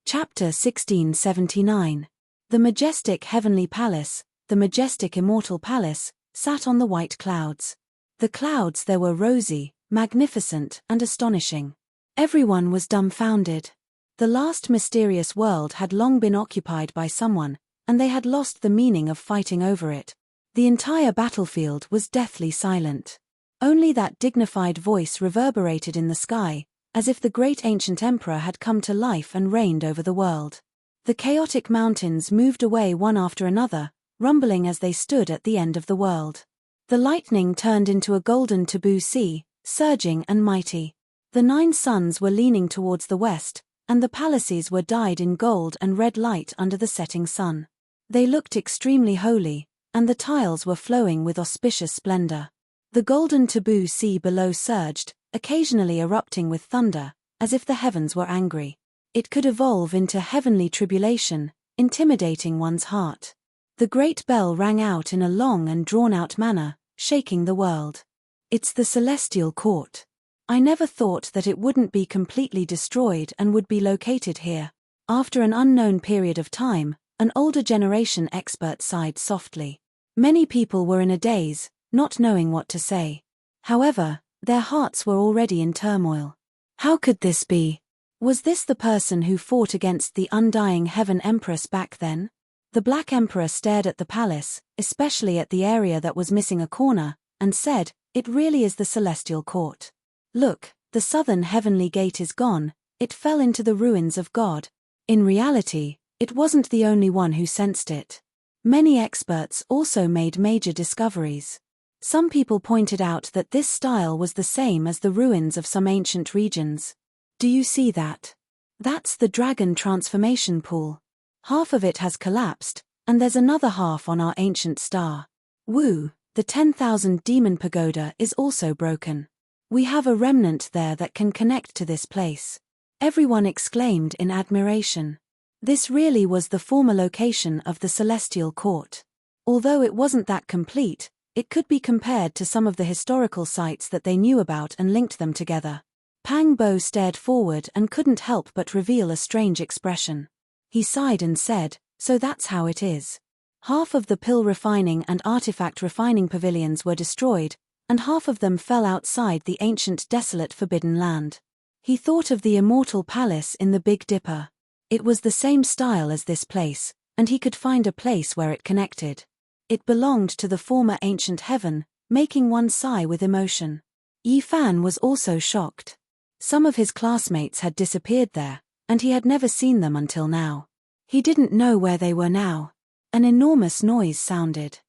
Chapter 1679. The majestic heavenly palace, the majestic immortal palace, sat on the white clouds. The clouds there were rosy, magnificent, and astonishing. Everyone was dumbfounded. The last mysterious world had long been occupied by someone, and they had lost the meaning of fighting over it. The entire battlefield was deathly silent. Only that dignified voice reverberated in the sky, as if the great ancient emperor had come to life and reigned over the world. The chaotic mountains moved away one after another, rumbling as they stood at the end of the world. The lightning turned into a golden taboo sea, surging and mighty. The 9 suns were leaning towards the west, and the palaces were dyed in gold and red light under the setting sun. They looked extremely holy, and the tiles were flowing with auspicious splendor. The golden taboo sea below surged, occasionally erupting with thunder, as if the heavens were angry. It could evolve into heavenly tribulation, intimidating one's heart. The great bell rang out in a long and drawn-out manner, shaking the world. It's the celestial court. I never thought that it wouldn't be completely destroyed and would be located here. After an unknown period of time, an older generation expert sighed softly. Many people were in a daze, not knowing what to say. However, their hearts were already in turmoil. How could this be? Was this the person who fought against the undying Heaven Empress back then? The Black Emperor stared at the palace, especially at the area that was missing a corner, and said, "It really is the celestial court. Look, the southern heavenly gate is gone, it fell into the ruins of God." In reality, it wasn't the only one who sensed it. Many experts also made major discoveries. Some people pointed out that this style was the same as the ruins of some ancient regions. Do you see that? That's the dragon transformation pool. Half of it has collapsed, and there's another half on our ancient star. Woo, the 10,000 demon pagoda is also broken. We have a remnant there that can connect to this place. Everyone exclaimed in admiration. This really was the former location of the celestial court. Although it wasn't that complete, it could be compared to some of the historical sites that they knew about and linked them together. Pang Bo stared forward and couldn't help but reveal a strange expression. He sighed and said, "So that's how it is." Half of the pill refining and artifact refining pavilions were destroyed, and half of them fell outside the ancient desolate forbidden land. He thought of the immortal palace in the Big Dipper. It was the same style as this place, and he could find a place where it connected. It belonged to the former ancient heaven, making one sigh with emotion. Yi Fan was also shocked. Some of his classmates had disappeared there, and he had never seen them until now. He didn't know where they were now. An enormous noise sounded.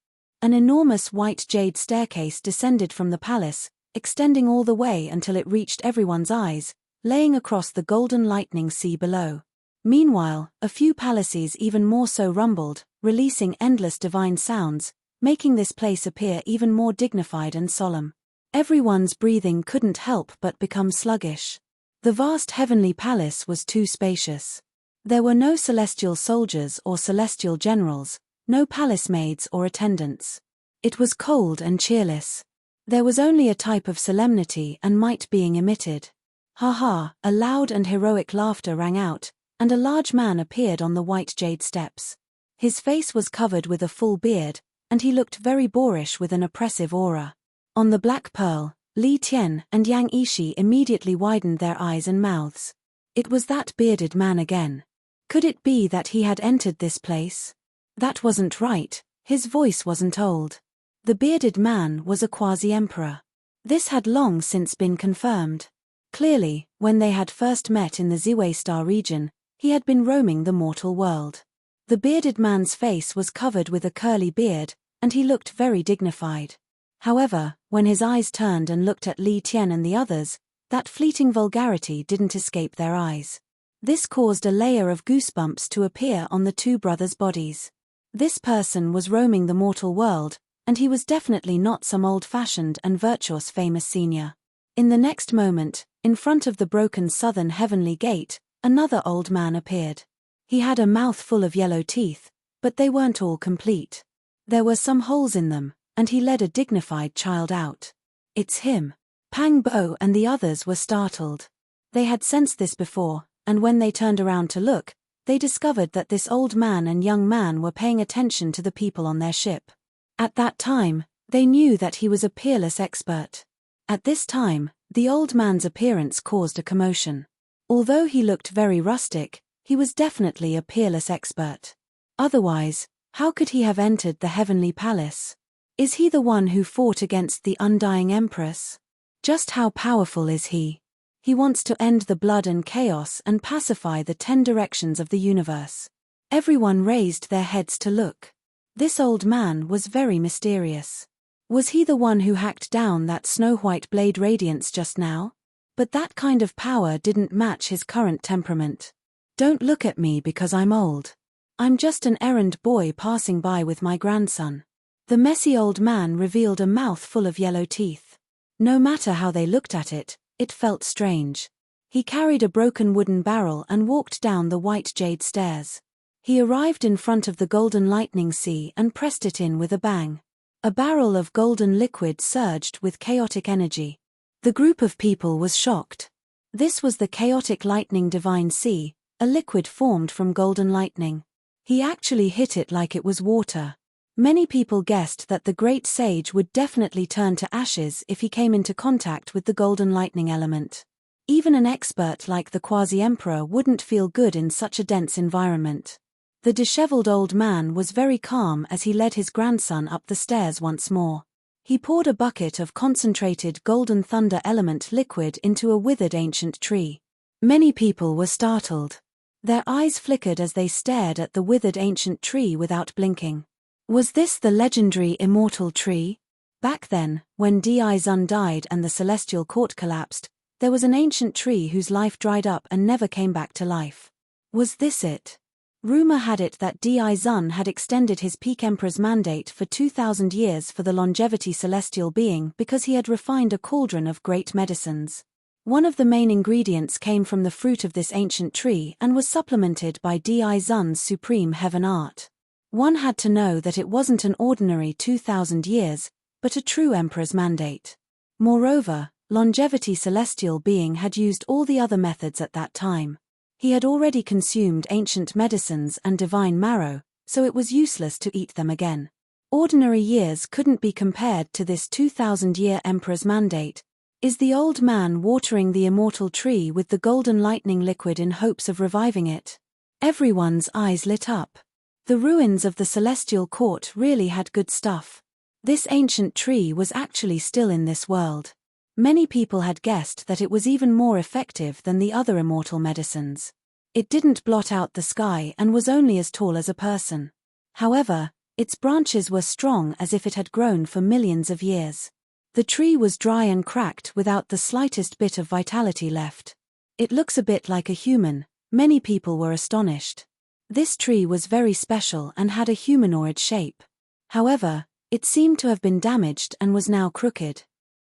An enormous white jade staircase descended from the palace, extending all the way until it reached everyone's eyes, laying across the golden lightning sea below. Meanwhile, a few palaces even more so rumbled, releasing endless divine sounds, making this place appear even more dignified and solemn. Everyone's breathing couldn't help but become sluggish. The vast heavenly palace was too spacious. There were no celestial soldiers or celestial generals, no palace maids or attendants. It was cold and cheerless. There was only a type of solemnity and might being emitted. Ha ha, a loud and heroic laughter rang out, and a large man appeared on the white jade steps. His face was covered with a full beard, and he looked very boorish with an oppressive aura. On the Black Pearl, Li Tian and Yang Ishi immediately widened their eyes and mouths. It was that bearded man again. Could it be that he had entered this place? That wasn't right, his voice wasn't old. The bearded man was a quasi-emperor. This had long since been confirmed. Clearly, when they had first met in the Ziwei Star region, he had been roaming the mortal world. The bearded man's face was covered with a curly beard, and he looked very dignified. However, when his eyes turned and looked at Li Tian and the others, that fleeting vulgarity didn't escape their eyes. This caused a layer of goosebumps to appear on the 2 brothers' bodies. This person was roaming the mortal world, and he was definitely not some old-fashioned and virtuous famous senior. In the next moment, in front of the broken southern heavenly gate, another old man appeared. He had a mouth full of yellow teeth, but they weren't all complete. There were some holes in them, and he led a dignified child out. "It's him." Pang Bo and the others were startled. They had sensed this before, and when they turned around to look, they discovered that this old man and young man were paying attention to the people on their ship. At that time, they knew that he was a peerless expert. At this time, the old man's appearance caused a commotion. Although he looked very rustic, he was definitely a peerless expert. Otherwise, how could he have entered the heavenly palace? Is he the one who fought against the undying empress? Just how powerful is he? He wants to end the blood and chaos and pacify the 10 directions of the universe. Everyone raised their heads to look. This old man was very mysterious. Was he the one who hacked down that snow-white blade radiance just now? But that kind of power didn't match his current temperament. Don't look at me because I'm old. I'm just an errand boy passing by with my grandson. The messy old man revealed a mouth full of yellow teeth. No matter how they looked at it, it felt strange. He carried a broken wooden barrel and walked down the white jade stairs. He arrived in front of the golden lightning sea and pressed it in with a bang. A barrel of golden liquid surged with chaotic energy. The group of people was shocked. This was the chaotic lightning divine sea, a liquid formed from golden lightning. He actually hit it like it was water. Many people guessed that the great sage would definitely turn to ashes if he came into contact with the golden lightning element. Even an expert like the quasi-emperor wouldn't feel good in such a dense environment. The disheveled old man was very calm as he led his grandson up the stairs once more. He poured a bucket of concentrated golden thunder element liquid into a withered ancient tree. Many people were startled. Their eyes flickered as they stared at the withered ancient tree without blinking. Was this the legendary immortal tree? Back then, when Di-Zun died and the celestial court collapsed, there was an ancient tree whose life dried up and never came back to life. Was this it? Rumor had it that Di-Zun had extended his peak emperor's mandate for 2,000 years for the longevity celestial being because he had refined a cauldron of great medicines. One of the main ingredients came from the fruit of this ancient tree and was supplemented by Di-Zun's supreme heaven art. One had to know that it wasn't an ordinary 2,000 years, but a true emperor's mandate. Moreover, longevity celestial being had used all the other methods at that time. He had already consumed ancient medicines and divine marrow, so it was useless to eat them again. Ordinary years couldn't be compared to this 2,000-year emperor's mandate. Is the old man watering the immortal tree with the golden lightning liquid in hopes of reviving it? Everyone's eyes lit up. The ruins of the celestial court really had good stuff. This ancient tree was actually still in this world. Many people had guessed that it was even more effective than the other immortal medicines. It didn't blot out the sky and was only as tall as a person. However, its branches were strong as if it had grown for millions of years. The tree was dry and cracked without the slightest bit of vitality left. It looks a bit like a human. Many people were astonished. This tree was very special and had a humanoid shape. However, it seemed to have been damaged and was now crooked.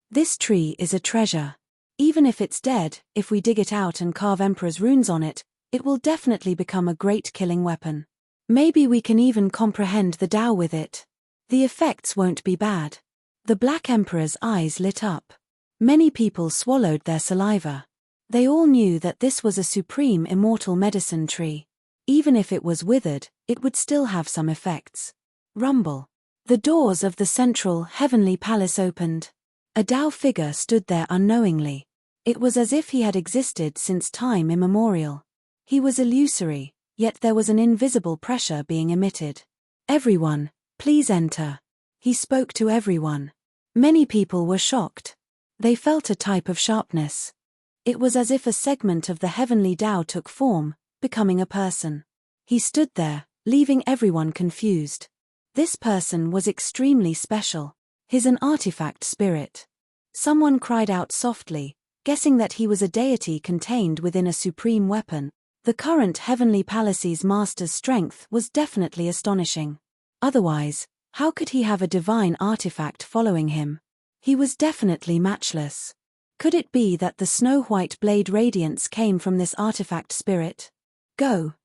This tree is a treasure. Even if it's dead, if we dig it out and carve Emperor's runes on it, it will definitely become a great killing weapon. Maybe we can even comprehend the Tao with it. The effects won't be bad. The Black Emperor's eyes lit up. Many people swallowed their saliva. They all knew that this was a supreme immortal medicine tree. Even if it was withered, it would still have some effects. Rumble. The doors of the central heavenly palace opened. A Tao figure stood there unknowingly. It was as if he had existed since time immemorial. He was illusory, yet there was an invisible pressure being emitted. Everyone, please enter. He spoke to everyone. Many people were shocked. They felt a type of sharpness. It was as if a segment of the heavenly Tao took form, becoming a person. He stood there, leaving everyone confused. This person was extremely special. He's an artifact spirit. Someone cried out softly, guessing that he was a deity contained within a supreme weapon. The current heavenly palace's master's strength was definitely astonishing. Otherwise, how could he have a divine artifact following him? He was definitely matchless. Could it be that the snow-white blade radiance came from this artifact spirit?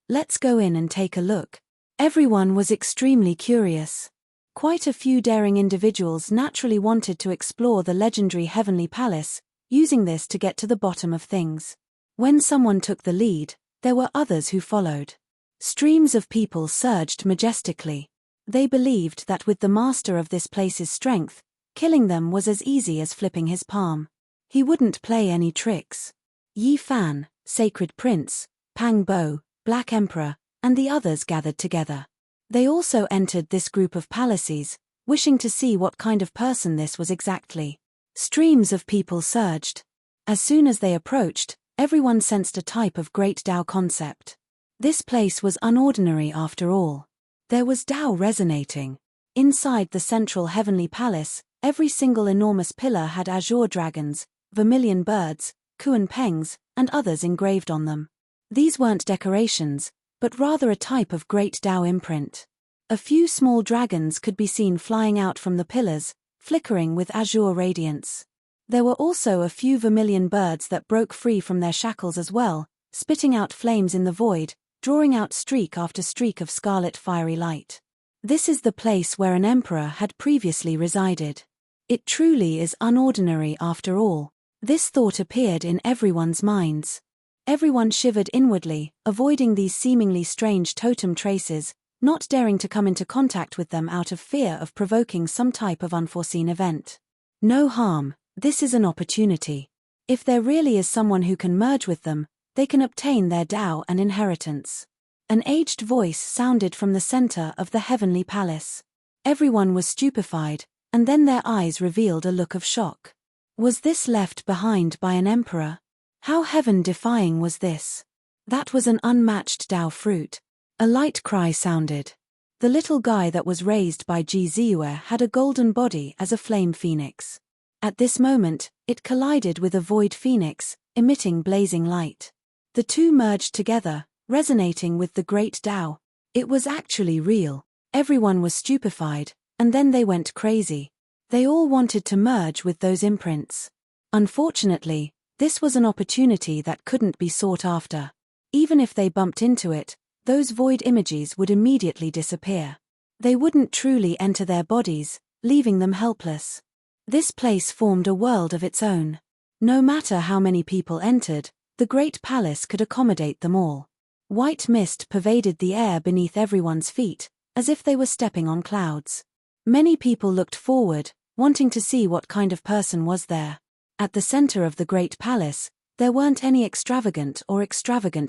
Let's go in and take a look. Everyone was extremely curious. Quite a few daring individuals naturally wanted to explore the legendary heavenly palace, using this to get to the bottom of things. When someone took the lead, there were others who followed. Streams of people surged majestically. They believed that with the master of this place's strength, killing them was as easy as flipping his palm. He wouldn't play any tricks. Yi Fan, Sacred Prince, Pang Bo, Black Emperor, and the others gathered together. They also entered this group of palaces, wishing to see what kind of person this was exactly. Streams of people surged. As soon as they approached, everyone sensed a type of great Tao concept. This place was unordinary after all. There was Tao resonating. Inside the central heavenly palace, every single enormous pillar had azure dragons, vermilion birds, kuan pengs, and others engraved on them. These weren't decorations, but rather a type of great Tao imprint. A few small dragons could be seen flying out from the pillars, flickering with azure radiance. There were also a few vermilion birds that broke free from their shackles as well, spitting out flames in the void, drawing out streak after streak of scarlet fiery light. This is the place where an emperor had previously resided. It truly is unordinary after all. This thought appeared in everyone's minds. Everyone shivered inwardly, avoiding these seemingly strange totem traces, not daring to come into contact with them out of fear of provoking some type of unforeseen event. No harm, this is an opportunity. If there really is someone who can merge with them, they can obtain their Tao and inheritance. An aged voice sounded from the center of the heavenly palace. Everyone was stupefied, and then their eyes revealed a look of shock. Was this left behind by an emperor? How heaven-defying was this? That was an unmatched Tao fruit. A light cry sounded. The little guy that was raised by Ji Ziue had a golden body as a flame phoenix. At this moment, it collided with a void phoenix, emitting blazing light. The two merged together, resonating with the great Tao. It was actually real. Everyone was stupefied, and then they went crazy. They all wanted to merge with those imprints. Unfortunately, this was an opportunity that couldn't be sought after. Even if they bumped into it, those void images would immediately disappear. They wouldn't truly enter their bodies, leaving them helpless. This place formed a world of its own. No matter how many people entered, the great palace could accommodate them all. White mist pervaded the air beneath everyone's feet, as if they were stepping on clouds. Many people looked forward, wanting to see what kind of person was there. At the center of the great palace, there weren't any extravagant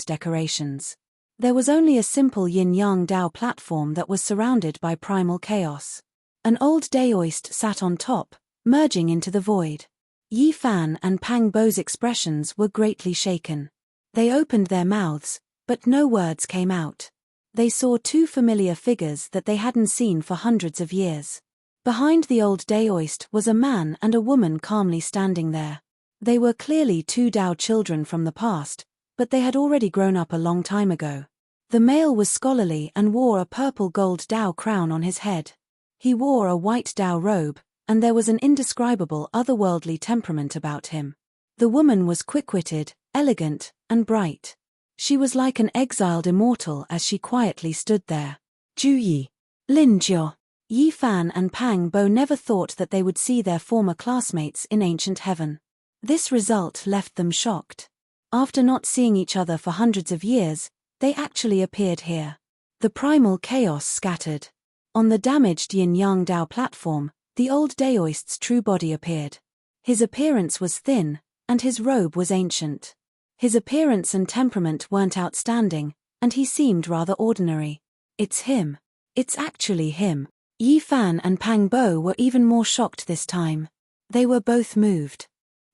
decorations. There was only a simple yin-yang Tao platform that was surrounded by primal chaos. An old Daoist sat on top, merging into the void. Yi Fan and Pang Bo's expressions were greatly shaken. They opened their mouths, but no words came out. They saw two familiar figures that they hadn't seen for hundreds of years. Behind the old Daoist was a man and a woman calmly standing there. They were clearly two Tao children from the past, but they had already grown up a long time ago. The male was scholarly and wore a purple gold Tao crown on his head. He wore a white Tao robe, and there was an indescribable otherworldly temperament about him. The woman was quick-witted, elegant, and bright. She was like an exiled immortal as she quietly stood there. Ju Yi, Lin Jiao. Yi Fan and Pang Bo never thought that they would see their former classmates in ancient heaven. This result left them shocked. After not seeing each other for hundreds of years, they actually appeared here. The primal chaos scattered. On the damaged yin-yang Tao platform, the old Daoist's true body appeared. His appearance was thin, and his robe was ancient. His appearance and temperament weren't outstanding, and he seemed rather ordinary. It's him. It's actually him. Yi Fan and Pang Bo were even more shocked this time. They were both moved.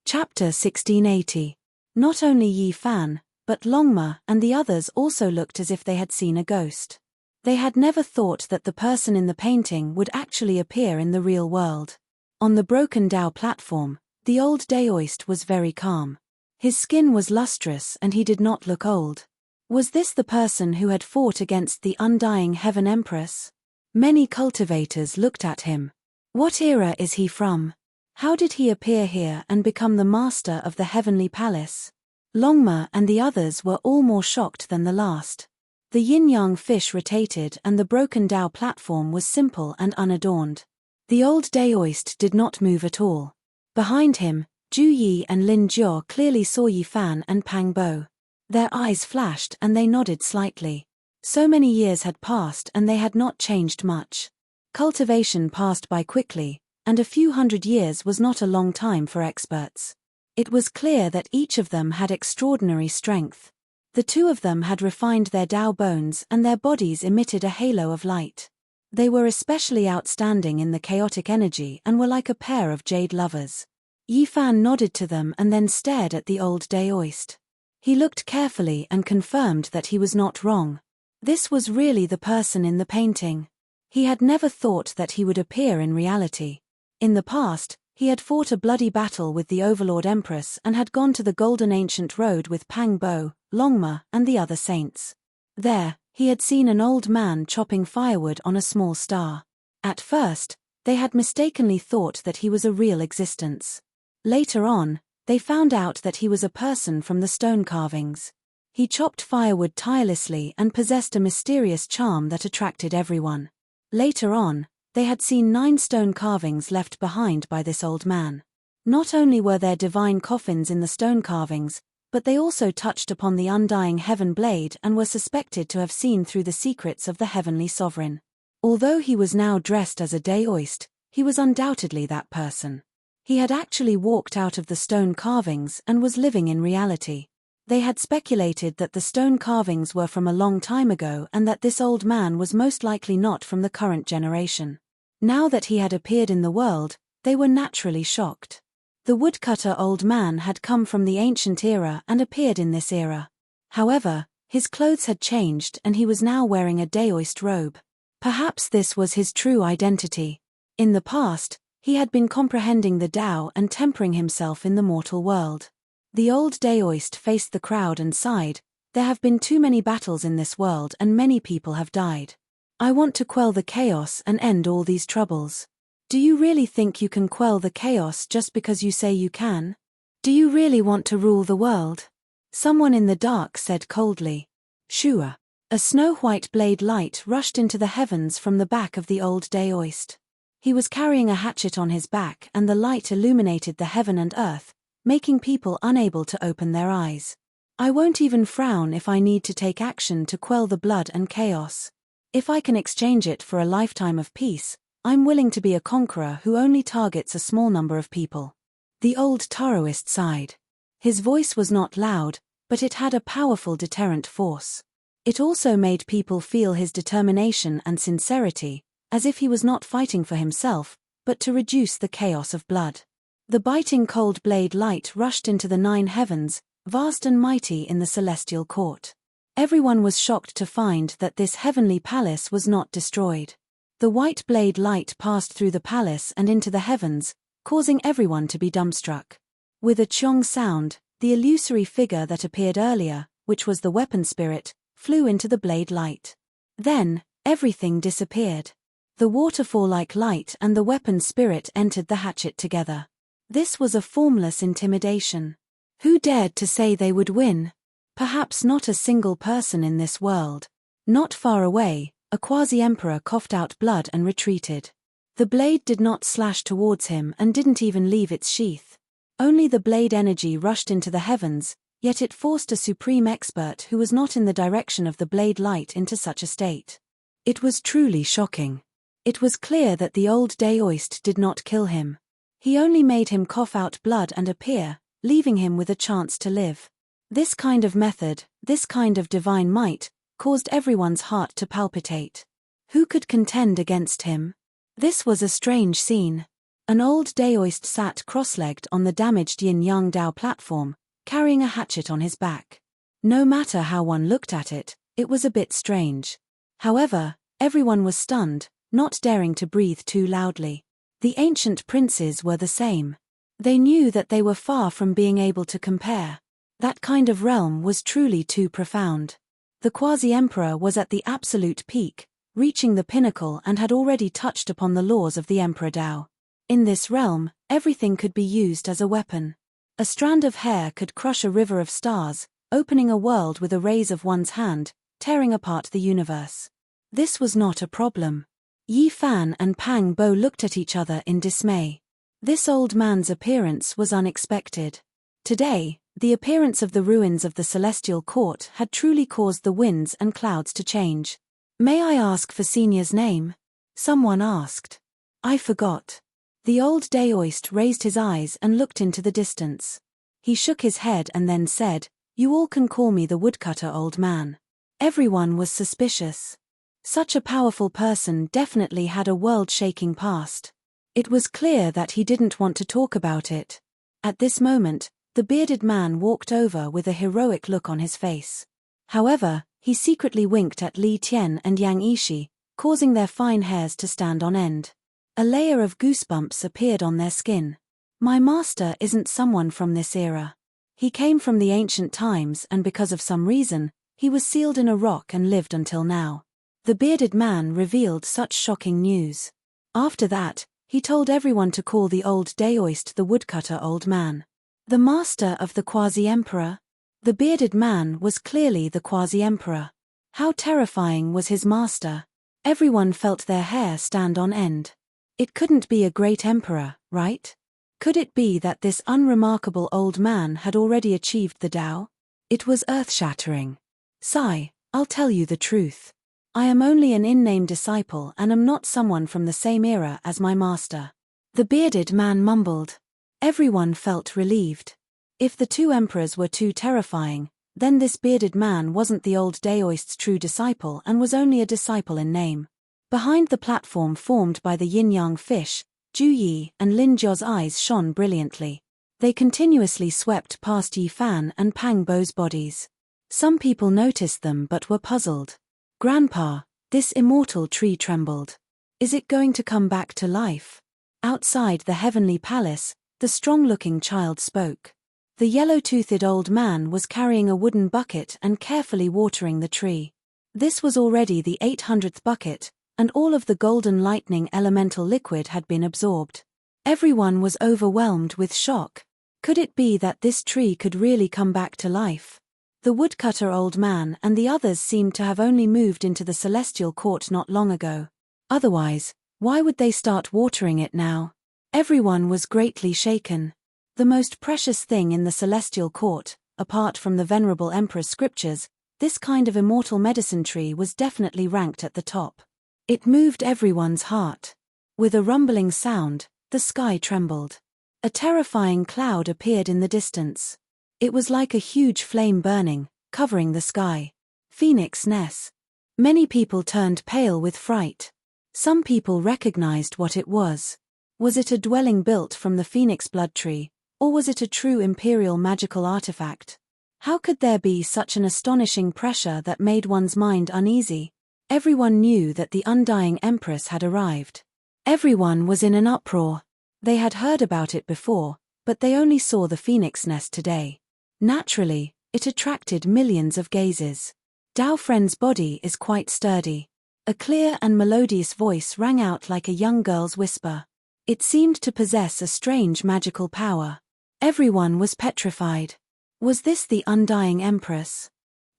Chapter 1680. Not only Yi Fan, but Longma and the others also looked as if they had seen a ghost. They had never thought that the person in the painting would actually appear in the real world. On the broken Tao platform, the old Daoist was very calm. His skin was lustrous and he did not look old. Was this the person who had fought against the undying Heaven Empress? Many cultivators looked at him. What era is he from? How did he appear here and become the master of the heavenly palace? Longma and the others were all more shocked than the last. The yin-yang fish rotated and the broken Tao platform was simple and unadorned. The old Daoist did not move at all. Behind him, Ju Yi and Lin Jiao clearly saw Yi Fan and Pang Bo. Their eyes flashed and they nodded slightly. So many years had passed and they had not changed much. Cultivation passed by quickly, and a few hundred years was not a long time for experts. It was clear that each of them had extraordinary strength. The two of them had refined their Tao bones and their bodies emitted a halo of light. They were especially outstanding in the chaotic energy and were like a pair of jade lovers. Yi Fan nodded to them and then stared at the old Daoist. He looked carefully and confirmed that he was not wrong. This was really the person in the painting. He had never thought that he would appear in reality. In the past, he had fought a bloody battle with the Overlord Empress and had gone to the Golden Ancient Road with Pang Bo, Longma, and the other saints. There, he had seen an old man chopping firewood on a small star. At first, they had mistakenly thought that he was a real existence. Later on, they found out that he was a person from the stone carvings. He chopped firewood tirelessly and possessed a mysterious charm that attracted everyone. Later on, they had seen 9 stone carvings left behind by this old man. Not only were there divine coffins in the stone carvings, but they also touched upon the undying heaven blade and were suspected to have seen through the secrets of the heavenly sovereign. Although he was now dressed as a Daoist, he was undoubtedly that person. He had actually walked out of the stone carvings and was living in reality. They had speculated that the stone carvings were from a long time ago and that this old man was most likely not from the current generation. Now that he had appeared in the world, they were naturally shocked. The woodcutter old man had come from the ancient era and appeared in this era. However, his clothes had changed and he was now wearing a Daoist robe. Perhaps this was his true identity. In the past, he had been comprehending the Tao and tempering himself in the mortal world. The old Daoist faced the crowd and sighed, "There have been too many battles in this world and many people have died. I want to quell the chaos and end all these troubles." "Do you really think you can quell the chaos just because you say you can? Do you really want to rule the world?" Someone in the dark said coldly. "Shua." A snow-white blade light rushed into the heavens from the back of the old Daoist. He was carrying a hatchet on his back and the light illuminated the heaven and earth, making people unable to open their eyes. "I won't even frown if I need to take action to quell the blood and chaos. If I can exchange it for a lifetime of peace, I'm willing to be a conqueror who only targets a small number of people." The old Taoist sighed. His voice was not loud, but it had a powerful deterrent force. It also made people feel his determination and sincerity, as if he was not fighting for himself, but to reduce the chaos of blood. The biting cold blade light rushed into the 9 heavens, vast and mighty in the celestial court. Everyone was shocked to find that this heavenly palace was not destroyed. The white blade light passed through the palace and into the heavens, causing everyone to be dumbstruck. With a chong sound, the illusory figure that appeared earlier, which was the weapon spirit, flew into the blade light. Then, everything disappeared. The waterfall-like light and the weapon spirit entered the hatchet together. This was a formless intimidation. Who dared to say they would win? Perhaps not a single person in this world. Not far away, a quasi-emperor coughed out blood and retreated. The blade did not slash towards him and didn't even leave its sheath. Only the blade energy rushed into the heavens, yet it forced a supreme expert who was not in the direction of the blade light into such a state. It was truly shocking. It was clear that the old Daoist did not kill him. He only made him cough out blood and appear, leaving him with a chance to live. This kind of method, this kind of divine might, caused everyone's heart to palpitate. Who could contend against him? This was a strange scene. An old Daoist sat cross-legged on the damaged Yin-Yang Dao platform, carrying a hatchet on his back. No matter how one looked at it, it was a bit strange. However, everyone was stunned, not daring to breathe too loudly. The ancient princes were the same. They knew that they were far from being able to compare. That kind of realm was truly too profound. The quasi-emperor was at the absolute peak, reaching the pinnacle and had already touched upon the laws of the Emperor Dao. In this realm, everything could be used as a weapon. A strand of hair could crush a river of stars, opening a world with a raise of one's hand, tearing apart the universe. This was not a problem. Yi Fan and Pang Bo looked at each other in dismay. This old man's appearance was unexpected. Today, The appearance of the ruins of the celestial court had truly caused the winds and clouds to change. "May I ask for Senior's name?" someone asked. "I forgot." The old Daoist raised his eyes and looked into the distance. He shook his head and then said, "You all can call me the woodcutter, old man." Everyone was suspicious. Such a powerful person definitely had a world-shaking past. It was clear that he didn't want to talk about it. At this moment, the bearded man walked over with a heroic look on his face. However, he secretly winked at Li Tian and Yang Ishi, causing their fine hairs to stand on end. A layer of goosebumps appeared on their skin. My master isn't someone from this era. He came from the ancient times and because of some reason, he was sealed in a rock and lived until now. The bearded man revealed such shocking news. After that, he told everyone to call the old Daoist the woodcutter old man. The master of the quasi-emperor? The bearded man was clearly the quasi-emperor. How terrifying was his master? Everyone felt their hair stand on end. It couldn't be a great emperor, right? Could it be that this unremarkable old man had already achieved the Tao? It was earth-shattering. "Sigh, I'll tell you the truth. I am only an in-name disciple and am not someone from the same era as my master," the bearded man mumbled. Everyone felt relieved. If the two emperors were too terrifying, then this bearded man wasn't the old Daoist's true disciple and was only a disciple in name. Behind the platform formed by the yin-yang fish, Ju Yi and Lin Jia's eyes shone brilliantly. They continuously swept past Yi Fan and Pang Bo's bodies. Some people noticed them but were puzzled. "Grandpa, this immortal tree trembled. Is it going to come back to life?" Outside the heavenly palace, the strong-looking child spoke. The yellow-toothed old man was carrying a wooden bucket and carefully watering the tree. This was already the 800th bucket, and all of the golden lightning elemental liquid had been absorbed. Everyone was overwhelmed with shock. Could it be that this tree could really come back to life? The woodcutter old man and the others seemed to have only moved into the celestial court not long ago. Otherwise, why would they start watering it now? Everyone was greatly shaken. The most precious thing in the celestial court, apart from the venerable emperor's scriptures, this kind of immortal medicine tree was definitely ranked at the top. It moved everyone's heart. With a rumbling sound, the sky trembled. A terrifying cloud appeared in the distance. It was like a huge flame burning, covering the sky. Phoenix Ness. Many people turned pale with fright. Some people recognized what it was. Was it a dwelling built from the phoenix blood tree, or was it a true imperial magical artifact? How could there be such an astonishing pressure that made one's mind uneasy? Everyone knew that the undying empress had arrived. Everyone was in an uproar. They had heard about it before, but they only saw the phoenix nest today. Naturally, it attracted millions of gazes. Dao Friend's body is quite sturdy. A clear and melodious voice rang out like a young girl's whisper. It seemed to possess a strange magical power. Everyone was petrified. Was this the undying empress?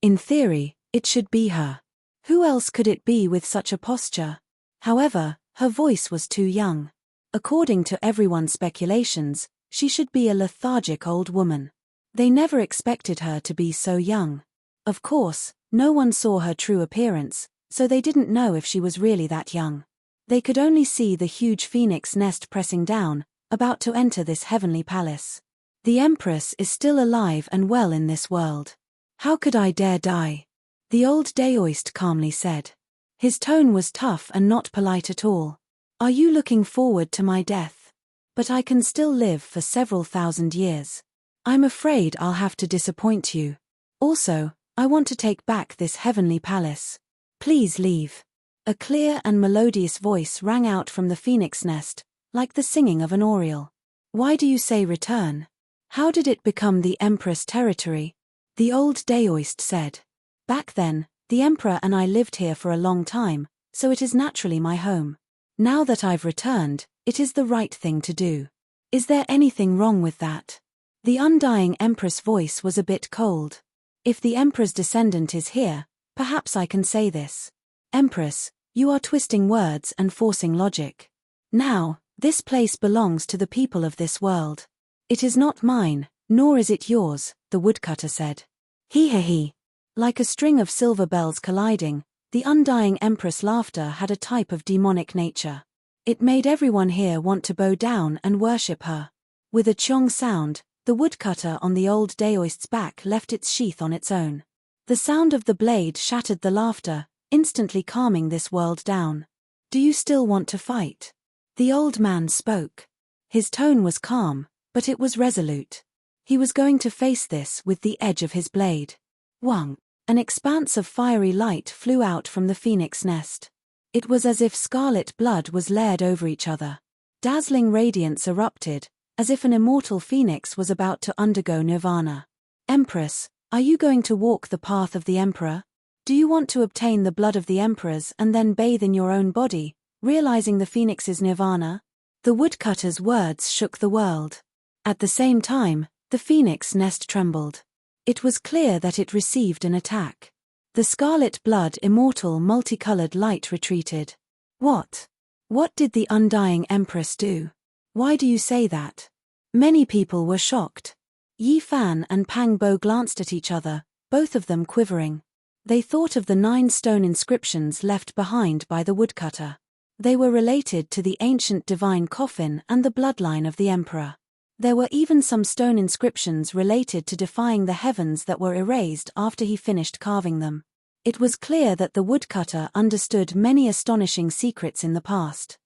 In theory, it should be her. Who else could it be with such a posture? However, her voice was too young. According to everyone's speculations, she should be a lethargic old woman. They never expected her to be so young. Of course, no one saw her true appearance, so they didn't know if she was really that young. They could only see the huge phoenix nest pressing down, about to enter this heavenly palace. The Empress is still alive and well in this world. How could I dare die? The old Daoist calmly said. His tone was tough and not polite at all. Are you looking forward to my death? But I can still live for several thousand years. I'm afraid I'll have to disappoint you. Also, I want to take back this heavenly palace. Please leave. A clear and melodious voice rang out from the phoenix nest, like the singing of an oriole. Why do you say return? How did it become the Empress territory? The old Daoist said. Back then, the Emperor and I lived here for a long time, so it is naturally my home. Now that I've returned, it is the right thing to do. Is there anything wrong with that? The undying Empress voice was a bit cold. If the Emperor's descendant is here, perhaps I can say this. Empress, you are twisting words and forcing logic. Now, this place belongs to the people of this world. It is not mine, Nor is it yours, the woodcutter said. He. Like a string of silver bells colliding, the undying empress' laughter had a type of demonic nature. It made everyone here want to bow down and worship her. With a chong sound, the woodcutter on the old daoist's back left its sheath on its own. The sound of the blade shattered the laughter, instantly calming this world down. Do you still want to fight? The old man spoke. His tone was calm, but it was resolute. He was going to face this with the edge of his blade. Wang! An expanse of fiery light flew out from the phoenix nest. It was as if scarlet blood was layered over each other. Dazzling radiance erupted, as if an immortal phoenix was about to undergo nirvana. Empress, are you going to walk the path of the emperor? Do you want to obtain the blood of the emperors and then bathe in your own body, realizing the phoenix's nirvana? The woodcutter's words shook the world. At the same time, the phoenix nest trembled. It was clear that it received an attack. The scarlet blood immortal multicolored light retreated. What? What did the undying empress do? Why do you say that? Many people were shocked. Yi Fan and Pang Bo glanced at each other, both of them quivering. They thought of the 9 stone inscriptions left behind by the woodcutter. They were related to the ancient divine coffin and the bloodline of the emperor. There were even some stone inscriptions related to defying the heavens that were erased after he finished carving them. It was clear that the woodcutter understood many astonishing secrets in the past.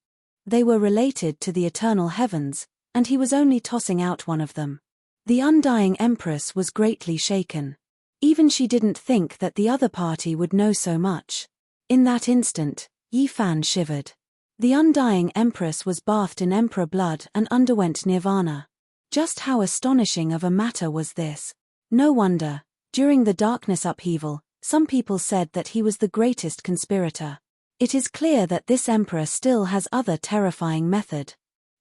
They were related to the eternal heavens, and he was only tossing out one of them. The undying empress was greatly shaken. Even she didn't think that the other party would know so much. In that instant, Yi Fan shivered. The undying empress was bathed in emperor blood and underwent nirvana. Just how astonishing of a matter was this? No wonder, during the darkness upheaval, some people said that he was the greatest conspirator. It is clear that this emperor still has other terrifying method.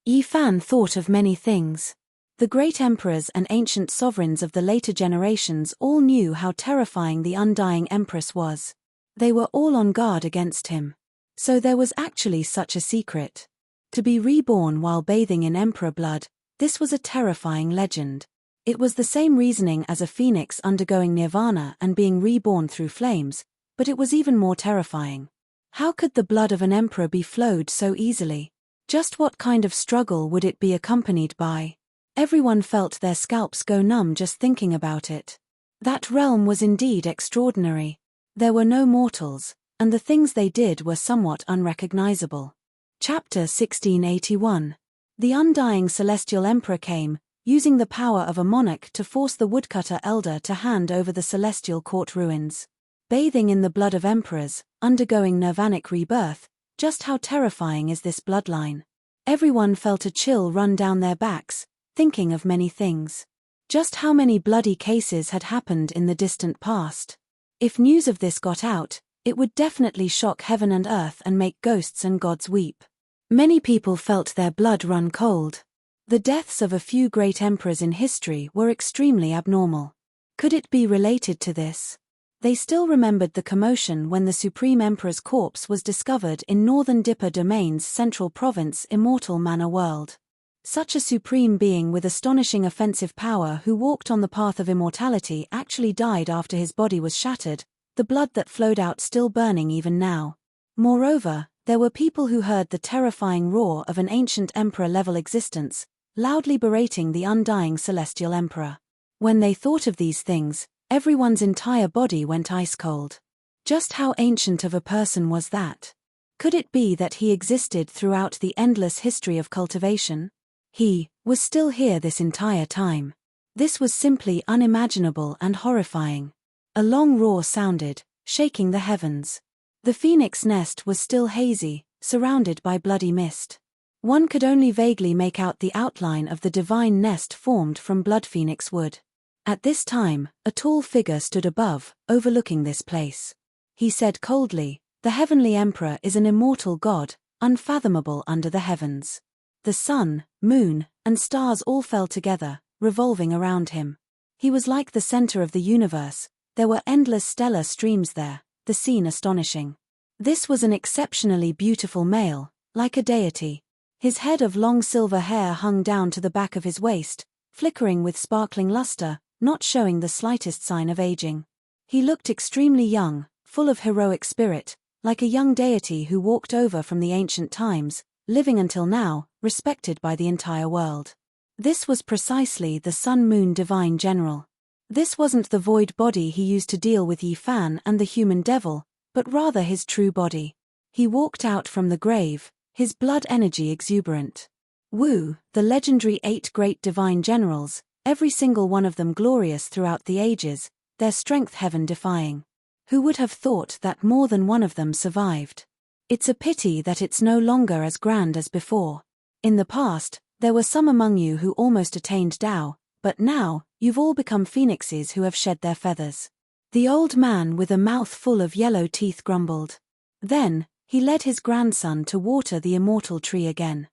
Yi Fan thought of many things. The great emperors and ancient sovereigns of the later generations all knew how terrifying the undying empress was. They were all on guard against him. So there was actually such a secret. To be reborn while bathing in emperor blood, this was a terrifying legend. It was the same reasoning as a phoenix undergoing nirvana and being reborn through flames, but it was even more terrifying. How could the blood of an emperor be flowed so easily? Just what kind of struggle would it be accompanied by? Everyone felt their scalps go numb just thinking about it. That realm was indeed extraordinary. There were no mortals, and the things they did were somewhat unrecognizable. Chapter 1681. The undying celestial emperor came, using the power of a monarch to force the woodcutter elder to hand over the celestial court ruins. Bathing in the blood of emperors, undergoing nirvanic rebirth, just how terrifying is this bloodline? Everyone felt a chill run down their backs, thinking of many things. Just how many bloody cases had happened in the distant past? If news of this got out, it would definitely shock heaven and earth and make ghosts and gods weep. Many people felt their blood run cold. The deaths of a few great emperors in history were extremely abnormal. Could it be related to this? They still remembered the commotion when the Supreme Emperor's corpse was discovered in northern Dipper Domain's central province Immortal Manor World. Such a supreme being with astonishing offensive power who walked on the path of immortality actually died after his body was shattered, the blood that flowed out still burning even now. Moreover, there were people who heard the terrifying roar of an ancient emperor-level existence, loudly berating the undying celestial emperor. When they thought of these things, everyone's entire body went ice-cold. Just how ancient of a person was that? Could it be that he existed throughout the endless history of cultivation? He was still here this entire time. This was simply unimaginable and horrifying. A long roar sounded, shaking the heavens. The phoenix nest was still hazy, surrounded by bloody mist. One could only vaguely make out the outline of the divine nest formed from blood phoenix wood. At this time, a tall figure stood above, overlooking this place. He said coldly, "The heavenly emperor is an immortal god, unfathomable under the heavens." The sun, moon, and stars all fell together, revolving around him. He was like the center of the universe. There were endless stellar streams there, the scene astonishing. This was an exceptionally beautiful male, like a deity. His head of long silver hair hung down to the back of his waist, flickering with sparkling luster, not showing the slightest sign of aging. He looked extremely young, full of heroic spirit, like a young deity who walked over from the ancient times, living until now, respected by the entire world. This was precisely the Sun-Moon Divine General. This wasn't the void body he used to deal with Yi Fan and the human devil, but rather his true body. He walked out from the grave, his blood energy exuberant. Wu, the legendary 8 great divine generals, every single one of them glorious throughout the ages, their strength heaven-defying. Who would have thought that more than one of them survived? It's a pity that it's no longer as grand as before. In the past, there were some among you who almost attained Tao, but now, you've all become phoenixes who have shed their feathers. The old man with a mouth full of yellow teeth grumbled. Then, he led his grandson to water the immortal tree again.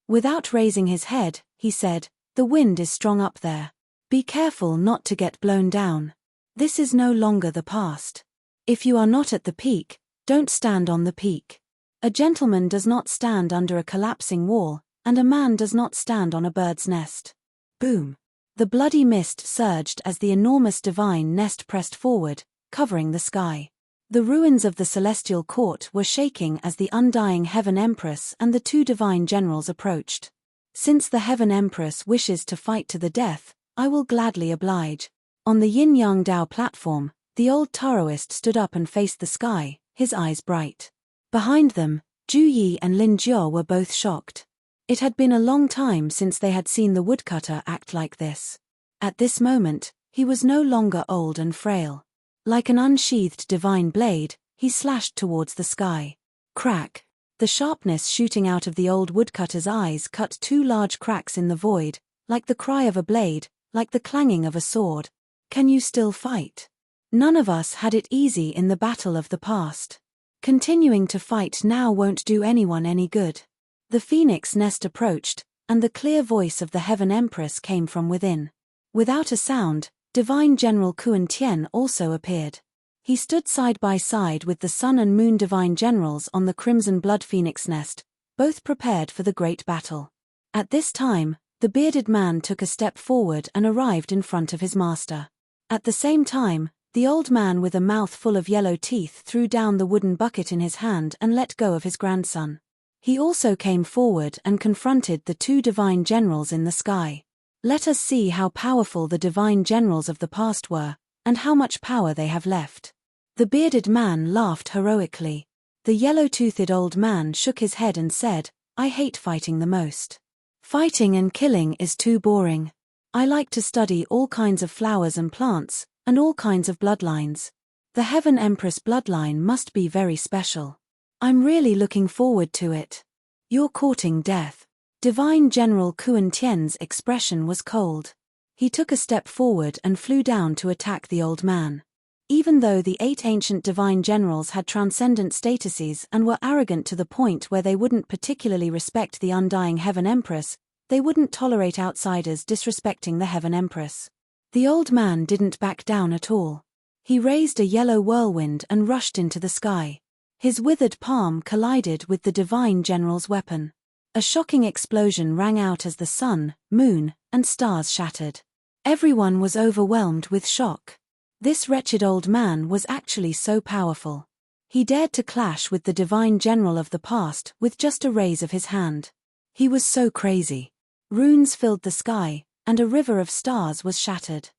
Without raising his head, he said, "The wind is strong up there. Be careful not to get blown down. This is no longer the past. If you are not at the peak, don't stand on the peak. A gentleman does not stand under a collapsing wall, and a man does not stand on a bird's nest." Boom! The bloody mist surged as the enormous divine nest pressed forward, covering the sky. The ruins of the celestial court were shaking as the undying Heaven Empress and the 2 divine generals approached. "Since the Heaven Empress wishes to fight to the death, I will gladly oblige." On the Yin-Yang Dao platform, the old Taoist stood up and faced the sky, his eyes bright. Behind them, Zhu Yi and Lin Jiao were both shocked. It had been a long time since they had seen the woodcutter act like this. At this moment, he was no longer old and frail. Like an unsheathed divine blade, he slashed towards the sky. Crack! The sharpness shooting out of the old woodcutter's eyes cut 2 large cracks in the void, like the cry of a blade, like the clanging of a sword. "Can you still fight? None of us had it easy in the battle of the past. Continuing to fight now won't do anyone any good." The phoenix nest approached, and the clear voice of the Heaven Empress came from within. Without a sound, Divine General Kuan Tian also appeared. He stood side by side with the Sun and Moon Divine Generals on the Crimson Blood Phoenix nest, both prepared for the great battle. At this time, the bearded man took a step forward and arrived in front of his master. At the same time, the old man with a mouth full of yellow teeth threw down the wooden bucket in his hand and let go of his grandson. He also came forward and confronted the 2 divine generals in the sky. Let us see how powerful the divine generals of the past were, and how much power they have left. The bearded man laughed heroically. The yellow-toothed old man shook his head and said, "I hate fighting the most. Fighting and killing is too boring. I like to study all kinds of flowers and plants, and all kinds of bloodlines. The Heaven Empress bloodline must be very special. I'm really looking forward to it. You're courting death." Divine General Kuan Tian's expression was cold. He took a step forward and flew down to attack the old man. Even though the 8 ancient divine generals had transcendent statuses and were arrogant to the point where they wouldn't particularly respect the undying Heaven Empress, they wouldn't tolerate outsiders disrespecting the Heaven Empress. The old man didn't back down at all. He raised a yellow whirlwind and rushed into the sky. His withered palm collided with the divine general's weapon. A shocking explosion rang out as the sun, moon, and stars shattered. Everyone was overwhelmed with shock. This wretched old man was actually so powerful. He dared to clash with the divine general of the past with just a raise of his hand. He was so crazy. Runes filled the sky, and a river of stars was shattered.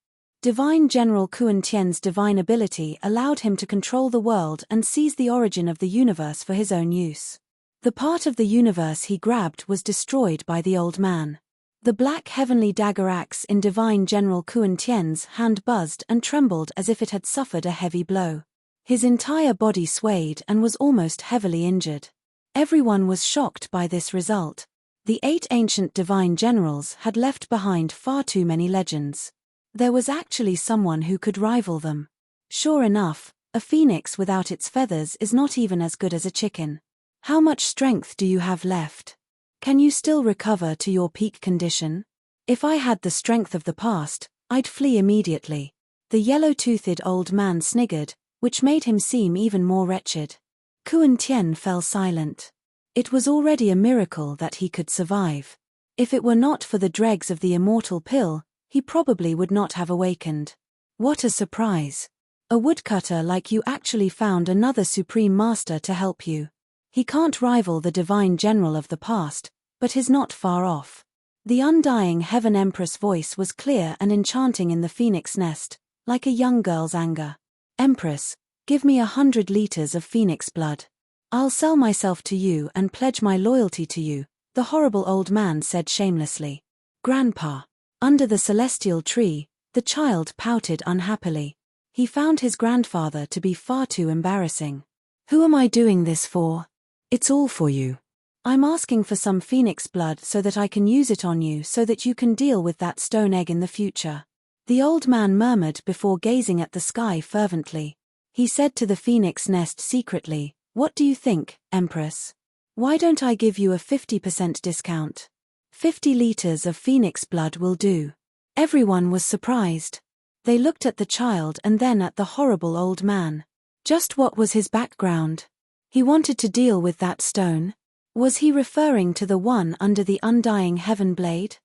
Divine General Kuan Tian's divine ability allowed him to control the world and seize the origin of the universe for his own use. The part of the universe he grabbed was destroyed by the old man. The black heavenly dagger axe in Divine General Kuan Tian's hand buzzed and trembled as if it had suffered a heavy blow. His entire body swayed and was almost heavily injured. Everyone was shocked by this result. The 8 ancient divine generals had left behind far too many legends. There was actually someone who could rival them. Sure enough, a phoenix without its feathers is not even as good as a chicken. How much strength do you have left? Can you still recover to your peak condition? If I had the strength of the past, I'd flee immediately. The yellow-toothed old man sniggered, which made him seem even more wretched. Kuan Tian fell silent. It was already a miracle that he could survive. If it were not for the dregs of the immortal pill, he probably would not have awakened. What a surprise! A woodcutter like you actually found another supreme master to help you. He can't rival the divine general of the past, but he's not far off. The undying Heaven Empress voice was clear and enchanting in the phoenix nest, like a young girl's anger. Empress, give me 100 liters of phoenix blood. I'll sell myself to you and pledge my loyalty to you, the horrible old man said shamelessly. Grandpa. Under the celestial tree, the child pouted unhappily. He found his grandfather to be far too embarrassing. Who am I doing this for? It's all for you. I'm asking for some phoenix blood so that I can use it on you so that you can deal with that stone egg in the future. The old man murmured before gazing at the sky fervently. He said to the phoenix nest secretly, "What do you think, Empress? Why don't I give you a 50% discount? 50 liters of phoenix blood will do." Everyone was surprised. They looked at the child and then at the horrible old man. Just what was his background? He wanted to deal with that stone? Was he referring to the one under the undying heaven blade?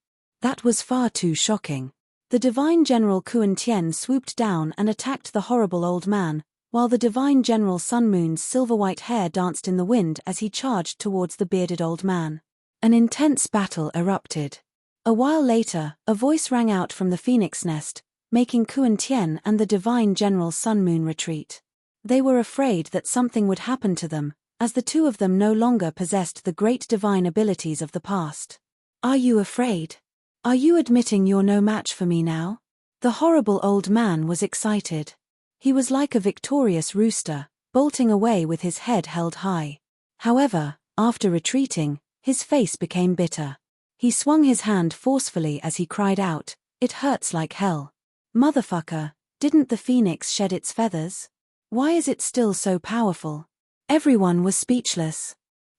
That was far too shocking. The divine general Kuan Tian swooped down and attacked the horrible old man, while the divine general Sun Moon's silver-white hair danced in the wind as he charged towards the bearded old man. An intense battle erupted. A while later, a voice rang out from the phoenix nest, making Kuan Tian and the divine general Sun Moon retreat. They were afraid that something would happen to them, as the two of them no longer possessed the great divine abilities of the past. Are you afraid? Are you admitting you're no match for me now? The horrible old man was excited. He was like a victorious rooster, bolting away with his head held high. However, after retreating, his face became bitter. He swung his hand forcefully as he cried out, "It hurts like hell. Motherfucker, didn't the phoenix shed its feathers? Why is it still so powerful?" Everyone was speechless.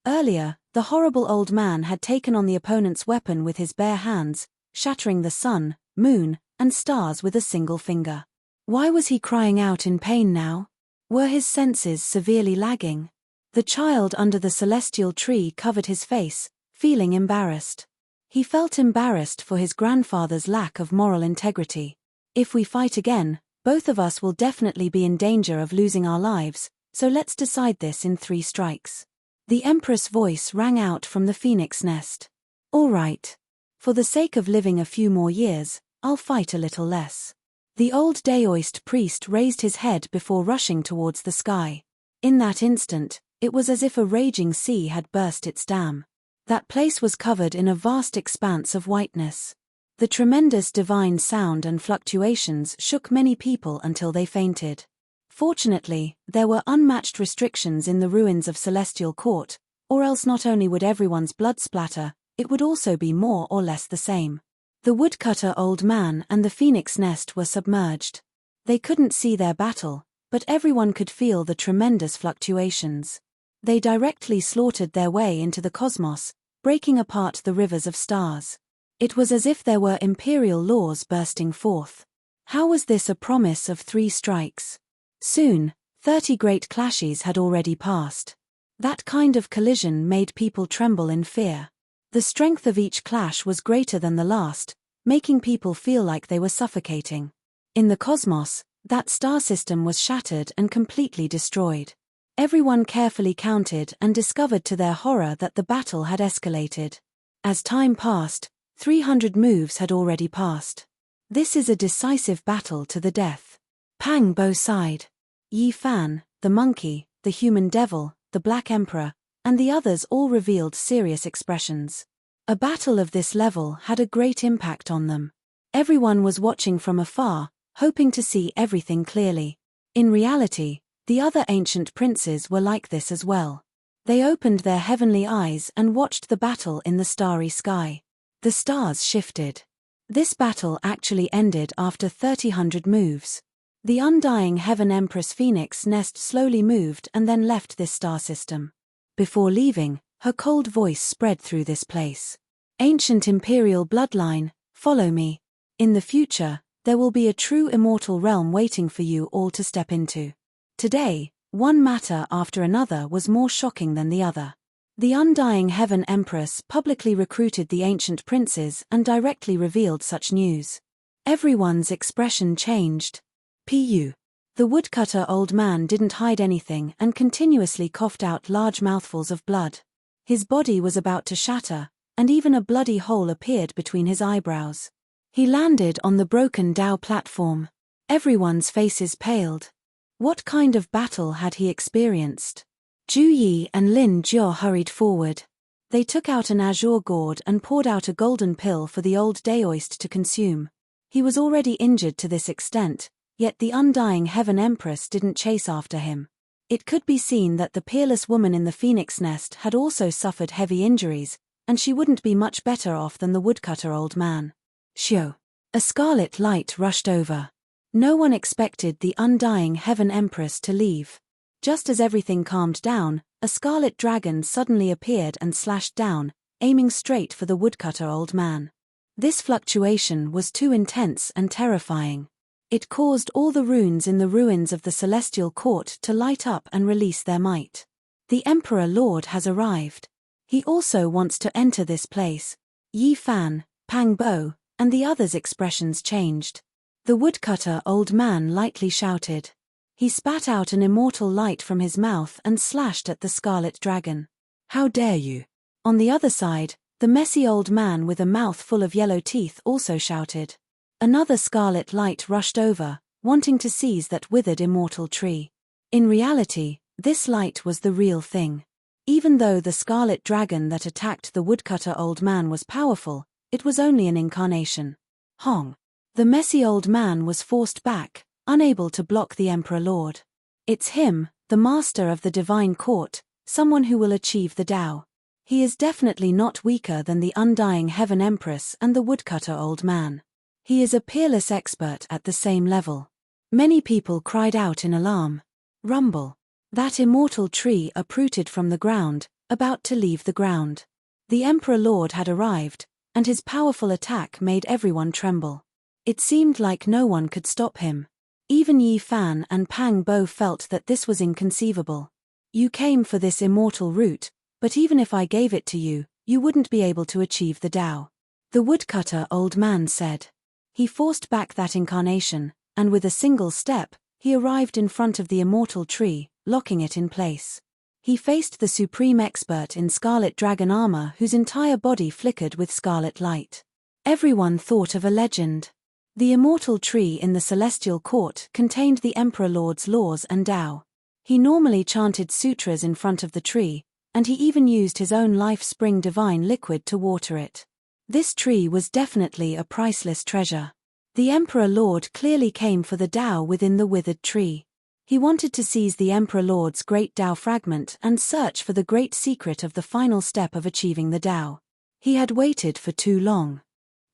Earlier, the horrible old man had taken on the opponent's weapon with his bare hands, shattering the sun, moon, and stars with a single finger. Why was he crying out in pain now? Were his senses severely lagging? The child under the celestial tree covered his face, feeling embarrassed. He felt embarrassed for his grandfather's lack of moral integrity. If we fight again, both of us will definitely be in danger of losing our lives, so let's decide this in 3 strikes. The Empress' voice rang out from the phoenix nest. All right. For the sake of living a few more years, I'll fight a little less. The old Daoist priest raised his head before rushing towards the sky. In that instant, it was as if a raging sea had burst its dam. That place was covered in a vast expanse of whiteness. The tremendous divine sound and fluctuations shook many people until they fainted. Fortunately, there were unmatched restrictions in the ruins of Celestial Court, or else not only would everyone's blood splatter, it would also be more or less the same. The woodcutter old man and the phoenix nest were submerged. They couldn't see their battle, but everyone could feel the tremendous fluctuations. They directly slaughtered their way into the cosmos, breaking apart the rivers of stars. It was as if there were imperial laws bursting forth. How was this a promise of 3 strikes? Soon, 30 great clashes had already passed. That kind of collision made people tremble in fear. The strength of each clash was greater than the last, making people feel like they were suffocating. In the cosmos, that star system was shattered and completely destroyed. Everyone carefully counted and discovered to their horror that the battle had escalated. As time passed, 300 moves had already passed. This is a decisive battle to the death. Pang Bo sighed. Yi Fan, the monkey, the human devil, the Black Emperor, and the others all revealed serious expressions. A battle of this level had a great impact on them. Everyone was watching from afar, hoping to see everything clearly. In reality, the other ancient princes were like this as well. They opened their heavenly eyes and watched the battle in the starry sky. The stars shifted. This battle actually ended after 300 moves. The undying Heaven Empress Phoenix nest slowly moved and then left this star system. Before leaving, her cold voice spread through this place. Ancient imperial bloodline, follow me. In the future, there will be a true immortal realm waiting for you all to step into. Today, one matter after another was more shocking than the other. The undying Heaven Empress publicly recruited the ancient princes and directly revealed such news. Everyone's expression changed. Pu. The woodcutter old man didn't hide anything and continuously coughed out large mouthfuls of blood. His body was about to shatter, and even a bloody hole appeared between his eyebrows. He landed on the broken dhow platform. Everyone's faces paled. What kind of battle had he experienced? Ju Yi and Lin Jiao hurried forward. They took out an azure gourd and poured out a golden pill for the old daoist to consume. He was already injured to this extent, yet the undying Heaven Empress didn't chase after him. It could be seen that the peerless woman in the phoenix nest had also suffered heavy injuries, and she wouldn't be much better off than the woodcutter old man. Shio. A scarlet light rushed over. No one expected the undying Heaven Empress to leave. Just as everything calmed down, a scarlet dragon suddenly appeared and slashed down, aiming straight for the woodcutter old man. This fluctuation was too intense and terrifying. It caused all the runes in the ruins of the Celestial Court to light up and release their might. The Emperor Lord has arrived. He also wants to enter this place. Yi Fan, Pang Bo, and the others' expressions changed. The woodcutter old man lightly shouted. He spat out an immortal light from his mouth and slashed at the scarlet dragon. How dare you? On the other side, the messy old man with a mouth full of yellow teeth also shouted. Another scarlet light rushed over, wanting to seize that withered immortal tree. In reality, this light was the real thing. Even though the scarlet dragon that attacked the woodcutter old man was powerful, it was only an incarnation. Hong. The messy old man was forced back, unable to block the Emperor Lord. It's him, the master of the divine court, someone who will achieve the Tao. He is definitely not weaker than the undying Heaven Empress and the woodcutter old man. He is a peerless expert at the same level. Many people cried out in alarm. Rumble. That immortal tree uprooted from the ground, about to leave the ground. The Emperor Lord had arrived, and his powerful attack made everyone tremble. It seemed like no one could stop him. Even Yi Fan and Pang Bo felt that this was inconceivable. You came for this immortal root, but even if I gave it to you, you wouldn't be able to achieve the Tao. The woodcutter old man said. He forced back that incarnation, and with a single step, he arrived in front of the immortal tree, locking it in place. He faced the supreme expert in scarlet dragon armor whose entire body flickered with scarlet light. Everyone thought of a legend. The immortal tree in the Celestial Court contained the Emperor Lord's laws and Tao. He normally chanted sutras in front of the tree, and he even used his own life spring divine liquid to water it. This tree was definitely a priceless treasure. The Emperor Lord clearly came for the Tao within the withered tree. He wanted to seize the Emperor Lord's great Tao fragment and search for the great secret of the final step of achieving the Tao. He had waited for too long.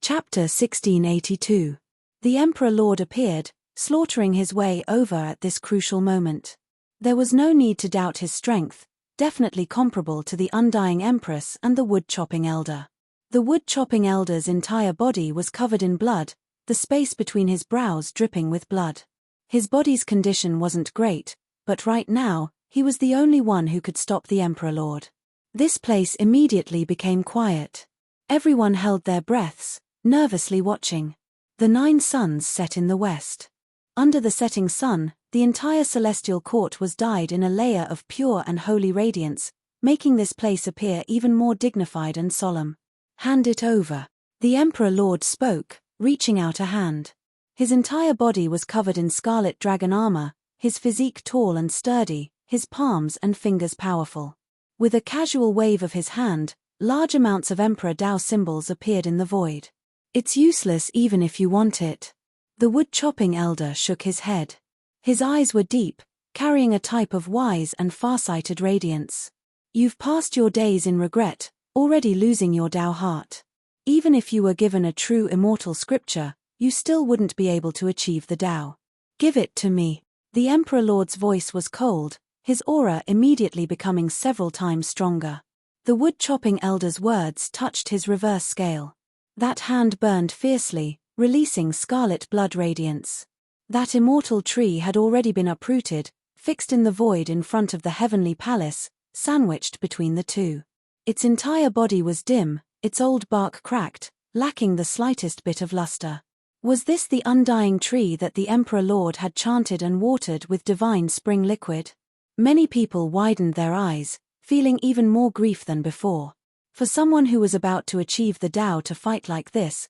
Chapter 1682. The Emperor Lord appeared, slaughtering his way over at this crucial moment. There was no need to doubt his strength, definitely comparable to the undying Empress and the wood-chopping elder. The wood-chopping elder's entire body was covered in blood, the space between his brows dripping with blood. His body's condition wasn't great, but right now, he was the only one who could stop the Emperor Lord. This place immediately became quiet. Everyone held their breaths, nervously watching. The 9 suns set in the west. Under the setting sun, the entire celestial court was dyed in a layer of pure and holy radiance, making this place appear even more dignified and solemn. Hand it over. The Emperor Lord spoke, reaching out a hand. His entire body was covered in scarlet dragon armor, his physique tall and sturdy, his palms and fingers powerful. With a casual wave of his hand, large amounts of Emperor Tao symbols appeared in the void. It's useless even if you want it. The wood-chopping elder shook his head. His eyes were deep, carrying a type of wise and far-sighted radiance. You've passed your days in regret, already losing your Tao heart. Even if you were given a true immortal scripture, you still wouldn't be able to achieve the Tao. Give it to me. The Emperor Lord's voice was cold, his aura immediately becoming several times stronger. The wood-chopping elder's words touched his reverse scale. That hand burned fiercely, releasing scarlet blood radiance. That immortal tree had already been uprooted, fixed in the void in front of the heavenly palace, sandwiched between the two. Its entire body was dim, its old bark cracked, lacking the slightest bit of luster. Was this the undying tree that the Emperor Lord had chanted and watered with divine spring liquid? Many people widened their eyes, feeling even more grief than before. For someone who was about to achieve the Tao to fight like this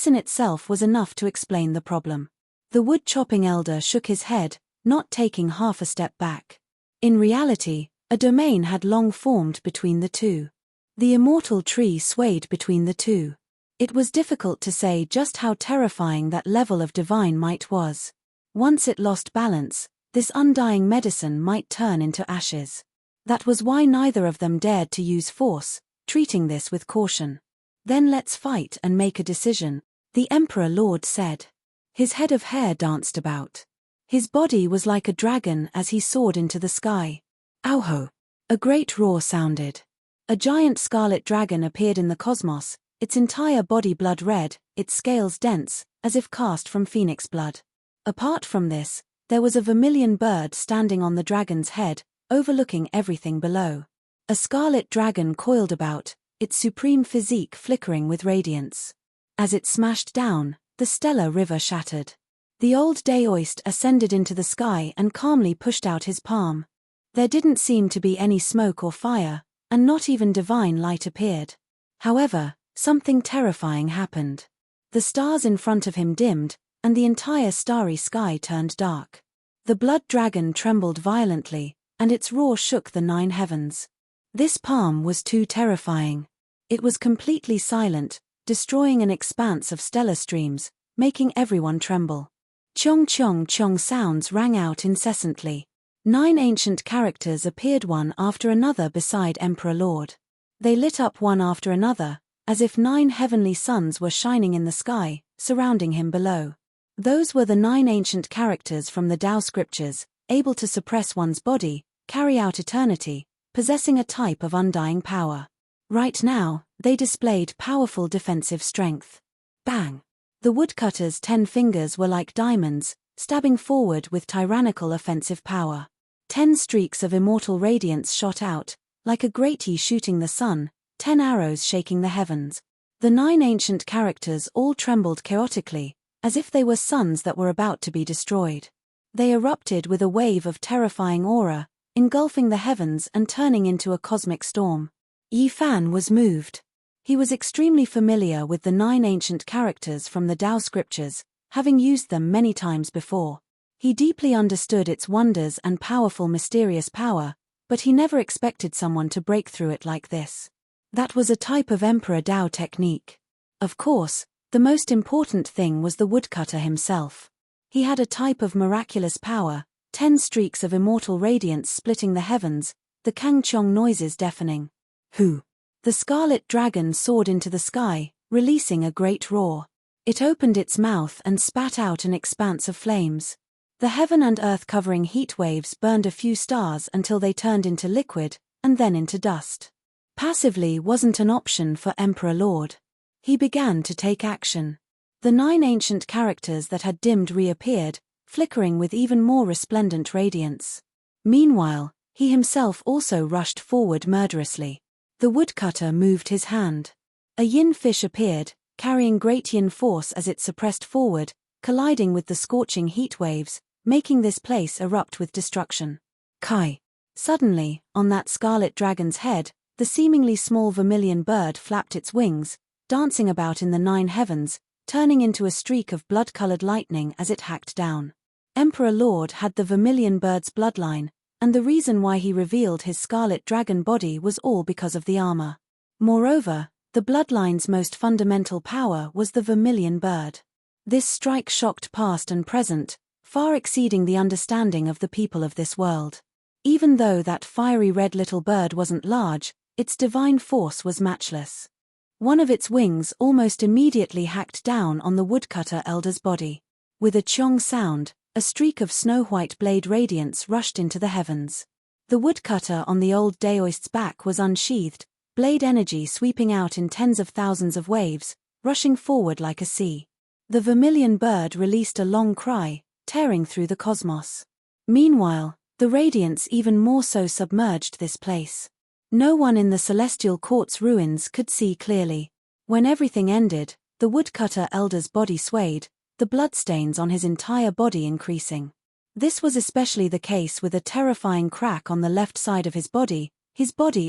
in itself was enough to explain the problem. The wood-chopping elder shook his head, not taking half a step back. In reality, a domain had long formed between the two. The immortal tree swayed between the two. It was difficult to say just how terrifying that level of divine might was. Once it lost balance, this undying medicine might turn into ashes. That was why neither of them dared to use force, treating this with caution. Then let's fight and make a decision, the Emperor Lord said. His head of hair danced about. His body was like a dragon as he soared into the sky. Auho! A great roar sounded. A giant scarlet dragon appeared in the cosmos, its entire body blood red, its scales dense, as if cast from phoenix blood. Apart from this, there was a vermilion bird standing on the dragon's head, overlooking everything below. A scarlet dragon coiled about, its supreme physique flickering with radiance. As it smashed down, the stellar river shattered. The old Daoist ascended into the sky and calmly pushed out his palm. There didn't seem to be any smoke or fire, and not even divine light appeared. However, something terrifying happened. The stars in front of him dimmed, and the entire starry sky turned dark. The blood dragon trembled violently, and its roar shook the 9 heavens. This palm was too terrifying. It was completely silent, destroying an expanse of stellar streams, making everyone tremble. Chong chong chong sounds rang out incessantly. 9 ancient characters appeared one after another beside Emperor Lord. They lit up one after another, as if 9 heavenly suns were shining in the sky, surrounding him below. Those were the 9 ancient characters from the Tao scriptures, able to suppress one's body, carry out eternity, possessing a type of undying power. Right now, they displayed powerful defensive strength. Bang! The woodcutter's 10 fingers were like diamonds, stabbing forward with tyrannical offensive power. 10 streaks of immortal radiance shot out, like a great eye shooting the sun, 10 arrows shaking the heavens. The 9 ancient characters all trembled chaotically, as if they were suns that were about to be destroyed. They erupted with a wave of terrifying aura, engulfing the heavens and turning into a cosmic storm. Yi Fan was moved. He was extremely familiar with the 9 ancient characters from the Tao scriptures, having used them many times before. He deeply understood its wonders and powerful mysterious power, but he never expected someone to break through it like this. That was a type of Emperor Tao technique. Of course, the most important thing was the woodcutter himself. He had a type of miraculous power, 10 streaks of immortal radiance splitting the heavens, the kang-chong noises deafening. Hu! The scarlet dragon soared into the sky, releasing a great roar. It opened its mouth and spat out an expanse of flames. The heaven and earth covering heat waves burned a few stars until they turned into liquid, and then into dust. Passively wasn't an option for Emperor Lord. He began to take action. The 9 ancient characters that had dimmed reappeared, flickering with even more resplendent radiance. Meanwhile, he himself also rushed forward murderously. The woodcutter moved his hand. A yin fish appeared, carrying great yin force as it suppressed forward, colliding with the scorching heat waves, making this place erupt with destruction. Kai! Suddenly, on that scarlet dragon's head, the seemingly small vermilion bird flapped its wings, dancing about in the 9 heavens, turning into a streak of blood-colored lightning as it hacked down. Emperor Lord had the vermilion bird's bloodline, and the reason why he revealed his scarlet dragon body was all because of the armor. Moreover, the bloodline's most fundamental power was the vermilion bird. This strike shocked past and present, far exceeding the understanding of the people of this world. Even though that fiery red little bird wasn't large, its divine force was matchless. One of its wings almost immediately hacked down on the woodcutter elder's body. With a chong sound, a streak of snow-white blade radiance rushed into the heavens. The woodcutter on the old Daoist's back was unsheathed, blade energy sweeping out in tens of thousands of waves, rushing forward like a sea. The vermilion bird released a long cry, tearing through the cosmos. Meanwhile, the radiance even more so submerged this place. No one in the celestial court's ruins could see clearly. When everything ended, the woodcutter elder's body swayed, the bloodstains on his entire body increasing. This was especially the case with a terrifying crack on the left side of his body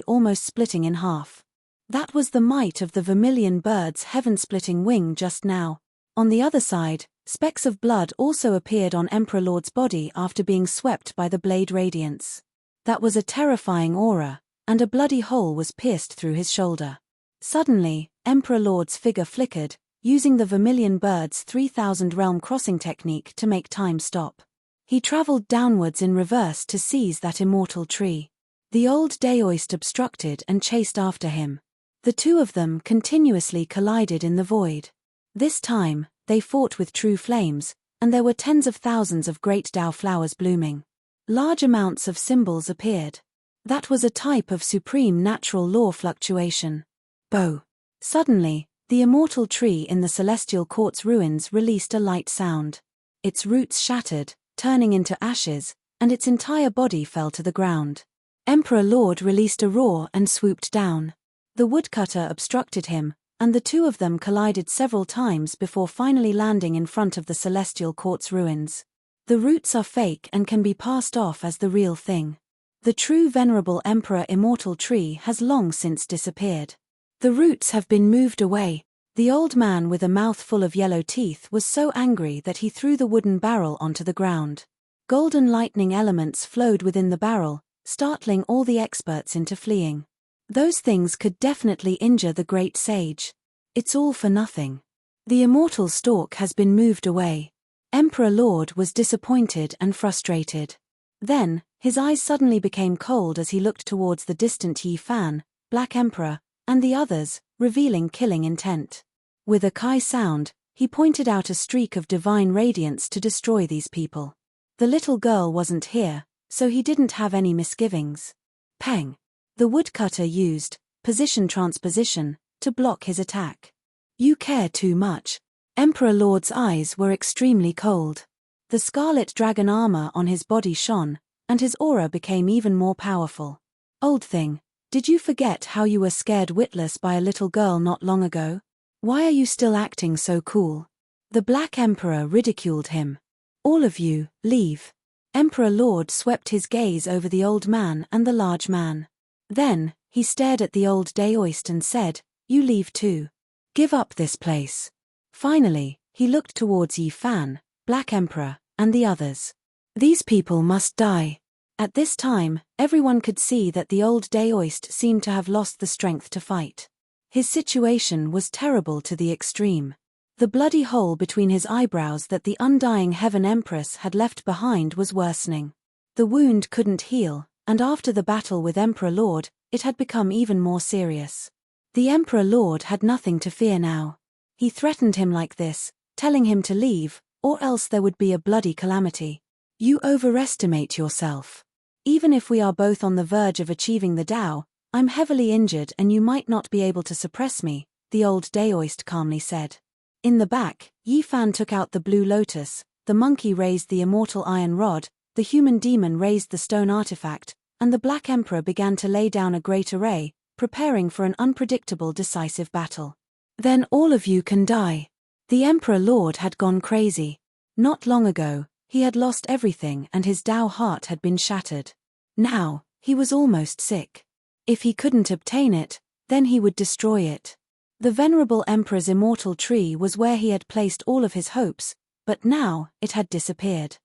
almost splitting in half. That was the might of the vermilion bird's heaven-splitting wing just now. On the other side, specks of blood also appeared on Emperor Lord's body after being swept by the blade radiance. That was a terrifying aura, and a bloody hole was pierced through his shoulder. Suddenly, Emperor Lord's figure flickered, using the vermilion bird's 3000 realm crossing technique to make time stop. He traveled downwards in reverse to seize that immortal tree. The old Daoist obstructed and chased after him. The two of them continuously collided in the void. This time, they fought with true flames, and there were tens of thousands of great Dao flowers blooming. Large amounts of symbols appeared. That was a type of supreme natural law fluctuation. Bo! Suddenly, the immortal tree in the celestial court's ruins released a light sound. Its roots shattered, turning into ashes, and its entire body fell to the ground. Emperor Lord released a roar and swooped down. The woodcutter obstructed him, and the two of them collided several times before finally landing in front of the celestial court's ruins. The roots are fake and can be passed off as the real thing. The true venerable Emperor Immortal Tree has long since disappeared. The roots have been moved away. The old man with a mouth full of yellow teeth was so angry that he threw the wooden barrel onto the ground. Golden lightning elements flowed within the barrel, startling all the experts into fleeing. Those things could definitely injure the great sage. It's all for nothing. The immortal stalk has been moved away. Emperor Lord was disappointed and frustrated. Then, his eyes suddenly became cold as he looked towards the distant Yi Fan, Black Emperor, and the others, revealing killing intent. With a Kai sound, he pointed out a streak of divine radiance to destroy these people. The little girl wasn't here, so he didn't have any misgivings. Peng! The woodcutter used position transposition to block his attack. You care too much. Emperor Lord's eyes were extremely cold. The scarlet dragon armor on his body shone, and his aura became even more powerful. Old thing, did you forget how you were scared witless by a little girl not long ago? Why are you still acting so cool? The Black Emperor ridiculed him. All of you, leave. Emperor Lord swept his gaze over the old man and the large man. Then, he stared at the old Daoist and said, you leave too. Give up this place. Finally, he looked towards Yi Fan, Black Emperor, and the others. These people must die. At this time, everyone could see that the old Daoist seemed to have lost the strength to fight. His situation was terrible to the extreme. The bloody hole between his eyebrows that the undying Heaven Empress had left behind was worsening. The wound couldn't heal, and after the battle with Emperor Lord, it had become even more serious. The Emperor Lord had nothing to fear now. He threatened him like this, telling him to leave, or else there would be a bloody calamity. You overestimate yourself. Even if we are both on the verge of achieving the Tao, I'm heavily injured and you might not be able to suppress me, the old Daoist calmly said. In the back, Yi Fan took out the blue lotus, the monkey raised the immortal iron rod, the human demon raised the stone artifact, and the Black Emperor began to lay down a great array, preparing for an unpredictable decisive battle. Then all of you can die. The Emperor Lord had gone crazy. Not long ago, he had lost everything and his Tao heart had been shattered. Now, he was almost sick. If he couldn't obtain it, then he would destroy it. The venerable Emperor's immortal tree was where he had placed all of his hopes, but now, it had disappeared.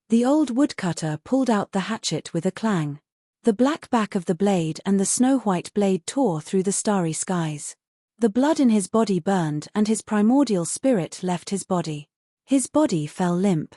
The old woodcutter pulled out the hatchet with a clang. The black back of the blade and the snow-white blade tore through the starry skies. The blood in his body burned and his primordial spirit left his body. His body fell limp.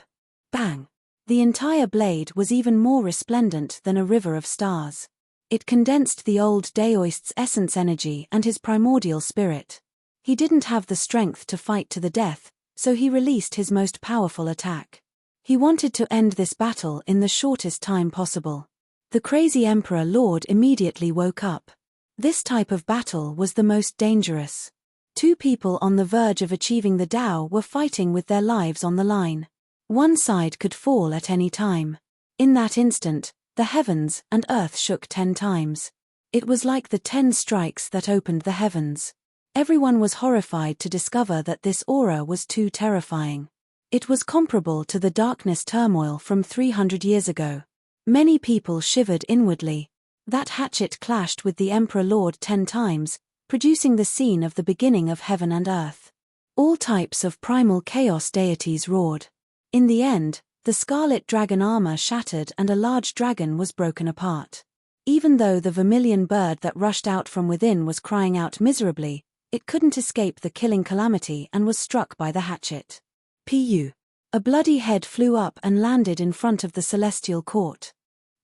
Bang! The entire blade was even more resplendent than a river of stars. It condensed the old Daoist's essence energy and his primordial spirit. He didn't have the strength to fight to the death, so he released his most powerful attack. He wanted to end this battle in the shortest time possible. The crazy Emperor Lord immediately woke up. This type of battle was the most dangerous. Two people on the verge of achieving the Tao were fighting with their lives on the line. One side could fall at any time. In that instant, the heavens and earth shook 10 times. It was like the 10 strikes that opened the heavens. Everyone was horrified to discover that this aura was too terrifying. It was comparable to the darkness turmoil from 300 years ago. Many people shivered inwardly. That hatchet clashed with the Emperor Lord 10 times, producing the scene of the beginning of heaven and earth. All types of primal chaos deities roared. In the end, the scarlet dragon armor shattered and a large dragon was broken apart. Even though the vermilion bird that rushed out from within was crying out miserably, it couldn't escape the killing calamity and was struck by the hatchet. Pu. A bloody head flew up and landed in front of the celestial court.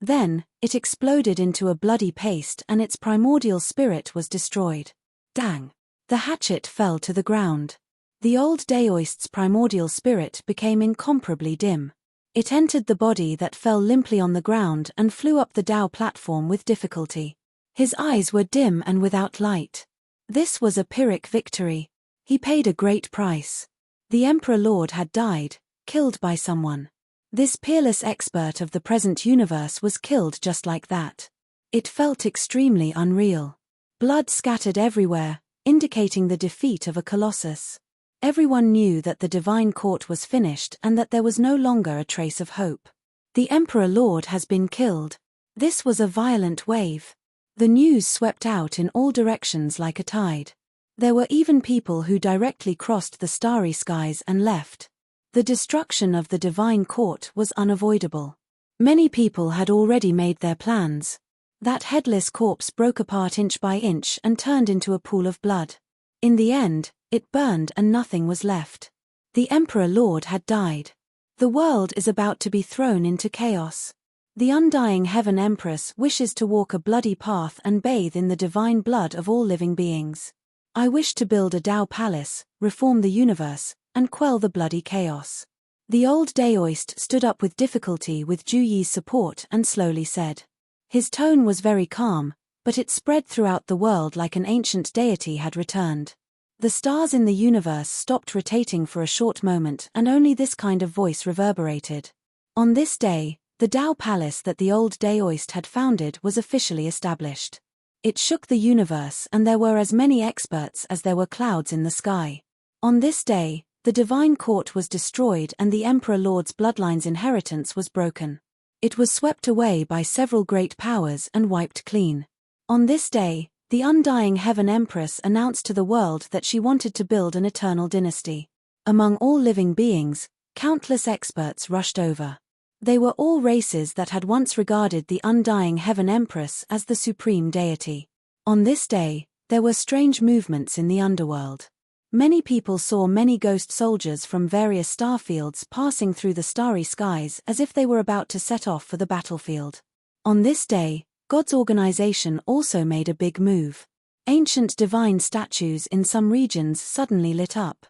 Then, it exploded into a bloody paste and its primordial spirit was destroyed. Dang! The hatchet fell to the ground. The old Daoist's primordial spirit became incomparably dim. It entered the body that fell limply on the ground and flew up the Dao platform with difficulty. His eyes were dim and without light. This was a Pyrrhic victory. He paid a great price. The Emperor Lord had died, killed by someone. This peerless expert of the present universe was killed just like that. It felt extremely unreal. Blood scattered everywhere, indicating the defeat of a colossus. Everyone knew that the divine court was finished and that there was no longer a trace of hope. The Emperor Lord has been killed. This was a violent wave. The news swept out in all directions like a tide. There were even people who directly crossed the starry skies and left. The destruction of the divine court was unavoidable. Many people had already made their plans. That headless corpse broke apart inch by inch and turned into a pool of blood. In the end, it burned and nothing was left. The Emperor Lord had died. The world is about to be thrown into chaos. The undying Heaven Empress wishes to walk a bloody path and bathe in the divine blood of all living beings. I wish to build a Tao palace, reform the universe, and quell the bloody chaos. The old Daoist stood up with difficulty with Ju Yi's support and slowly said. His tone was very calm, but it spread throughout the world like an ancient deity had returned. The stars in the universe stopped rotating for a short moment and only this kind of voice reverberated. On this day, the Tao palace that the old Daoist had founded was officially established. It shook the universe and there were as many experts as there were clouds in the sky. On this day, the divine court was destroyed and the Emperor Lord's bloodline's inheritance was broken. It was swept away by several great powers and wiped clean. On this day, the undying Heaven Empress announced to the world that she wanted to build an eternal dynasty. Among all living beings, countless experts rushed over. They were all races that had once regarded the undying Heaven Empress as the supreme deity. On this day, there were strange movements in the underworld. Many people saw many ghost soldiers from various starfields passing through the starry skies as if they were about to set off for the battlefield. On this day, God's organization also made a big move. Ancient divine statues in some regions suddenly lit up.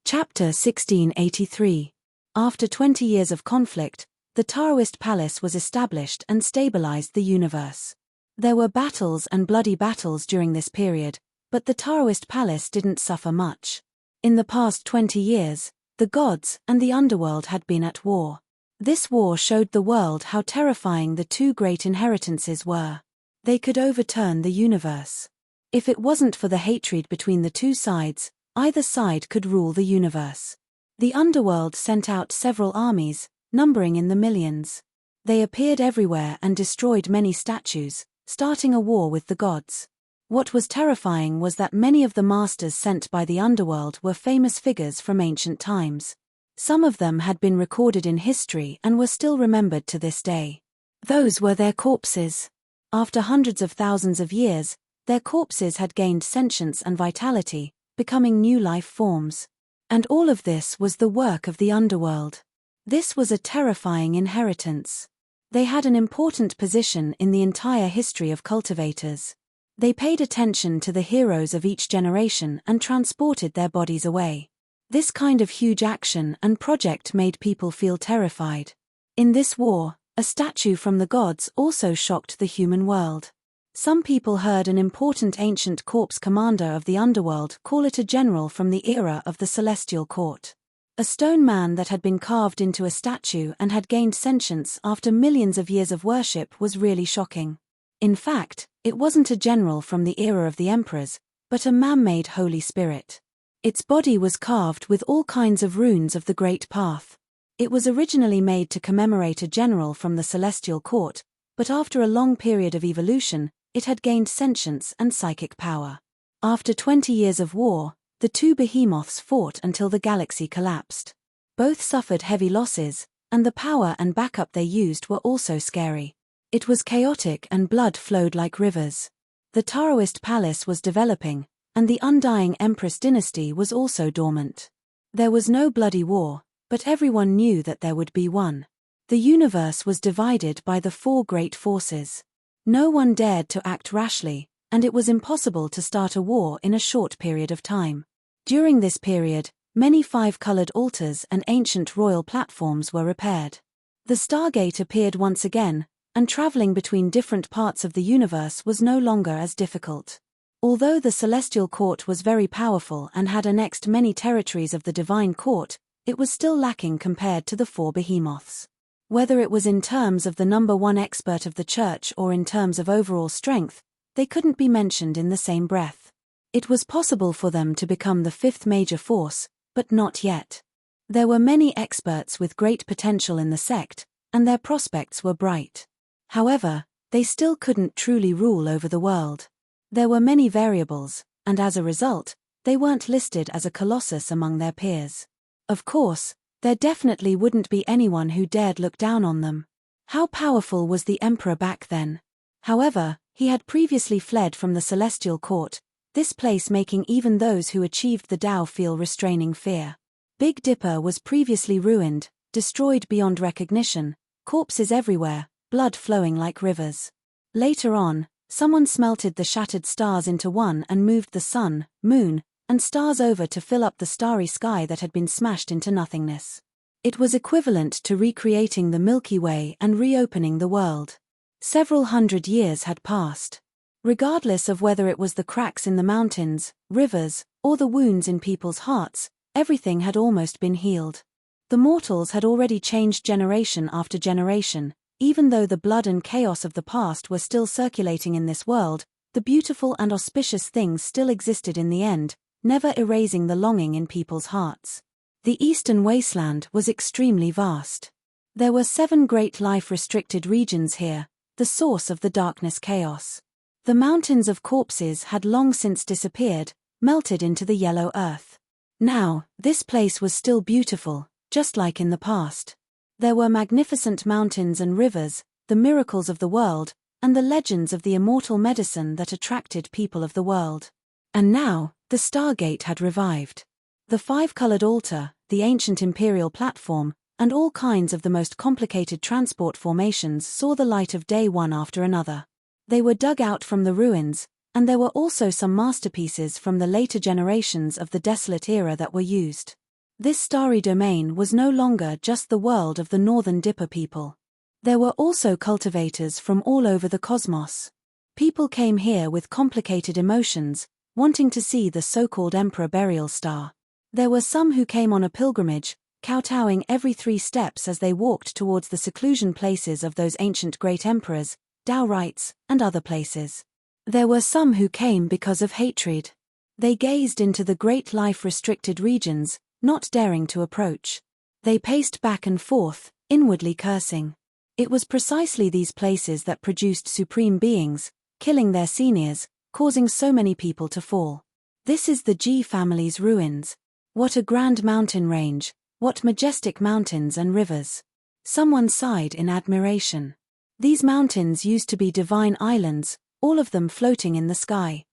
Chapter 1683. After 20 years of conflict, the Taoist palace was established and stabilized the universe. There were battles and bloody battles during this period, but the Taoist palace didn't suffer much. In the past 20 years, the gods and the underworld had been at war. This war showed the world how terrifying the two great inheritances were. They could overturn the universe. If it wasn't for the hatred between the two sides, either side could rule the universe. The underworld sent out several armies, numbering in the millions. They appeared everywhere and destroyed many statues, starting a war with the gods. What was terrifying was that many of the masters sent by the underworld were famous figures from ancient times. Some of them had been recorded in history and were still remembered to this day. Those were their corpses. After hundreds of thousands of years, their corpses had gained sentience and vitality, becoming new life forms. And all of this was the work of the underworld. This was a terrifying inheritance. They had an important position in the entire history of cultivators. They paid attention to the heroes of each generation and transported their bodies away. This kind of huge action and project made people feel terrified. In this war, a statue from the gods also shocked the human world. Some people heard an important ancient corpse commander of the underworld call it a general from the era of the celestial court. A stone man that had been carved into a statue and had gained sentience after millions of years of worship was really shocking. In fact, it wasn't a general from the era of the emperors, but a man-made Holy Spirit. Its body was carved with all kinds of runes of the Great Path. It was originally made to commemorate a general from the Celestial Court, but after a long period of evolution, it had gained sentience and psychic power. After 20 years of war, the two behemoths fought until the galaxy collapsed. Both suffered heavy losses, and the power and backup they used were also scary. It was chaotic and blood flowed like rivers. The Taoist palace was developing, and the undying Empress dynasty was also dormant. There was no bloody war, but everyone knew that there would be one. The universe was divided by the four great forces. No one dared to act rashly, and it was impossible to start a war in a short period of time. During this period, many five-colored altars and ancient royal platforms were repaired. The Stargate appeared once again, and traveling between different parts of the universe was no longer as difficult. Although the Celestial Court was very powerful and had annexed many territories of the Divine Court, it was still lacking compared to the four behemoths. Whether it was in terms of the number one expert of the Church or in terms of overall strength, they couldn't be mentioned in the same breath. It was possible for them to become the fifth major force, but not yet. There were many experts with great potential in the sect, and their prospects were bright. However, they still couldn't truly rule over the world. There were many variables, and as a result, they weren't listed as a colossus among their peers. Of course, there definitely wouldn't be anyone who dared look down on them. How powerful was the Emperor back then? However, he had previously fled from the Celestial Court, this place making even those who achieved the Tao feel restraining fear. Big Dipper was previously ruined, destroyed beyond recognition, corpses everywhere, blood flowing like rivers. Later on, someone smelted the shattered stars into one and moved the sun, moon, and stars over to fill up the starry sky that had been smashed into nothingness. It was equivalent to recreating the Milky Way and reopening the world. Several hundred years had passed. Regardless of whether it was the cracks in the mountains, rivers, or the wounds in people's hearts, everything had almost been healed. The mortals had already changed generation after generation. Even though the blood and chaos of the past were still circulating in this world, the beautiful and auspicious things still existed in the end, never erasing the longing in people's hearts. The Eastern Wasteland was extremely vast. There were 7 great life-restricted regions here, the source of the darkness chaos. The mountains of corpses had long since disappeared, melted into the yellow earth. Now, this place was still beautiful, just like in the past. There were magnificent mountains and rivers, the miracles of the world, and the legends of the immortal medicine that attracted people of the world. And now, the Stargate had revived. The five-colored altar, the ancient imperial platform, and all kinds of the most complicated transport formations saw the light of day one after another. They were dug out from the ruins, and there were also some masterpieces from the later generations of the desolate era that were used. This starry domain was no longer just the world of the Northern Dipper people. There were also cultivators from all over the cosmos. People came here with complicated emotions, wanting to see the so-called Emperor burial star. There were some who came on a pilgrimage, kowtowing every 3 steps as they walked towards the seclusion places of those ancient great emperors, Tao rites, and other places. There were some who came because of hatred. They gazed into the great life-restricted regions, not daring to approach. They paced back and forth, inwardly cursing. It was precisely these places that produced supreme beings, killing their seniors, causing so many people to fall. This is the G family's ruins. What a grand mountain range, what majestic mountains and rivers. Someone sighed in admiration. These mountains used to be divine islands, all of them floating in the sky.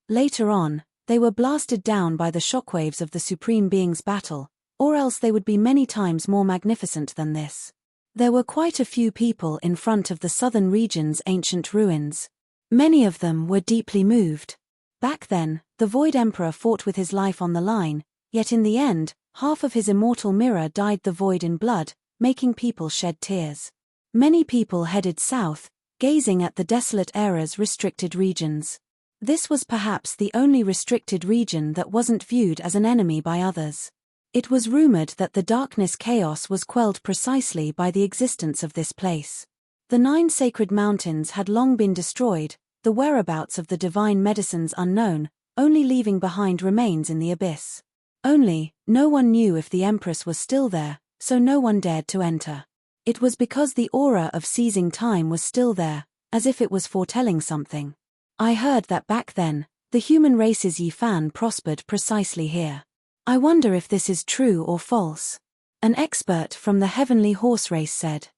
Later on, they were blasted down by the shockwaves of the Supreme Being's battle, or else they would be many times more magnificent than this. There were quite a few people in front of the southern region's ancient ruins. Many of them were deeply moved. Back then, the Void Emperor fought with his life on the line, yet in the end, half of his immortal mirror dyed the void in blood, making people shed tears. Many people headed south, gazing at the desolate era's restricted regions. This was perhaps the only restricted region that wasn't viewed as an enemy by others. It was rumored that the darkness chaos was quelled precisely by the existence of this place. The 9 sacred mountains had long been destroyed, the whereabouts of the divine medicines unknown, only leaving behind remains in the abyss. Only, no one knew if the Empress was still there, so no one dared to enter. It was because the aura of seizing time was still there, as if it was foretelling something. I heard that back then, the human race's Yi-Fan prospered precisely here. I wonder if this is true or false. An expert from the heavenly horse race said.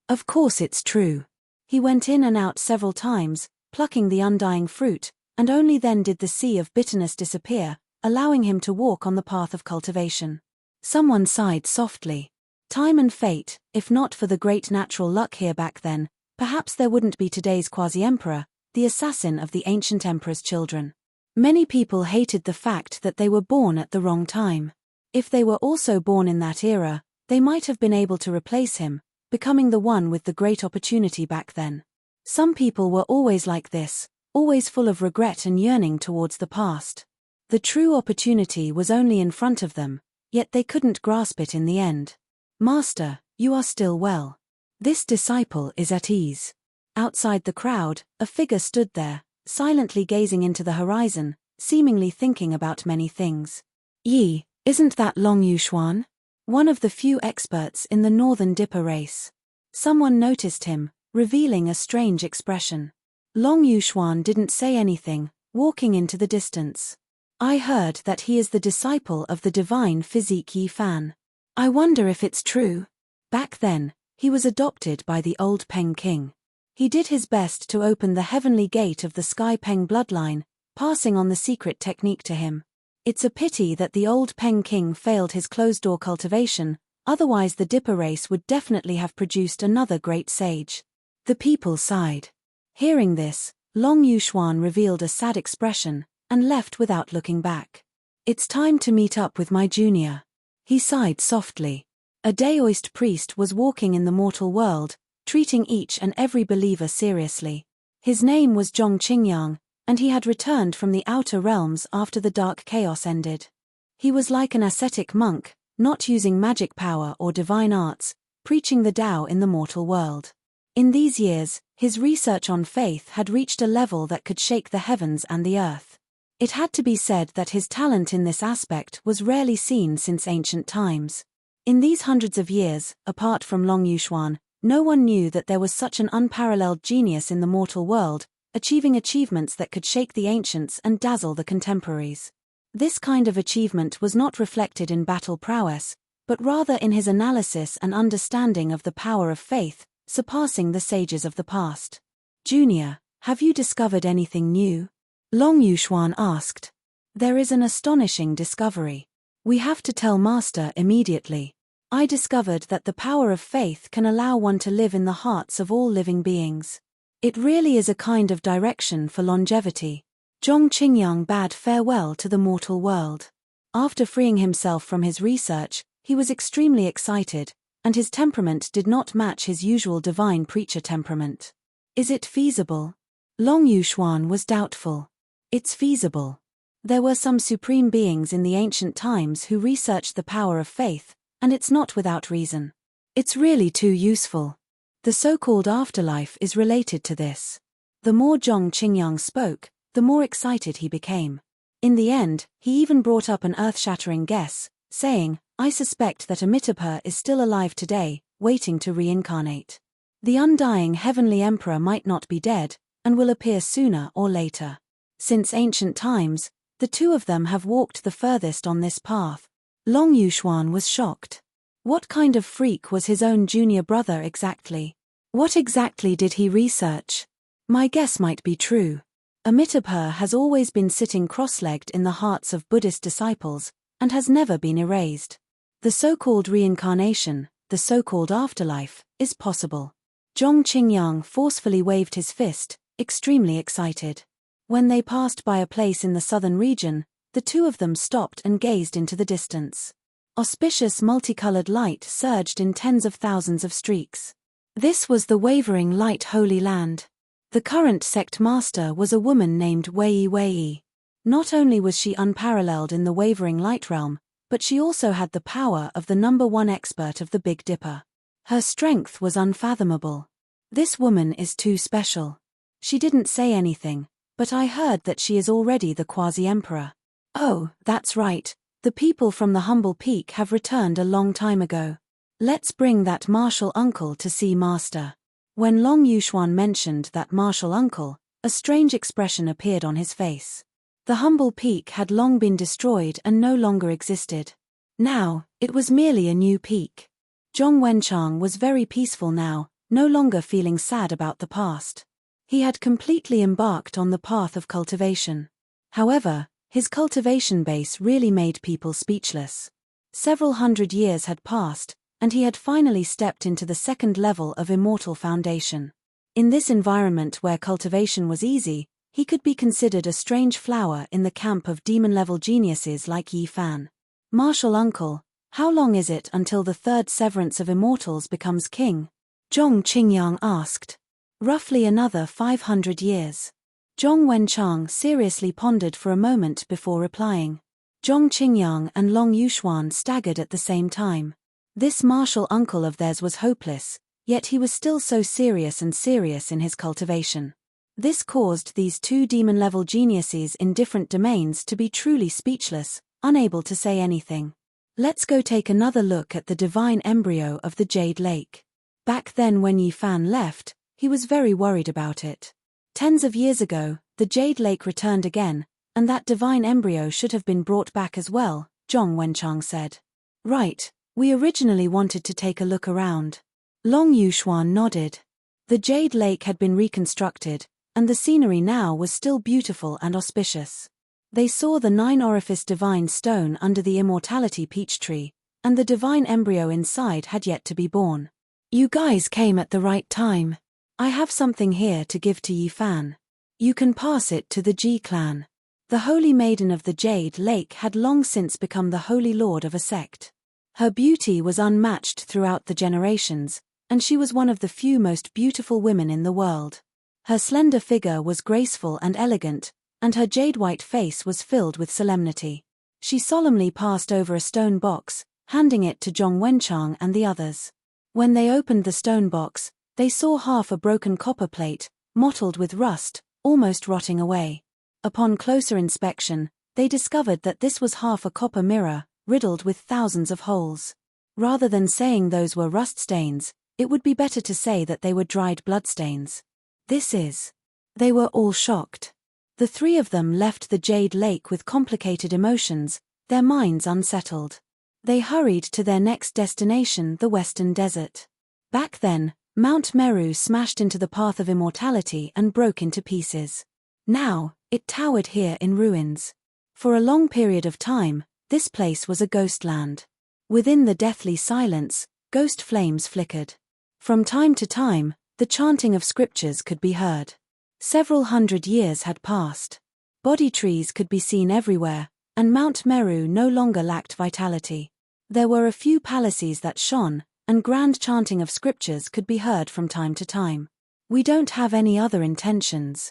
Of course it's true. He went in and out several times, plucking the undying fruit, and only then did the sea of bitterness disappear, allowing him to walk on the path of cultivation. Someone sighed softly. Time and fate, if not for the great natural luck here back then, perhaps there wouldn't be today's quasi-emperor, the assassin of the ancient emperor's children. Many people hated the fact that they were born at the wrong time. If they were also born in that era, they might have been able to replace him, becoming the one with the great opportunity back then. Some people were always like this, always full of regret and yearning towards the past. The true opportunity was only in front of them, yet they couldn't grasp it in the end. Master, you are still well. This disciple is at ease. Outside the crowd, a figure stood there, silently gazing into the horizon, seemingly thinking about many things. Yi, isn't that Long Yuxuan? One of the few experts in the Northern Dipper race. Someone noticed him, revealing a strange expression. Long Yuxuan didn't say anything, walking into the distance. I heard that he is the disciple of the divine physique Yi-Fan. I wonder if it's true. Back then, he was adopted by the old Peng king. He did his best to open the heavenly gate of the Sky Peng bloodline, passing on the secret technique to him. It's a pity that the old Peng king failed his closed-door cultivation, otherwise the Dipper race would definitely have produced another great sage. The people sighed. Hearing this, Long Yuxuan revealed a sad expression, and left without looking back. It's time to meet up with my junior. He sighed softly. A Daoist priest was walking in the mortal world, treating each and every believer seriously. His name was Zhong Qingyang, and he had returned from the outer realms after the dark chaos ended. He was like an ascetic monk, not using magic power or divine arts, preaching the Tao in the mortal world. In these years, his research on faith had reached a level that could shake the heavens and the earth. It had to be said that his talent in this aspect was rarely seen since ancient times. In these hundreds of years, apart from Long Yuxuan, no one knew that there was such an unparalleled genius in the mortal world, achieving achievements that could shake the ancients and dazzle the contemporaries. This kind of achievement was not reflected in battle prowess, but rather in his analysis and understanding of the power of faith, surpassing the sages of the past. Junior, have you discovered anything new? Long Yuxuan asked. There is an astonishing discovery. We have to tell Master immediately. I discovered that the power of faith can allow one to live in the hearts of all living beings. It really is a kind of direction for longevity. Zhong Qingyang bade farewell to the mortal world. After freeing himself from his research, he was extremely excited, and his temperament did not match his usual divine preacher temperament. Is it feasible? Long Yuxuan was doubtful. It's feasible. There were some supreme beings in the ancient times who researched the power of faith, and it's not without reason. It's really too useful. The so-called afterlife is related to this. The more Zhong Qingyang spoke, the more excited he became. In the end, he even brought up an earth-shattering guess, saying, I suspect that Amitabha is still alive today, waiting to reincarnate. The undying heavenly emperor might not be dead, and will appear sooner or later. Since ancient times, the two of them have walked the furthest on this path. Long Yuxuan was shocked. What kind of freak was his own junior brother exactly? What exactly did he research? My guess might be true. Amitabha has always been sitting cross-legged in the hearts of Buddhist disciples, and has never been erased. The so-called reincarnation, the so-called afterlife, is possible. Zhong Qingyang forcefully waved his fist, extremely excited. When they passed by a place in the southern region, the two of them stopped and gazed into the distance. Auspicious multicolored light surged in tens of thousands of streaks. This was the Wavering Light Holy Land. The current sect master was a woman named Wei Wei. Not only was she unparalleled in the Wavering Light realm, but she also had the power of the #1 expert of the Big Dipper. Her strength was unfathomable. This woman is too special. She didn't say anything, but I heard that she is already the quasi-emperor. Oh, that's right, the The people from the humble peak have returned a long time ago. Let's bring that martial uncle to see master. When Long Yuxuan mentioned that martial uncle, a strange expression appeared on his face. The humble peak had long been destroyed and no longer existed. Now, it was merely a new peak. Zhong Wenchang was very peaceful now, no longer feeling sad about the past. He had completely embarked on the path of cultivation. However, his cultivation base really made people speechless. Several hundred years had passed, and he had finally stepped into the second level of immortal foundation. In this environment where cultivation was easy, he could be considered a strange flower in the camp of demon-level geniuses like Yi Fan. Martial uncle, how long is it until the third severance of immortals becomes king? Zhong Qingyang asked. Roughly another 500 years. Zhong Wenchang seriously pondered for a moment before replying. Zhong Qingyang and Long Yuxuan staggered at the same time. This martial uncle of theirs was hopeless, yet he was still so serious in his cultivation. This caused these two demon-level geniuses in different domains to be truly speechless, unable to say anything. Let's go take another look at the divine embryo of the Jade Lake. Back then when Yi Fan left, he was very worried about it. Tens of years ago, the Jade Lake returned again, and that divine embryo should have been brought back as well, Zhong Wenchang said. Right, we originally wanted to take a look around. Long Yuxuan nodded. The Jade Lake had been reconstructed, and the scenery now was still beautiful and auspicious. They saw the 9-orifice divine stone under the immortality peach tree, and the divine embryo inside had yet to be born. You guys came at the right time. I have something here to give to Yi Fan. You can pass it to the Ji clan. The holy maiden of the Jade Lake had long since become the holy lord of a sect. Her beauty was unmatched throughout the generations, and she was one of the few most beautiful women in the world. Her slender figure was graceful and elegant, and her jade-white face was filled with solemnity. She solemnly passed over a stone box, handing it to Zhong Wenchang and the others. When they opened the stone box, they saw half a broken copper plate, mottled with rust, almost rotting away. Upon closer inspection, they discovered that this was half a copper mirror, riddled with thousands of holes. Rather than saying those were rust stains, it would be better to say that they were dried bloodstains. They were all shocked. The three of them left the Jade Lake with complicated emotions, their minds unsettled. They hurried to their next destination, the Western Desert. Back then, Mount Meru smashed into the path of immortality and broke into pieces. Now, it towered here in ruins. For a long period of time, this place was a ghost land. Within the deathly silence, ghost flames flickered. From time to time, the chanting of scriptures could be heard. Several hundred years had passed. Body trees could be seen everywhere, and Mount Meru no longer lacked vitality. There were a few palaces that shone, and grand chanting of scriptures could be heard from time to time. We don't have any other intentions.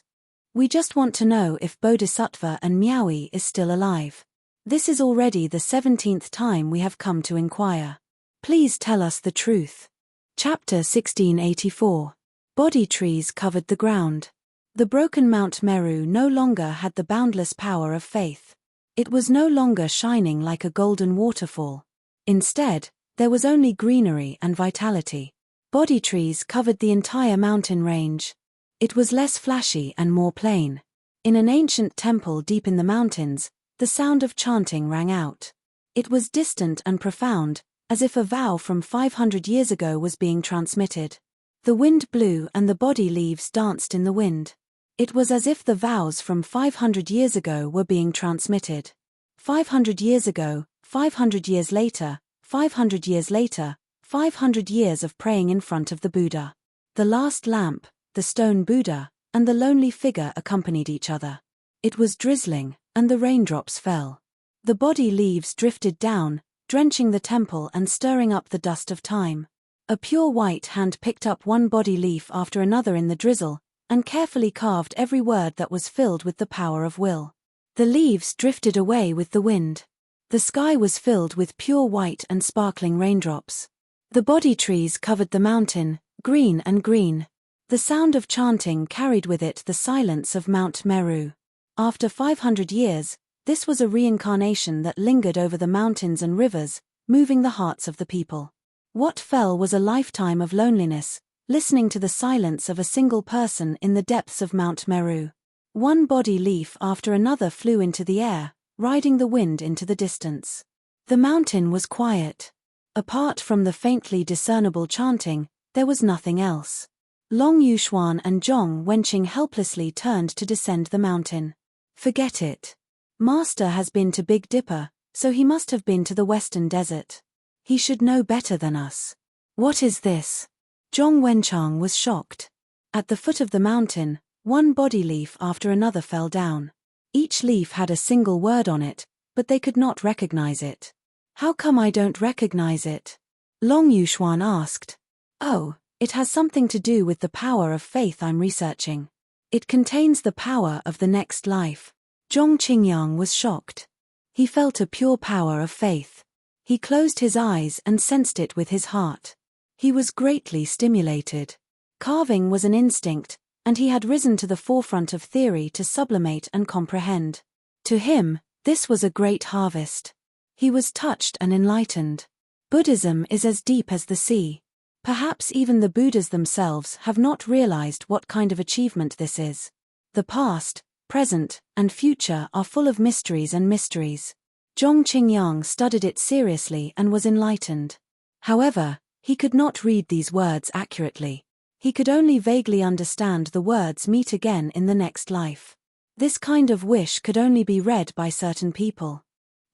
We just want to know if Bodhisattva and Miaoyi is still alive. This is already the 17th time we have come to inquire. Please tell us the truth. Chapter 1684. Body trees covered the ground. The broken Mount Meru no longer had the boundless power of faith. It was no longer shining like a golden waterfall. Instead, there was only greenery and vitality. Body trees covered the entire mountain range. It was less flashy and more plain. In an ancient temple deep in the mountains, the sound of chanting rang out. It was distant and profound, as if a vow from 500 years ago was being transmitted. The wind blew and the body leaves danced in the wind. It was as if the vows from 500 years ago were being transmitted. 500 years ago, 500 years later, 500 years later, 500 years of praying in front of the Buddha. The last lamp, the stone Buddha, and the lonely figure accompanied each other. It was drizzling, and the raindrops fell. The body leaves drifted down, drenching the temple and stirring up the dust of time. A pure white hand picked up one body leaf after another in the drizzle, and carefully carved every word that was filled with the power of will. The leaves drifted away with the wind. The sky was filled with pure white and sparkling raindrops. The body trees covered the mountain, green and green. The sound of chanting carried with it the silence of Mount Meru. After 500 years, This was a reincarnation that lingered over the mountains and rivers, moving the hearts of the people. What fell was a lifetime of loneliness, listening to the silence of a single person in the depths of Mount Meru. One body leaf after another flew into the air, riding the wind into the distance. The mountain was quiet. Apart from the faintly discernible chanting, there was nothing else. Long Yuxuan and Zhong Wenqing helplessly turned to descend the mountain. Forget it. Master has been to Big Dipper, so he must have been to the Western Desert. He should know better than us. What is this? Zhong Wenqing was shocked. At the foot of the mountain, one body leaf after another fell down. Each leaf had a single word on it, but they could not recognize it. How come I don't recognize it? Long Yuxuan asked. Oh, it has something to do with the power of faith I'm researching. It contains the power of the next life. Zhong Qingyang was shocked. He felt a pure power of faith. He closed his eyes and sensed it with his heart. He was greatly stimulated. Carving was an instinct, and he had risen to the forefront of theory to sublimate and comprehend. To him, this was a great harvest. He was touched and enlightened. Buddhism is as deep as the sea. Perhaps even the Buddhas themselves have not realized what kind of achievement this is. The past, present, and future are full of mysteries and mysteries. Zhong Qingyang studied it seriously and was enlightened. However, he could not read these words accurately. He could only vaguely understand the words meet again in the next life. This kind of wish could only be read by certain people.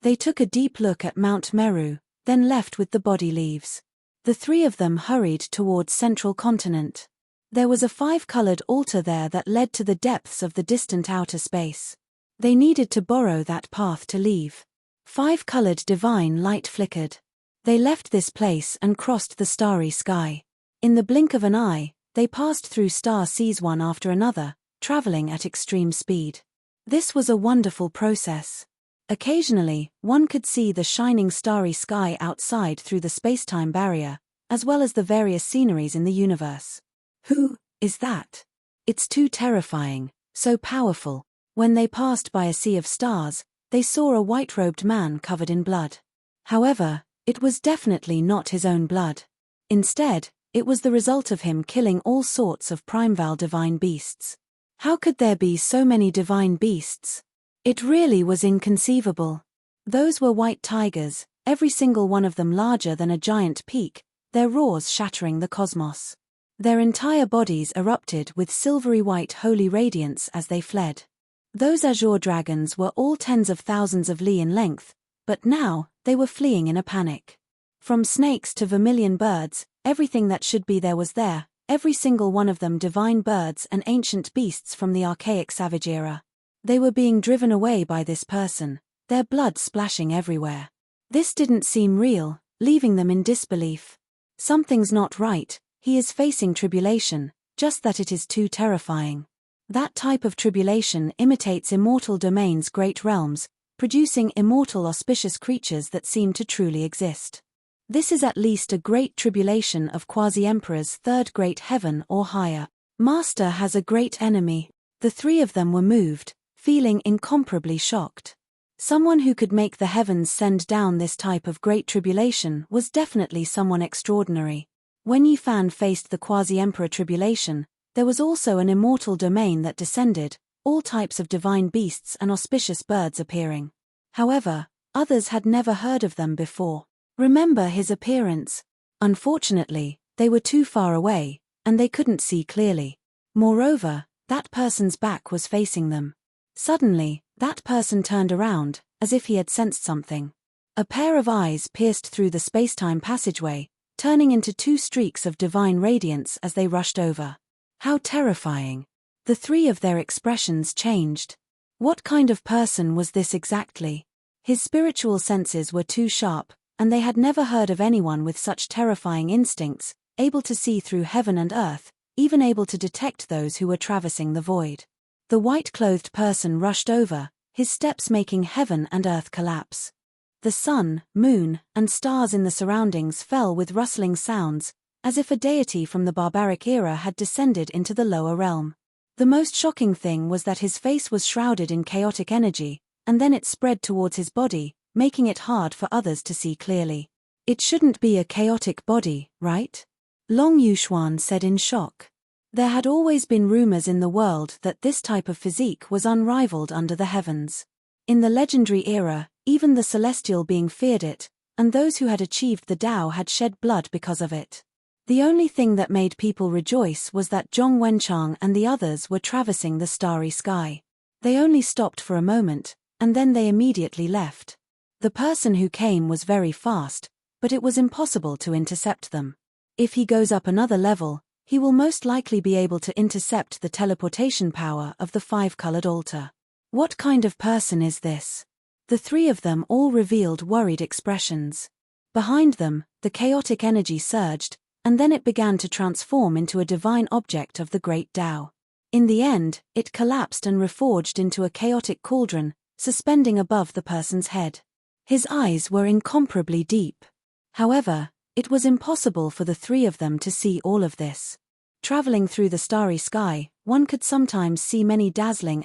They took a deep look at Mount Meru, then left with the body leaves. The three of them hurried towards Central Continent. There was a 5-colored altar there that led to the depths of the distant outer space. They needed to borrow that path to leave. 5-colored divine light flickered. They left this place and crossed the starry sky. In the blink of an eye, they passed through star seas one after another, traveling at extreme speed. This was a wonderful process. Occasionally, one could see the shining starry sky outside through the space-time barrier, as well as the various sceneries in the universe. Who is that? It's too terrifying, so powerful. When they passed by a sea of stars, they saw a white-robed man covered in blood. However, it was definitely not his own blood. Instead, it was the result of him killing all sorts of primeval divine beasts. How could there be so many divine beasts? It really was inconceivable. Those were white tigers, every single one of them larger than a giant peak, their roars shattering the cosmos. Their entire bodies erupted with silvery white holy radiance as they fled. Those azure dragons were all tens of thousands of li in length, but now, they were fleeing in a panic. From snakes to vermilion birds, everything that should be there was there, every single one of them divine birds and ancient beasts from the archaic savage era. They were being driven away by this person, their blood splashing everywhere. This didn't seem real, leaving them in disbelief. Something's not right, he is facing tribulation, just that it is too terrifying. That type of tribulation imitates immortal domains' great realms, producing immortal auspicious creatures that seem to truly exist. This is at least a great tribulation of quasi-emperor's third great heaven or higher. Master has a great enemy. The three of them were moved, feeling incomparably shocked. Someone who could make the heavens send down this type of great tribulation was definitely someone extraordinary. When Yi Fan faced the quasi-emperor tribulation, there was also an immortal domain that descended, all types of divine beasts and auspicious birds appearing. However, others had never heard of them before. Remember his appearance. Unfortunately, they were too far away, and they couldn't see clearly. Moreover, that person's back was facing them. Suddenly, that person turned around, as if he had sensed something. A pair of eyes pierced through the space-time passageway, turning into 2 streaks of divine radiance as they rushed over. How terrifying. The three of their expressions changed. What kind of person was this exactly? His spiritual senses were too sharp, and they had never heard of anyone with such terrifying instincts, able to see through heaven and earth, even able to detect those who were traversing the void. The white-clothed person rushed over, his steps making heaven and earth collapse. The sun, moon, and stars in the surroundings fell with rustling sounds, as if a deity from the barbaric era had descended into the lower realm. The most shocking thing was that his face was shrouded in chaotic energy, and then it spread towards his body, making it hard for others to see clearly. It shouldn't be a chaotic body, right? Long Yuxuan said in shock. There had always been rumors in the world that this type of physique was unrivaled under the heavens. In the legendary era, even the celestial being feared it, and those who had achieved the Tao had shed blood because of it. The only thing that made people rejoice was that Zhong Wenchang and the others were traversing the starry sky. They only stopped for a moment, and then they immediately left. The person who came was very fast, but it was impossible to intercept them. If he goes up another level, he will most likely be able to intercept the teleportation power of the five-colored altar. What kind of person is this? The three of them all revealed worried expressions. Behind them, the chaotic energy surged, and then it began to transform into a divine object of the great Tao. In the end, it collapsed and reforged into a chaotic cauldron, suspending above the person's head. His eyes were incomparably deep. However, it was impossible for the three of them to see all of this. Traveling through the starry sky, one could sometimes see many dazzling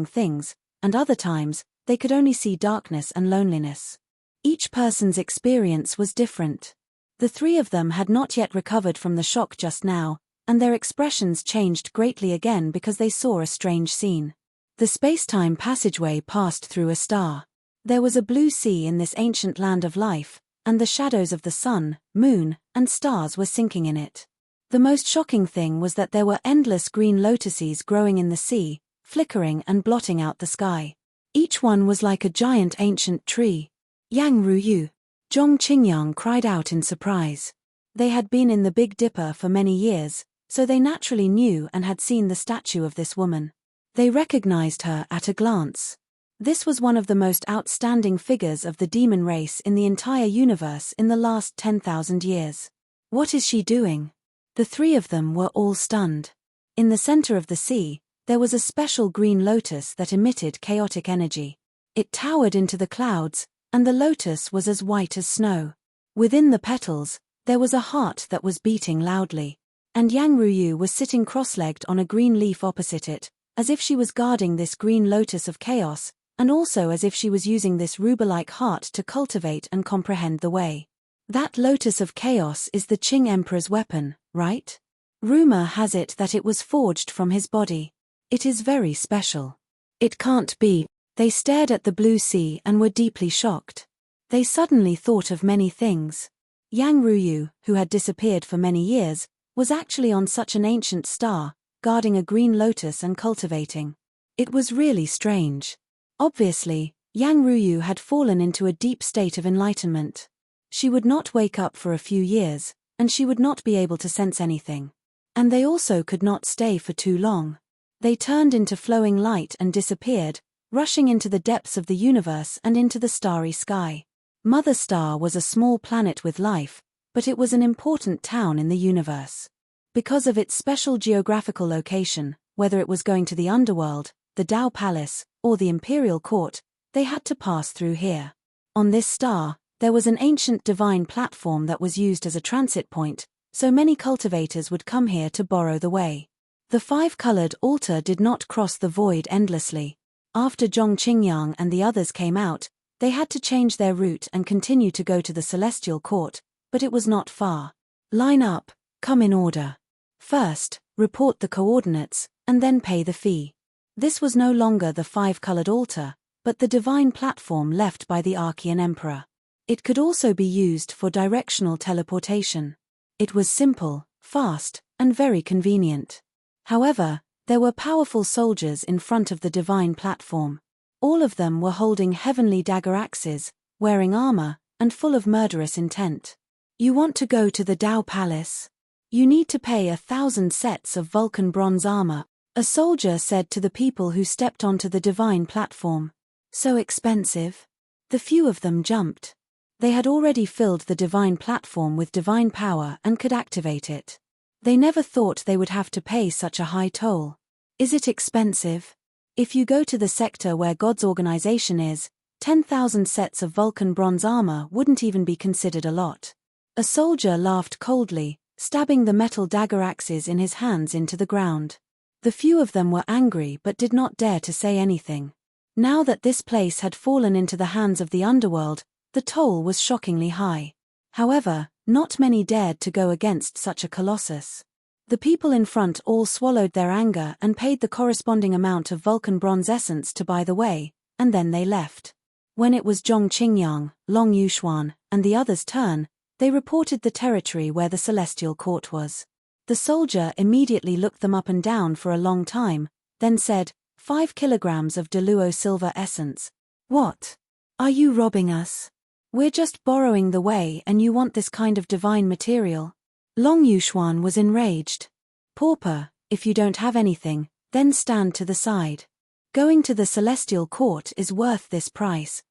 things, and other times, they could only see darkness and loneliness. Each person's experience was different. The three of them had not yet recovered from the shock just now, and their expressions changed greatly again because they saw a strange scene. The space-time passageway passed through a star. There was a blue sea in this ancient land of life, and the shadows of the sun, moon, and stars were sinking in it. The most shocking thing was that there were endless green lotuses growing in the sea, flickering and blotting out the sky. Each one was like a giant ancient tree. Yang Ruyu, Zhong Qingyang cried out in surprise. They had been in the Big Dipper for many years, so they naturally knew and had seen the statue of this woman. They recognized her at a glance. This was one of the most outstanding figures of the demon race in the entire universe in the last 10,000 years. What is she doing? The three of them were all stunned. In the center of the sea, there was a special green lotus that emitted chaotic energy. It towered into the clouds, and the lotus was as white as snow. Within the petals, there was a heart that was beating loudly. And Yang Ruyu was sitting cross-legged on a green leaf opposite it, as if she was guarding this green lotus of chaos, and also as if she was using this ruber-like heart to cultivate and comprehend the way. That lotus of chaos is the Qing Emperor's weapon, right? Rumor has it that it was forged from his body. It is very special. It can't be. They stared at the blue sea and were deeply shocked. They suddenly thought of many things. Yang Ruyu, who had disappeared for many years, was actually on such an ancient star, guarding a green lotus and cultivating. It was really strange. Obviously, Yang Ruyu had fallen into a deep state of enlightenment. She would not wake up for a few years, and she would not be able to sense anything. And they also could not stay for too long. They turned into flowing light and disappeared, rushing into the depths of the universe and into the starry sky. Mother Star was a small planet with life, but it was an important town in the universe. Because of its special geographical location, whether it was going to the underworld, the Tao Palace, or the Imperial Court, they had to pass through here. On this star, there was an ancient divine platform that was used as a transit point, so many cultivators would come here to borrow the way. The five-colored altar did not cross the void endlessly. After Zhong Qingyang and the others came out, they had to change their route and continue to go to the Celestial Court, but it was not far. Line up, come in order. First, report the coordinates, and then pay the fee. This was no longer the five-colored altar, but the divine platform left by the Archean Emperor. It could also be used for directional teleportation. It was simple, fast, and very convenient. However, there were powerful soldiers in front of the divine platform. All of them were holding heavenly dagger axes, wearing armor, and full of murderous intent. You want to go to the Tao Palace? You need to pay 1,000 sets of Vulcan bronze armor, a soldier said to the people who stepped onto the divine platform. So expensive? The few of them jumped. They had already filled the divine platform with divine power and could activate it. They never thought they would have to pay such a high toll. Is it expensive? If you go to the sector where God's organization is, 10,000 sets of Vulcan bronze armor wouldn't even be considered a lot. A soldier laughed coldly, stabbing the metal dagger axes in his hands into the ground. The few of them were angry but did not dare to say anything. Now that this place had fallen into the hands of the underworld, the toll was shockingly high. However, not many dared to go against such a colossus. The people in front all swallowed their anger and paid the corresponding amount of Vulcan bronze essence to buy the way, and then they left. When it was Zhong Qingyang, Long Yuxuan, and the others' turn, they reported the territory where the celestial court was. The soldier immediately looked them up and down for a long time, then said, 5 kilograms of Deluo silver essence. What? Are you robbing us? We're just borrowing the way and you want this kind of divine material? Long Yuxuan was enraged. Pauper, if you don't have anything, then stand to the side. Going to the celestial court is worth this price.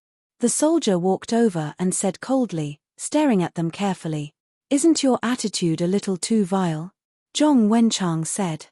The soldier walked over and said coldly, staring at them carefully, "Isn't your attitude a little too vile?" Zhong Wenchang said,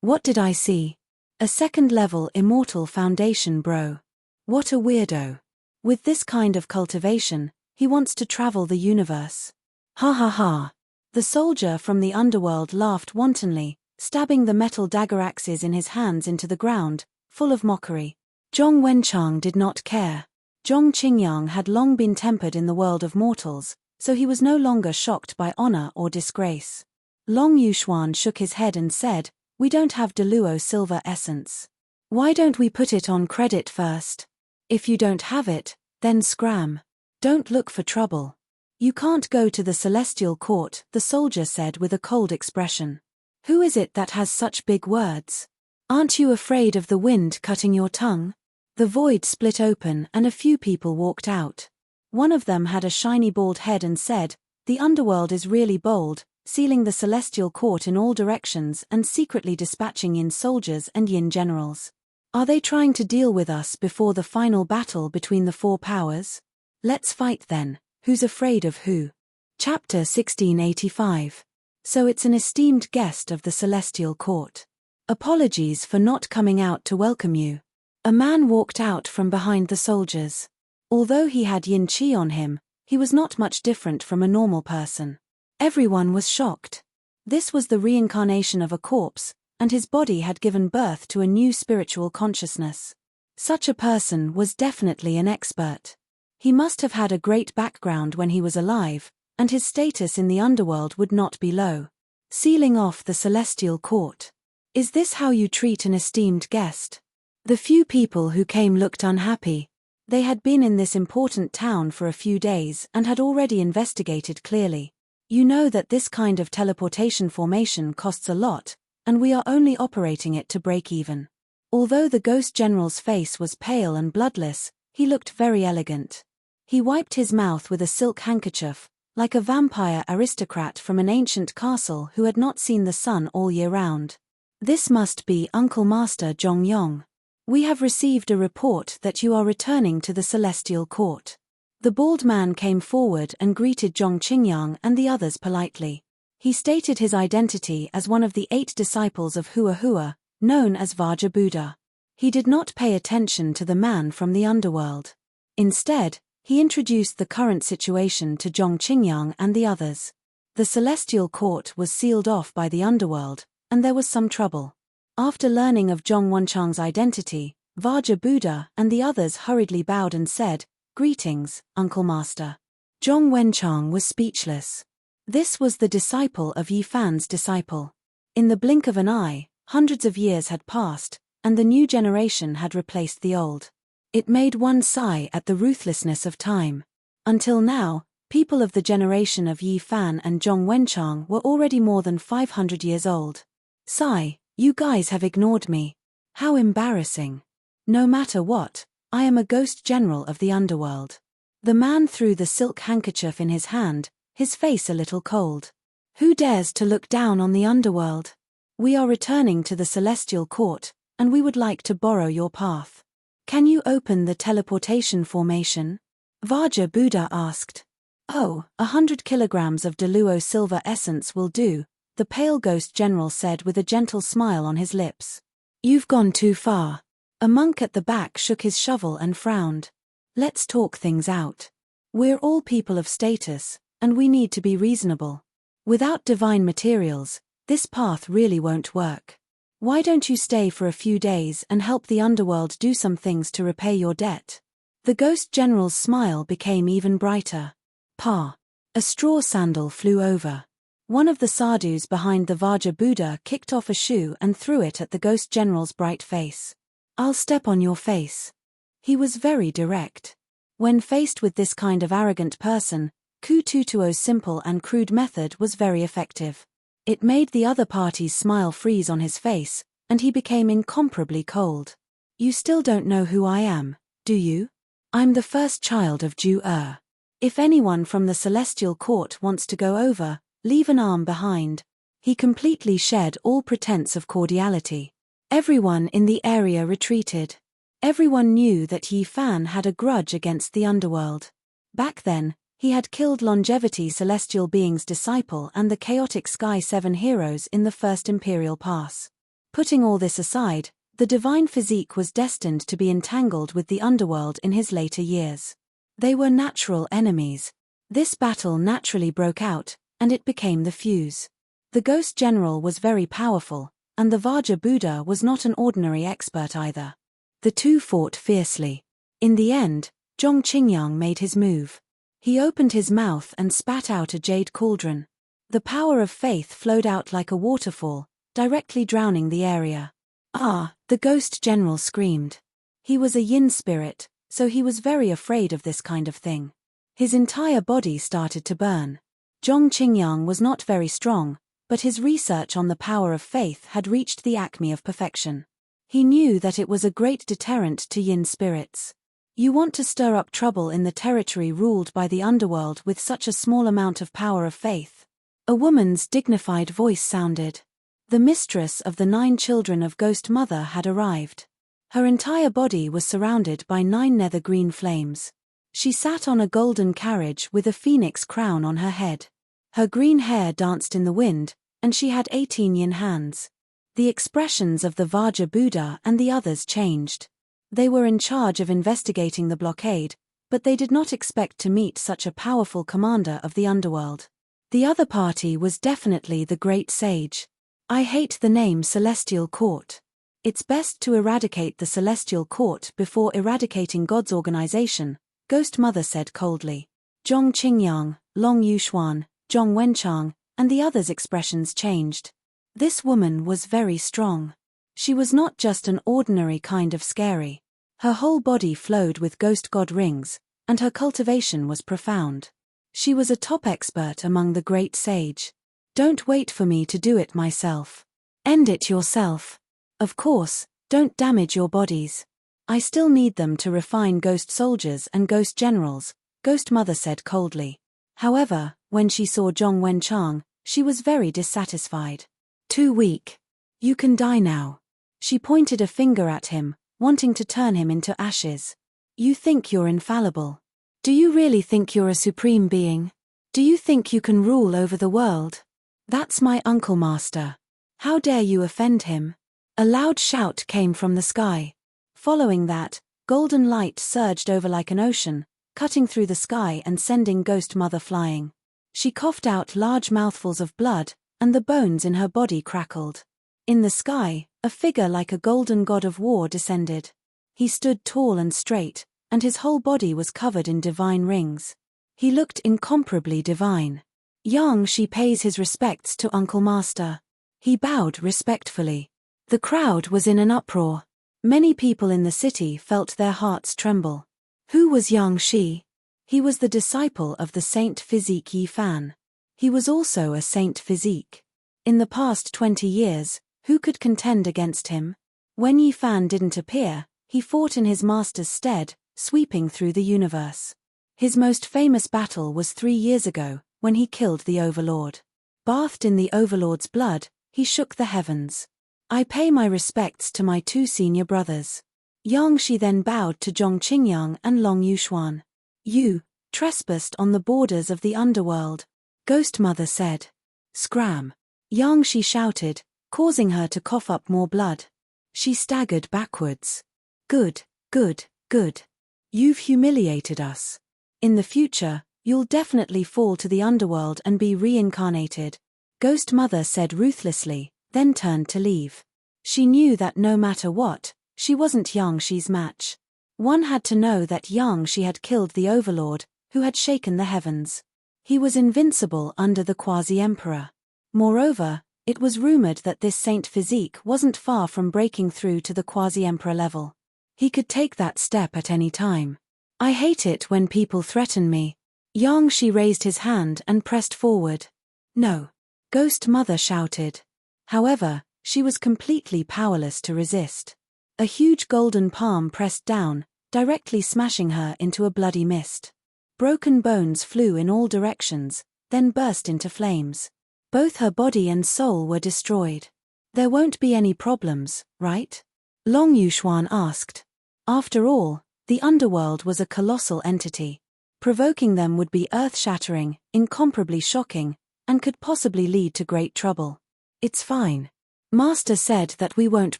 What did I see? A second-level immortal foundation bro. What a weirdo. With this kind of cultivation, he wants to travel the universe. Ha ha ha. The soldier from the underworld laughed wantonly, stabbing the metal dagger axes in his hands into the ground, full of mockery. Zhong Wenchang did not care. Zhong Qingyang had long been tempered in the world of mortals, so he was no longer shocked by honor or disgrace. Long Yuxuan shook his head and said, "We don't have Deluo silver essence. Why don't we put it on credit first? If you don't have it, then scram. Don't look for trouble." "You can't go to the celestial court," the soldier said with a cold expression. "Who is it that has such big words? Aren't you afraid of the wind cutting your tongue?" The void split open and a few people walked out. One of them had a shiny bald head and said, "The underworld is really bold, sealing the celestial court in all directions and secretly dispatching Yin soldiers and Yin generals. Are they trying to deal with us before the final battle between the four powers? Let's fight then. Who's afraid of who?" Chapter 1685. So it's an esteemed guest of the celestial court. Apologies for not coming out to welcome you. A man walked out from behind the soldiers. Although he had yin qi on him, he was not much different from a normal person. Everyone was shocked. This was the reincarnation of a corpse, and his body had given birth to a new spiritual consciousness. Such a person was definitely an expert. He must have had a great background when he was alive, and his status in the underworld would not be low. Sealing off the celestial court. Is this how you treat an esteemed guest? The few people who came looked unhappy. They had been in this important town for a few days and had already investigated clearly. You know that this kind of teleportation formation costs a lot, and we are only operating it to break even. Although the ghost general's face was pale and bloodless, he looked very elegant. He wiped his mouth with a silk handkerchief, like a vampire aristocrat from an ancient castle who had not seen the sun all year round. "This must be Uncle Master Zhong Yong. We have received a report that you are returning to the celestial court." The bald man came forward and greeted Zhong Qingyang and the others politely. He stated his identity as one of the 8 disciples of Hua Hua, known as Vajra Buddha. He did not pay attention to the man from the underworld. Instead, he introduced the current situation to Zhong Qingyang and the others. The celestial court was sealed off by the underworld, and there was some trouble. After learning of Zhong Wenchang's identity, Vajra Buddha and the others hurriedly bowed and said, "Greetings, Uncle Master." Zhong Wenchang was speechless. This was the disciple of Yi Fan's disciple. In the blink of an eye, hundreds of years had passed, and the new generation had replaced the old. It made one sigh at the ruthlessness of time. Until now, people of the generation of Yi Fan and Zhong Wenchang were already more than 500 years old. Sigh. You guys have ignored me. How embarrassing. No matter what, I am a ghost general of the underworld. The man threw the silk handkerchief in his hand, his face a little cold. Who dares to look down on the underworld? We are returning to the celestial court, and we would like to borrow your path. Can you open the teleportation formation? Vajra Buddha asked. "Oh, 100 kilograms of Deluo silver essence will do," the pale ghost general said with a gentle smile on his lips. "You've gone too far." A monk at the back shook his shovel and frowned. "Let's talk things out. We're all people of status, and we need to be reasonable. Without divine materials, this path really won't work. Why don't you stay for a few days and help the underworld do some things to repay your debt? The ghost general's smile became even brighter. Pa. A straw sandal flew over. One of the sadhus behind the Vajra Buddha kicked off a shoe and threw it at the ghost general's bright face. I'll step on your face. He was very direct. When faced with this kind of arrogant person, Kututuo's simple and crude method was very effective. It made the other party's smile freeze on his face, and he became incomparably cold. You still don't know who I am, do you? I'm the first child of Ju-Er. If anyone from the celestial court wants to go over, leave an arm behind. He completely shed all pretense of cordiality. Everyone in the area retreated. Everyone knew that Yi Fan had a grudge against the underworld. Back then, he had killed Longevity Celestial Being's disciple and the Chaotic Sky 7 heroes in the First Imperial Pass. Putting all this aside, the divine physique was destined to be entangled with the underworld in his later years. They were natural enemies. This battle naturally broke out, and it became the fuse. The Ghost General was very powerful, and the Vajra Buddha was not an ordinary expert either. The two fought fiercely. In the end, Zhong Qingyang made his move. He opened his mouth and spat out a jade cauldron. The power of faith flowed out like a waterfall, directly drowning the area. Ah, the Ghost General screamed. He was a yin spirit, so he was very afraid of this kind of thing. His entire body started to burn. Zhong Qingyang was not very strong, but his research on the power of faith had reached the acme of perfection. He knew that it was a great deterrent to yin spirits. You want to stir up trouble in the territory ruled by the underworld with such a small amount of power of faith. A woman's dignified voice sounded. The mistress of the 9 children of Ghost Mother had arrived. Her entire body was surrounded by 9 nether green flames. She sat on a golden carriage with a phoenix crown on her head. Her green hair danced in the wind, and she had 18 yin hands. The expressions of the Vajra Buddha and the others changed. They were in charge of investigating the blockade, but they did not expect to meet such a powerful commander of the underworld. The other party was definitely the Great Sage. I hate the name Celestial Court. It's best to eradicate the Celestial Court before eradicating God's organization, Ghost Mother said coldly. Zhong Qingyang, Long Yuxuan, Zhong Wenchang, and the others' expressions changed. This woman was very strong. She was not just an ordinary kind of scary. Her whole body flowed with ghost god rings, and her cultivation was profound. She was a top expert among the great sage. Don't wait for me to do it myself. End it yourself. Of course, don't damage your bodies. I still need them to refine ghost soldiers and ghost generals, Ghost Mother said coldly. However, when she saw Zhong Wenchang, she was very dissatisfied. Too weak. You can die now. She pointed a finger at him, wanting to turn him into ashes. You think you're infallible. Do you really think you're a supreme being? Do you think you can rule over the world? That's my uncle master. How dare you offend him? A loud shout came from the sky. Following that, golden light surged over like an ocean, cutting through the sky and sending Ghost Mother flying. She coughed out large mouthfuls of blood, and the bones in her body crackled. In the sky, a figure like a golden god of war descended. He stood tall and straight, and his whole body was covered in divine rings. He looked incomparably divine. Yang Shi pays his respects to Uncle Master. He bowed respectfully. The crowd was in an uproar. Many people in the city felt their hearts tremble. Who was Yang Shi? He was the disciple of the Saint Physique Yi Fan. He was also a Saint Physique. In the past 20 years, who could contend against him? When Yi Fan didn't appear, he fought in his master's stead, sweeping through the universe. His most famous battle was 3 years ago, when he killed the Overlord. Bathed in the Overlord's blood, he shook the heavens. I pay my respects to my 2 senior brothers. Yang Shi then bowed to Zhong Qingyang and Long Yuxuan. You trespassed on the borders of the underworld, Ghost Mother said. Scram! Yang Shi shouted, causing her to cough up more blood. She staggered backwards. Good, good, good. You've humiliated us. In the future, you'll definitely fall to the underworld and be reincarnated, Ghost Mother said ruthlessly, then turned to leave. She knew that no matter what, she wasn't Yang Shi's match. One had to know that Yang Shi had killed the overlord, who had shaken the heavens. He was invincible under the quasi-emperor. Moreover, it was rumored that this saint physique wasn't far from breaking through to the quasi-emperor level. He could take that step at any time. I hate it when people threaten me. Yang Shi raised his hand and pressed forward. No. Ghost Mother shouted. However, she was completely powerless to resist. A huge golden palm pressed down, directly smashing her into a bloody mist. Broken bones flew in all directions, then burst into flames. Both her body and soul were destroyed. There won't be any problems, right? Long Yuxuan asked. After all, the underworld was a colossal entity. Provoking them would be earth-shattering, incomparably shocking, and could possibly lead to great trouble. It's fine. Master said that we won't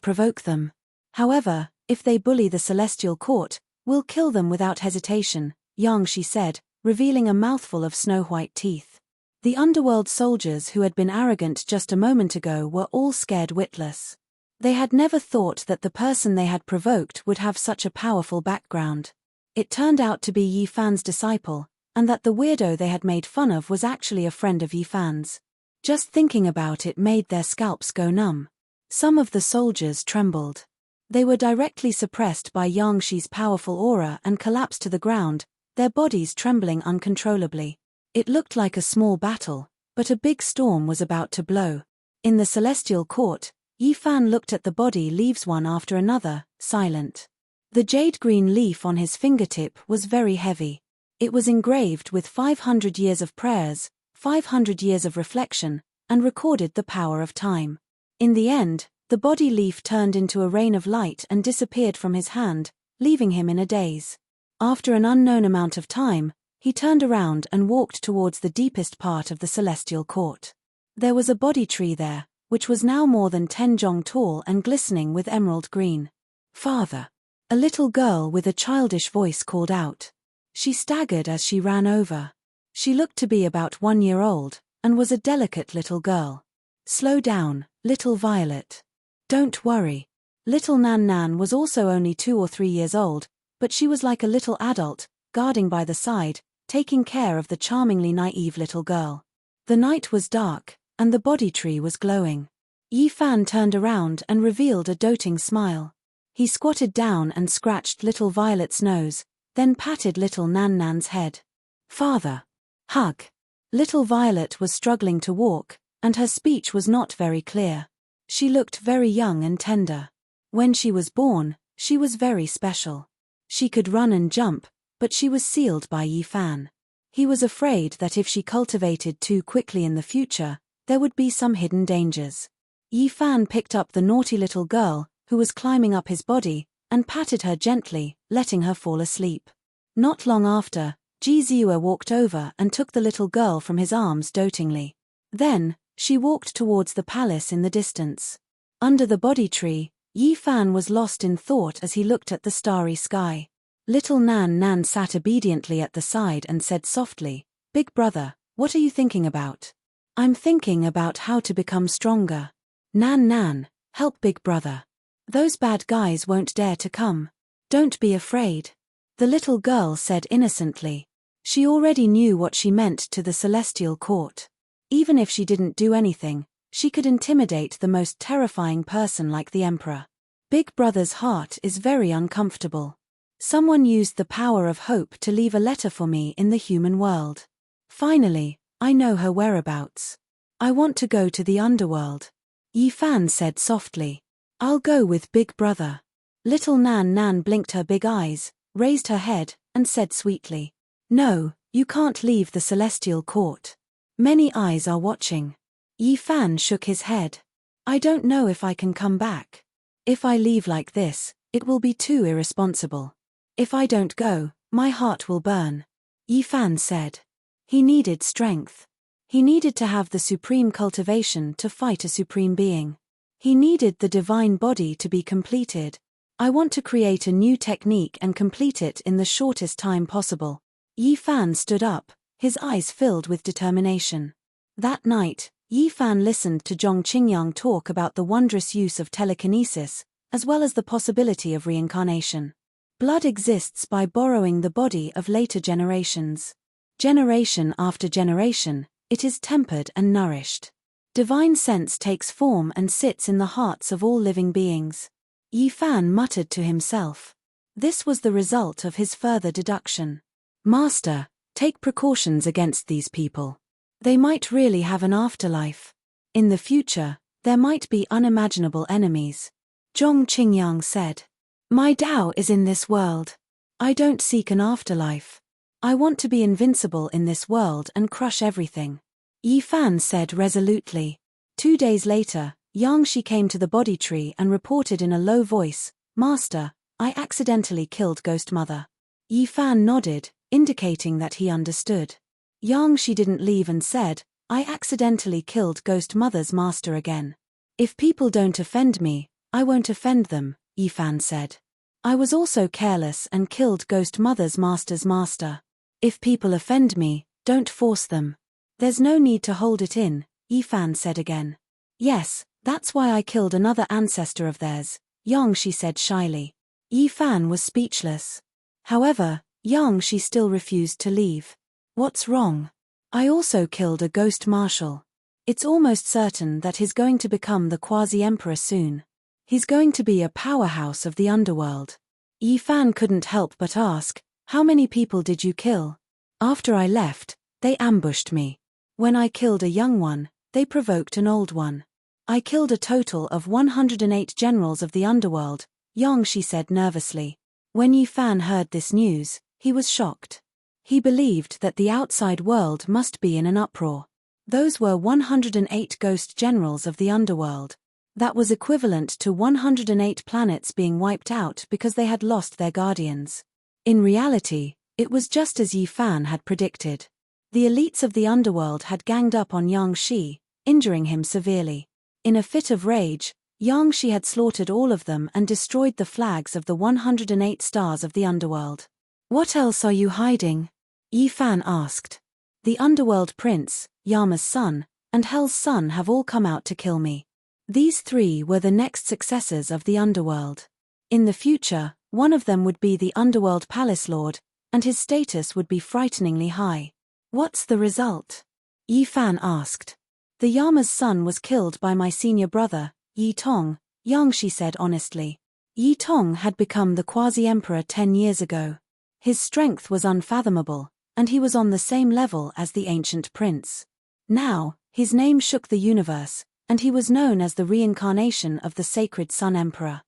provoke them. However, if they bully the celestial court, we'll kill them without hesitation, Yang Shi said, revealing a mouthful of snow-white teeth. The underworld soldiers who had been arrogant just a moment ago were all scared witless. They had never thought that the person they had provoked would have such a powerful background. It turned out to be Yi Fan's disciple, and that the weirdo they had made fun of was actually a friend of Yi Fan's. Just thinking about it made their scalps go numb. Some of the soldiers trembled. They were directly suppressed by Yang Shi's powerful aura and collapsed to the ground, their bodies trembling uncontrollably. It looked like a small battle, but a big storm was about to blow. In the celestial court, Yi Fan looked at the body leaves one after another, silent. The jade-green leaf on his fingertip was very heavy. It was engraved with 500 years of prayers, 500 years of reflection, and recorded the power of time. In the end, the body leaf turned into a rain of light and disappeared from his hand, leaving him in a daze. After an unknown amount of time, he turned around and walked towards the deepest part of the celestial court. There was a body tree there, which was now more than 10 jong tall and glistening with emerald green. Father! A little girl with a childish voice called out. She staggered as she ran over. She looked to be about 1 year old, and was a delicate little girl. Slow down, little Violet. Don't worry. Little Nan Nan was also only 2 or 3 years old, but she was like a little adult, guarding by the side, taking care of the charmingly naive little girl. The night was dark, and the body tree was glowing. Yi Fan turned around and revealed a doting smile. He squatted down and scratched little Violet's nose, then patted little Nan Nan's head. Father! Hug! Little Violet was struggling to walk, and her speech was not very clear. She looked very young and tender. When she was born, she was very special. She could run and jump, but she was sealed by Yi Fan. He was afraid that if she cultivated too quickly in the future, there would be some hidden dangers. Yi Fan picked up the naughty little girl, who was climbing up his body, and patted her gently, letting her fall asleep. Not long after, Ji Ziue walked over and took the little girl from his arms dotingly. Then, she walked towards the palace in the distance. Under the body tree, Yi Fan was lost in thought as he looked at the starry sky. Little Nan Nan sat obediently at the side and said softly, "Big brother, what are you thinking about?" "I'm thinking about how to become stronger." "Nan Nan, help big brother. Those bad guys won't dare to come. Don't be afraid." The little girl said innocently. She already knew what she meant to the celestial court. Even if she didn't do anything, she could intimidate the most terrifying person like the emperor. Big brother's heart is very uncomfortable. Someone used the power of hope to leave a letter for me in the human world. Finally, I know her whereabouts. I want to go to the underworld. Yi Fan said softly. I'll go with big brother. Little Nan Nan blinked her big eyes, raised her head, and said sweetly. No, you can't leave the celestial court. Many eyes are watching. Yi Fan shook his head. I don't know if I can come back. If I leave like this, it will be too irresponsible. If I don't go, my heart will burn. Yi Fan said. He needed strength. He needed to have the supreme cultivation to fight a supreme being. He needed the divine body to be completed. I want to create a new technique and complete it in the shortest time possible. Yi Fan stood up, his eyes filled with determination. That night, Yi Fan listened to Zhong Qingyang talk about the wondrous use of telekinesis, as well as the possibility of reincarnation. Blood exists by borrowing the body of later generations. Generation after generation, it is tempered and nourished. Divine sense takes form and sits in the hearts of all living beings. Yi Fan muttered to himself. This was the result of his further deduction. Master, take precautions against these people. They might really have an afterlife. In the future, there might be unimaginable enemies. Zhong Qingyang said. My Tao is in this world. I don't seek an afterlife. I want to be invincible in this world and crush everything. Yi Fan said resolutely. 2 days later, Yang Shi came to the body tree and reported in a low voice, Master, I accidentally killed Ghost Mother. Yi Fan nodded, indicating that he understood. Yang Shi didn't leave and said, I accidentally killed Ghost Mother's master again. If people don't offend me, I won't offend them, Yi Fan said. I was also careless and killed Ghost Mother's master's master. If people offend me, don't force them. There's no need to hold it in, Yi Fan said again. Yes, that's why I killed another ancestor of theirs, Yang Shi said shyly. Yi Fan was speechless. However, Yang Shi still refused to leave. What's wrong? I also killed a ghost marshal. It's almost certain that he's going to become the quasi-emperor soon. He's going to be a powerhouse of the underworld. Yi Fan couldn't help but ask, how many people did you kill? After I left, they ambushed me. When I killed a young one, they provoked an old one. I killed a total of 108 generals of the underworld, Yang Shi said nervously. When Yi Fan heard this news, he was shocked. He believed that the outside world must be in an uproar. Those were 108 ghost generals of the underworld. That was equivalent to 108 planets being wiped out because they had lost their guardians. In reality, it was just as Yi Fan had predicted. The elites of the underworld had ganged up on Yang Shi, injuring him severely. In a fit of rage, Yang Shi had slaughtered all of them and destroyed the flags of the 108 stars of the underworld. What else are you hiding? Yi Fan asked. The underworld prince, Yama's son, and Hell's son have all come out to kill me. These three were the next successors of the underworld. In the future, one of them would be the underworld palace lord, and his status would be frighteningly high. What's the result? Yi Fan asked. The Yama's son was killed by my senior brother, Yi Tong, Yang Shi said honestly. Yi Tong had become the quasi-emperor 10 years ago. His strength was unfathomable, and he was on the same level as the ancient prince. Now, his name shook the universe, and he was known as the reincarnation of the sacred Sun Emperor.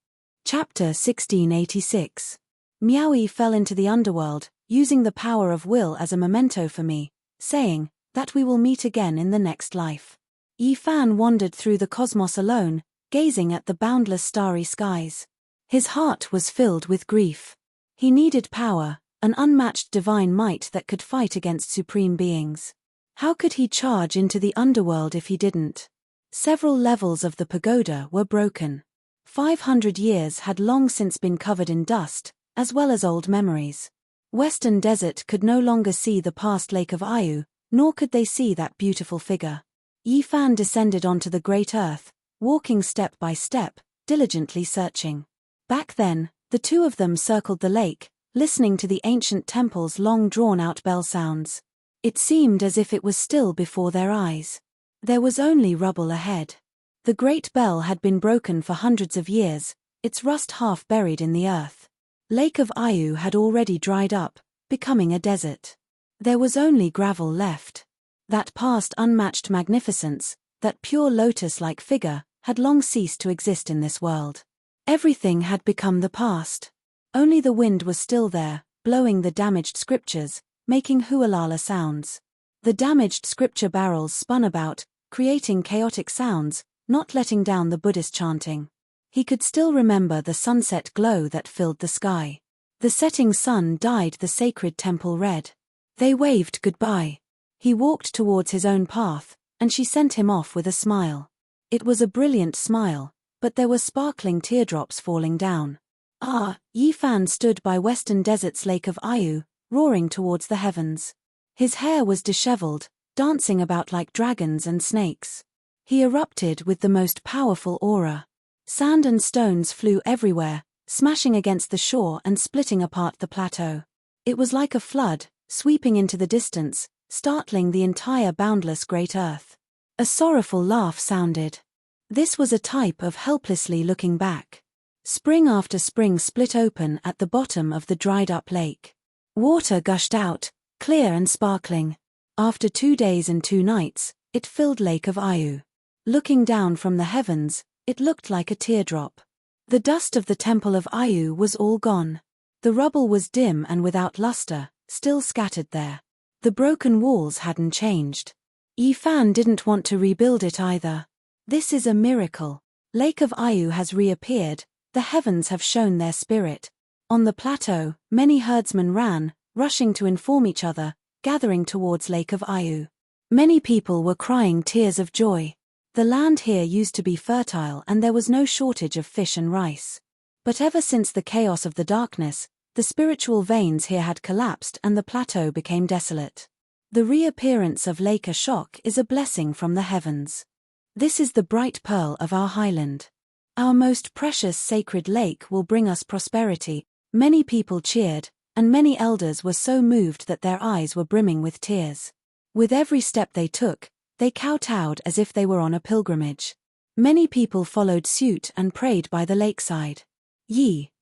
Chapter 1686. Miaoyi fell into the underworld, using the power of will as a memento for me, saying, that we will meet again in the next life. Yi Fan wandered through the cosmos alone, gazing at the boundless starry skies. His heart was filled with grief. He needed power, an unmatched divine might that could fight against supreme beings. How could he charge into the underworld if he didn't? Several levels of the pagoda were broken. 500 years had long since been covered in dust, as well as old memories. Western Desert could no longer see the past Lake of Ayu, nor could they see that beautiful figure. Yi Fan descended onto the great earth, walking step by step, diligently searching. Back then, the two of them circled the lake, listening to the ancient temple's long drawn-out bell sounds. It seemed as if it was still before their eyes. There was only rubble ahead. The great bell had been broken for hundreds of years, its rust half buried in the earth. Lake of Ayu had already dried up, becoming a desert. There was only gravel left. That past unmatched magnificence, that pure lotus-like figure, had long ceased to exist in this world. Everything had become the past. Only the wind was still there, blowing the damaged scriptures, making hualala sounds. The damaged scripture barrels spun about, creating chaotic sounds, not letting down the Buddhist chanting. He could still remember the sunset glow that filled the sky. The setting sun dyed the sacred temple red. They waved goodbye. He walked towards his own path, and she sent him off with a smile. It was a brilliant smile, but there were sparkling teardrops falling down. Yi Fan stood by Western Desert's Lake of Ayu, roaring towards the heavens. His hair was disheveled, dancing about like dragons and snakes. He erupted with the most powerful aura. Sand and stones flew everywhere, smashing against the shore and splitting apart the plateau. It was like a flood, sweeping into the distance, startling the entire boundless great earth. A sorrowful laugh sounded. This was a type of helplessly looking back. Spring after spring split open at the bottom of the dried-up lake. Water gushed out, clear and sparkling. After 2 days and 2 nights, it filled Lake of Ayu. Looking down from the heavens, it looked like a teardrop. The dust of the temple of Ayu was all gone. The rubble was dim and without luster, still scattered there. The broken walls hadn't changed. Yifan didn't want to rebuild it either. This is a miracle. Lake of Ayu has reappeared, the heavens have shown their spirit. On the plateau, many herdsmen ran, rushing to inform each other, gathering towards Lake of Ayu. Many people were crying tears of joy. The land here used to be fertile and there was no shortage of fish and rice. But ever since the chaos of the darkness, the spiritual veins here had collapsed and the plateau became desolate. The reappearance of Lake Ashok is a blessing from the heavens. This is the bright pearl of our highland. Our most precious sacred lake will bring us prosperity. Many people cheered, and many elders were so moved that their eyes were brimming with tears. With every step they took, they kowtowed as if they were on a pilgrimage. Many people followed suit and prayed by the lakeside.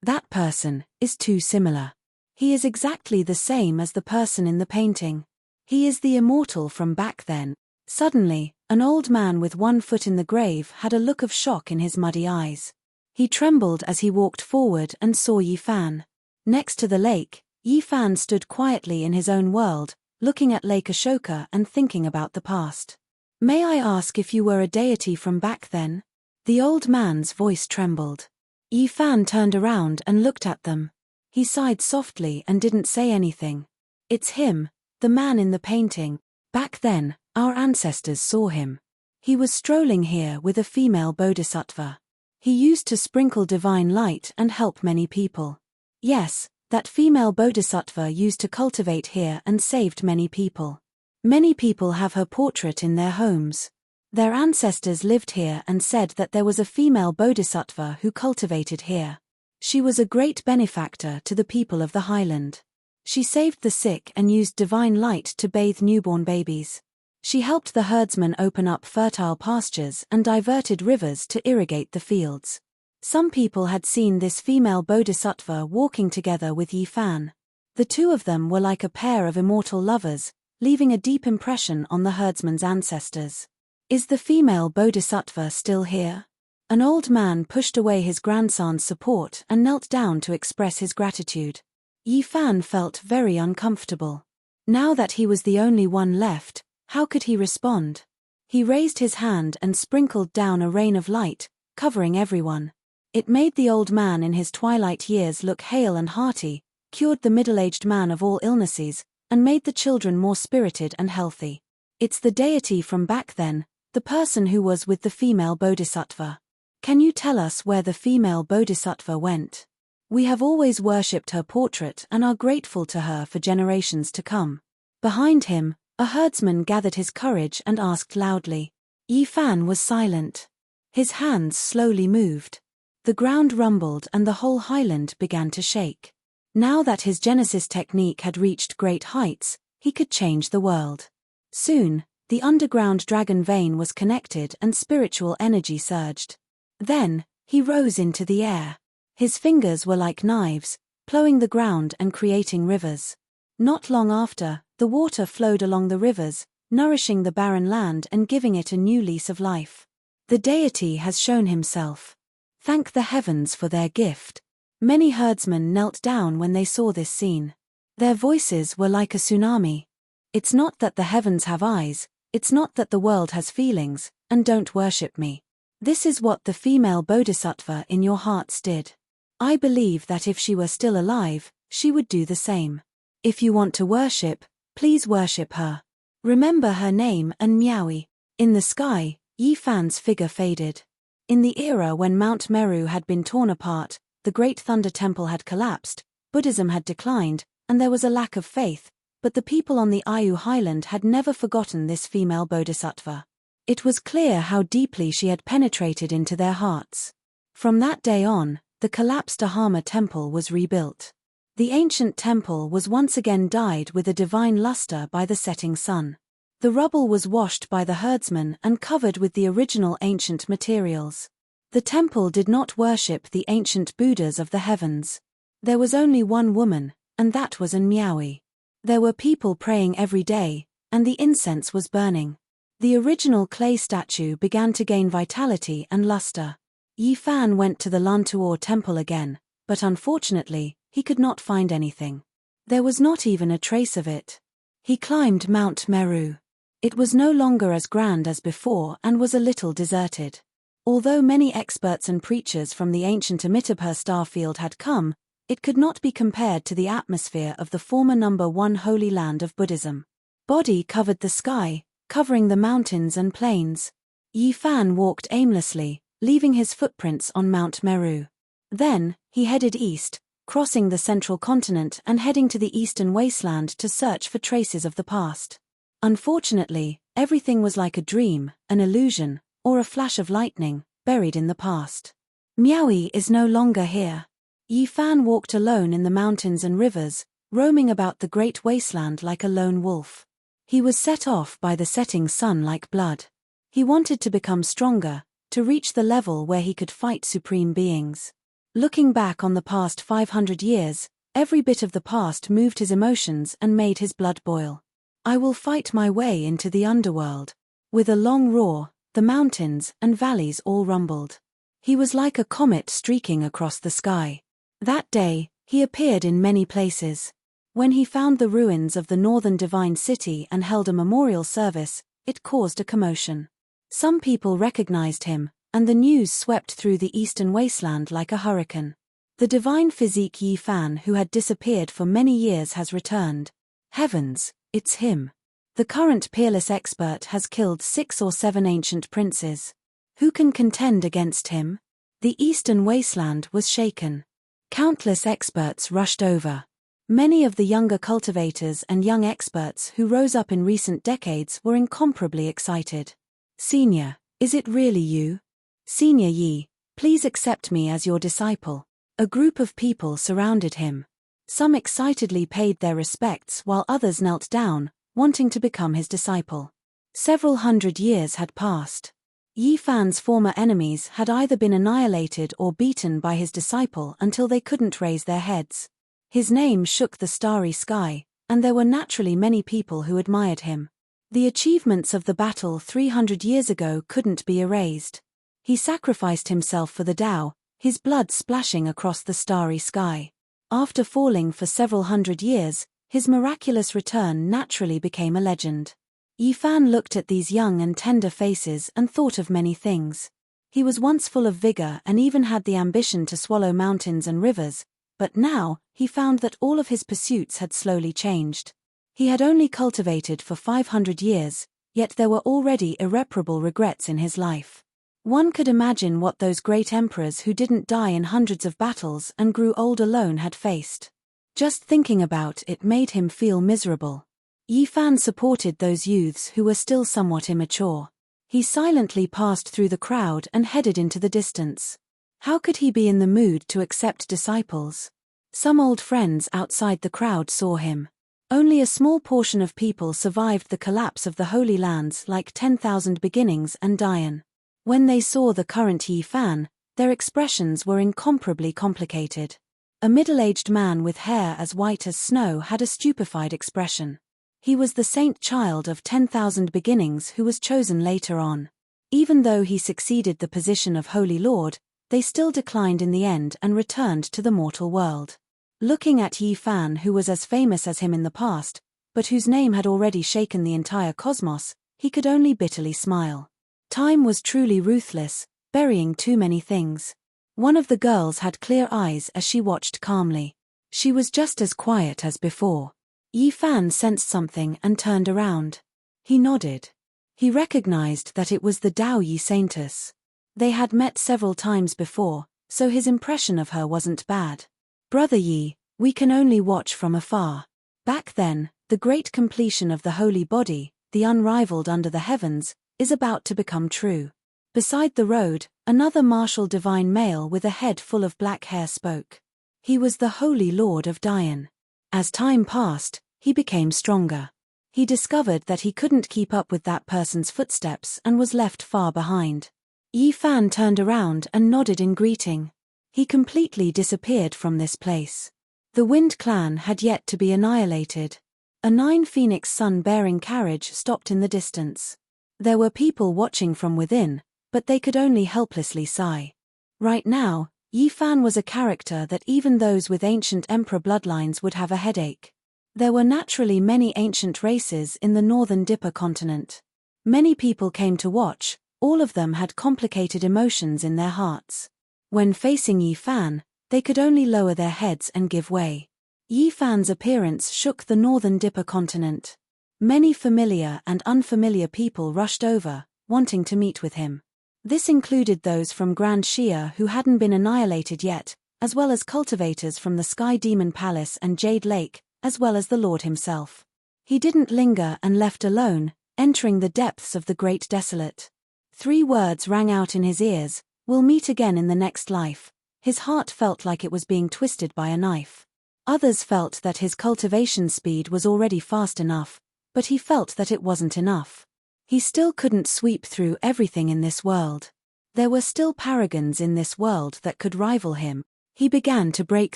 That person, is too similar. He is exactly the same as the person in the painting. He is the immortal from back then. Suddenly, an old man with 1 foot in the grave had a look of shock in his muddy eyes. He trembled as he walked forward and saw Yifan. Next to the lake, Yifan stood quietly in his own world, looking at Lake Ashoka and thinking about the past. "May I ask if you were a deity from back then?" The old man's voice trembled. Yifan turned around and looked at them. He sighed softly and didn't say anything. "It's him, the man in the painting. Back then, our ancestors saw him. He was strolling here with a female bodhisattva. He used to sprinkle divine light and help many people. Yes, that female bodhisattva used to cultivate here and saved many people. Many people have her portrait in their homes. Their ancestors lived here and said that there was a female bodhisattva who cultivated here. She was a great benefactor to the people of the highland. She saved the sick and used divine light to bathe newborn babies. She helped the herdsmen open up fertile pastures and diverted rivers to irrigate the fields. Some people had seen this female bodhisattva walking together with Yifan. The two of them were like a pair of immortal lovers, leaving a deep impression on the herdsman's ancestors. Is the female bodhisattva still here? An old man pushed away his grandson's support and knelt down to express his gratitude. Yifan felt very uncomfortable. Now that he was the only one left, how could he respond? He raised his hand and sprinkled down a rain of light, covering everyone. It made the old man in his twilight years look hale and hearty, cured the middle-aged man of all illnesses, and made the children more spirited and healthy. It's the deity from back then, the person who was with the female bodhisattva. Can you tell us where the female bodhisattva went? We have always worshipped her portrait and are grateful to her for generations to come. Behind him, a herdsman gathered his courage and asked loudly. Yifan was silent. His hands slowly moved. The ground rumbled and the whole highland began to shake. Now that his Genesis technique had reached great heights, he could change the world. Soon, the underground dragon vein was connected and spiritual energy surged. Then, he rose into the air. His fingers were like knives, plowing the ground and creating rivers. Not long after, the water flowed along the rivers, nourishing the barren land and giving it a new lease of life. The deity has shown himself. Thank the heavens for their gift. Many herdsmen knelt down when they saw this scene. Their voices were like a tsunami. It's not that the heavens have eyes, it's not that the world has feelings, and don't worship me. This is what the female bodhisattva in your hearts did. I believe that if she were still alive, she would do the same. If you want to worship, please worship her. Remember her name and Miaui. In the sky, Yifan's figure faded. In the era when Mount Meru had been torn apart, the Great Thunder Temple had collapsed, Buddhism had declined, and there was a lack of faith, but the people on the Ayu Highland had never forgotten this female bodhisattva. It was clear how deeply she had penetrated into their hearts. From that day on, the collapsed Ahama temple was rebuilt. The ancient temple was once again dyed with a divine luster by the setting sun. The rubble was washed by the herdsman and covered with the original ancient materials. The temple did not worship the ancient Buddhas of the heavens. There was only one woman, and that was Miaui. There were people praying every day, and the incense was burning. The original clay statue began to gain vitality and luster. Yi Fan went to the Lantuo temple again, but unfortunately, he could not find anything. There was not even a trace of it. He climbed Mount Meru. It was no longer as grand as before and was a little deserted. Although many experts and preachers from the ancient Amitabha starfield had come, it could not be compared to the atmosphere of the former number 1 holy land of Buddhism. Body covered the sky, covering the mountains and plains. Yi Fan walked aimlessly, leaving his footprints on Mount Meru. Then, he headed east, crossing the central continent and heading to the eastern wasteland to search for traces of the past. Unfortunately, everything was like a dream, an illusion, or a flash of lightning, buried in the past. Miaui is no longer here. Yi Fan walked alone in the mountains and rivers, roaming about the great wasteland like a lone wolf. He was set off by the setting sun like blood. He wanted to become stronger, to reach the level where he could fight supreme beings. Looking back on the past 500 years, every bit of the past moved his emotions and made his blood boil. I will fight my way into the underworld. With a long roar, the mountains and valleys all rumbled. He was like a comet streaking across the sky. That day, he appeared in many places. When he found the ruins of the northern divine city and held a memorial service, it caused a commotion. Some people recognized him, and the news swept through the eastern wasteland like a hurricane. The divine physique Yi Fan who had disappeared for many years has returned. Heavens, it's him. The current peerless expert has killed 6 or 7 ancient princes. Who can contend against him? The eastern wasteland was shaken. Countless experts rushed over. Many of the younger cultivators and young experts who rose up in recent decades were incomparably excited. Senior, is it really you? Senior Yi, please accept me as your disciple. A group of people surrounded him. Some excitedly paid their respects while others knelt down, wanting to become his disciple. Several hundred years had passed. Yi Fan's former enemies had either been annihilated or beaten by his disciple until they couldn't raise their heads. His name shook the starry sky, and there were naturally many people who admired him. The achievements of the battle 300 years ago couldn't be erased. He sacrificed himself for the Tao, his blood splashing across the starry sky. After falling for several hundred years, his miraculous return naturally became a legend. Yi Fan looked at these young and tender faces and thought of many things. He was once full of vigor and even had the ambition to swallow mountains and rivers, but now, he found that all of his pursuits had slowly changed. He had only cultivated for 500 years, yet there were already irreparable regrets in his life. One could imagine what those great emperors who didn't die in hundreds of battles and grew old alone had faced. Just thinking about it made him feel miserable. Yi Fan supported those youths who were still somewhat immature. He silently passed through the crowd and headed into the distance. How could he be in the mood to accept disciples? Some old friends outside the crowd saw him. Only a small portion of people survived the collapse of the Holy Lands like 10,000 Beginnings and Dian. When they saw the current Yi Fan, their expressions were incomparably complicated. A middle-aged man with hair as white as snow had a stupefied expression. He was the saint child of 10,000 Beginnings who was chosen later on. Even though he succeeded the position of Holy Lord, they still declined in the end and returned to the mortal world. Looking at Yi Fan, who was as famous as him in the past, but whose name had already shaken the entire cosmos, he could only bitterly smile. Time was truly ruthless, burying too many things. One of the girls had clear eyes as she watched calmly. She was just as quiet as before. Yi Fan sensed something and turned around. He nodded. He recognized that it was the Tao Yi Saintess. They had met several times before, so his impression of her wasn't bad. Brother Yi, we can only watch from afar. Back then, the great completion of the holy body, the unrivaled under the heavens, is about to become true. Beside the road, another martial divine male with a head full of black hair spoke. He was the Holy Lord of Dian. As time passed, he became stronger. He discovered that he couldn't keep up with that person's footsteps and was left far behind. Yi Fan turned around and nodded in greeting. He completely disappeared from this place. The Wind Clan had yet to be annihilated. A 9-phoenix sun-bearing carriage stopped in the distance. There were people watching from within, but they could only helplessly sigh. Right now, Yi Fan was a character that even those with ancient emperor bloodlines would have a headache. There were naturally many ancient races in the northern Dipper continent. Many people came to watch, all of them had complicated emotions in their hearts. When facing Yi Fan, they could only lower their heads and give way. Yi Fan's appearance shook the northern Dipper continent. Many familiar and unfamiliar people rushed over, wanting to meet with him. This included those from Grand Shia who hadn't been annihilated yet, as well as cultivators from the Sky Demon Palace and Jade Lake, as well as the Lord himself. He didn't linger and left alone, entering the depths of the Great Desolate. 3 words rang out in his ears: "We'll meet again in the next life." His heart felt like it was being twisted by a knife. Others felt that his cultivation speed was already fast enough, but he felt that it wasn't enough. He still couldn't sweep through everything in this world. There were still paragons in this world that could rival him. He began to break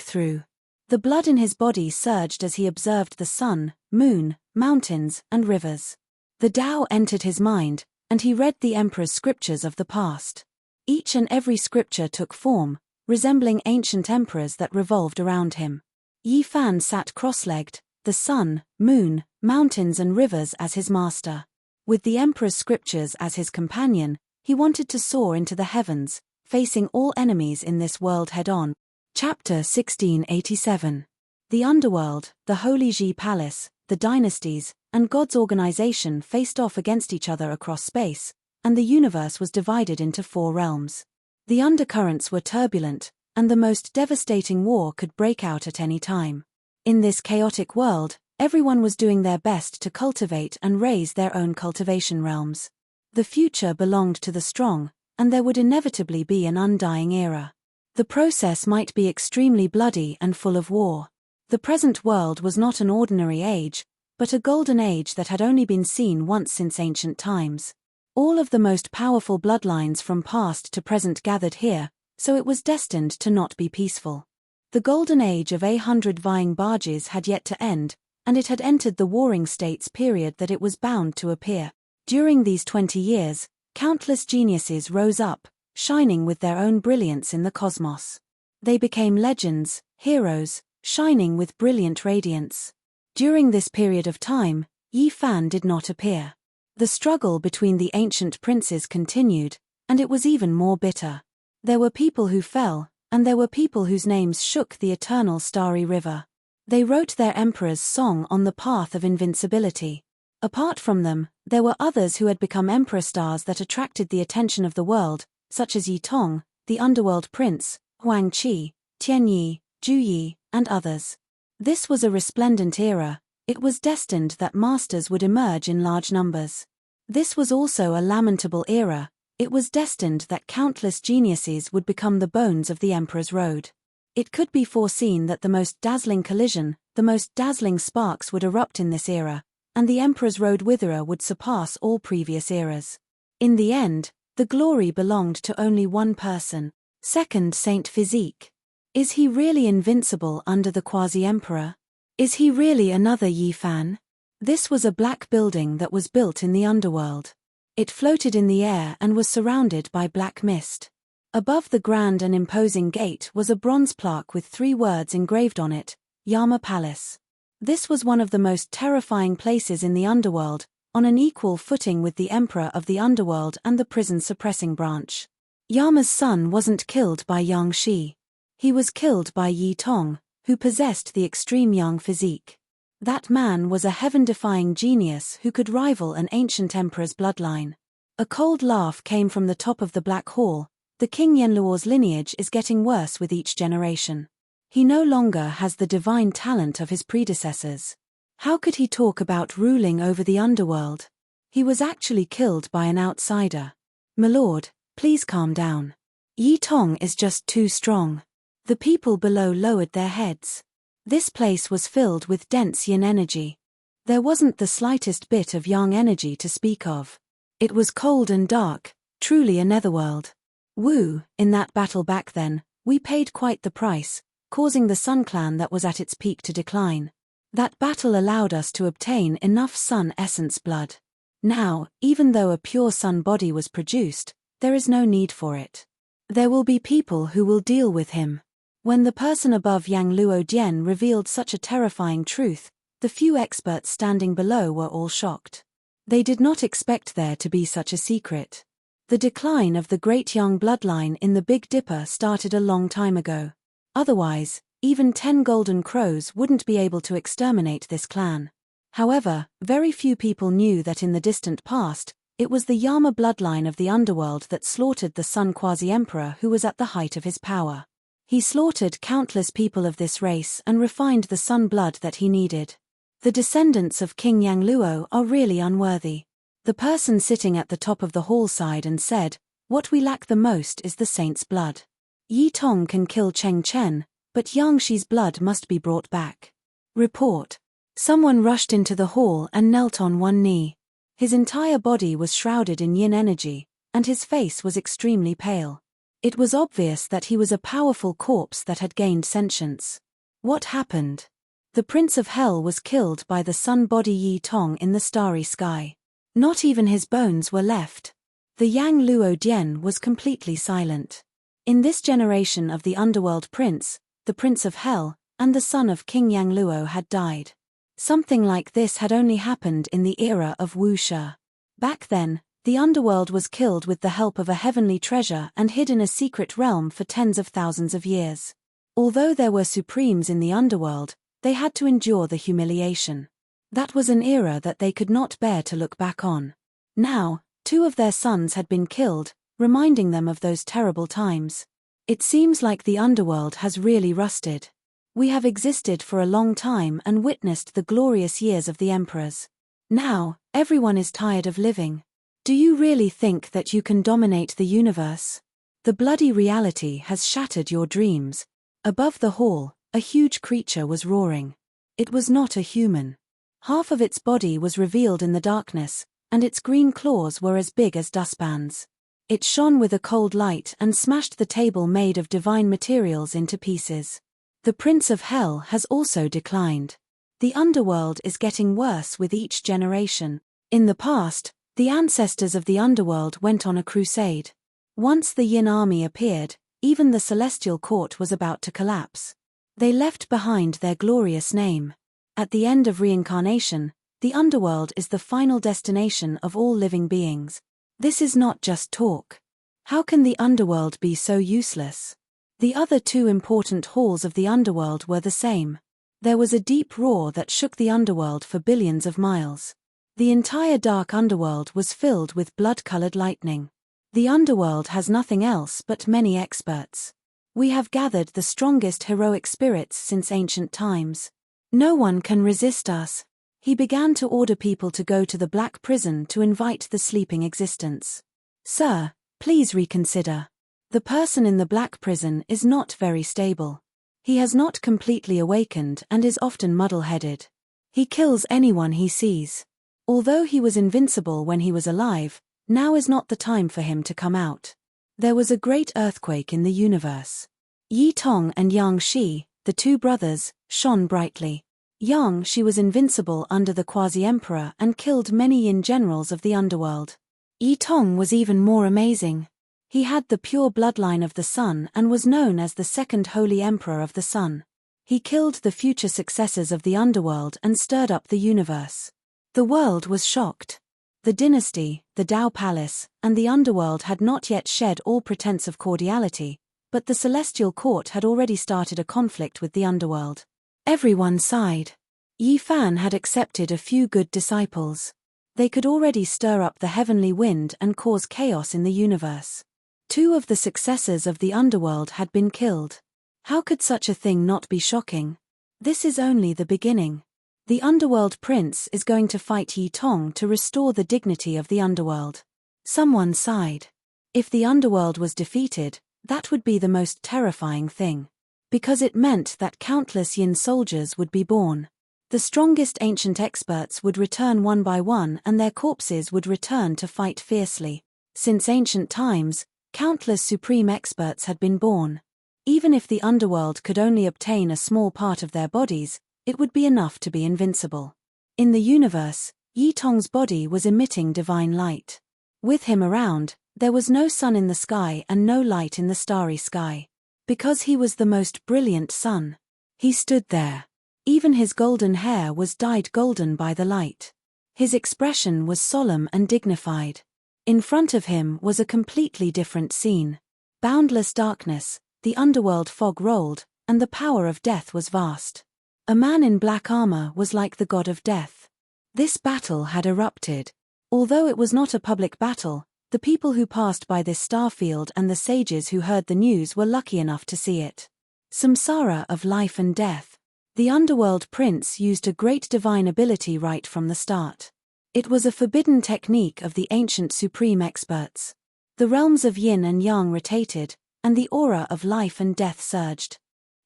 through. The blood in his body surged as he observed the sun, moon, mountains, and rivers. The Tao entered his mind, and he read the Emperor's scriptures of the past. Each and every scripture took form, resembling ancient emperors that revolved around him. Yi Fan sat cross-legged, the sun, moon, mountains and rivers as his master. With the Emperor's scriptures as his companion, he wanted to soar into the heavens, facing all enemies in this world head-on. Chapter 1687. The Underworld, the Holy Ji Palace, the dynasties, and God's organization faced off against each other across space, and the universe was divided into 4 realms. The undercurrents were turbulent, and the most devastating war could break out at any time. In this chaotic world, everyone was doing their best to cultivate and raise their own cultivation realms. The future belonged to the strong, and there would inevitably be an undying era. The process might be extremely bloody and full of war. The present world was not an ordinary age, but a golden age that had only been seen once since ancient times. All of the most powerful bloodlines from past to present gathered here, so it was destined to not be peaceful. The golden age of 100 vying barges had yet to end, and it had entered the warring states period that it was bound to appear. During these 20 years, countless geniuses rose up, shining with their own brilliance in the cosmos. They became legends, heroes, shining with brilliant radiance. During this period of time, Yi Fan did not appear. The struggle between the ancient princes continued, and it was even more bitter. There were people who fell, and there were people whose names shook the eternal starry river. They wrote their emperor's song on the path of invincibility. Apart from them, there were others who had become emperor stars that attracted the attention of the world, such as Yi Tong, the underworld prince, Huang Qi, Tian Yi, Zhu Yi, and others. This was a resplendent era. It was destined that masters would emerge in large numbers. This was also a lamentable era. It was destined that countless geniuses would become the bones of the emperor's road. It could be foreseen that the most dazzling collision, the most dazzling sparks would erupt in this era, and the emperor's road witherer would surpass all previous eras. In the end, the glory belonged to only one person, Second Saint Physique. Is he really invincible under the quasi-emperor? Is he really another Yi Fan? This was a black building that was built in the underworld. It floated in the air and was surrounded by black mist. Above the grand and imposing gate was a bronze plaque with 3 words engraved on it, Yama Palace. This was one of the most terrifying places in the underworld, on an equal footing with the emperor of the underworld and the prison suppressing branch. Yama's son wasn't killed by Yang Shi. He was killed by Yi Tong, who possessed the extreme young physique. That man was a heaven-defying genius who could rival an ancient emperor's bloodline. A cold laugh came from the top of the Black Hall. The King Yenluo's lineage is getting worse with each generation. He no longer has the divine talent of his predecessors. How could he talk about ruling over the underworld? He was actually killed by an outsider. My lord, please calm down. Yi Tong is just too strong. The people below lowered their heads. This place was filled with dense yin energy. There wasn't the slightest bit of yang energy to speak of. It was cold and dark, truly a netherworld. Woo, in that battle back then, we paid quite the price, causing the Sun Clan that was at its peak to decline. That battle allowed us to obtain enough Sun essence blood. Now, even though a pure Sun body was produced, there is no need for it. There will be people who will deal with him. When the person above Yang Luo Dian revealed such a terrifying truth, the few experts standing below were all shocked. They did not expect there to be such a secret. The decline of the great Yang bloodline in the Big Dipper started a long time ago. Otherwise, even 10 golden crows wouldn't be able to exterminate this clan. However, very few people knew that in the distant past, it was the Yama bloodline of the underworld that slaughtered the Sun Quasi-Emperor who was at the height of his power. He slaughtered countless people of this race and refined the Sun blood that he needed. The descendants of King Yang Luo are really unworthy. The person sitting at the top of the hall sighed and said, "What we lack the most is the saint's blood. Yi Tong can kill Cheng Chen, but Yang Shi's blood must be brought back." Report. Someone rushed into the hall and knelt on one knee. His entire body was shrouded in yin energy, and his face was extremely pale. It was obvious that he was a powerful corpse that had gained sentience. What happened? The Prince of Hell was killed by the sun body Yi Tong in the starry sky. Not even his bones were left. The Yang Luo Dian was completely silent. In this generation of the underworld prince, the Prince of Hell, and the son of King Yang Luo had died. Something like this had only happened in the era of Wu Shi. Back then, the underworld was killed with the help of a heavenly treasure and hid in a secret realm for tens of thousands of years. Although there were supremes in the underworld, they had to endure the humiliation. That was an era that they could not bear to look back on. Now, 2 of their sons had been killed, reminding them of those terrible times. It seems like the underworld has really rusted. We have existed for a long time and witnessed the glorious years of the emperors. Now, everyone is tired of living. Do you really think that you can dominate the universe? The bloody reality has shattered your dreams. Above the hall, a huge creature was roaring. It was not a human. Half of its body was revealed in the darkness, and its green claws were as big as dustpans. It shone with a cold light and smashed the table made of divine materials into pieces. The Prince of Hell has also declined. The underworld is getting worse with each generation. In the past, the ancestors of the underworld went on a crusade. Once the Yin army appeared, even the celestial court was about to collapse. They left behind their glorious name. At the end of reincarnation, the underworld is the final destination of all living beings. This is not just talk. How can the underworld be so useless? The other 2 important halls of the underworld were the same. There was a deep roar that shook the underworld for billions of miles. The entire dark underworld was filled with blood-colored lightning. The underworld has nothing else but many experts. We have gathered the strongest heroic spirits since ancient times. No one can resist us. He began to order people to go to the black prison to invite the sleeping existence. Sir, please reconsider. The person in the black prison is not very stable. He has not completely awakened and is often muddle-headed. He kills anyone he sees. Although he was invincible when he was alive, now is not the time for him to come out. There was a great earthquake in the universe. Yi Tong and Yang Shi, the 2 brothers, shone brightly. Yang Shi was invincible under the Quasi-Emperor and killed many Yin generals of the underworld. Yi Tong was even more amazing. He had the pure bloodline of the sun and was known as the 2nd Holy Emperor of the Sun. He killed the future successors of the underworld and stirred up the universe. The world was shocked. The dynasty, the Dao Palace, and the underworld had not yet shed all pretense of cordiality, but the celestial court had already started a conflict with the underworld. Everyone sighed. Yi Fan had accepted a few good disciples. They could already stir up the heavenly wind and cause chaos in the universe. 2 of the successors of the underworld had been killed. How could such a thing not be shocking? This is only the beginning. The underworld prince is going to fight Yi Tong to restore the dignity of the underworld. Someone sighed. If the underworld was defeated, that would be the most terrifying thing. Because it meant that countless Yin soldiers would be born. The strongest ancient experts would return one by one and their corpses would return to fight fiercely. Since ancient times, countless supreme experts had been born. Even if the underworld could only obtain a small part of their bodies, it would be enough to be invincible. In the universe, Yi Tong's body was emitting divine light. With him around, there was no sun in the sky and no light in the starry sky. Because he was the most brilliant sun. He stood there. Even his golden hair was dyed golden by the light. His expression was solemn and dignified. In front of him was a completely different scene. Boundless darkness, the underworld fog rolled, and the power of death was vast. A man in black armor was like the god of death. This battle had erupted. Although it was not a public battle, the people who passed by this starfield and the sages who heard the news were lucky enough to see it. Samsara of life and death. The underworld prince used a great divine ability right from the start. It was a forbidden technique of the ancient supreme experts. The realms of yin and yang rotated, and the aura of life and death surged.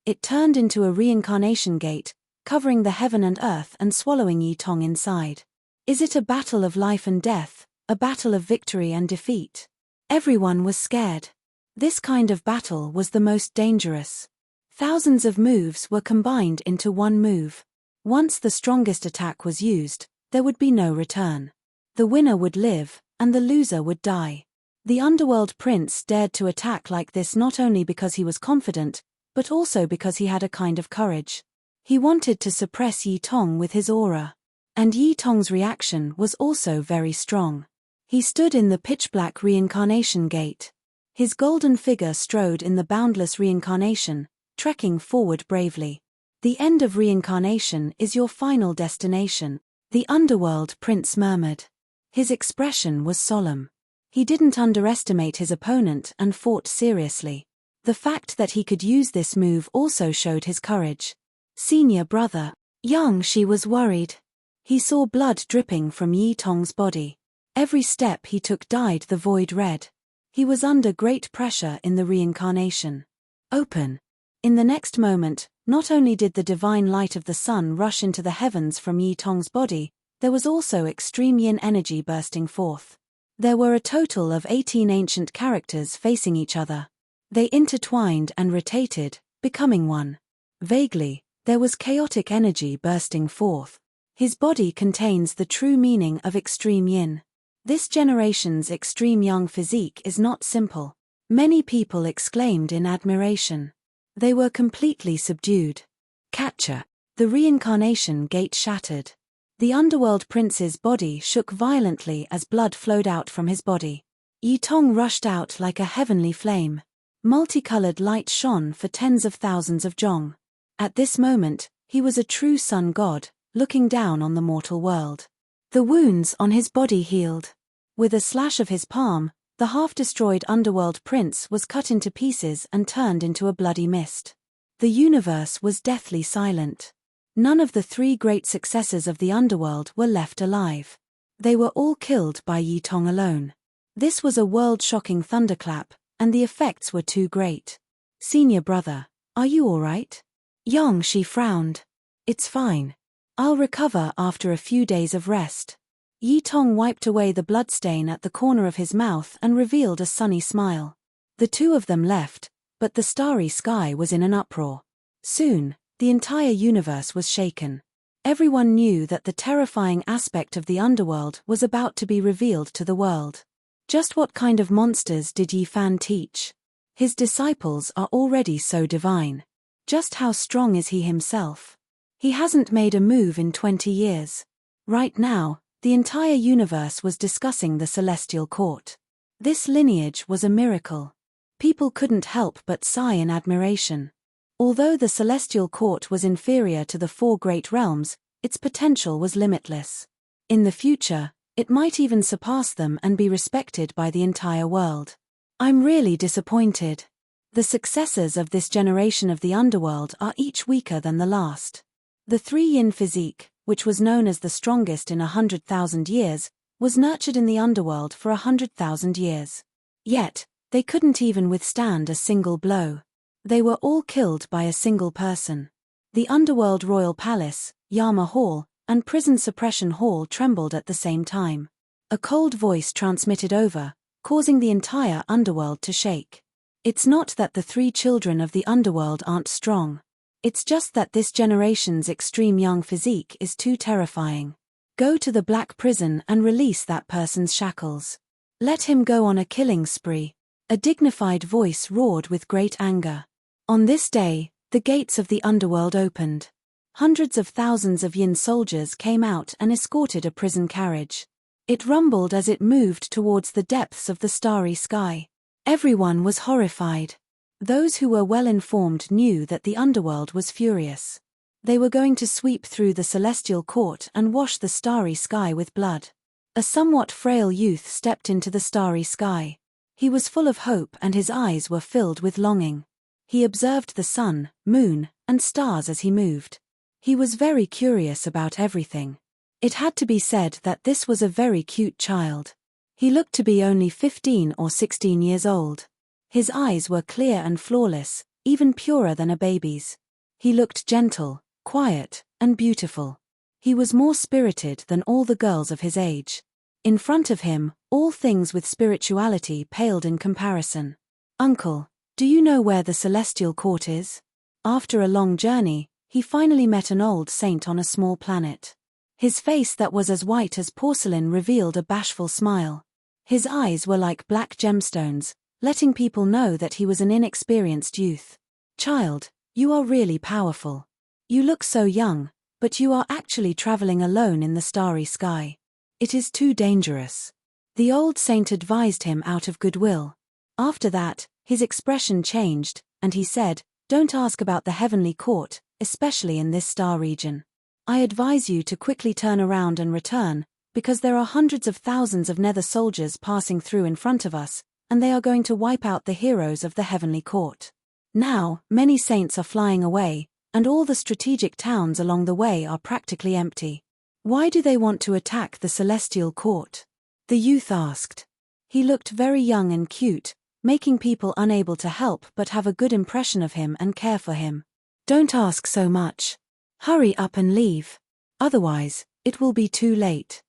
It turned into a reincarnation gate, covering the heaven and earth and swallowing Yi Tong inside. Is it a battle of life and death, a battle of victory and defeat? Everyone was scared. This kind of battle was the most dangerous. Thousands of moves were combined into one move. Once the strongest attack was used, there would be no return. The winner would live, and the loser would die. The underworld prince dared to attack like this not only because he was confident, but also because he had a kind of courage. He wanted to suppress Yi Tong with his aura. And Yi Tong's reaction was also very strong. He stood in the pitch-black reincarnation gate. His golden figure strode in the boundless reincarnation, trekking forward bravely. The end of reincarnation is your final destination, the underworld prince murmured. His expression was solemn. He didn't underestimate his opponent and fought seriously. The fact that he could use this move also showed his courage. Senior brother, Yang Shi was worried. He saw blood dripping from Yi Tong's body. Every step he took dyed the void red. He was under great pressure in the reincarnation. Open. In the next moment, not only did the divine light of the sun rush into the heavens from Yi Tong's body, there was also extreme yin energy bursting forth. There were a total of 18 ancient characters facing each other. They intertwined and rotated, becoming one. Vaguely, there was chaotic energy bursting forth. His body contains the true meaning of extreme yin. This generation's extreme yang physique is not simple. Many people exclaimed in admiration. They were completely subdued. Catcher. The reincarnation gate shattered. The underworld prince's body shook violently as blood flowed out from his body. Yi Tong rushed out like a heavenly flame. Multicolored light shone for tens of thousands of zhong. At this moment, he was a true sun god, looking down on the mortal world. The wounds on his body healed. With a slash of his palm, the half-destroyed underworld prince was cut into pieces and turned into a bloody mist. The universe was deathly silent. None of the three great successors of the underworld were left alive. They were all killed by Yi Tong alone. This was a world-shocking thunderclap, and the effects were too great. Senior brother, are you all right? Yang Shi frowned. It's fine. I'll recover after a few days of rest. Yi Tong wiped away the bloodstain at the corner of his mouth and revealed a sunny smile. The two of them left, but the starry sky was in an uproar. Soon, the entire universe was shaken. Everyone knew that the terrifying aspect of the underworld was about to be revealed to the world. Just what kind of monsters did Yi Fan teach? His disciples are already so divine. Just how strong is he himself? He hasn't made a move in 20 years. Right now, the entire universe was discussing the celestial court. This lineage was a miracle. People couldn't help but sigh in admiration. Although the celestial court was inferior to the four great realms, its potential was limitless. In the future, it might even surpass them and be respected by the entire world. I'm really disappointed. The successors of this generation of the underworld are each weaker than the last. The three yin physique, which was known as the strongest in 100,000 years, was nurtured in the underworld for 100,000 years. Yet, they couldn't even withstand a single blow. They were all killed by a single person. The underworld royal palace, Yama Hall, and prison suppression hall trembled at the same time. A cold voice transmitted over, causing the entire underworld to shake. It's not that the 3 children of the underworld aren't strong. It's just that this generation's extreme young physique is too terrifying. Go to the black prison and release that person's shackles. Let him go on a killing spree. A dignified voice roared with great anger. On this day, the gates of the underworld opened. Hundreds of thousands of Yin soldiers came out and escorted a prison carriage. It rumbled as it moved towards the depths of the starry sky. Everyone was horrified. Those who were well informed knew that the underworld was furious. They were going to sweep through the celestial court and wash the starry sky with blood. A somewhat frail youth stepped into the starry sky. He was full of hope and his eyes were filled with longing. He observed the sun, moon, and stars as he moved. He was very curious about everything. It had to be said that this was a very cute child. He looked to be only 15 or 16 years old. His eyes were clear and flawless, even purer than a baby's. He looked gentle, quiet, and beautiful. He was more spirited than all the girls of his age. In front of him, all things with spirituality paled in comparison. "Uncle, do you know where the celestial court is?" After a long journey, he finally met an old saint on a small planet. His face that was as white as porcelain revealed a bashful smile. His eyes were like black gemstones, letting people know that he was an inexperienced youth. "Child, you are really powerful. You look so young, but you are actually traveling alone in the starry sky. It is too dangerous." The old saint advised him out of goodwill. After that, his expression changed, and he said, "Don't ask about the heavenly court, especially in this star region. I advise you to quickly turn around and return, because there are hundreds of thousands of nether soldiers passing through in front of us, and they are going to wipe out the heroes of the heavenly court." Now, many saints are flying away, and all the strategic towns along the way are practically empty. Why do they want to attack the celestial court? The youth asked. He looked very young and cute, making people unable to help but have a good impression of him and care for him. "Don't ask so much. Hurry up and leave. Otherwise, it will be too late,"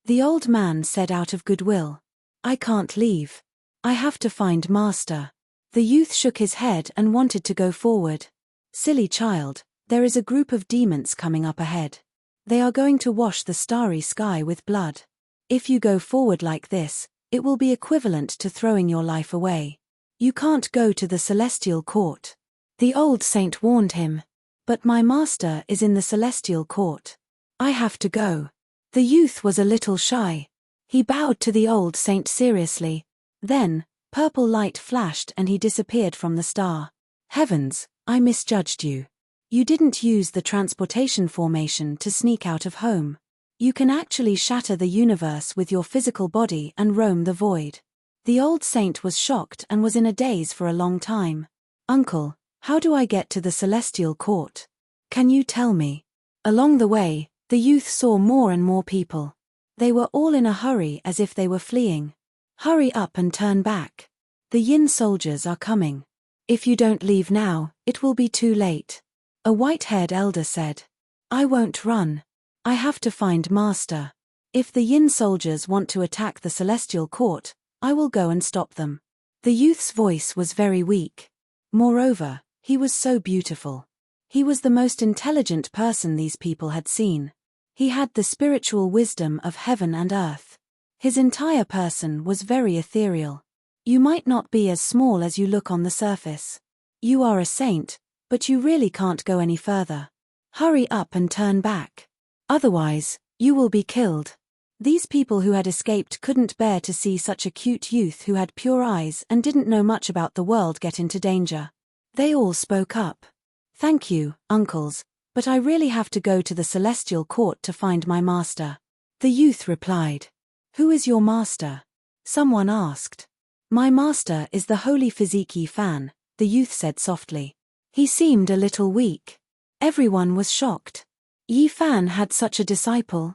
the old man said out of goodwill. "I can't leave. I have to find Master." The youth shook his head and wanted to go forward. "Silly child, there is a group of demons coming up ahead. They are going to wash the starry sky with blood. If you go forward like this, it will be equivalent to throwing your life away. You can't go to the celestial court." The old saint warned him. "But my master is in the celestial court. I have to go." The youth was a little shy. He bowed to the old saint seriously. Then, purple light flashed and he disappeared from the star. "Heavens, I misjudged you. You didn't use the transportation formation to sneak out of home. You can actually shatter the universe with your physical body and roam the void." The old saint was shocked and was in a daze for a long time. "Uncle, how do I get to the celestial court? Can you tell me?" Along the way, the youth saw more and more people. They were all in a hurry as if they were fleeing. "Hurry up and turn back. The Yin soldiers are coming. If you don't leave now, it will be too late," a white-haired elder said. "I won't run. I have to find Master. If the Yin soldiers want to attack the celestial court, I will go and stop them." The youth's voice was very weak. Moreover, he was so beautiful. He was the most intelligent person these people had seen. He had the spiritual wisdom of heaven and earth. His entire person was very ethereal. You might not be as small as you look on the surface. You are a saint, but you really can't go any further. Hurry up and turn back. Otherwise, you will be killed. These people who had escaped couldn't bear to see such a cute youth who had pure eyes and didn't know much about the world get into danger. They all spoke up. "Thank you, uncles, but I really have to go to the celestial court to find my master." The youth replied. "Who is your master?" someone asked. "My master is the holy Physique Fan," the youth said softly. He seemed a little weak. Everyone was shocked. Yi Fan had such a disciple.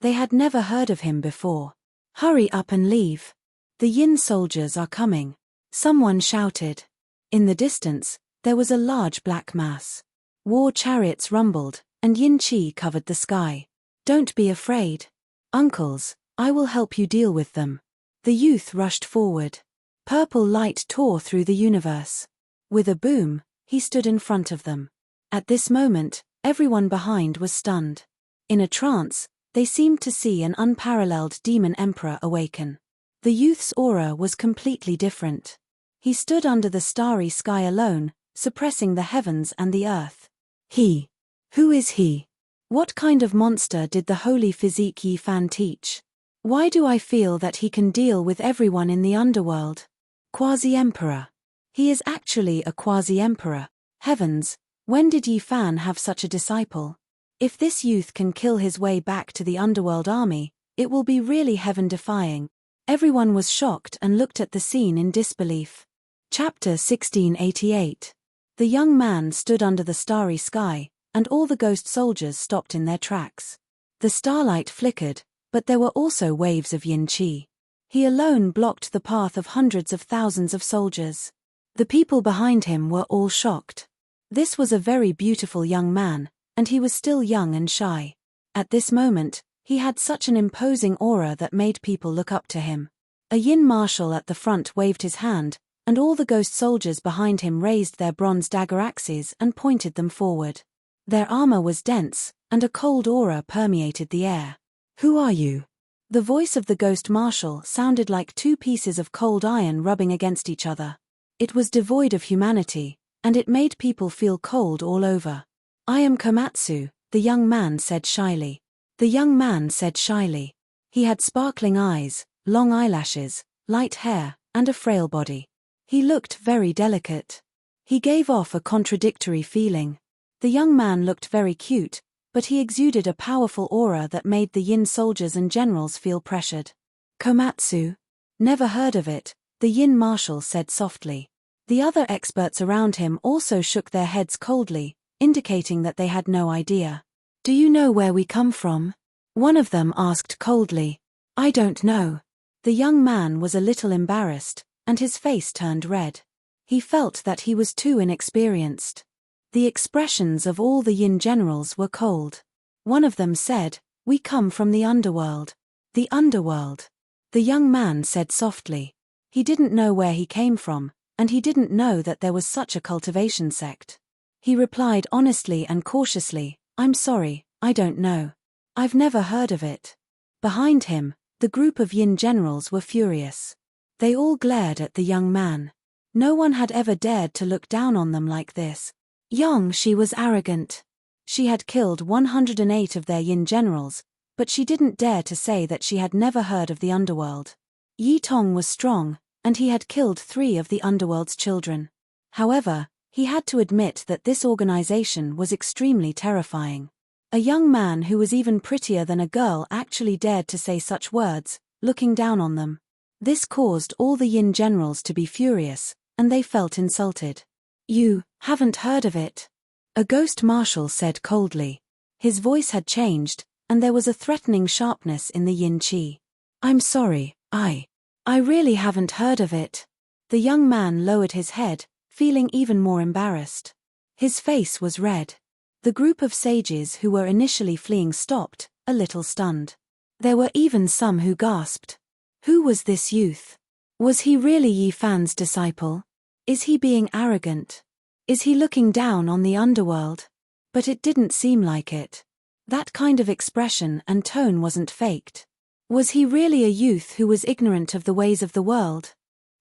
They had never heard of him before. Hurry up and leave. The Yin soldiers are coming. Someone shouted. In the distance, there was a large black mass. War chariots rumbled, and Yin Qi covered the sky. Don't be afraid. Uncles, I will help you deal with them. The youth rushed forward. Purple light tore through the universe. With a boom, he stood in front of them. At this moment, everyone behind was stunned. In a trance, they seemed to see an unparalleled demon emperor awaken. The youth's aura was completely different. He stood under the starry sky alone, suppressing the heavens and the earth. Who is he? What kind of monster did the holy physique Yi Fan teach? Why do I feel that he can deal with everyone in the underworld? Quasi-emperor. He is actually a quasi-emperor. Heavens, when did Yi Fan have such a disciple? If this youth can kill his way back to the underworld army, it will be really heaven-defying. Everyone was shocked and looked at the scene in disbelief. Chapter 1688. The young man stood under the starry sky, and all the ghost soldiers stopped in their tracks. The starlight flickered, but there were also waves of Yin Qi. He alone blocked the path of hundreds of thousands of soldiers. The people behind him were all shocked. This was a very beautiful young man, and he was still young and shy. At this moment, he had such an imposing aura that made people look up to him. A Yin marshal at the front waved his hand, and all the ghost soldiers behind him raised their bronze dagger axes and pointed them forward. Their armor was dense, and a cold aura permeated the air. Who are you? The voice of the ghost marshal sounded like two pieces of cold iron rubbing against each other. It was devoid of humanity, and it made people feel cold all over. I am Komatsu, the young man said shyly. The young man said shyly. He had sparkling eyes, long eyelashes, light hair, and a frail body. He looked very delicate. He gave off a contradictory feeling. The young man looked very cute, but he exuded a powerful aura that made the Yin soldiers and generals feel pressured. Komatsu? Never heard of it, the Yin marshal said softly. The other experts around him also shook their heads coldly, indicating that they had no idea. Do you know where we come from? One of them asked coldly. I don't know. The young man was a little embarrassed, and his face turned red. He felt that he was too inexperienced. The expressions of all the Yin generals were cold. One of them said, We come from the underworld. The underworld. The young man said softly. He didn't know where he came from, and he didn't know that there was such a cultivation sect. He replied honestly and cautiously, I'm sorry, I don't know. I've never heard of it. Behind him, the group of Yin generals were furious. They all glared at the young man. No one had ever dared to look down on them like this. She was arrogant. She had killed 108 of their Yin generals, but she didn't dare to say that she had never heard of the underworld. Yi Tong was strong, and he had killed 3 of the underworld's children. However, he had to admit that this organization was extremely terrifying. A young man who was even prettier than a girl actually dared to say such words, looking down on them. This caused all the Yin generals to be furious, and they felt insulted. You haven't heard of it? A ghost marshal said coldly. His voice had changed, and there was a threatening sharpness in the Yin Qi. I'm sorry, I really haven't heard of it. The young man lowered his head, feeling even more embarrassed. His face was red. The group of sages who were initially fleeing stopped, a little stunned. There were even some who gasped. Who was this youth? Was he really Yi Fan's disciple? Is he being arrogant? Is he looking down on the underworld? But it didn't seem like it. That kind of expression and tone wasn't faked. Was he really a youth who was ignorant of the ways of the world?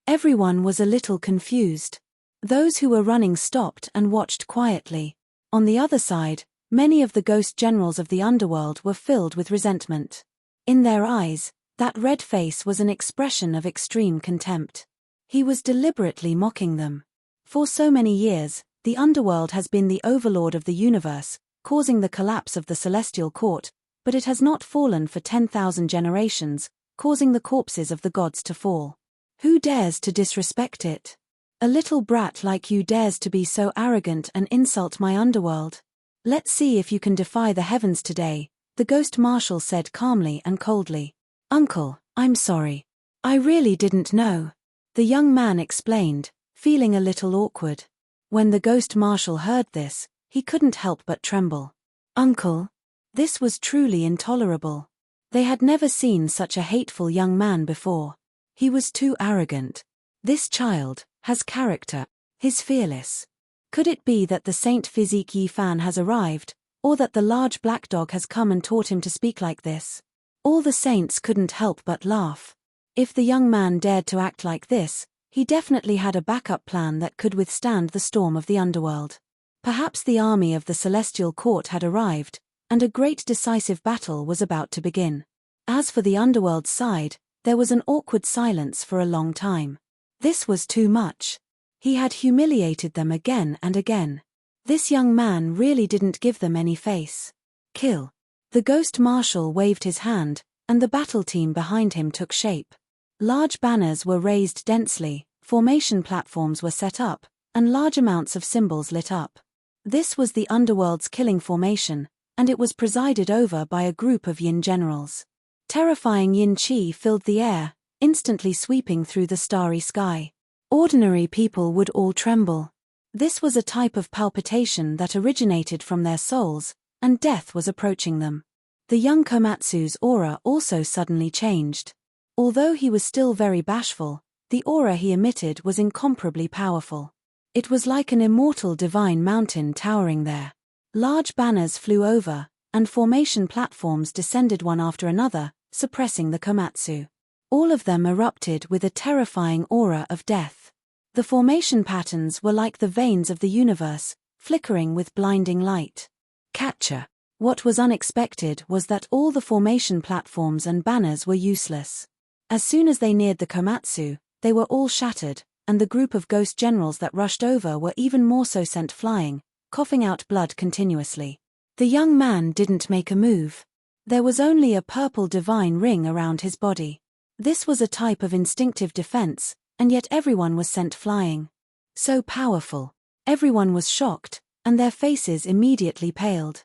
Everyone was a little confused. Those who were running stopped and watched quietly. On the other side, many of the ghost generals of the underworld were filled with resentment. In their eyes, that red face was an expression of extreme contempt. He was deliberately mocking them. For so many years, the underworld has been the overlord of the universe, causing the collapse of the celestial court, but it has not fallen for 10,000 generations, causing the corpses of the gods to fall. Who dares to disrespect it? A little brat like you dares to be so arrogant and insult my underworld? Let's see if you can defy the heavens today, the ghost marshal said calmly and coldly. Uncle, I'm sorry. I really didn't know. The young man explained, feeling a little awkward. When the ghost marshal heard this, he couldn't help but tremble. Uncle? This was truly intolerable. They had never seen such a hateful young man before. He was too arrogant. This child has character. He's fearless. Could it be that the Saint Physique Yi Fan has arrived, or that the large black dog has come and taught him to speak like this? All the saints couldn't help but laugh. If the young man dared to act like this, he definitely had a backup plan that could withstand the storm of the underworld. Perhaps the army of the celestial court had arrived, and a great decisive battle was about to begin. As for the underworld's side, there was an awkward silence for a long time. This was too much. He had humiliated them again and again. This young man really didn't give them any face. Kill. The ghost marshal waved his hand, and the battle team behind him took shape. Large banners were raised densely, formation platforms were set up, and large amounts of symbols lit up. This was the underworld's killing formation, and it was presided over by a group of yin generals. Terrifying yin qi filled the air, instantly sweeping through the starry sky. Ordinary people would all tremble. This was a type of palpitation that originated from their souls, and death was approaching them. The young Komatsu's aura also suddenly changed. Although he was still very bashful, the aura he emitted was incomparably powerful. It was like an immortal divine mountain towering there. Large banners flew over, and formation platforms descended one after another, suppressing the Komatsu. All of them erupted with a terrifying aura of death. The formation patterns were like the veins of the universe, flickering with blinding light. Catcher. What was unexpected was that all the formation platforms and banners were useless. As soon as they neared the Komatsu, they were all shattered, and the group of ghost generals that rushed over were even more so sent flying, coughing out blood continuously. The young man didn't make a move. There was only a purple divine ring around his body. This was a type of instinctive defense, and yet everyone was sent flying. So powerful. Everyone was shocked, and their faces immediately paled.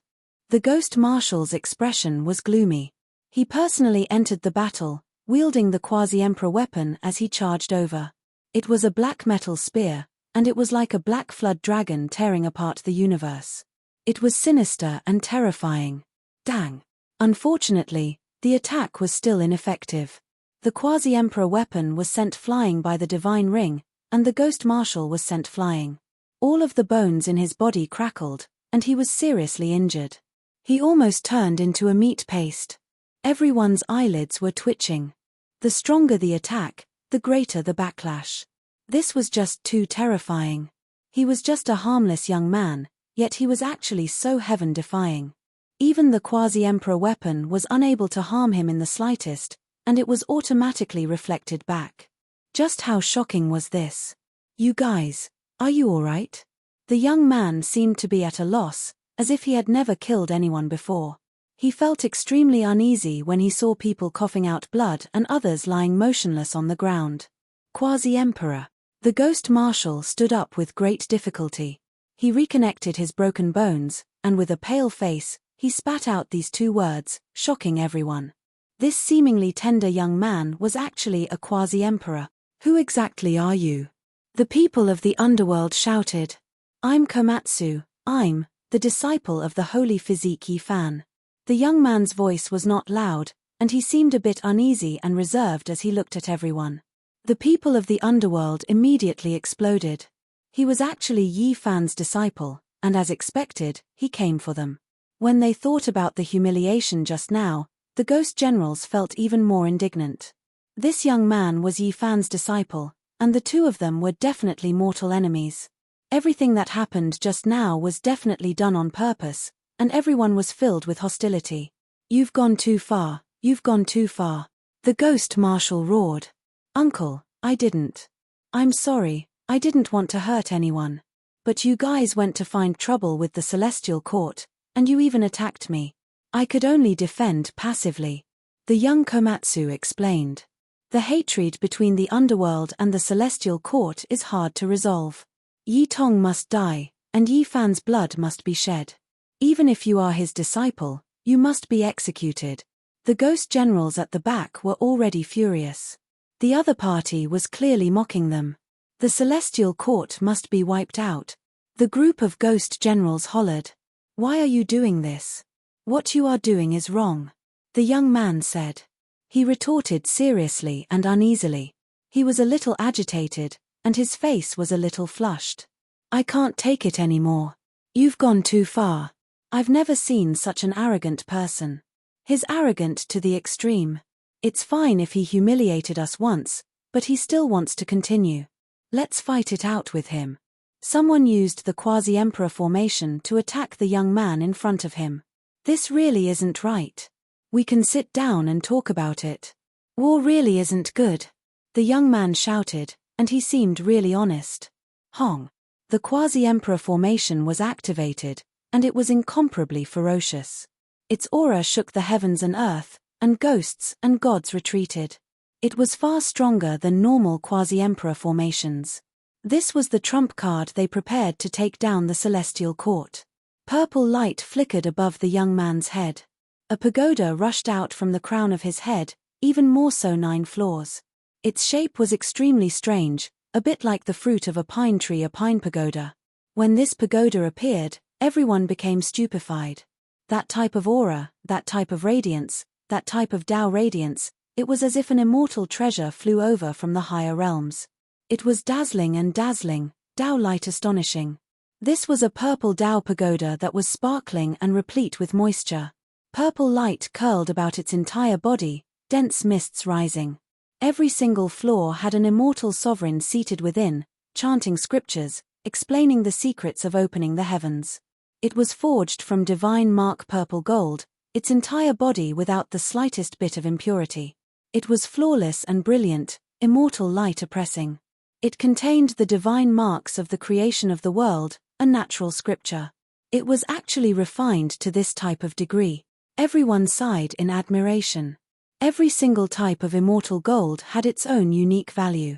The ghost marshal's expression was gloomy. He personally entered the battle, wielding the quasi-emperor weapon as he charged over. It was a black metal spear, and it was like a black flood dragon tearing apart the universe. It was sinister and terrifying. Dang. Unfortunately, the attack was still ineffective. The quasi-emperor weapon was sent flying by the divine ring, and the ghost marshal was sent flying. All of the bones in his body crackled, and he was seriously injured. He almost turned into a meat paste. Everyone's eyelids were twitching. The stronger the attack, the greater the backlash. This was just too terrifying. He was just a harmless young man, yet he was actually so heaven-defying. Even the quasi-emperor weapon was unable to harm him in the slightest, and it was automatically reflected back. Just how shocking was this? You guys, are you all right? The young man seemed to be at a loss, as if he had never killed anyone before. He felt extremely uneasy when he saw people coughing out blood and others lying motionless on the ground. Quasi-emperor. The ghost marshal stood up with great difficulty. He reconnected his broken bones, and with a pale face, he spat out these two words, shocking everyone. This seemingly tender young man was actually a quasi-emperor. Who exactly are you? The people of the underworld shouted. I'm Komatsu, I'm the disciple of the holy Physique Yi Fan. The young man's voice was not loud, and he seemed a bit uneasy and reserved as he looked at everyone. The people of the underworld immediately exploded. He was actually Yi Fan's disciple, and as expected, he came for them. When they thought about the humiliation just now, the ghost generals felt even more indignant. This young man was Yi Fan's disciple, and the two of them were definitely mortal enemies. Everything that happened just now was definitely done on purpose, and everyone was filled with hostility. You've gone too far, you've gone too far. The ghost marshal roared. Uncle, I didn't. I'm sorry, I didn't want to hurt anyone. But you guys went to find trouble with the celestial court, and you even attacked me. I could only defend passively. The young Komatsu explained. The hatred between the underworld and the celestial court is hard to resolve. Yi Tong must die, and Yi Fan's blood must be shed. Even if you are his disciple, you must be executed. The ghost generals at the back were already furious. The other party was clearly mocking them. The celestial court must be wiped out. The group of ghost generals hollered. Why are you doing this? What you are doing is wrong. The young man said. He retorted seriously and uneasily. He was a little agitated, and his face was a little flushed. I can't take it anymore. You've gone too far. I've never seen such an arrogant person. He's arrogant to the extreme. It's fine if he humiliated us once, but he still wants to continue. Let's fight it out with him. Someone used the quasi-emperor formation to attack the young man in front of him. This really isn't right. We can sit down and talk about it. War really isn't good. The young man shouted, and he seemed really honest. Hong. The quasi-emperor formation was activated, and it was incomparably ferocious. Its aura shook the heavens and earth, and ghosts and gods retreated. It was far stronger than normal quasi-emperor formations. This was the trump card they prepared to take down the celestial court. Purple light flickered above the young man's head. A pagoda rushed out from the crown of his head, even more so 9 floors. Its shape was extremely strange, a bit like the fruit of a pine tree, a pine pagoda. When this pagoda appeared, everyone became stupefied. That type of aura, that type of radiance, that type of Tao radiance, it was as if an immortal treasure flew over from the higher realms. It was dazzling and dazzling, Tao light astonishing. This was a purple Tao pagoda that was sparkling and replete with moisture. Purple light curled about its entire body, dense mists rising. Every single floor had an immortal sovereign seated within, chanting scriptures, explaining the secrets of opening the heavens. It was forged from divine mark purple gold, its entire body without the slightest bit of impurity. It was flawless and brilliant, immortal light oppressing. It contained the divine marks of the creation of the world, a natural scripture. It was actually refined to this type of degree. Everyone sighed in admiration. Every single type of immortal gold had its own unique value.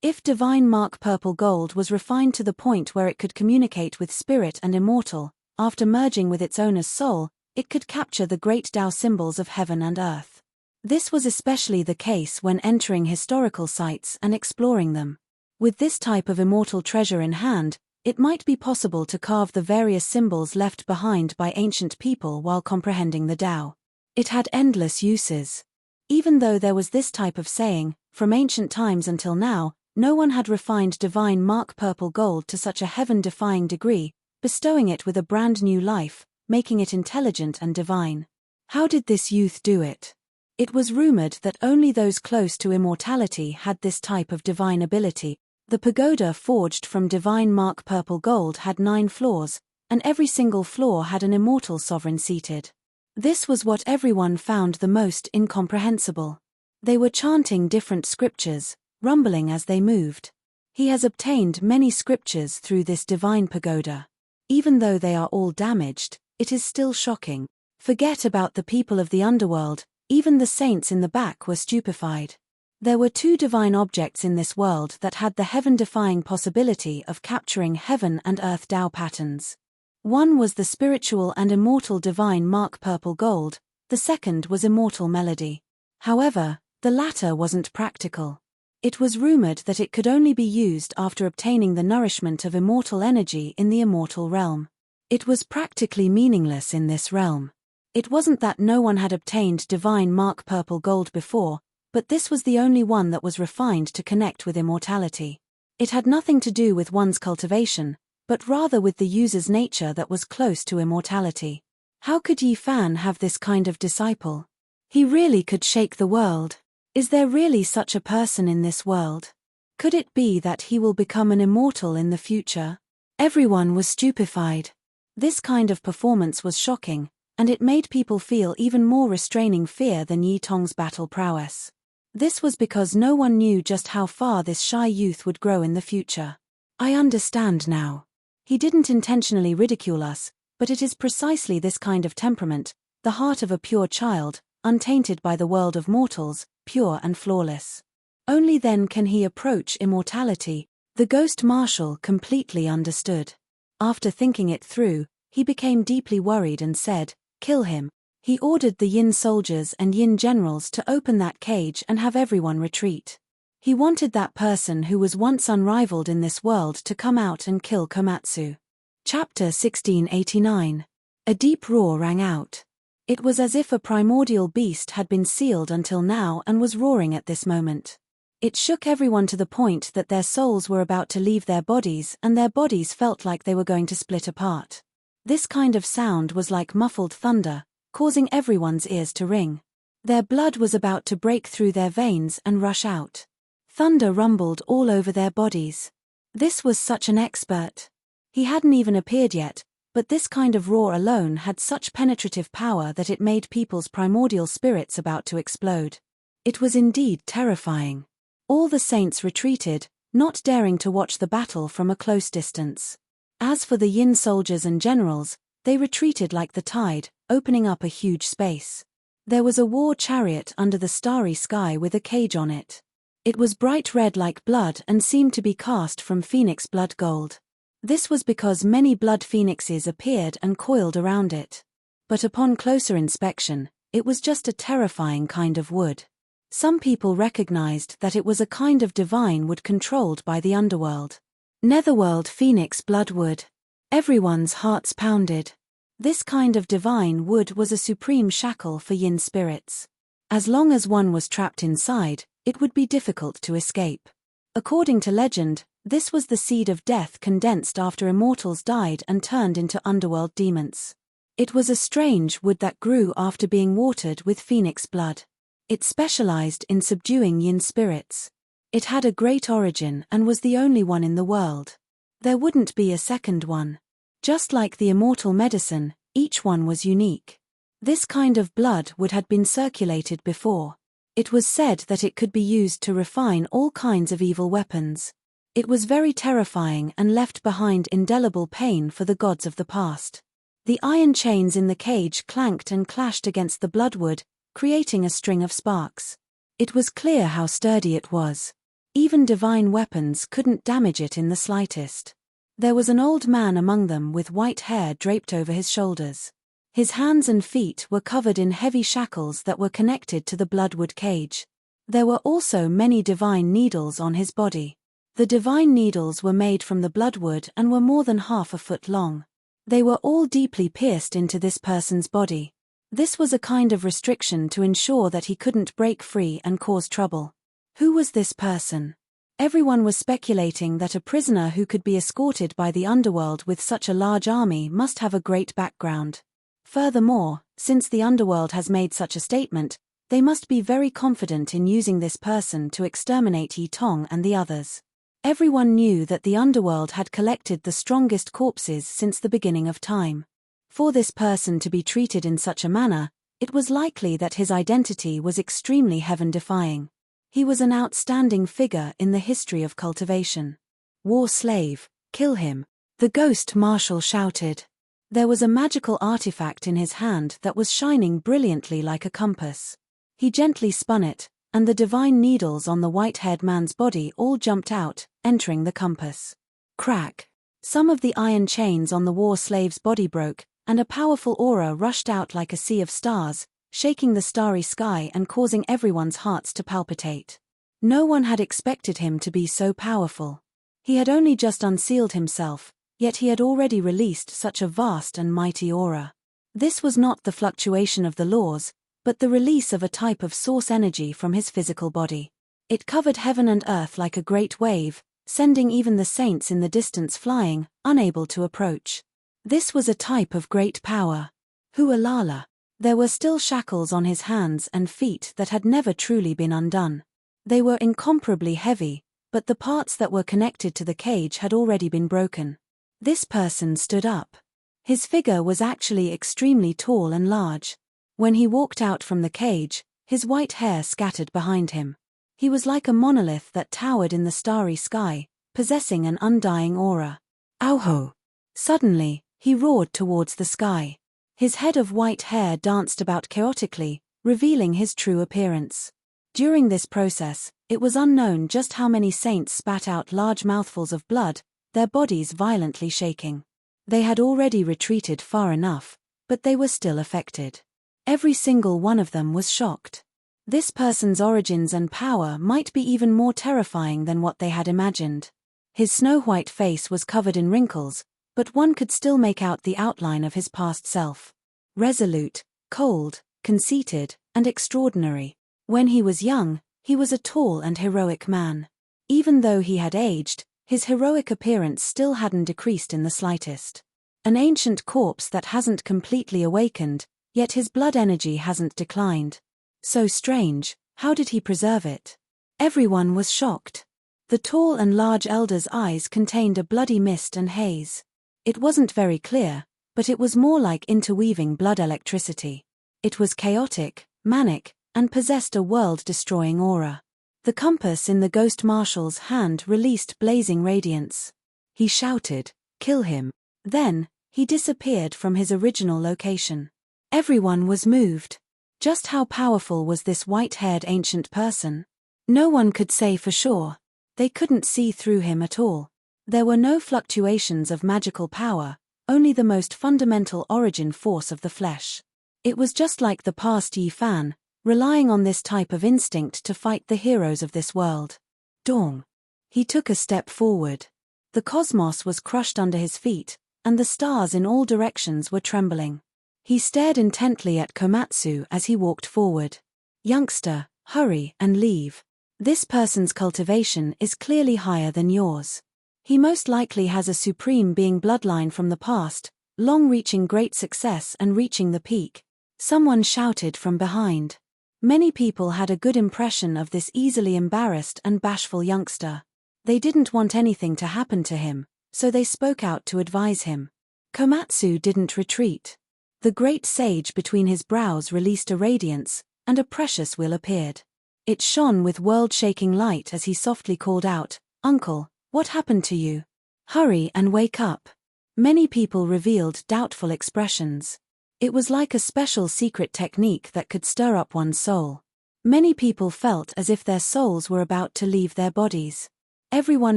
If divine mark purple gold was refined to the point where it could communicate with spirit and immortal, after merging with its owner's soul, it could capture the great Tao symbols of heaven and earth. This was especially the case when entering historical sites and exploring them. With this type of immortal treasure in hand, it might be possible to carve the various symbols left behind by ancient people while comprehending the Tao. It had endless uses. Even though there was this type of saying, from ancient times until now, no one had refined divine mark purple gold to such a heaven-defying degree, bestowing it with a brand new life, making it intelligent and divine. How did this youth do it? It was rumored that only those close to immortality had this type of divine ability. The pagoda forged from divine mark purple gold had 9 floors, and every single floor had an immortal sovereign seated. This was what everyone found the most incomprehensible. They were chanting different scriptures, rumbling as they moved. He has obtained many scriptures through this divine pagoda. Even though they are all damaged, it is still shocking. Forget about the people of the underworld, even the saints in the back were stupefied. There were 2 divine objects in this world that had the heaven-defying possibility of capturing heaven and earth Tao patterns. One was the spiritual and immortal divine mark purple gold, the second was immortal melody. However, the latter wasn't practical. It was rumored that it could only be used after obtaining the nourishment of immortal energy in the immortal realm. It was practically meaningless in this realm. It wasn't that no one had obtained divine mark purple gold before, but this was the only one that was refined to connect with immortality. It had nothing to do with one's cultivation, but rather with the user's nature that was close to immortality. How could Yi Fan have this kind of disciple? He really could shake the world. Is there really such a person in this world? Could it be that he will become an immortal in the future? Everyone was stupefied. This kind of performance was shocking, and it made people feel even more restraining fear than Yi Tong's battle prowess. This was because no one knew just how far this shy youth would grow in the future. I understand now. He didn't intentionally ridicule us, but it is precisely this kind of temperament, the heart of a pure child, untainted by the world of mortals, pure and flawless. Only then can he approach immortality. The ghost marshal completely understood. After thinking it through, He became deeply worried and said, "Kill him." He ordered the Yin soldiers and Yin generals to open that cage and have everyone retreat. He wanted that person who was once unrivaled in this world to come out and kill Komatsu. Chapter 1689. A deep roar rang out. It was as if a primordial beast had been sealed until now and was roaring at this moment. It shook everyone to the point that their souls were about to leave their bodies and their bodies felt like they were going to split apart. This kind of sound was like muffled thunder, causing everyone's ears to ring. Their blood was about to break through their veins and rush out. Thunder rumbled all over their bodies. This was such an expert. He hadn't even appeared yet, but this kind of roar alone had such penetrative power that it made people's primordial spirits about to explode. It was indeed terrifying. All the saints retreated, not daring to watch the battle from a close distance. As for the Yin soldiers and generals, they retreated like the tide, opening up a huge space. There was a war chariot under the starry sky with a cage on it. It was bright red like blood and seemed to be cast from phoenix blood gold. This was because many blood phoenixes appeared and coiled around it. But upon closer inspection, it was just a terrifying kind of wood. Some people recognized that it was a kind of divine wood controlled by the underworld. Netherworld phoenix bloodwood. Everyone's hearts pounded. This kind of divine wood was a supreme shackle for Yin spirits. As long as one was trapped inside, it would be difficult to escape. According to legend, this was the seed of death condensed after immortals died and turned into underworld demons. It was a strange wood that grew after being watered with phoenix blood. It specialized in subduing Yin spirits. It had a great origin and was the only one in the world. There wouldn't be a second one. Just like the immortal medicine, each one was unique. This kind of blood wood had been circulated before. It was said that it could be used to refine all kinds of evil weapons. It was very terrifying and left behind indelible pain for the gods of the past. The iron chains in the cage clanked and clashed against the bloodwood, creating a string of sparks. It was clear how sturdy it was. Even divine weapons couldn't damage it in the slightest. There was an old man among them with white hair draped over his shoulders. His hands and feet were covered in heavy shackles that were connected to the bloodwood cage. There were also many divine needles on his body. The divine needles were made from the bloodwood and were more than half a foot long. They were all deeply pierced into this person's body. This was a kind of restriction to ensure that he couldn't break free and cause trouble. Who was this person? Everyone was speculating that a prisoner who could be escorted by the underworld with such a large army must have a great background. Furthermore, since the underworld has made such a statement, they must be very confident in using this person to exterminate Yi Tong and the others. Everyone knew that the underworld had collected the strongest corpses since the beginning of time. For this person to be treated in such a manner, it was likely that his identity was extremely heaven-defying. He was an outstanding figure in the history of cultivation. "War slave, kill him," the ghost marshal shouted. There was a magical artifact in his hand that was shining brilliantly like a compass. He gently spun it, and the divine needles on the white-haired man's body all jumped out, entering the compass. Crack! Some of the iron chains on the war slave's body broke, and a powerful aura rushed out like a sea of stars, shaking the starry sky and causing everyone's hearts to palpitate. No one had expected him to be so powerful. He had only just unsealed himself, yet he had already released such a vast and mighty aura. This was not the fluctuation of the laws, but the release of a type of source energy from his physical body. It covered heaven and earth like a great wave, sending even the saints in the distance flying, unable to approach. This was a type of great power. Hualala. There were still shackles on his hands and feet that had never truly been undone. They were incomparably heavy, but the parts that were connected to the cage had already been broken. This person stood up. His figure was actually extremely tall and large. When he walked out from the cage, his white hair scattered behind him. He was like a monolith that towered in the starry sky, possessing an undying aura. Auho! Suddenly, he roared towards the sky. His head of white hair danced about chaotically, revealing his true appearance. During this process, it was unknown just how many saints spat out large mouthfuls of blood, their bodies violently shaking. They had already retreated far enough, but they were still affected. Every single one of them was shocked. This person's origins and power might be even more terrifying than what they had imagined. His snow-white face was covered in wrinkles, but one could still make out the outline of his past self. Resolute, cold, conceited, and extraordinary. When he was young, he was a tall and heroic man. Even though he had aged, his heroic appearance still hadn't decreased in the slightest. An ancient corpse that hasn't completely awakened, yet his blood energy hasn't declined. So strange, how did he preserve it? Everyone was shocked. The tall and large elder's eyes contained a bloody mist and haze. It wasn't very clear, but it was more like interweaving blood electricity. It was chaotic, manic, and possessed a world-destroying aura. The compass in the ghost marshal's hand released blazing radiance. He shouted, "Kill him." Then, he disappeared from his original location. Everyone was moved. Just how powerful was this white-haired ancient person? No one could say for sure. They couldn't see through him at all. There were no fluctuations of magical power, only the most fundamental origin force of the flesh. It was just like the past Yi Fan, relying on this type of instinct to fight the heroes of this world. Dong. He took a step forward. The cosmos was crushed under his feet, and the stars in all directions were trembling. He stared intently at Komatsu as he walked forward. "Youngster, hurry and leave. This person's cultivation is clearly higher than yours. He most likely has a supreme being bloodline from the past, long reaching great success and reaching the peak." Someone shouted from behind. Many people had a good impression of this easily embarrassed and bashful youngster. They didn't want anything to happen to him, so they spoke out to advise him. Komatsu didn't retreat. The great sage between his brows released a radiance, and a precious wheel appeared. It shone with world-shaking light as he softly called out, "Uncle, what happened to you? Hurry and wake up." Many people revealed doubtful expressions. It was like a special secret technique that could stir up one's soul. Many people felt as if their souls were about to leave their bodies. Everyone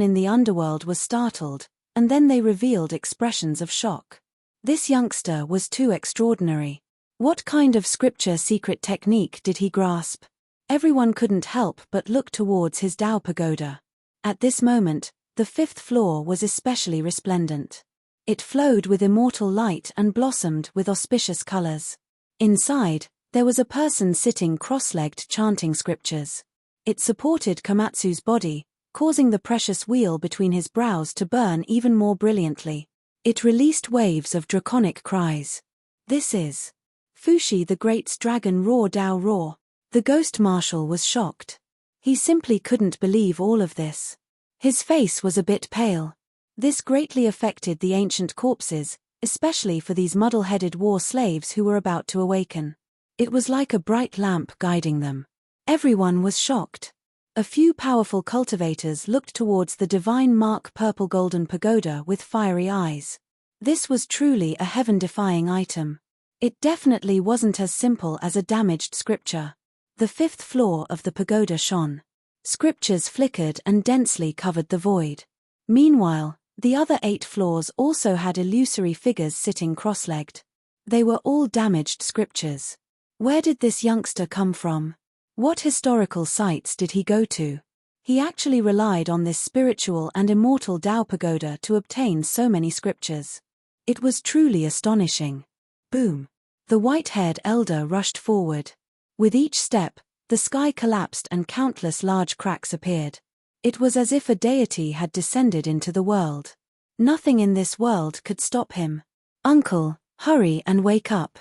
in the underworld was startled, and then they revealed expressions of shock. This youngster was too extraordinary. What kind of scripture secret technique did he grasp? Everyone couldn't help but look towards his Tao pagoda. At this moment, the 5th floor was especially resplendent. It flowed with immortal light and blossomed with auspicious colors. Inside, there was a person sitting cross-legged chanting scriptures. It supported Komatsu's body, causing the precious wheel between his brows to burn even more brilliantly. It released waves of draconic cries. "This is Fushi the Great's Dragon Roar Dao Roar." The ghost marshal was shocked. He simply couldn't believe all of this. His face was a bit pale. This greatly affected the ancient corpses, especially for these muddle-headed war slaves who were about to awaken. It was like a bright lamp guiding them. Everyone was shocked. A few powerful cultivators looked towards the divine mark purple golden pagoda with fiery eyes. This was truly a heaven-defying item. It definitely wasn't as simple as a damaged scripture. The 5th floor of the pagoda shone. Scriptures flickered and densely covered the void. Meanwhile, the other 8 floors also had illusory figures sitting cross-legged. They were all damaged scriptures. Where did this youngster come from? What historical sites did he go to? He actually relied on this spiritual and immortal Tao pagoda to obtain so many scriptures. It was truly astonishing. Boom! The white-haired elder rushed forward. With each step, the sky collapsed and countless large cracks appeared. It was as if a deity had descended into the world. Nothing in this world could stop him. "Uncle, hurry and wake up."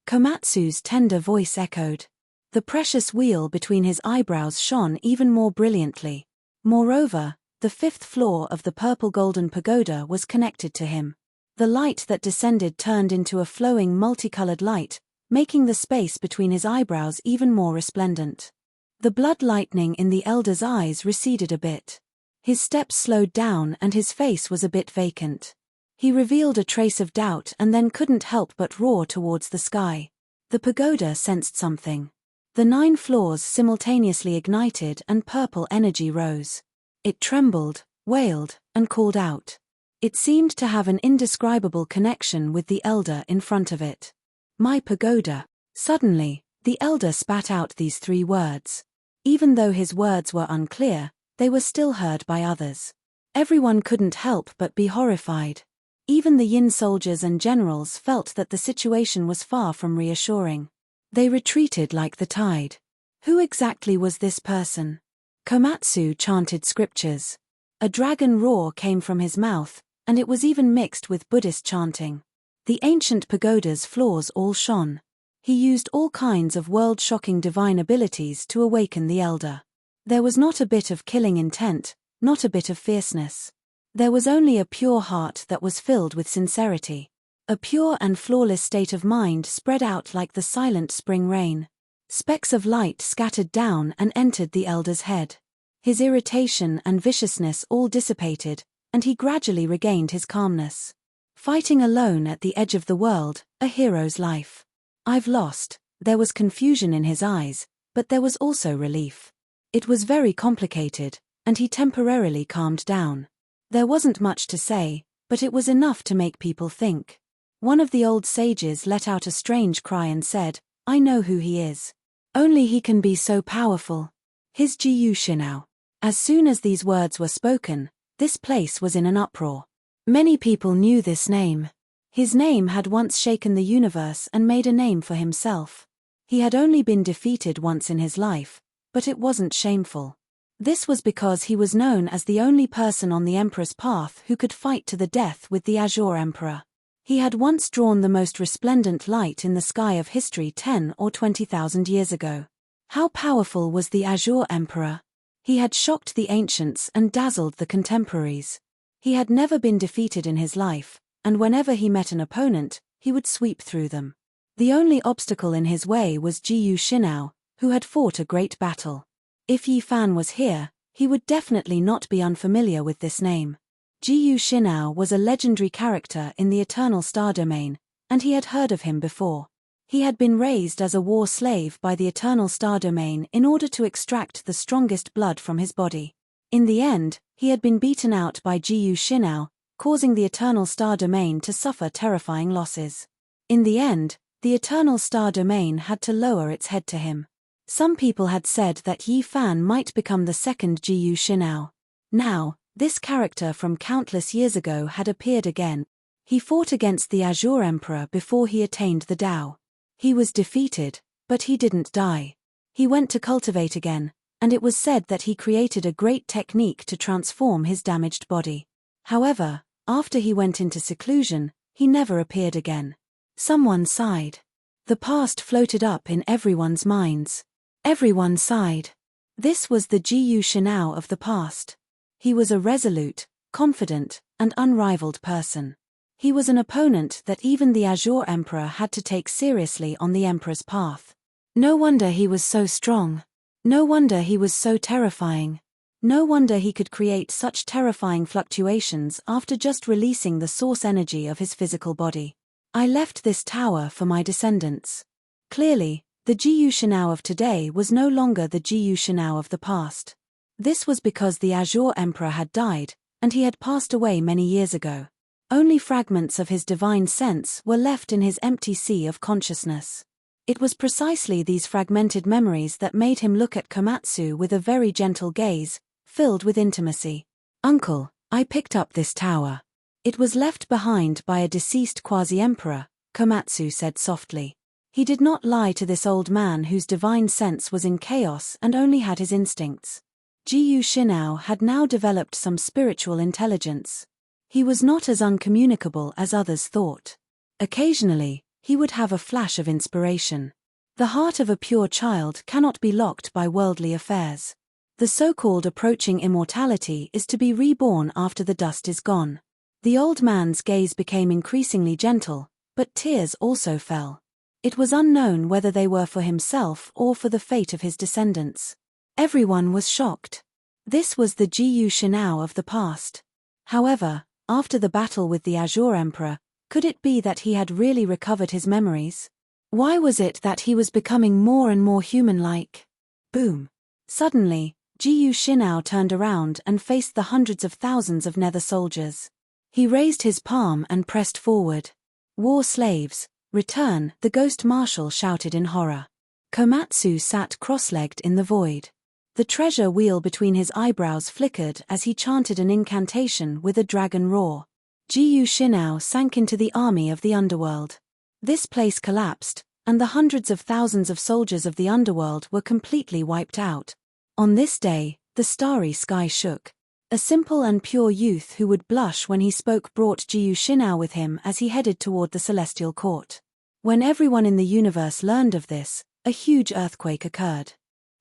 Komatsu's tender voice echoed. The precious wheel between his eyebrows shone even more brilliantly. Moreover, the 5th floor of the purple golden pagoda was connected to him. The light that descended turned into a flowing multicolored light, making the space between his eyebrows even more resplendent. The blood lightning in the elder's eyes receded a bit. His steps slowed down and his face was a bit vacant. He revealed a trace of doubt and then couldn't help but roar towards the sky. The pagoda sensed something. The 9 floors simultaneously ignited and purple energy rose. It trembled, wailed, and called out. It seemed to have an indescribable connection with the elder in front of it. My pagoda. Suddenly, the elder spat out these 3 words. Even though his words were unclear, they were still heard by others. Everyone couldn't help but be horrified. Even the Yin soldiers and generals felt that the situation was far from reassuring. They retreated like the tide. Who exactly was this person? Komatsu chanted scriptures. A dragon roar came from his mouth, and it was even mixed with Buddhist chanting. The ancient pagoda's floors all shone. He used all kinds of world-shocking divine abilities to awaken the elder. There was not a bit of killing intent, not a bit of fierceness. There was only a pure heart that was filled with sincerity. A pure and flawless state of mind spread out like the silent spring rain. Specks of light scattered down and entered the elder's head. His irritation and viciousness all dissipated, and he gradually regained his calmness. Fighting alone at the edge of the world, a hero's life. I've lost. There was confusion in his eyes, but there was also relief. It was very complicated, and he temporarily calmed down. There wasn't much to say, but it was enough to make people think. One of the old sages let out a strange cry and said, "I know who he is. Only he can be so powerful. His Jiyu Shinao." As soon as these words were spoken, this place was in an uproar. Many people knew this name. His name had once shaken the universe and made a name for himself. He had only been defeated once in his life, but it wasn't shameful. This was because he was known as the only person on the Emperor's path who could fight to the death with the Azure Emperor. He had once drawn the most resplendent light in the sky of history 10 or 20,000 years ago. How powerful was the Azure Emperor? He had shocked the ancients and dazzled the contemporaries. He had never been defeated in his life, and whenever he met an opponent, he would sweep through them. The only obstacle in his way was Jiyu Shinao, who had fought a great battle. If Yi Fan was here, he would definitely not be unfamiliar with this name. Jiyu Shinao was a legendary character in the Eternal Star Domain, and he had heard of him before. He had been raised as a war slave by the Eternal Star Domain in order to extract the strongest blood from his body. In the end, he had been beaten out by Jiyu Shinao, causing the Eternal Star Domain to suffer terrifying losses. In the end, the Eternal Star Domain had to lower its head to him. Some people had said that Yi Fan might become the second Jiyu Shinao. Now, this character from countless years ago had appeared again. He fought against the Azure Emperor before he attained the Tao. He was defeated, but he didn't die. He went to cultivate again, and it was said that he created a great technique to transform his damaged body. However, after he went into seclusion, he never appeared again. Someone sighed. The past floated up in everyone's minds. Everyone sighed. This was the Jiyu Shinao of the past. He was a resolute, confident, and unrivaled person. He was an opponent that even the Azure Emperor had to take seriously on the Emperor's path. No wonder he was so strong. No wonder he was so terrifying. No wonder he could create such terrifying fluctuations after just releasing the source energy of his physical body. I left this tower for my descendants. Clearly, the Jiyu Shinao of today was no longer the Jiyu Shinao of the past. This was because the Azure Emperor had died, and he had passed away many years ago. Only fragments of his divine sense were left in his empty sea of consciousness. It was precisely these fragmented memories that made him look at Komatsu with a very gentle gaze, filled with intimacy. "Uncle, I picked up this tower. It was left behind by a deceased quasi-emperor," Komatsu said softly. He did not lie to this old man whose divine sense was in chaos and only had his instincts. Jiyu Shinao had now developed some spiritual intelligence. He was not as uncommunicable as others thought. Occasionally, he would have a flash of inspiration. The heart of a pure child cannot be locked by worldly affairs. The so-called approaching immortality is to be reborn after the dust is gone. The old man's gaze became increasingly gentle, but tears also fell. It was unknown whether they were for himself or for the fate of his descendants. Everyone was shocked. This was the Jiyu Shinao of the past. However, after the battle with the Azure Emperor, could it be that he had really recovered his memories? Why was it that he was becoming more and more human-like? Boom. Suddenly, Jiyu Shinao turned around and faced the hundreds of thousands of nether soldiers. He raised his palm and pressed forward. War slaves, return, the ghost marshal shouted in horror. Komatsu sat cross-legged in the void. The treasure wheel between his eyebrows flickered as he chanted an incantation with a dragon roar. Jiyu Shinao sank into the army of the underworld. This place collapsed, and the hundreds of thousands of soldiers of the underworld were completely wiped out. On this day, the starry sky shook. A simple and pure youth who would blush when he spoke brought Jiyu Shinao with him as he headed toward the celestial court. When everyone in the universe learned of this, a huge earthquake occurred.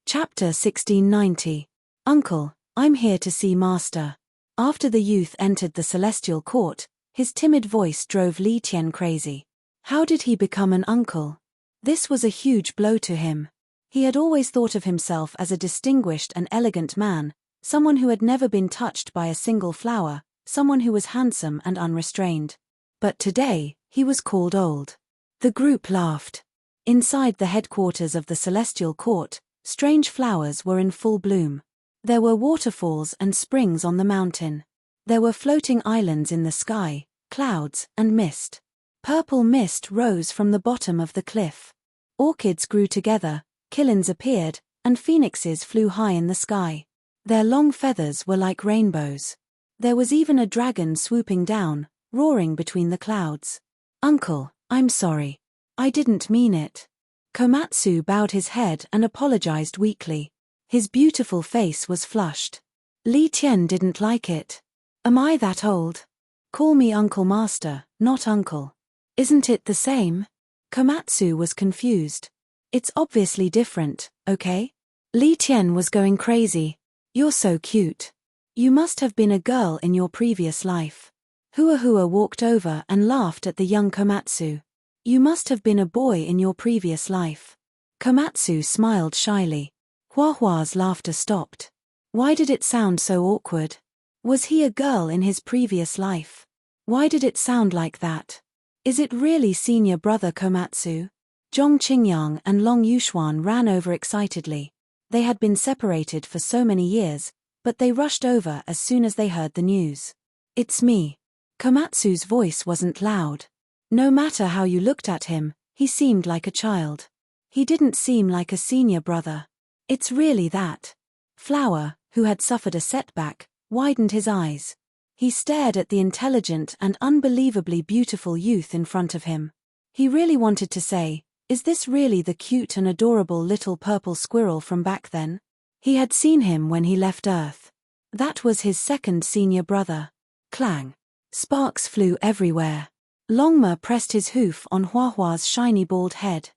Chapter 1690. Uncle, I'm here to see Master. After the youth entered the celestial court, his timid voice drove Li Tian crazy. How did he become an uncle? This was a huge blow to him. He had always thought of himself as a distinguished and elegant man, someone who had never been touched by a single flower, someone who was handsome and unrestrained. But today, he was called old. The group laughed. Inside the headquarters of the celestial court, strange flowers were in full bloom. There were waterfalls and springs on the mountain. There were floating islands in the sky, clouds, and mist. Purple mist rose from the bottom of the cliff. Orchids grew together, killins appeared, and phoenixes flew high in the sky. Their long feathers were like rainbows. There was even a dragon swooping down, roaring between the clouds. Uncle, I'm sorry. I didn't mean it. Komatsu bowed his head and apologized weakly. His beautiful face was flushed. Li Tian didn't like it. Am I that old? Call me Uncle Master, not Uncle. Isn't it the same? Komatsu was confused. It's obviously different, okay? Li Tian was going crazy. You're so cute. You must have been a girl in your previous life. Hua walked over and laughed at the young Komatsu. You must have been a boy in your previous life. Komatsu smiled shyly. Hua's laughter stopped. Why did it sound so awkward? Was he a girl in his previous life? Why did it sound like that? Is it really senior brother Komatsu? Zhong Qingyang and Long Yuxuan ran over excitedly. They had been separated for so many years, but they rushed over as soon as they heard the news. It's me. Komatsu's voice wasn't loud. No matter how you looked at him, he seemed like a child. He didn't seem like a senior brother. It's really that. Flower, who had suffered a setback, widened his eyes. He stared at the intelligent and unbelievably beautiful youth in front of him. He really wanted to say, is this really the cute and adorable little purple squirrel from back then? He had seen him when he left Earth. That was his second senior brother. Clang. Sparks flew everywhere. Longma pressed his hoof on Hua's shiny bald head.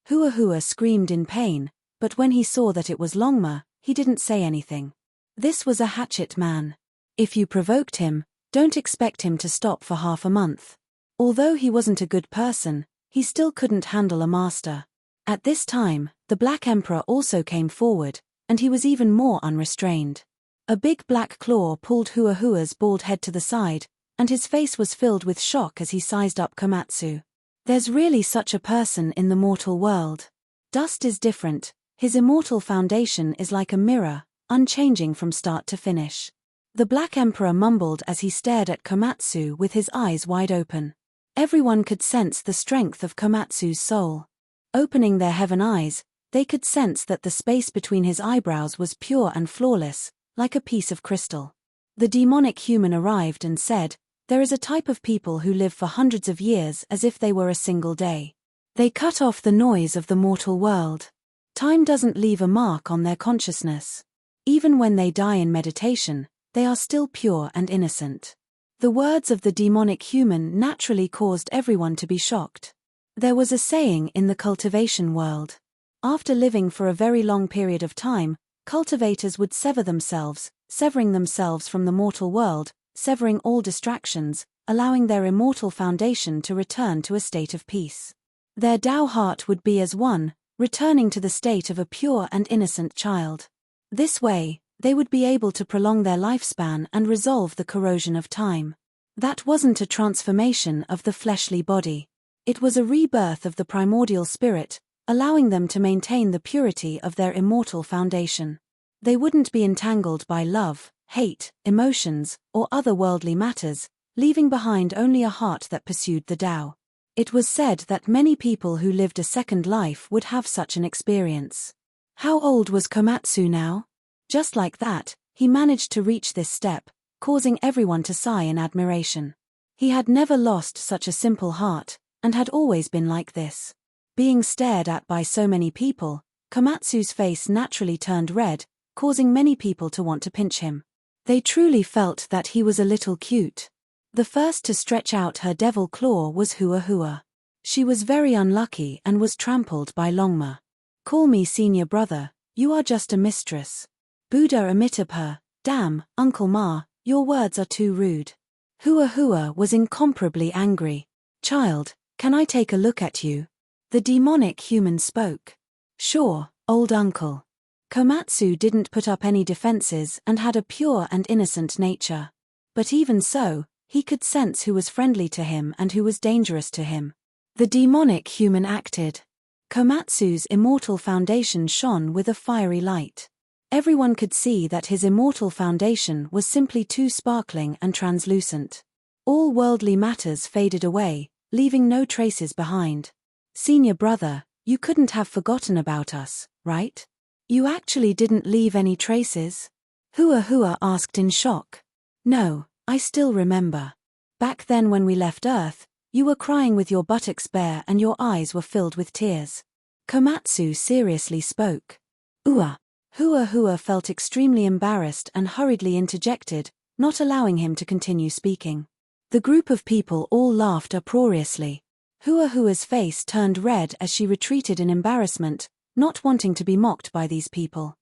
Hua screamed in pain, but when he saw that it was Longma, he didn't say anything. This was a hatchet man. If you provoked him, don't expect him to stop for half a month. Although he wasn't a good person, he still couldn't handle a master. At this time, the Black Emperor also came forward, and he was even more unrestrained. A big black claw pulled Hua's bald head to the side, and his face was filled with shock as he sized up Komatsu. There's really such a person in the mortal world. Dust is different, his immortal foundation is like a mirror, unchanging from start to finish. The Black Emperor mumbled as he stared at Komatsu with his eyes wide open. Everyone could sense the strength of Komatsu's soul. Opening their heaven eyes, they could sense that the space between his eyebrows was pure and flawless, like a piece of crystal. The demonic human arrived and said, there is a type of people who live for hundreds of years as if they were a single day. They cut off the noise of the mortal world. Time doesn't leave a mark on their consciousness. Even when they die in meditation, they are still pure and innocent. The words of the demonic human naturally caused everyone to be shocked. There was a saying in the cultivation world. After living for a very long period of time, cultivators would sever themselves, severing themselves from the mortal world, severing all distractions, allowing their immortal foundation to return to a state of peace. Their Tao heart would be as one, returning to the state of a pure and innocent child. This way, they would be able to prolong their lifespan and resolve the corrosion of time. That wasn't a transformation of the fleshly body. It was a rebirth of the primordial spirit, allowing them to maintain the purity of their immortal foundation. They wouldn't be entangled by love, hate, emotions, or other worldly matters, leaving behind only a heart that pursued the Tao. It was said that many people who lived a second life would have such an experience. How old was Komatsu now? Just like that, he managed to reach this step, causing everyone to sigh in admiration. He had never lost such a simple heart, and had always been like this. Being stared at by so many people, Komatsu's face naturally turned red, causing many people to want to pinch him. They truly felt that he was a little cute. The first to stretch out her devil claw was Hua Hua. She was very unlucky and was trampled by Longma. "Call me senior brother, you are just a mistress." Buddha emitted her, "Damn, Uncle Ma, your words are too rude." Hua Hua was incomparably angry. "Child, can I take a look at you?" The demonic human spoke. "Sure, old uncle." Komatsu didn't put up any defenses and had a pure and innocent nature. But even so, he could sense who was friendly to him and who was dangerous to him. The demonic human acted. Komatsu's immortal foundation shone with a fiery light. Everyone could see that his immortal foundation was simply too sparkling and translucent. All worldly matters faded away, leaving no traces behind. "Senior brother, you couldn't have forgotten about us, right? You actually didn't leave any traces?" Hua Hua asked in shock. "No, I still remember. Back then when we left Earth, you were crying with your buttocks bare and your eyes were filled with tears." Komatsu seriously spoke. "Ua." Hua Hua felt extremely embarrassed and hurriedly interjected, not allowing him to continue speaking. The group of people all laughed uproariously. Hua Hua's face turned red as she retreated in embarrassment, not wanting to be mocked by these people.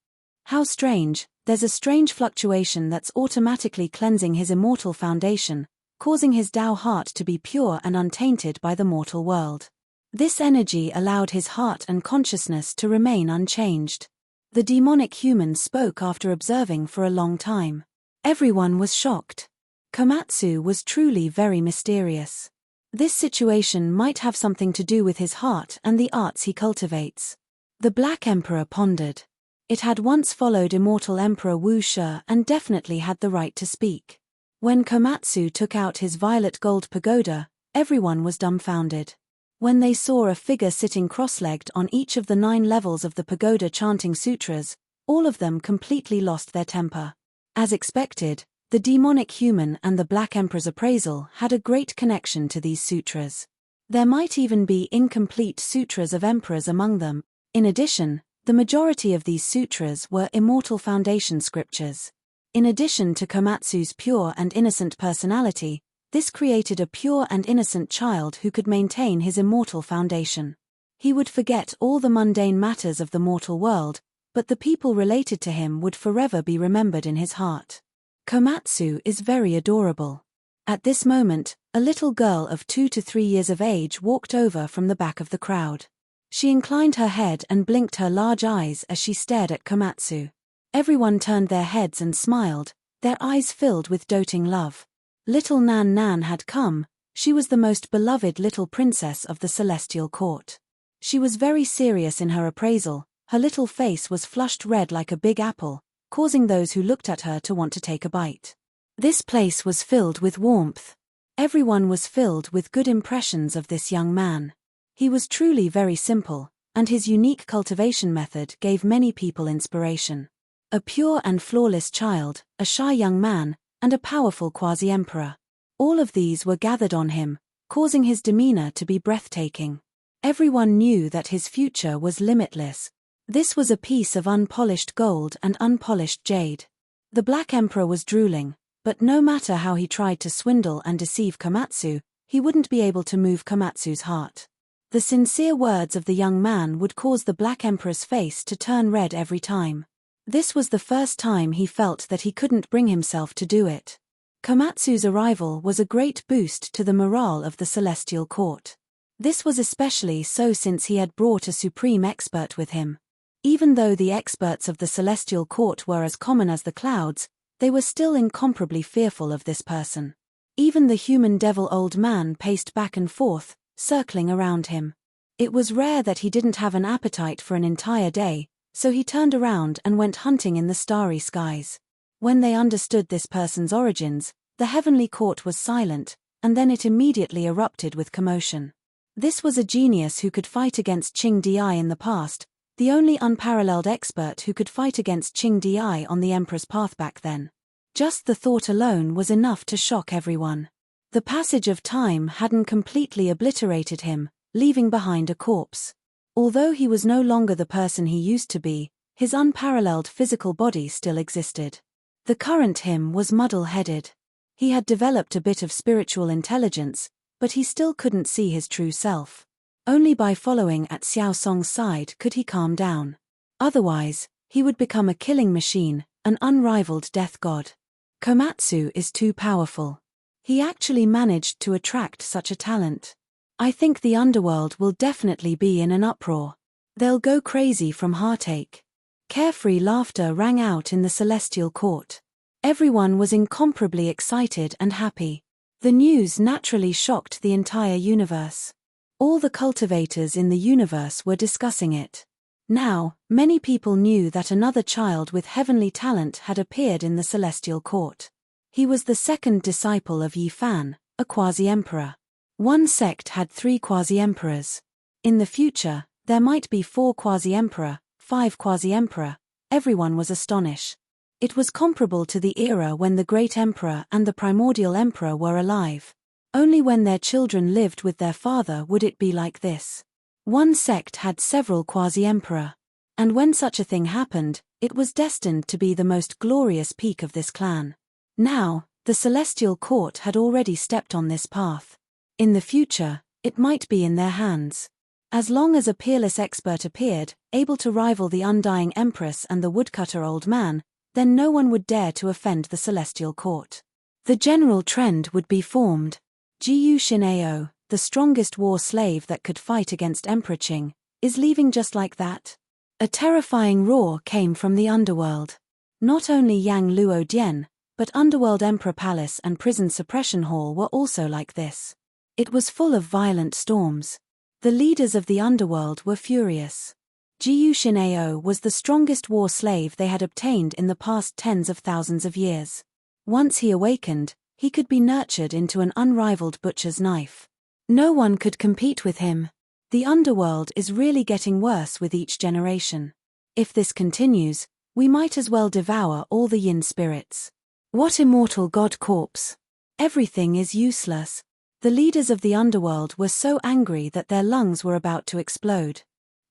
How strange, there's a strange fluctuation that's automatically cleansing his immortal foundation, causing his Tao heart to be pure and untainted by the mortal world. This energy allowed his heart and consciousness to remain unchanged. The demonic human spoke after observing for a long time. Everyone was shocked. Komatsu was truly very mysterious. This situation might have something to do with his heart and the arts he cultivates. The Black Emperor pondered. It had once followed immortal Emperor Wu Shi and definitely had the right to speak. When Komatsu took out his violet gold pagoda, everyone was dumbfounded. When they saw a figure sitting cross-legged on each of the 9 levels of the pagoda chanting sutras, all of them completely lost their temper. As expected, the demonic human and the Black Emperor's appraisal had a great connection to these sutras. There might even be incomplete sutras of emperors among them. In addition, the majority of these sutras were immortal foundation scriptures. In addition to Komatsu's pure and innocent personality, this created a pure and innocent child who could maintain his immortal foundation. He would forget all the mundane matters of the mortal world, but the people related to him would forever be remembered in his heart. Komatsu is very adorable. At this moment, a little girl of 2 to 3 years of age walked over from the back of the crowd. She inclined her head and blinked her large eyes as she stared at Komatsu. Everyone turned their heads and smiled, their eyes filled with doting love. Little Nan Nan had come. She was the most beloved little princess of the celestial court. She was very serious in her appraisal, her little face was flushed red like a big apple, causing those who looked at her to want to take a bite. This place was filled with warmth. Everyone was filled with good impressions of this young man. He was truly very simple, and his unique cultivation method gave many people inspiration. A pure and flawless child, a shy young man, and a powerful quasi-emperor. All of these were gathered on him, causing his demeanor to be breathtaking. Everyone knew that his future was limitless. This was a piece of unpolished gold and unpolished jade. The Black Emperor was drooling, but no matter how he tried to swindle and deceive Komatsu, he wouldn't be able to move Komatsu's heart. The sincere words of the young man would cause the Black Emperor's face to turn red every time. This was the first time he felt that he couldn't bring himself to do it. Komatsu's arrival was a great boost to the morale of the celestial court. This was especially so since he had brought a supreme expert with him. Even though the experts of the celestial court were as common as the clouds, they were still incomparably fearful of this person. Even the human devil old man paced back and forth, circling around him. It was rare that he didn't have an appetite for an entire day, so he turned around and went hunting in the starry skies. When they understood this person's origins, The heavenly court was silent, and then it immediately erupted with commotion. This was a genius who could fight against Qing Di in the past, the only unparalleled expert who could fight against Qing Di on the emperor's path back then. Just the thought alone was enough to shock everyone. The passage of time hadn't completely obliterated him, leaving behind a corpse. Although he was no longer the person he used to be, his unparalleled physical body still existed. The current him was muddle-headed. He had developed a bit of spiritual intelligence, but he still couldn't see his true self. Only by following at Xiao Song's side could he calm down. Otherwise, he would become a killing machine, an unrivaled death god. Komatsu is too powerful. He actually managed to attract such a talent. I think the underworld will definitely be in an uproar. They'll go crazy from heartache. Carefree laughter rang out in the celestial court. Everyone was incomparably excited and happy. The news naturally shocked the entire universe. All the cultivators in the universe were discussing it. Now, many people knew that another child with heavenly talent had appeared in the celestial court. He was the second disciple of Yi Fan, a quasi-emperor. One sect had 3 quasi-emperors. In the future, there might be 4 quasi-emperor, 5 quasi-emperor. Everyone was astonished. It was comparable to the era when the great emperor and the primordial emperor were alive. Only when their children lived with their father would it be like this. One sect had several quasi-emperor. And when such a thing happened, it was destined to be the most glorious peak of this clan. Now, the celestial court had already stepped on this path. In the future, it might be in their hands. As long as a peerless expert appeared, able to rival the undying empress and the woodcutter old man, then no one would dare to offend the celestial court. The general trend would be formed. Jiyu Shinao, the strongest war slave that could fight against Emperor Qing, is leaving just like that. A terrifying roar came from the underworld. Not only Yang Luo Dian, but Underworld Emperor Palace and Prison Suppression Hall were also like this. It was full of violent storms. The leaders of the underworld were furious. Jiyu Shinao was the strongest war slave they had obtained in the past tens of thousands of years. Once he awakened, he could be nurtured into an unrivaled butcher's knife. No one could compete with him. The underworld is really getting worse with each generation. If this continues, we might as well devour all the yin spirits. What immortal god corpse? Everything is useless. The leaders of the underworld were so angry that their lungs were about to explode.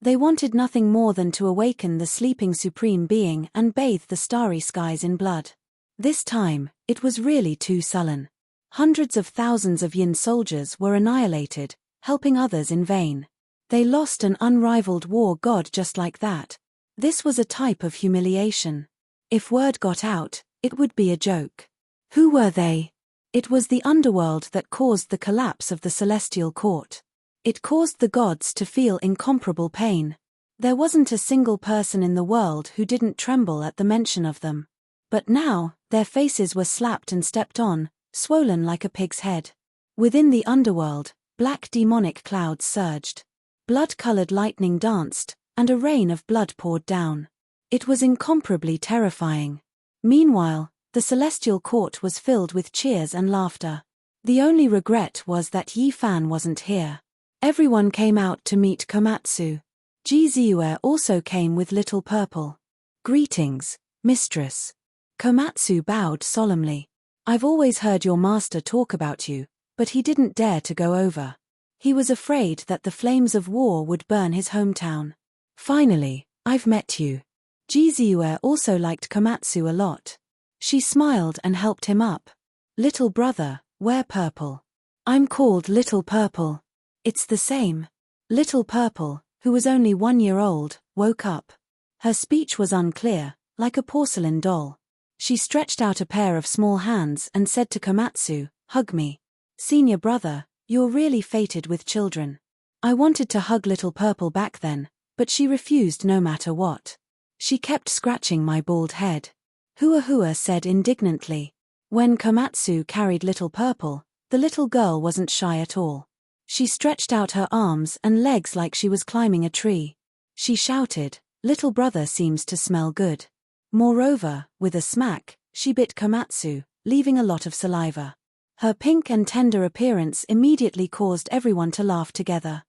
They wanted nothing more than to awaken the sleeping supreme being and bathe the starry skies in blood. This time, it was really too sullen. Hundreds of thousands of yin soldiers were annihilated, helping others in vain. They lost an unrivaled war god just like that. This was a type of humiliation. If word got out, it would be a joke. Who were they? It was the underworld that caused the collapse of the celestial court. It caused the gods to feel incomparable pain. There wasn't a single person in the world who didn't tremble at the mention of them. But now, their faces were slapped and stepped on, swollen like a pig's head. Within the underworld, black demonic clouds surged. Blood-colored lightning danced, and a rain of blood poured down. It was incomparably terrifying. Meanwhile, the celestial court was filled with cheers and laughter. The only regret was that Yi Fan wasn't here. Everyone came out to meet Komatsu. Ji Ziyue also came with Little Purple. Greetings, mistress. Komatsu bowed solemnly. I've always heard your master talk about you, but he didn't dare to go over. He was afraid that the flames of war would burn his hometown. Finally, I've met you. Ji Ziyue also liked Komatsu a lot. She smiled and helped him up. Little brother, wear purple. I'm called Little Purple. It's the same. Little Purple, who was only 1 year old, woke up. Her speech was unclear, like a porcelain doll. She stretched out a pair of small hands and said to Komatsu, "Hug me. Senior brother, you're really fated with children." I wanted to hug Little Purple back then, but she refused no matter what. She kept scratching my bald head. Hua Hua said indignantly. When Komatsu carried Little Purple, the little girl wasn't shy at all. She stretched out her arms and legs like she was climbing a tree. She shouted, "Little brother seems to smell good." Moreover, with a smack, she bit Komatsu, leaving a lot of saliva. Her pink and tender appearance immediately caused everyone to laugh together.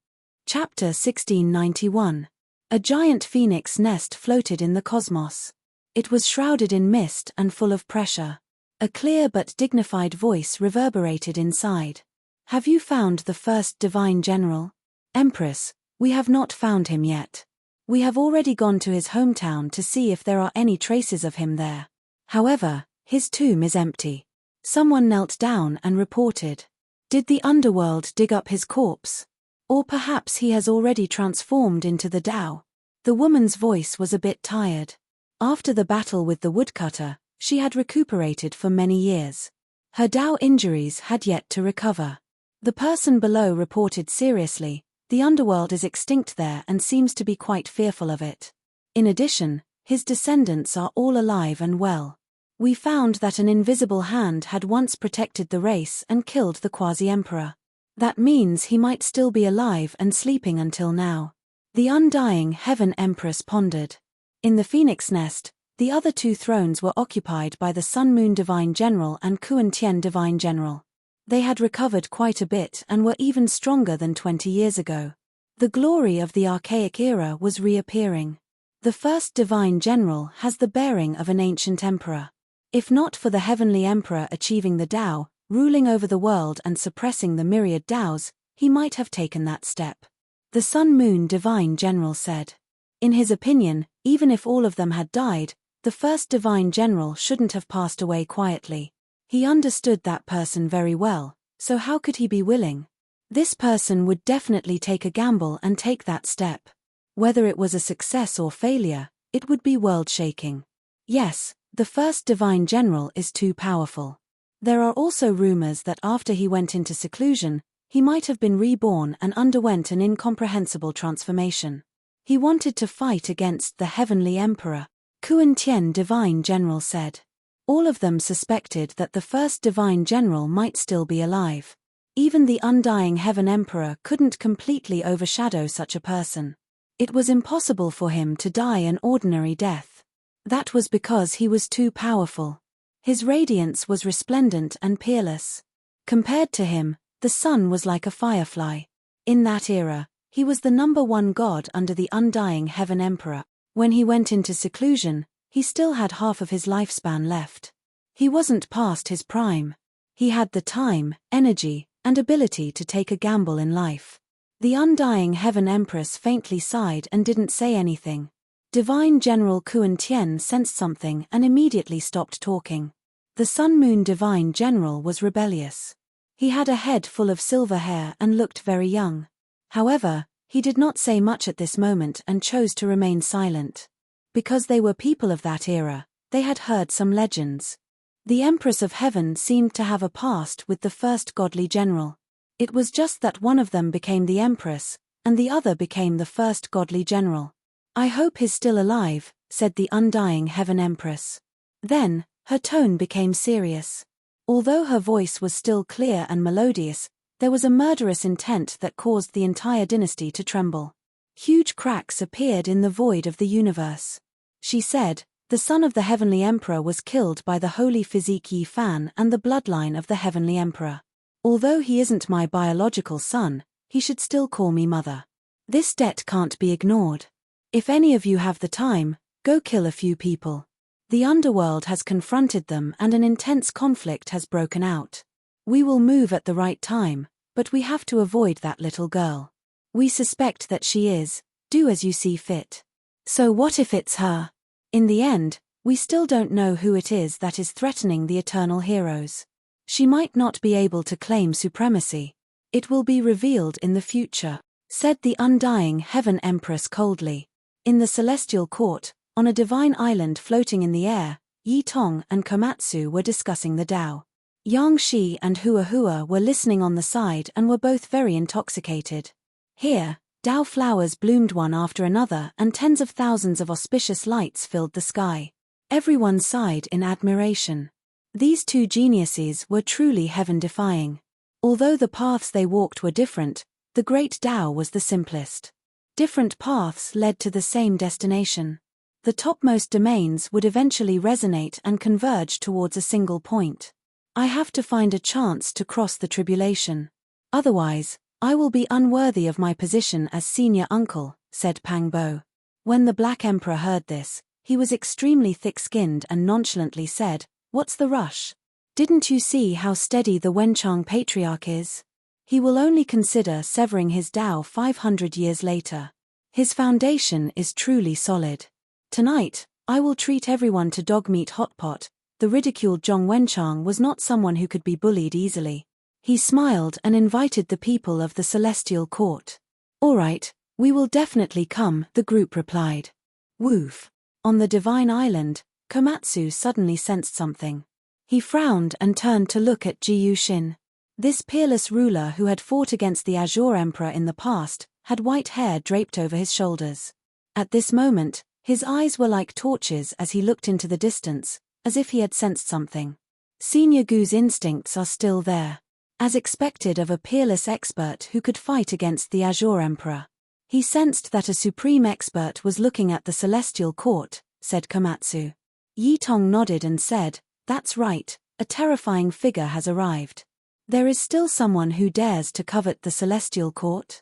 Chapter 1691. A giant phoenix nest floated in the cosmos. It was shrouded in mist and full of pressure. A clear but dignified voice reverberated inside. Have you found the first divine general? Empress, we have not found him yet. We have already gone to his hometown to see if there are any traces of him there. However, his tomb is empty. Someone knelt down and reported. Did the underworld dig up his corpse? Or perhaps he has already transformed into the Tao. The woman's voice was a bit tired. After the battle with the woodcutter, she had recuperated for many years. Her Tao injuries had yet to recover. The person below reported seriously, the underworld is extinct there and seems to be quite fearful of it. In addition, his descendants are all alive and well. We found that an invisible hand had once protected the race and killed the quasi-emperor. That means he might still be alive and sleeping until now. The undying Heaven Empress pondered. In the Phoenix Nest, the other two thrones were occupied by the Sun-Moon Divine General and Kuan-Tien Divine General. They had recovered quite a bit and were even stronger than 20 years ago. The glory of the archaic era was reappearing. The first Divine General has the bearing of an ancient emperor. If not for the Heavenly Emperor achieving the Tao, ruling over the world and suppressing the myriad Taos, he might have taken that step. The Sun-Moon Divine General said. In his opinion, even if all of them had died, the first Divine General shouldn't have passed away quietly. He understood that person very well, so how could he be willing? This person would definitely take a gamble and take that step. Whether it was a success or failure, it would be world-shaking. Yes, the first Divine General is too powerful. There are also rumors that after he went into seclusion, he might have been reborn and underwent an incomprehensible transformation. He wanted to fight against the Heavenly Emperor, Kuan-Tien Divine General said. All of them suspected that the first Divine General might still be alive. Even the undying Heaven Emperor couldn't completely overshadow such a person. It was impossible for him to die an ordinary death. That was because he was too powerful. His radiance was resplendent and peerless. Compared to him, the sun was like a firefly. In that era, he was the #1 god under the undying Heaven Emperor. When he went into seclusion, he still had half of his lifespan left. He wasn't past his prime. He had the time, energy, and ability to take a gamble in life. The undying Heaven Empress faintly sighed and didn't say anything. Divine General Kuan-Tien sensed something and immediately stopped talking. The Sun-Moon Divine General was rebellious. He had a head full of silver hair and looked very young. However, he did not say much at this moment and chose to remain silent. Because they were people of that era, they had heard some legends. The Empress of Heaven seemed to have a past with the first godly general. It was just that one of them became the Empress, and the other became the first godly general. I hope he's still alive, said the undying Heaven Empress. Then, her tone became serious. Although her voice was still clear and melodious, there was a murderous intent that caused the entire dynasty to tremble. Huge cracks appeared in the void of the universe. She said, the son of the Heavenly Emperor was killed by the holy physique Yi Fan and the bloodline of the Heavenly Emperor. Although he isn't my biological son, he should still call me mother. This debt can't be ignored. If any of you have the time, go kill a few people. The underworld has confronted them and an intense conflict has broken out. We will move at the right time, but we have to avoid that little girl. We suspect that she is, do as you see fit. So what if it's her? In the end, we still don't know who it is that is threatening the eternal heroes. She might not be able to claim supremacy. It will be revealed in the future, said the undying Heaven Empress coldly. In the celestial court, on a divine island floating in the air, Yi Tong and Komatsu were discussing the Tao. Yang Shi and Hua Hua were listening on the side and were both very intoxicated. Here, Tao flowers bloomed one after another and tens of thousands of auspicious lights filled the sky. Everyone sighed in admiration. These two geniuses were truly heaven-defying. Although the paths they walked were different, the great Tao was the simplest. Different paths led to the same destination. The topmost domains would eventually resonate and converge towards a single point. I have to find a chance to cross the tribulation. Otherwise, I will be unworthy of my position as senior uncle, said Pang Bo. When the Black Emperor heard this, he was extremely thick-skinned and nonchalantly said, "What's the rush? Didn't you see how steady the Wenchang patriarch is? He will only consider severing his Tao 500 years later. His foundation is truly solid. Tonight, I will treat everyone to dog meat hot pot." The ridiculed Zhong Wenchang was not someone who could be bullied easily. He smiled and invited the people of the Celestial Court. "All right, we will definitely come," the group replied. Woof. On the Divine Island, Komatsu suddenly sensed something. He frowned and turned to look at Ji Yuxin. This peerless ruler who had fought against the Azure Emperor in the past, had white hair draped over his shoulders. At this moment, his eyes were like torches as he looked into the distance, as if he had sensed something. Senior Gu's instincts are still there. As expected of a peerless expert who could fight against the Azure Emperor. He sensed that a supreme expert was looking at the Celestial Court, said Komatsu. Yi Tong nodded and said, "That's right, a terrifying figure has arrived. There is still someone who dares to covet the Celestial Court?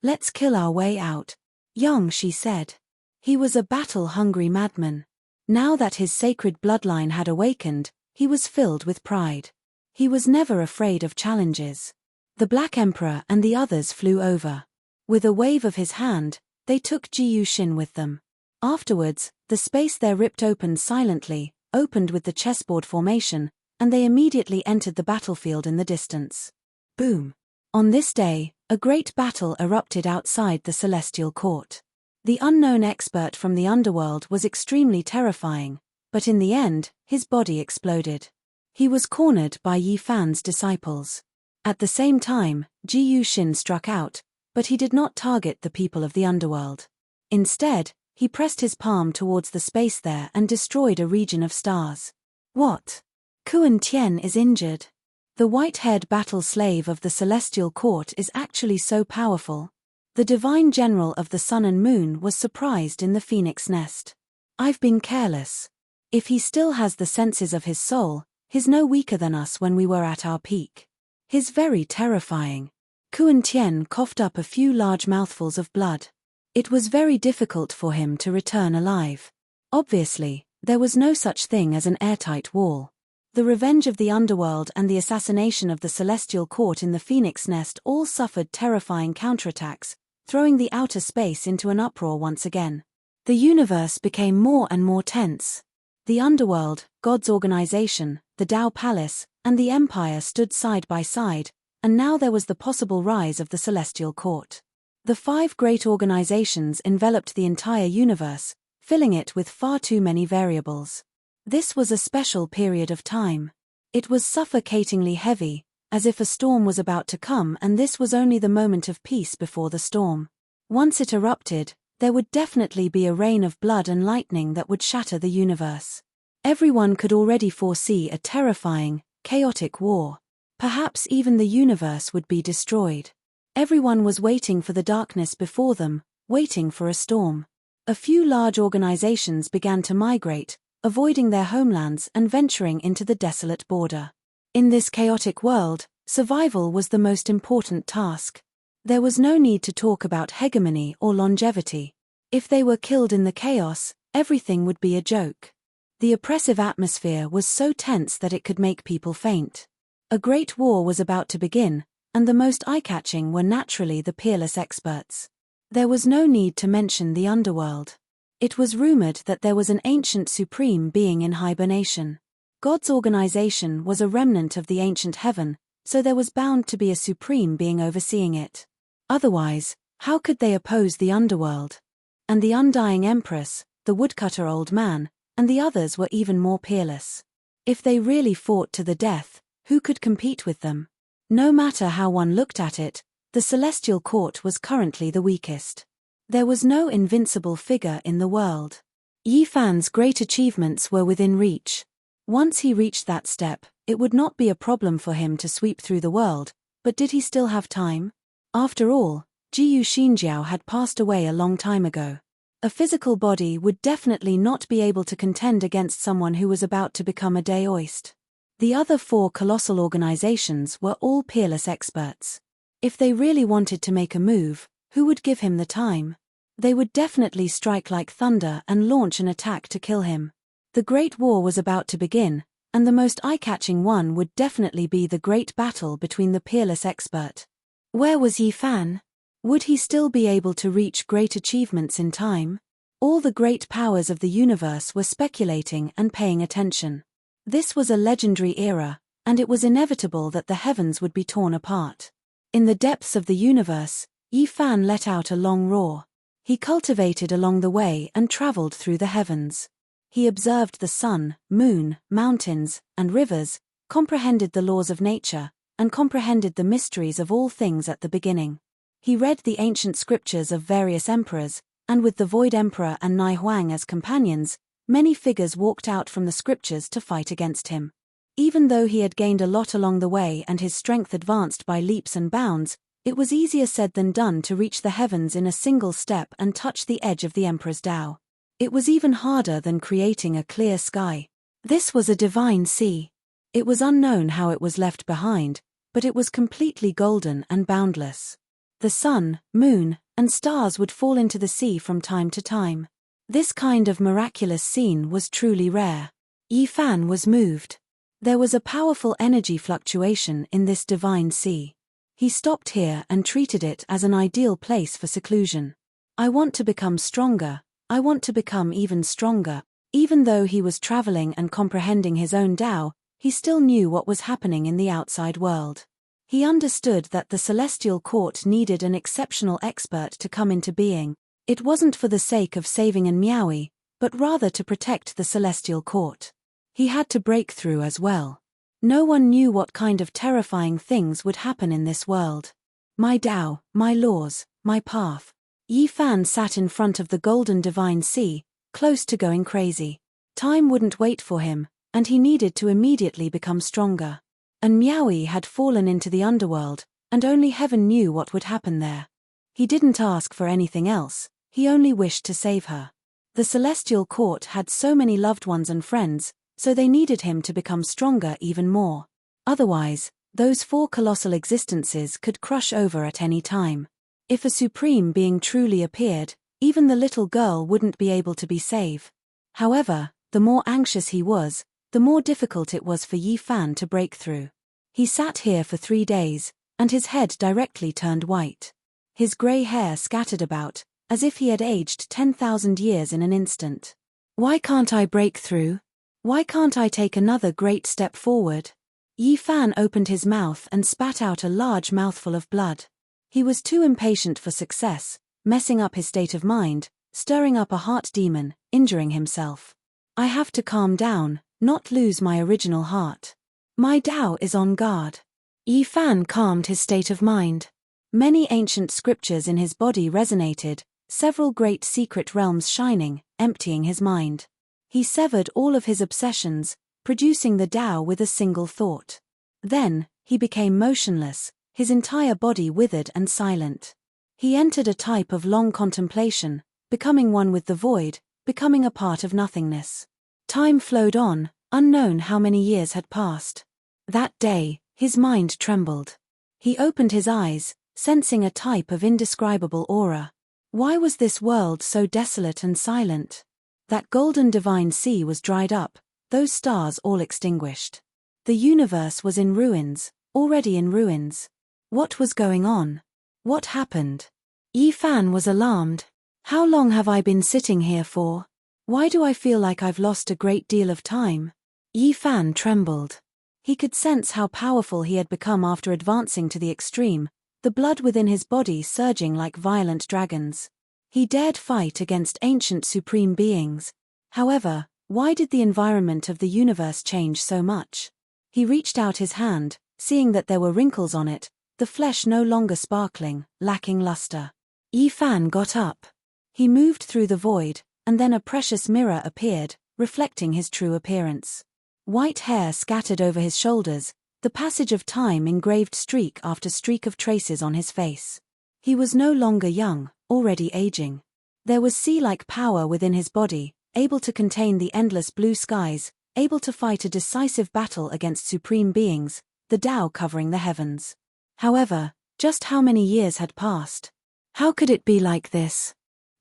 Let's kill our way out." Yang Shi said. He was a battle-hungry madman. Now that his sacred bloodline had awakened, he was filled with pride. He was never afraid of challenges. The Black Emperor and the others flew over. With a wave of his hand, they took Ji Yuxin with them. Afterwards, the space there ripped open silently, opened with the chessboard formation, and they immediately entered the battlefield in the distance. Boom! On this day, a great battle erupted outside the Celestial Court. The unknown expert from the underworld was extremely terrifying, but in the end, his body exploded. He was cornered by Yi Fan's disciples. At the same time, Ji Yuxin struck out, but he did not target the people of the underworld. Instead, he pressed his palm towards the space there and destroyed a region of stars. What? Kuan Tian is injured. The white-haired battle slave of the Celestial Court is actually so powerful. The divine general of the sun and moon was surprised in the phoenix nest. I've been careless. If he still has the senses of his soul, he's no weaker than us when we were at our peak. He's very terrifying. Kuan Tian coughed up a few large mouthfuls of blood. It was very difficult for him to return alive. Obviously, there was no such thing as an airtight wall. The revenge of the underworld and the assassination of the Celestial Court in the Phoenix Nest all suffered terrifying counterattacks, throwing the outer space into an uproar once again. The universe became more and more tense. The underworld, God's organization, the Tao Palace, and the Empire stood side by side, and now there was the possible rise of the Celestial Court. The 5 great organizations enveloped the entire universe, filling it with far too many variables. This was a special period of time. It was suffocatingly heavy, as if a storm was about to come, and this was only the moment of peace before the storm. Once it erupted, there would definitely be a rain of blood and lightning that would shatter the universe. Everyone could already foresee a terrifying, chaotic war. Perhaps even the universe would be destroyed. Everyone was waiting for the darkness before them, waiting for a storm. A few large organizations began to migrate, avoiding their homelands and venturing into the desolate border. In this chaotic world, survival was the most important task. There was no need to talk about hegemony or longevity. If they were killed in the chaos, everything would be a joke. The oppressive atmosphere was so tense that it could make people faint. A great war was about to begin, and the most eye-catching were naturally the peerless experts. There was no need to mention the underworld. It was rumored that there was an ancient supreme being in hibernation. God's organization was a remnant of the ancient heaven, so there was bound to be a supreme being overseeing it. Otherwise, how could they oppose the underworld? And the undying empress, the woodcutter old man, and the others were even more peerless. If they really fought to the death, who could compete with them? No matter how one looked at it, the Celestial Court was currently the weakest. There was no invincible figure in the world. Yi Fan's great achievements were within reach. Once he reached that step, it would not be a problem for him to sweep through the world, but did he still have time? After all, Ji Yuxinjiao had passed away a long time ago. A physical body would definitely not be able to contend against someone who was about to become a daoist. The other 4 colossal organizations were all peerless experts. If they really wanted to make a move, who would give him the time? They would definitely strike like thunder and launch an attack to kill him. The Great War was about to begin, and the most eye-catching one would definitely be the great battle between the peerless expert. Where was Yi Fan? Would he still be able to reach great achievements in time? All the great powers of the universe were speculating and paying attention. This was a legendary era, and it was inevitable that the heavens would be torn apart. In the depths of the universe, Yi Fan let out a long roar. He cultivated along the way and traveled through the heavens. He observed the sun, moon, mountains, and rivers, comprehended the laws of nature, and comprehended the mysteries of all things at the beginning. He read the ancient scriptures of various emperors, and with the Void Emperor and Nai Huang as companions, many figures walked out from the scriptures to fight against him. Even though he had gained a lot along the way and his strength advanced by leaps and bounds, it was easier said than done to reach the heavens in a single step and touch the edge of the Emperor's Tao. It was even harder than creating a clear sky. This was a divine sea. It was unknown how it was left behind, but it was completely golden and boundless. The sun, moon, and stars would fall into the sea from time to time. This kind of miraculous scene was truly rare. Yi Fan was moved. There was a powerful energy fluctuation in this divine sea. He stopped here and treated it as an ideal place for seclusion. I want to become stronger. I want to become even stronger. Even though he was traveling and comprehending his own Tao, he still knew what was happening in the outside world. He understood that the celestial court needed an exceptional expert to come into being. It wasn't for the sake of saving An Miaoyi, but rather to protect the celestial court. He had to break through as well. No one knew what kind of terrifying things would happen in this world. My Tao, my laws, my path. Yi Fan sat in front of the golden divine sea, close to going crazy. Time wouldn't wait for him, and he needed to immediately become stronger. An Miaoyi had fallen into the underworld, and only heaven knew what would happen there. He didn't ask for anything else. He only wished to save her. The celestial court had so many loved ones and friends, so they needed him to become stronger even more. Otherwise, those 4 colossal existences could crush over at any time. If a supreme being truly appeared, even the little girl wouldn't be able to be saved. However, the more anxious he was, the more difficult it was for Yi Fan to break through. He sat here for 3 days, and his head directly turned white. His grey hair scattered about, as if he had aged 10,000 years in an instant. Why can't I break through? Why can't I take another great step forward? Yi Fan opened his mouth and spat out a large mouthful of blood. He was too impatient for success, messing up his state of mind, stirring up a heart demon, injuring himself. I have to calm down, not lose my original heart. My Tao is on guard. Yi Fan calmed his state of mind. Many ancient scriptures in his body resonated, several great secret realms shining, emptying his mind. He severed all of his obsessions, producing the Tao with a single thought. Then, he became motionless, his entire body withered and silent. He entered a type of long contemplation, becoming one with the void, becoming a part of nothingness. Time flowed on, unknown how many years had passed. That day, his mind trembled. He opened his eyes, sensing a type of indescribable aura. Why was this world so desolate and silent? That golden divine sea was dried up, those stars all extinguished. The universe was in ruins, already in ruins. What was going on? What happened? Yi Fan was alarmed. How long have I been sitting here for? Why do I feel like I've lost a great deal of time? Yi Fan trembled. He could sense how powerful he had become after advancing to the extreme, the blood within his body surging like violent dragons. He dared fight against ancient supreme beings. However, why did the environment of the universe change so much? He reached out his hand, seeing that there were wrinkles on it, the flesh no longer sparkling, lacking luster. Yi Fan got up. He moved through the void, and then a precious mirror appeared, reflecting his true appearance. White hair scattered over his shoulders, the passage of time engraved streak after streak of traces on his face. He was no longer young, already aging. There was sea-like power within his body, able to contain the endless blue skies, able to fight a decisive battle against supreme beings, the Tao covering the heavens. However, just how many years had passed? How could it be like this?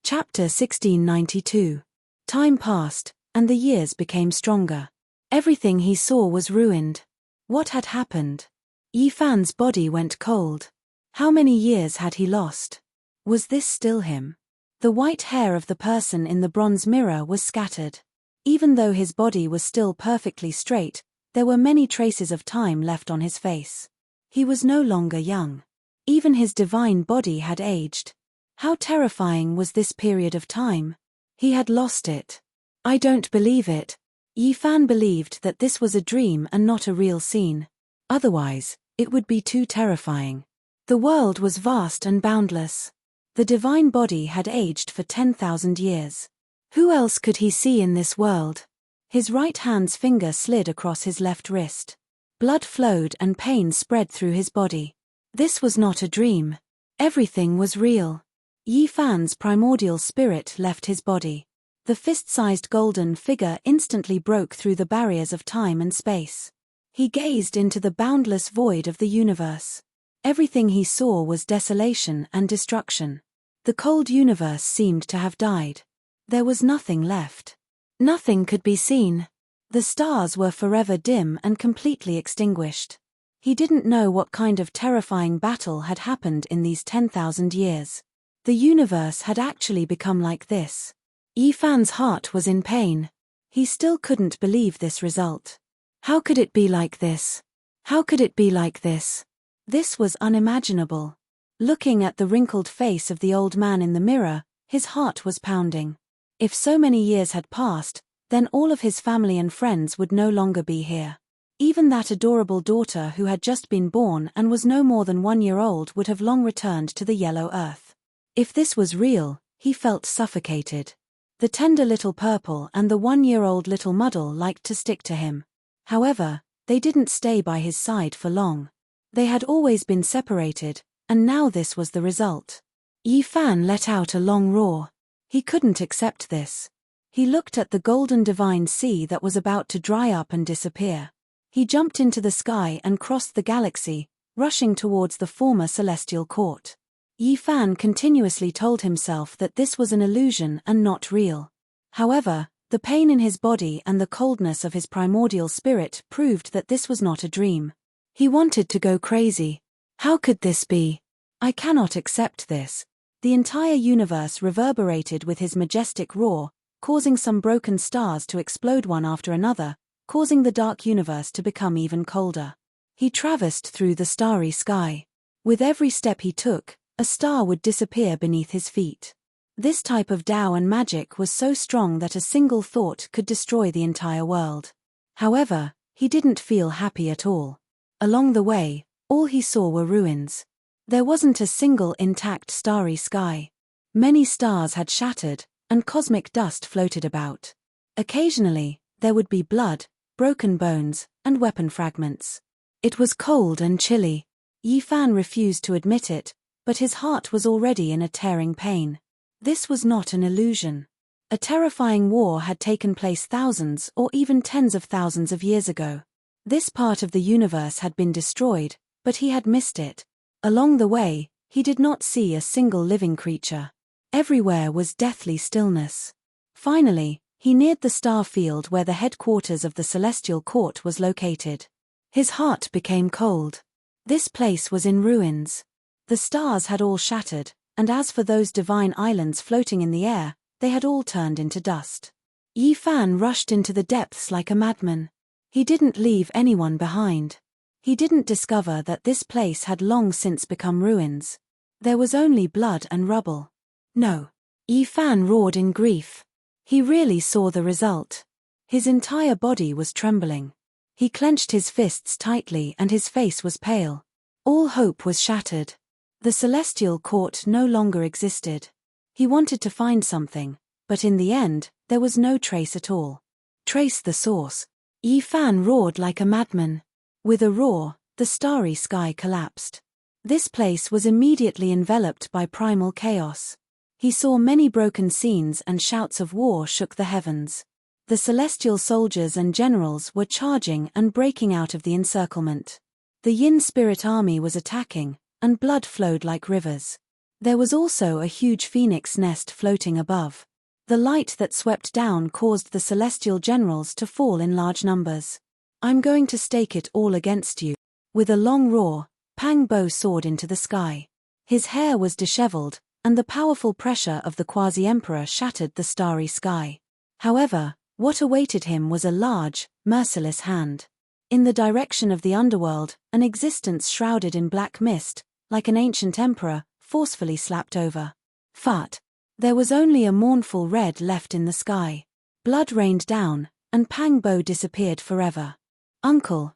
Chapter 1692. Time passed, and the years became stronger. Everything he saw was ruined. What had happened? Yifan's body went cold. How many years had he lost? Was this still him? The white hair of the person in the bronze mirror was scattered. Even though his body was still perfectly straight, there were many traces of time left on his face. He was no longer young. Even his divine body had aged. How terrifying was this period of time? He had lost it. I don't believe it. Yifan believed that this was a dream and not a real scene. Otherwise, it would be too terrifying. The world was vast and boundless. The divine body had aged for 10,000 years. Who else could he see in this world? His right hand's finger slid across his left wrist. Blood flowed and pain spread through his body. This was not a dream. Everything was real. Yifan's primordial spirit left his body. The fist-sized golden figure instantly broke through the barriers of time and space. He gazed into the boundless void of the universe. Everything he saw was desolation and destruction. The cold universe seemed to have died. There was nothing left. Nothing could be seen. The stars were forever dim and completely extinguished. He didn't know what kind of terrifying battle had happened in these 10,000 years. The universe had actually become like this. Yifan's heart was in pain. He still couldn't believe this result. How could it be like this? How could it be like this? This was unimaginable. Looking at the wrinkled face of the old man in the mirror, his heart was pounding. If so many years had passed, then all of his family and friends would no longer be here. Even that adorable daughter who had just been born and was no more than 1 year old would have long returned to the yellow earth. If this was real, he felt suffocated. The tender little purple and the 1-year-old little muddle liked to stick to him. However, they didn't stay by his side for long. They had always been separated, and now this was the result. Yifan let out a long roar. He couldn't accept this. He looked at the golden divine sea that was about to dry up and disappear. He jumped into the sky and crossed the galaxy, rushing towards the former celestial court. Yifan continuously told himself that this was an illusion and not real. However, the pain in his body and the coldness of his primordial spirit proved that this was not a dream. He wanted to go crazy. How could this be? I cannot accept this. The entire universe reverberated with his majestic roar, causing some broken stars to explode one after another, causing the dark universe to become even colder. He traversed through the starry sky. With every step he took, a star would disappear beneath his feet. This type of Tao and magic was so strong that a single thought could destroy the entire world. However, he didn't feel happy at all. Along the way, all he saw were ruins. There wasn't a single intact starry sky. Many stars had shattered, and cosmic dust floated about. Occasionally, there would be blood, broken bones, and weapon fragments. It was cold and chilly. Yifan refused to admit it, but his heart was already in a tearing pain. This was not an illusion. A terrifying war had taken place thousands or even tens of thousands of years ago. This part of the universe had been destroyed, but he had missed it. Along the way, he did not see a single living creature. Everywhere was deathly stillness. Finally, he neared the star field where the headquarters of the Celestial Court was located. His heart became cold. This place was in ruins. The stars had all shattered, and as for those divine islands floating in the air, they had all turned into dust. Yifan rushed into the depths like a madman. He didn't leave anyone behind. He didn't discover that this place had long since become ruins. There was only blood and rubble. No. Yifan roared in grief. He really saw the result. His entire body was trembling. He clenched his fists tightly and his face was pale. All hope was shattered. The Celestial Court no longer existed. He wanted to find something, but in the end, there was no trace at all. Trace the source. Yifan roared like a madman. With a roar, the starry sky collapsed. This place was immediately enveloped by primal chaos. He saw many broken scenes and shouts of war shook the heavens. The celestial soldiers and generals were charging and breaking out of the encirclement. The Yin spirit army was attacking, and blood flowed like rivers. There was also a huge phoenix nest floating above. The light that swept down caused the celestial generals to fall in large numbers. "I'm going to stake it all against you." With a long roar, Pang Bo soared into the sky. His hair was disheveled, and the powerful pressure of the quasi-emperor shattered the starry sky. However, what awaited him was a large, merciless hand. In the direction of the underworld, an existence shrouded in black mist, like an ancient emperor, forcefully slapped over. Fart. There was only a mournful red left in the sky. Blood rained down, and Pang Bo disappeared forever. Uncle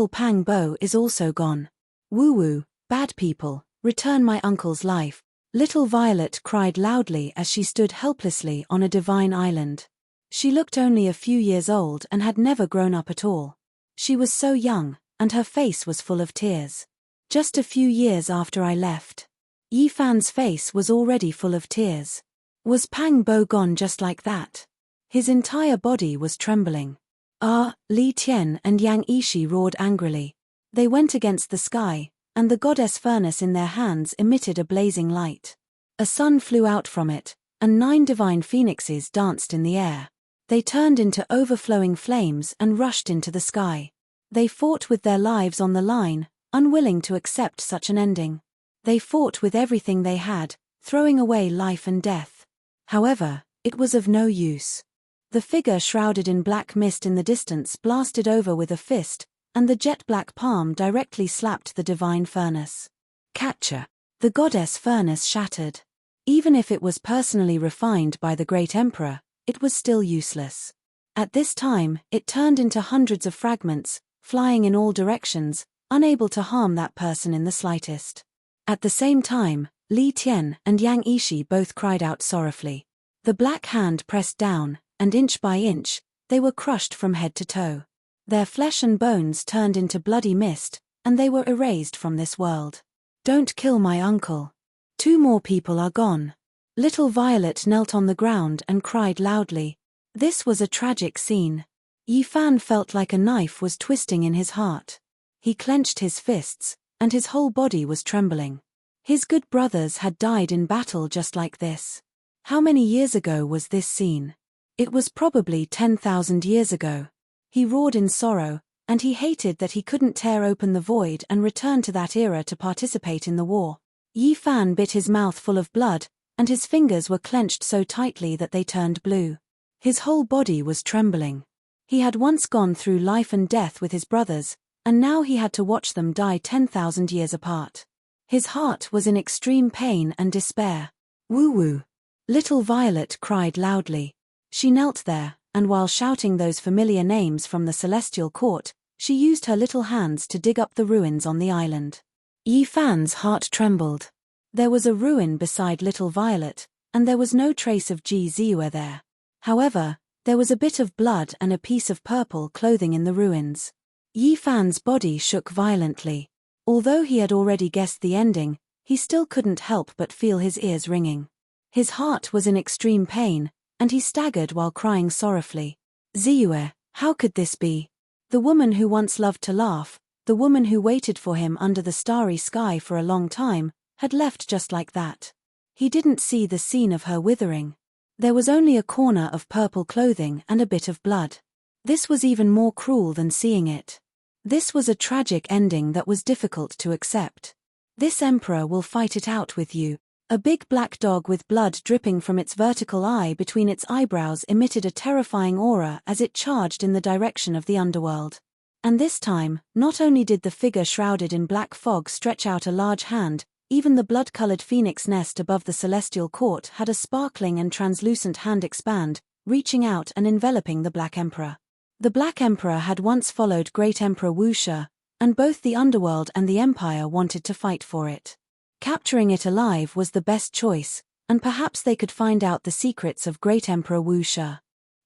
Pang Bo is also gone. Woo-woo, bad people, return my uncle's life. Little Violet cried loudly as she stood helplessly on a divine island. She looked only a few years old and had never grown up at all. She was so young, and her face was full of tears. Just a few years after I left. Yi Fan's face was already full of tears. Was Pang Bo gone just like that? His entire body was trembling. Li Tian and Yang Ishi roared angrily. They went against the sky, and the goddess furnace in their hands emitted a blazing light. A sun flew out from it, and 9 divine phoenixes danced in the air. They turned into overflowing flames and rushed into the sky. They fought with their lives on the line, unwilling to accept such an ending. They fought with everything they had, throwing away life and death. However, it was of no use. The figure shrouded in black mist in the distance blasted over with a fist, and the jet-black palm directly slapped the divine furnace. Catcher. The goddess furnace shattered. Even if it was personally refined by the great emperor, it was still useless. At this time, it turned into hundreds of fragments, flying in all directions, unable to harm that person in the slightest. At the same time, Li Tian and Yang Ishi both cried out sorrowfully. The black hand pressed down, and inch by inch, they were crushed from head to toe. Their flesh and bones turned into bloody mist, and they were erased from this world. Don't kill my uncle. 2 more people are gone. Little Violet knelt on the ground and cried loudly. This was a tragic scene. Yi Fan felt like a knife was twisting in his heart. He clenched his fists, and his whole body was trembling. His good brothers had died in battle just like this. How many years ago was this scene? It was probably 10,000 years ago. He roared in sorrow, and he hated that he couldn't tear open the void and return to that era to participate in the war. Yi Fan bit his mouth full of blood, and his fingers were clenched so tightly that they turned blue. His whole body was trembling. He had once gone through life and death with his brothers, and now he had to watch them die 10,000 years apart. His heart was in extreme pain and despair. Woo-woo. Little Violet cried loudly. She knelt there, and while shouting those familiar names from the celestial court, she used her little hands to dig up the ruins on the island. Yi Fan's heart trembled. There was a ruin beside Little Violet, and there was no trace of Ji Ziue there. However, there was a bit of blood and a piece of purple clothing in the ruins. Yi Fan's body shook violently. Although he had already guessed the ending, he still couldn't help but feel his ears ringing. His heart was in extreme pain, and he staggered while crying sorrowfully. Ziue, how could this be? The woman who once loved to laugh, the woman who waited for him under the starry sky for a long time, had left just like that. He didn't see the scene of her withering. There was only a corner of purple clothing and a bit of blood. This was even more cruel than seeing it. This was a tragic ending that was difficult to accept. This emperor will fight it out with you. A big black dog with blood dripping from its vertical eye between its eyebrows emitted a terrifying aura as it charged in the direction of the underworld. And this time, not only did the figure shrouded in black fog stretch out a large hand, even the blood-colored phoenix nest above the celestial court had a sparkling and translucent hand expand, reaching out and enveloping the Black Emperor. The Black Emperor had once followed Great Emperor Wu Shi, and both the underworld and the Empire wanted to fight for it. Capturing it alive was the best choice, and perhaps they could find out the secrets of Great Emperor Wu Shi.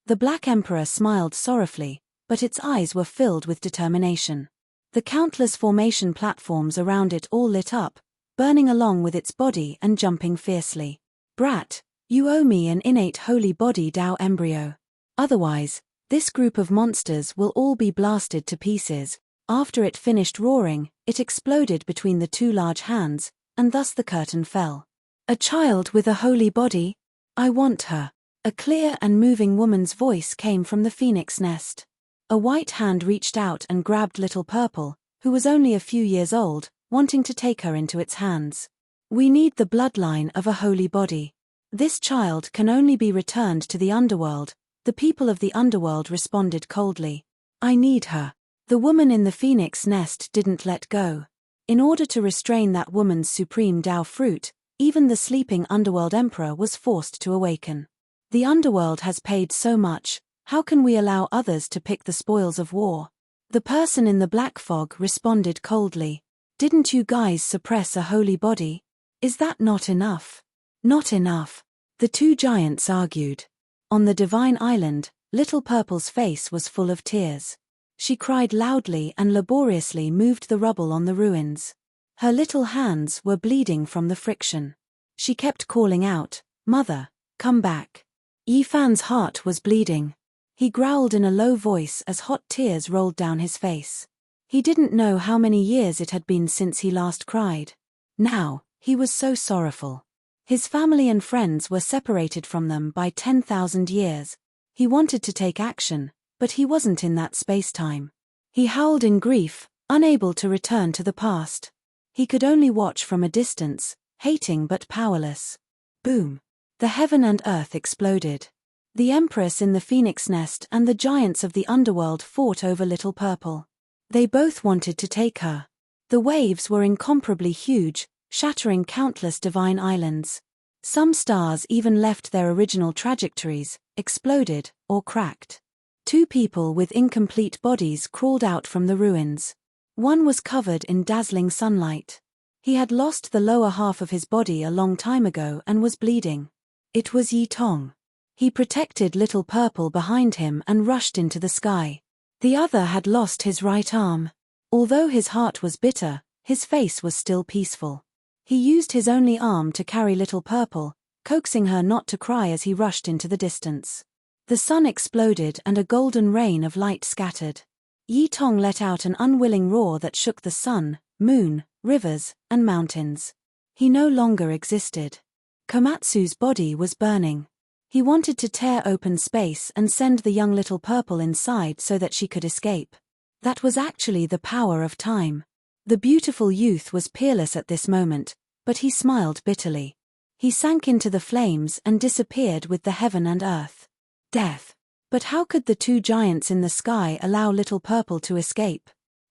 The Black Emperor smiled sorrowfully, but its eyes were filled with determination. The countless formation platforms around it all lit up, burning along with its body and jumping fiercely. Brat, you owe me an innate holy body Tao embryo. Otherwise, This group of monsters will all be blasted to pieces. After it finished roaring, it exploded between the two large hands, and thus the curtain fell. A child with a holy body? I want her. A clear and moving woman's voice came from the phoenix nest. A white hand reached out and grabbed Little Purple, who was only a few years old, wanting to take her into its hands. We need the bloodline of a holy body. This child can only be returned to the underworld. The people of the underworld responded coldly. I need her. The woman in the phoenix nest didn't let go. In order to restrain that woman's supreme Tao fruit, even the sleeping underworld emperor was forced to awaken. The underworld has paid so much, how can we allow others to pick the spoils of war? The person in the black fog responded coldly. Didn't you guys suppress a holy body? Is that not enough? Not enough. The two giants argued. On the divine island, Little Purple's face was full of tears. She cried loudly and laboriously moved the rubble on the ruins. Her little hands were bleeding from the friction. She kept calling out, "Mother, come back." Yifan's heart was bleeding. He growled in a low voice as hot tears rolled down his face. He didn't know how many years it had been since he last cried. Now, he was so sorrowful. His family and friends were separated from them by 10,000 years. He wanted to take action, but he wasn't in that space-time. He howled in grief, unable to return to the past. He could only watch from a distance, hating but powerless. Boom! The heaven and earth exploded. The Empress in the phoenix nest and the giants of the underworld fought over Little Purple. They both wanted to take her. The waves were incomparably huge, shattering countless divine islands. Some stars even left their original trajectories, exploded, or cracked. Two people with incomplete bodies crawled out from the ruins. One was covered in dazzling sunlight. He had lost the lower half of his body a long time ago and was bleeding. It was Yi Tong. He protected Little Purple behind him and rushed into the sky. The other had lost his right arm. Although his heart was bitter, his face was still peaceful. He used his only arm to carry Little Purple, coaxing her not to cry as he rushed into the distance. The sun exploded and a golden rain of light scattered. Yi Tong let out an unwilling roar that shook the sun, moon, rivers, and mountains. He no longer existed. Komatsu's body was burning. He wanted to tear open space and send the young Little Purple inside so that she could escape. That was actually the power of time. The beautiful youth was peerless at this moment, but he smiled bitterly. He sank into the flames and disappeared with the heaven and earth. Death. But how could the two giants in the sky allow Little Purple to escape?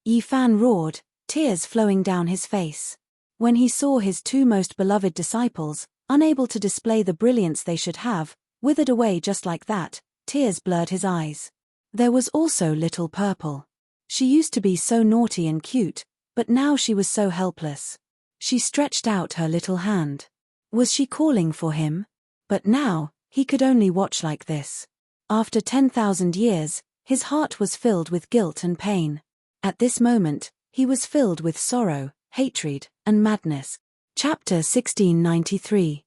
Yifan roared, tears flowing down his face. When he saw his two most beloved disciples, unable to display the brilliance they should have, withered away just like that, tears blurred his eyes. There was also Little Purple. She used to be so naughty and cute, but now she was so helpless. She stretched out her little hand. Was she calling for him? But now, he could only watch like this. After 10,000 years, his heart was filled with guilt and pain. At this moment, he was filled with sorrow, hatred, and madness. Chapter 1693.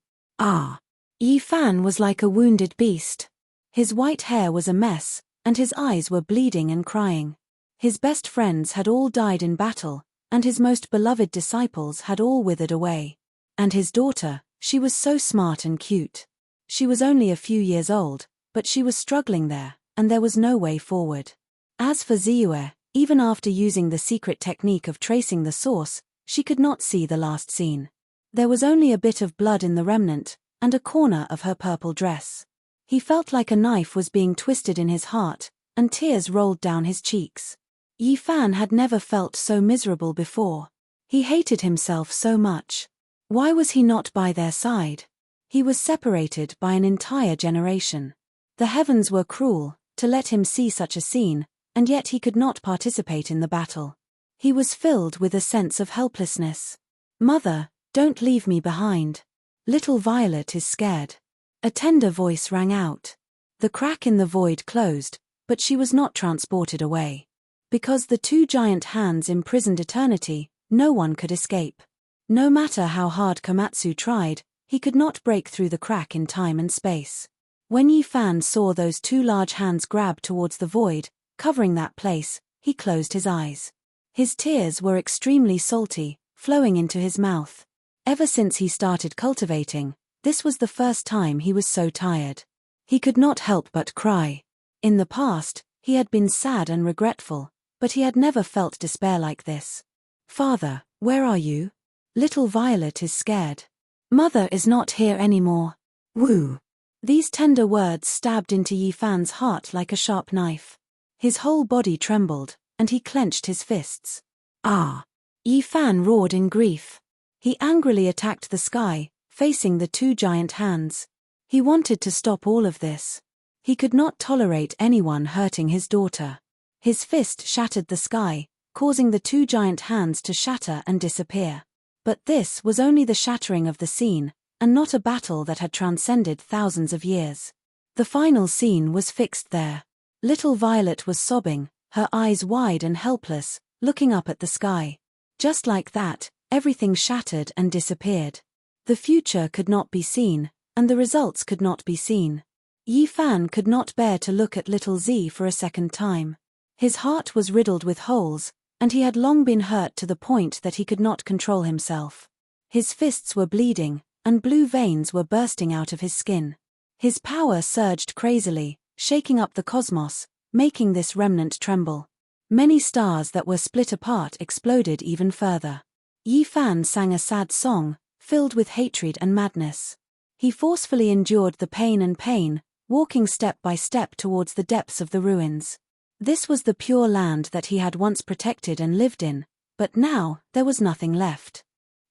Yifan was like a wounded beast. His white hair was a mess, and his eyes were bleeding and crying. His best friends had all died in battle, and his most beloved disciples had all withered away. And his daughter, she was so smart and cute. She was only a few years old, but she was struggling there, and there was no way forward. As for Ziyue, even after using the secret technique of tracing the source, she could not see the last scene. There was only a bit of blood in the remnant, and a corner of her purple dress. He felt like a knife was being twisted in his heart, and tears rolled down his cheeks. Yifan had never felt so miserable before. He hated himself so much. Why was he not by their side? He was separated by an entire generation. The heavens were cruel to let him see such a scene, and yet he could not participate in the battle. He was filled with a sense of helplessness. "Mother, don't leave me behind. Little Violet is scared." A tender voice rang out. The crack in the void closed, but she was not transported away. Because the two giant hands imprisoned eternity, no one could escape. No matter how hard Komatsu tried, he could not break through the crack in time and space. When Yi Fan saw those two large hands grab towards the void, covering that place, he closed his eyes. His tears were extremely salty, flowing into his mouth. Ever since he started cultivating, this was the first time he was so tired. He could not help but cry. In the past, he had been sad and regretful, but he had never felt despair like this. "Father, where are you? Little Violet is scared. Mother is not here anymore. Woo." These tender words stabbed into Yi Fan's heart like a sharp knife. His whole body trembled, and he clenched his fists. "Ah!" Yi Fan roared in grief. He angrily attacked the sky, facing the two giant hands. He wanted to stop all of this. He could not tolerate anyone hurting his daughter. His fist shattered the sky, causing the two giant hands to shatter and disappear. But this was only the shattering of the scene, and not a battle that had transcended thousands of years. The final scene was fixed there. Little Violet was sobbing, her eyes wide and helpless, looking up at the sky. Just like that, everything shattered and disappeared. The future could not be seen, and the results could not be seen. Yi Fan could not bear to look at little Z for a second time. His heart was riddled with holes, and he had long been hurt to the point that he could not control himself. His fists were bleeding, and blue veins were bursting out of his skin. His power surged crazily, shaking up the cosmos, making this remnant tremble. Many stars that were split apart exploded even further. Yi Fan sang a sad song, filled with hatred and madness. He forcefully endured the pain, walking step by step towards the depths of the ruins. This was the pure land that he had once protected and lived in, but now there was nothing left.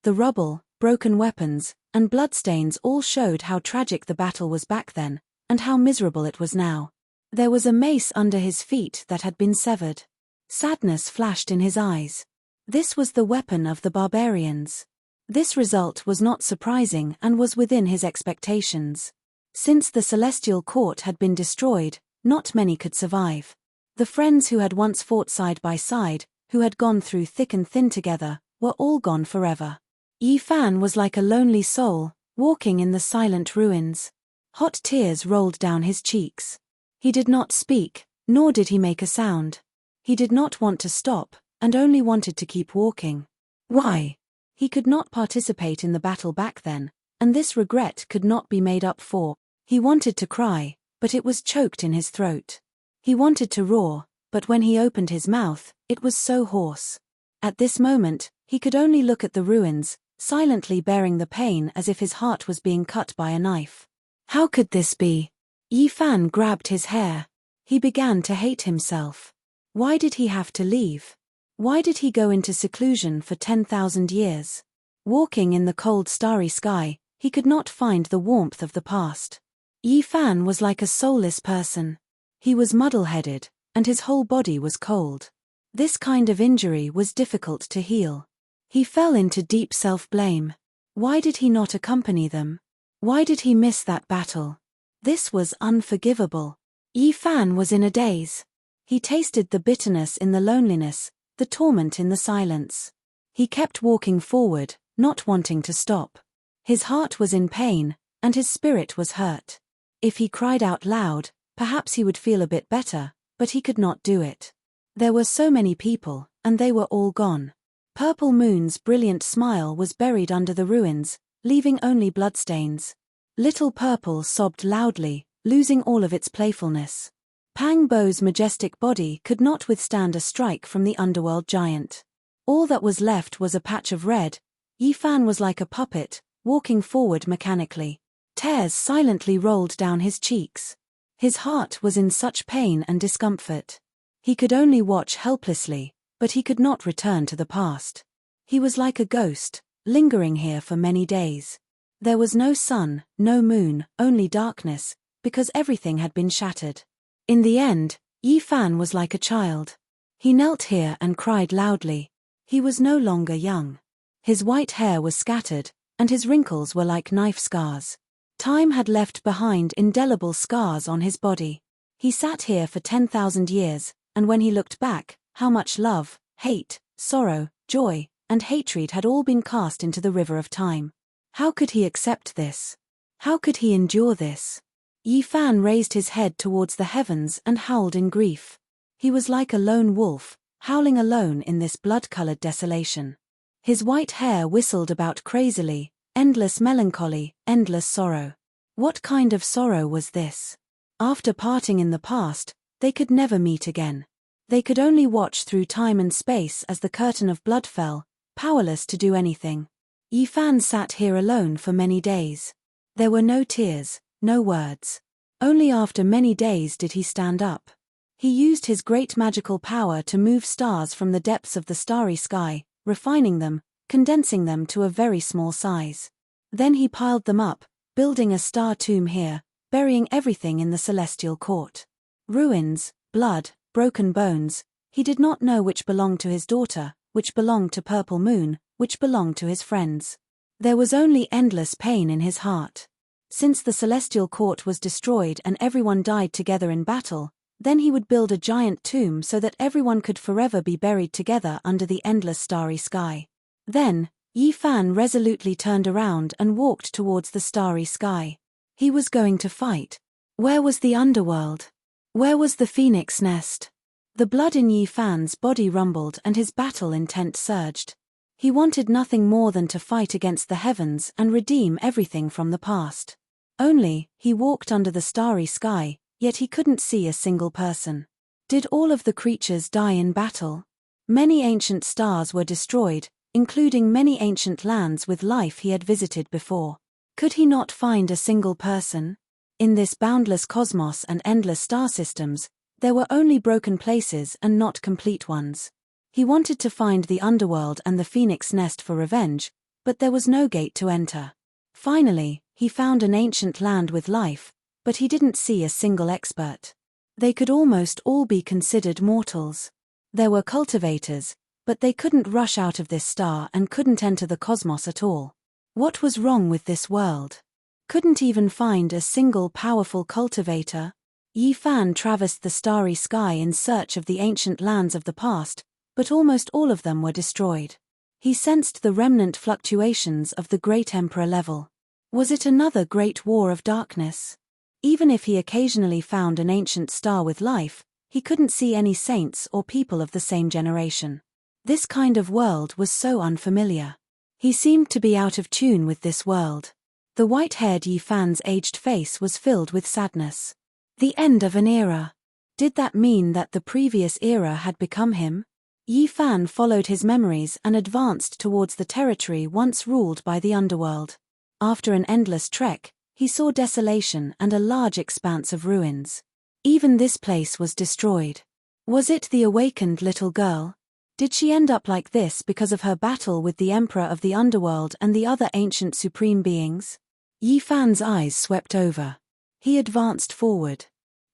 The rubble, broken weapons, and bloodstains all showed how tragic the battle was back then, and how miserable it was now. There was a mace under his feet that had been severed. Sadness flashed in his eyes. This was the weapon of the barbarians. This result was not surprising and was within his expectations. Since the celestial court had been destroyed, not many could survive. The friends who had once fought side by side, who had gone through thick and thin together, were all gone forever. Yi Fan was like a lonely soul, walking in the silent ruins. Hot tears rolled down his cheeks. He did not speak, nor did he make a sound. He did not want to stop, and only wanted to keep walking. Why? He could not participate in the battle back then, and this regret could not be made up for. He wanted to cry, but it was choked in his throat. He wanted to roar, but when he opened his mouth, it was so hoarse. At this moment, he could only look at the ruins, silently bearing the pain as if his heart was being cut by a knife. How could this be? Yi Fan grabbed his hair. He began to hate himself. Why did he have to leave? Why did he go into seclusion for 10,000 years? Walking in the cold starry sky, he could not find the warmth of the past. Yi Fan was like a soulless person. He was muddle-headed, and his whole body was cold. This kind of injury was difficult to heal. He fell into deep self-blame. Why did he not accompany them? Why did he miss that battle? This was unforgivable. Yi Fan was in a daze. He tasted the bitterness in the loneliness, the torment in the silence. He kept walking forward, not wanting to stop. His heart was in pain, and his spirit was hurt. If he cried out loud, perhaps he would feel a bit better, but he could not do it. There were so many people, and they were all gone. Purple Moon's brilliant smile was buried under the ruins, leaving only bloodstains. Little Purple sobbed loudly, losing all of its playfulness. Pang Bo's majestic body could not withstand a strike from the underworld giant. All that was left was a patch of red. Yi Fan was like a puppet, walking forward mechanically. Tears silently rolled down his cheeks. His heart was in such pain and discomfort. He could only watch helplessly, but he could not return to the past. He was like a ghost, lingering here for many days. There was no sun, no moon, only darkness, because everything had been shattered. In the end, Yi Fan was like a child. He knelt here and cried loudly. He was no longer young. His white hair was scattered, and his wrinkles were like knife scars. Time had left behind indelible scars on his body. He sat here for 10,000 years, and when he looked back, how much love, hate, sorrow, joy, and hatred had all been cast into the river of time. How could he accept this? How could he endure this? Yi Fan raised his head towards the heavens and howled in grief. He was like a lone wolf, howling alone in this blood-colored desolation. His white hair whistled about crazily, endless melancholy, endless sorrow. What kind of sorrow was this? After parting in the past, they could never meet again. They could only watch through time and space as the curtain of blood fell, powerless to do anything. Yi Fan sat here alone for many days. There were no tears, no words. Only after many days did he stand up. He used his great magical power to move stars from the depths of the starry sky, refining them, condensing them to a very small size. Then he piled them up, building a star tomb here, burying everything in the celestial court. Ruins, blood, broken bones, he did not know which belonged to his daughter, which belonged to Purple Moon, which belonged to his friends. There was only endless pain in his heart. Since the celestial court was destroyed and everyone died together in battle, then he would build a giant tomb so that everyone could forever be buried together under the endless starry sky. Then, Yi Fan resolutely turned around and walked towards the starry sky. He was going to fight. Where was the underworld? Where was the phoenix nest? The blood in Yi Fan's body rumbled and his battle intent surged. He wanted nothing more than to fight against the heavens and redeem everything from the past. Only, he walked under the starry sky, yet he couldn't see a single person. Did all of the creatures die in battle? Many ancient stars were destroyed, including many ancient lands with life he had visited before. Could he not find a single person? In this boundless cosmos and endless star systems, there were only broken places and not complete ones. He wanted to find the underworld and the phoenix nest for revenge, but there was no gate to enter. Finally, he found an ancient land with life, but he didn't see a single expert. They could almost all be considered mortals. There were cultivators, but they couldn't rush out of this star and couldn't enter the cosmos at all. What was wrong with this world? Couldn't even find a single powerful cultivator? Yi Fan traversed the starry sky in search of the ancient lands of the past, but almost all of them were destroyed. He sensed the remnant fluctuations of the great emperor level. Was it another great war of darkness? Even if he occasionally found an ancient star with life, he couldn't see any saints or people of the same generation. This kind of world was so unfamiliar. He seemed to be out of tune with this world. The white-haired Yi Fan's aged face was filled with sadness. The end of an era. Did that mean that the previous era had become him? Yi Fan followed his memories and advanced towards the territory once ruled by the underworld. After an endless trek, he saw desolation and a large expanse of ruins. Even this place was destroyed. Was it the awakened little girl? Did she end up like this because of her battle with the Emperor of the Underworld and the other ancient supreme beings? Yi Fan's eyes swept over. He advanced forward.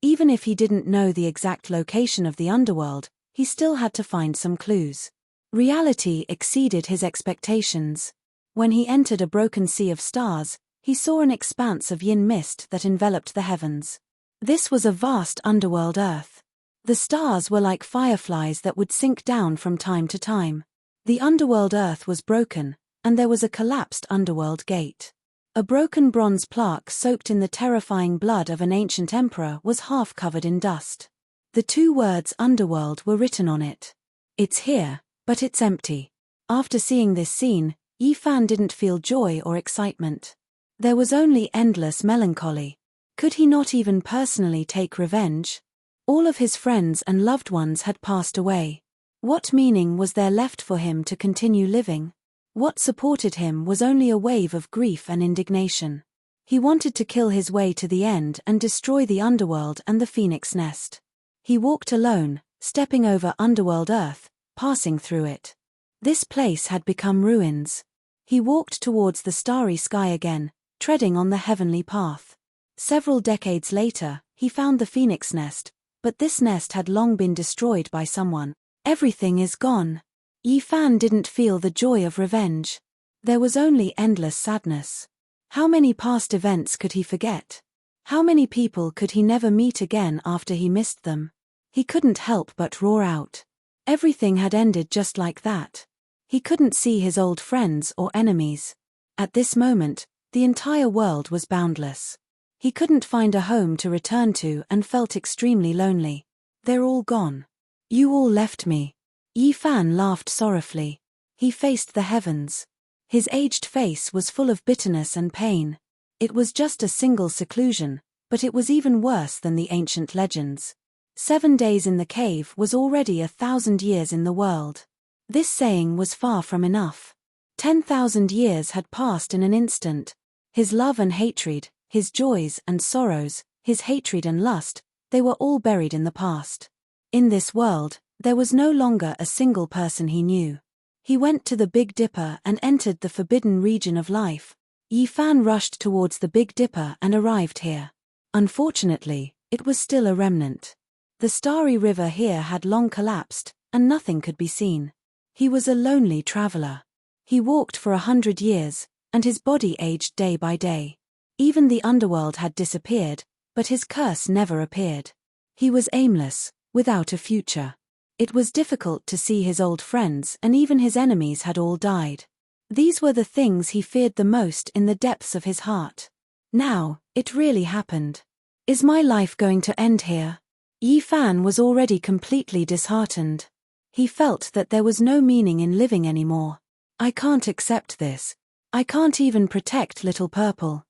Even if he didn't know the exact location of the Underworld, he still had to find some clues. Reality exceeded his expectations. When he entered a broken sea of stars, he saw an expanse of yin mist that enveloped the heavens. This was a vast underworld earth. The stars were like fireflies that would sink down from time to time. The underworld earth was broken, and there was a collapsed underworld gate. A broken bronze plaque soaked in the terrifying blood of an ancient emperor was half covered in dust. The two words underworld were written on it. It's here, but it's empty. After seeing this scene, Yi Fan didn't feel joy or excitement. There was only endless melancholy. Could he not even personally take revenge? All of his friends and loved ones had passed away. What meaning was there left for him to continue living? What supported him was only a wave of grief and indignation. He wanted to kill his way to the end and destroy the underworld and the phoenix nest. He walked alone, stepping over underworld earth, passing through it. This place had become ruins. He walked towards the starry sky again, treading on the heavenly path. Several decades later, he found the phoenix nest, but this nest had long been destroyed by someone. Everything is gone. Yi Fan didn't feel the joy of revenge. There was only endless sadness. How many past events could he forget? How many people could he never meet again after he missed them? He couldn't help but roar out. Everything had ended just like that. He couldn't see his old friends or enemies. At this moment, the entire world was boundless. He couldn't find a home to return to and felt extremely lonely. They're all gone. You all left me. Yi Fan laughed sorrowfully. He faced the heavens. His aged face was full of bitterness and pain. It was just a single seclusion, but it was even worse than the ancient legends. 7 days in the cave was already 1,000 years in the world. This saying was far from enough. 10,000 years had passed in an instant. His love and hatred, his joys and sorrows, his hatred and lust, they were all buried in the past. In this world, there was no longer a single person he knew. He went to the Big Dipper and entered the forbidden region of life. Yi Fan rushed towards the Big Dipper and arrived here. Unfortunately, it was still a remnant. The starry river here had long collapsed, and nothing could be seen. He was a lonely traveler. He walked for 100 years, and his body aged day by day. Even the underworld had disappeared, but his curse never appeared. He was aimless, without a future. It was difficult to see his old friends, and even his enemies had all died. These were the things he feared the most in the depths of his heart. Now, it really happened. Is my life going to end here? Yi Fan was already completely disheartened. He felt that there was no meaning in living anymore. I can't accept this. I can't even protect Little Purple.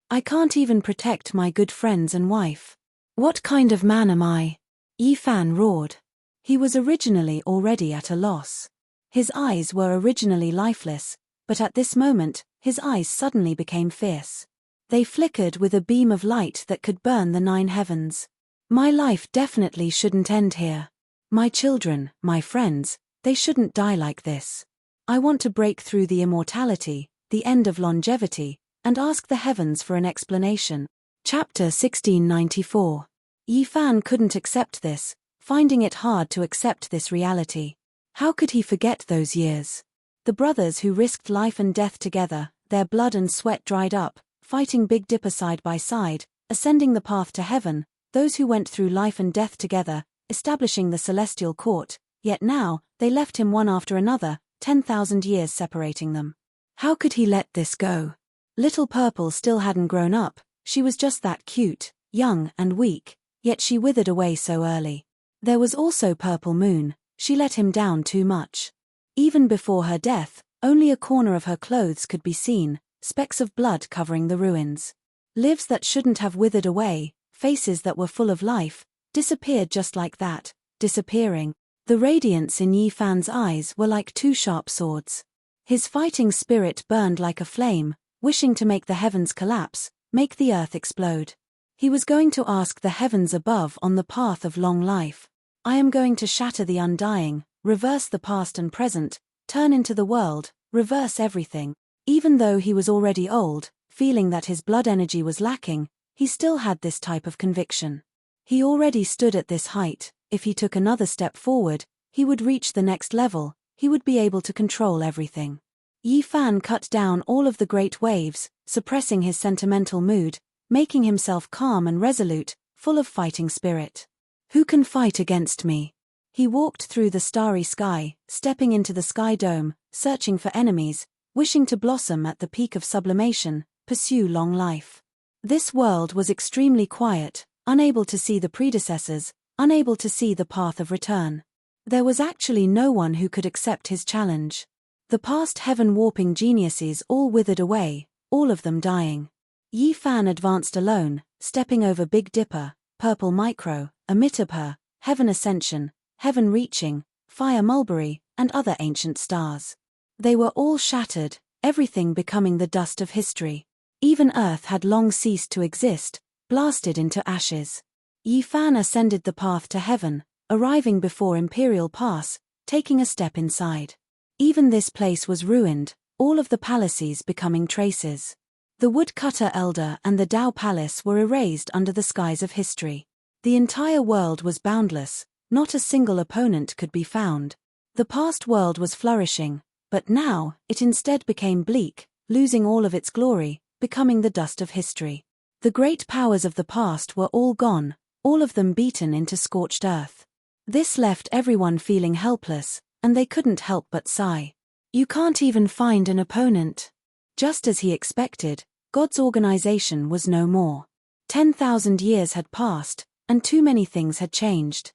I can't even protect my good friends and wife. What kind of man am I? Yi Fan roared. He was originally already at a loss. His eyes were originally lifeless, but at this moment, his eyes suddenly became fierce. They flickered with a beam of light that could burn the 9 heavens. My life definitely shouldn't end here. My children, my friends, they shouldn't die like this. I want to break through the immortality, the end of longevity, and ask the heavens for an explanation. Chapter 1694. Yi Fan couldn't accept this, finding it hard to accept this reality. How could he forget those years? The brothers who risked life and death together, their blood and sweat dried up, fighting Big Dipper side by side, ascending the path to heaven, those who went through life and death together, establishing the celestial court, yet now, they left him one after another, 10,000 years separating them. How could he let this go? Little Purple still hadn't grown up, she was just that cute, young and weak, yet she withered away so early. There was also Purple Moon, she let him down too much. Even before her death, only a corner of her clothes could be seen, specks of blood covering the ruins. Lives that shouldn't have withered away, faces that were full of life, disappeared just like that, disappearing. The radiance in Yi Fan's eyes were like 2 sharp swords. His fighting spirit burned like a flame, wishing to make the heavens collapse, make the earth explode. He was going to ask the heavens above on the path of long life. I am going to shatter the undying, reverse the past and present, turn into the world, reverse everything. Even though he was already old, feeling that his blood energy was lacking, he still had this type of conviction. He already stood at this height. If he took another step forward, he would reach the next level, he would be able to control everything. Yi Fan cut down all of the great waves, suppressing his sentimental mood, making himself calm and resolute, full of fighting spirit. Who can fight against me? He walked through the starry sky, stepping into the sky dome, searching for enemies, wishing to blossom at the peak of sublimation, pursue long life. This world was extremely quiet, unable to see the predecessors, unable to see the path of return. There was actually no one who could accept his challenge. The past heaven-warping geniuses all withered away, all of them dying. Yi Fan advanced alone, stepping over Big Dipper, Purple Micro, Amitabha, Heaven Ascension, Heaven Reaching, Fire Mulberry, and other ancient stars. They were all shattered, everything becoming the dust of history. Even Earth had long ceased to exist, blasted into ashes. Yi Fan ascended the path to heaven, arriving before Imperial Pass, taking a step inside. Even this place was ruined, all of the palaces becoming traces. The Woodcutter Elder and the Dao Palace were erased under the skies of history. The entire world was boundless, not a single opponent could be found. The past world was flourishing, but now, it instead became bleak, losing all of its glory, becoming the dust of history. The great powers of the past were all gone, all of them beaten into scorched earth. This left everyone feeling helpless, and they couldn't help but sigh. You can't even find an opponent. Just as he expected, God's organization was no more. 10,000 years had passed, and too many things had changed.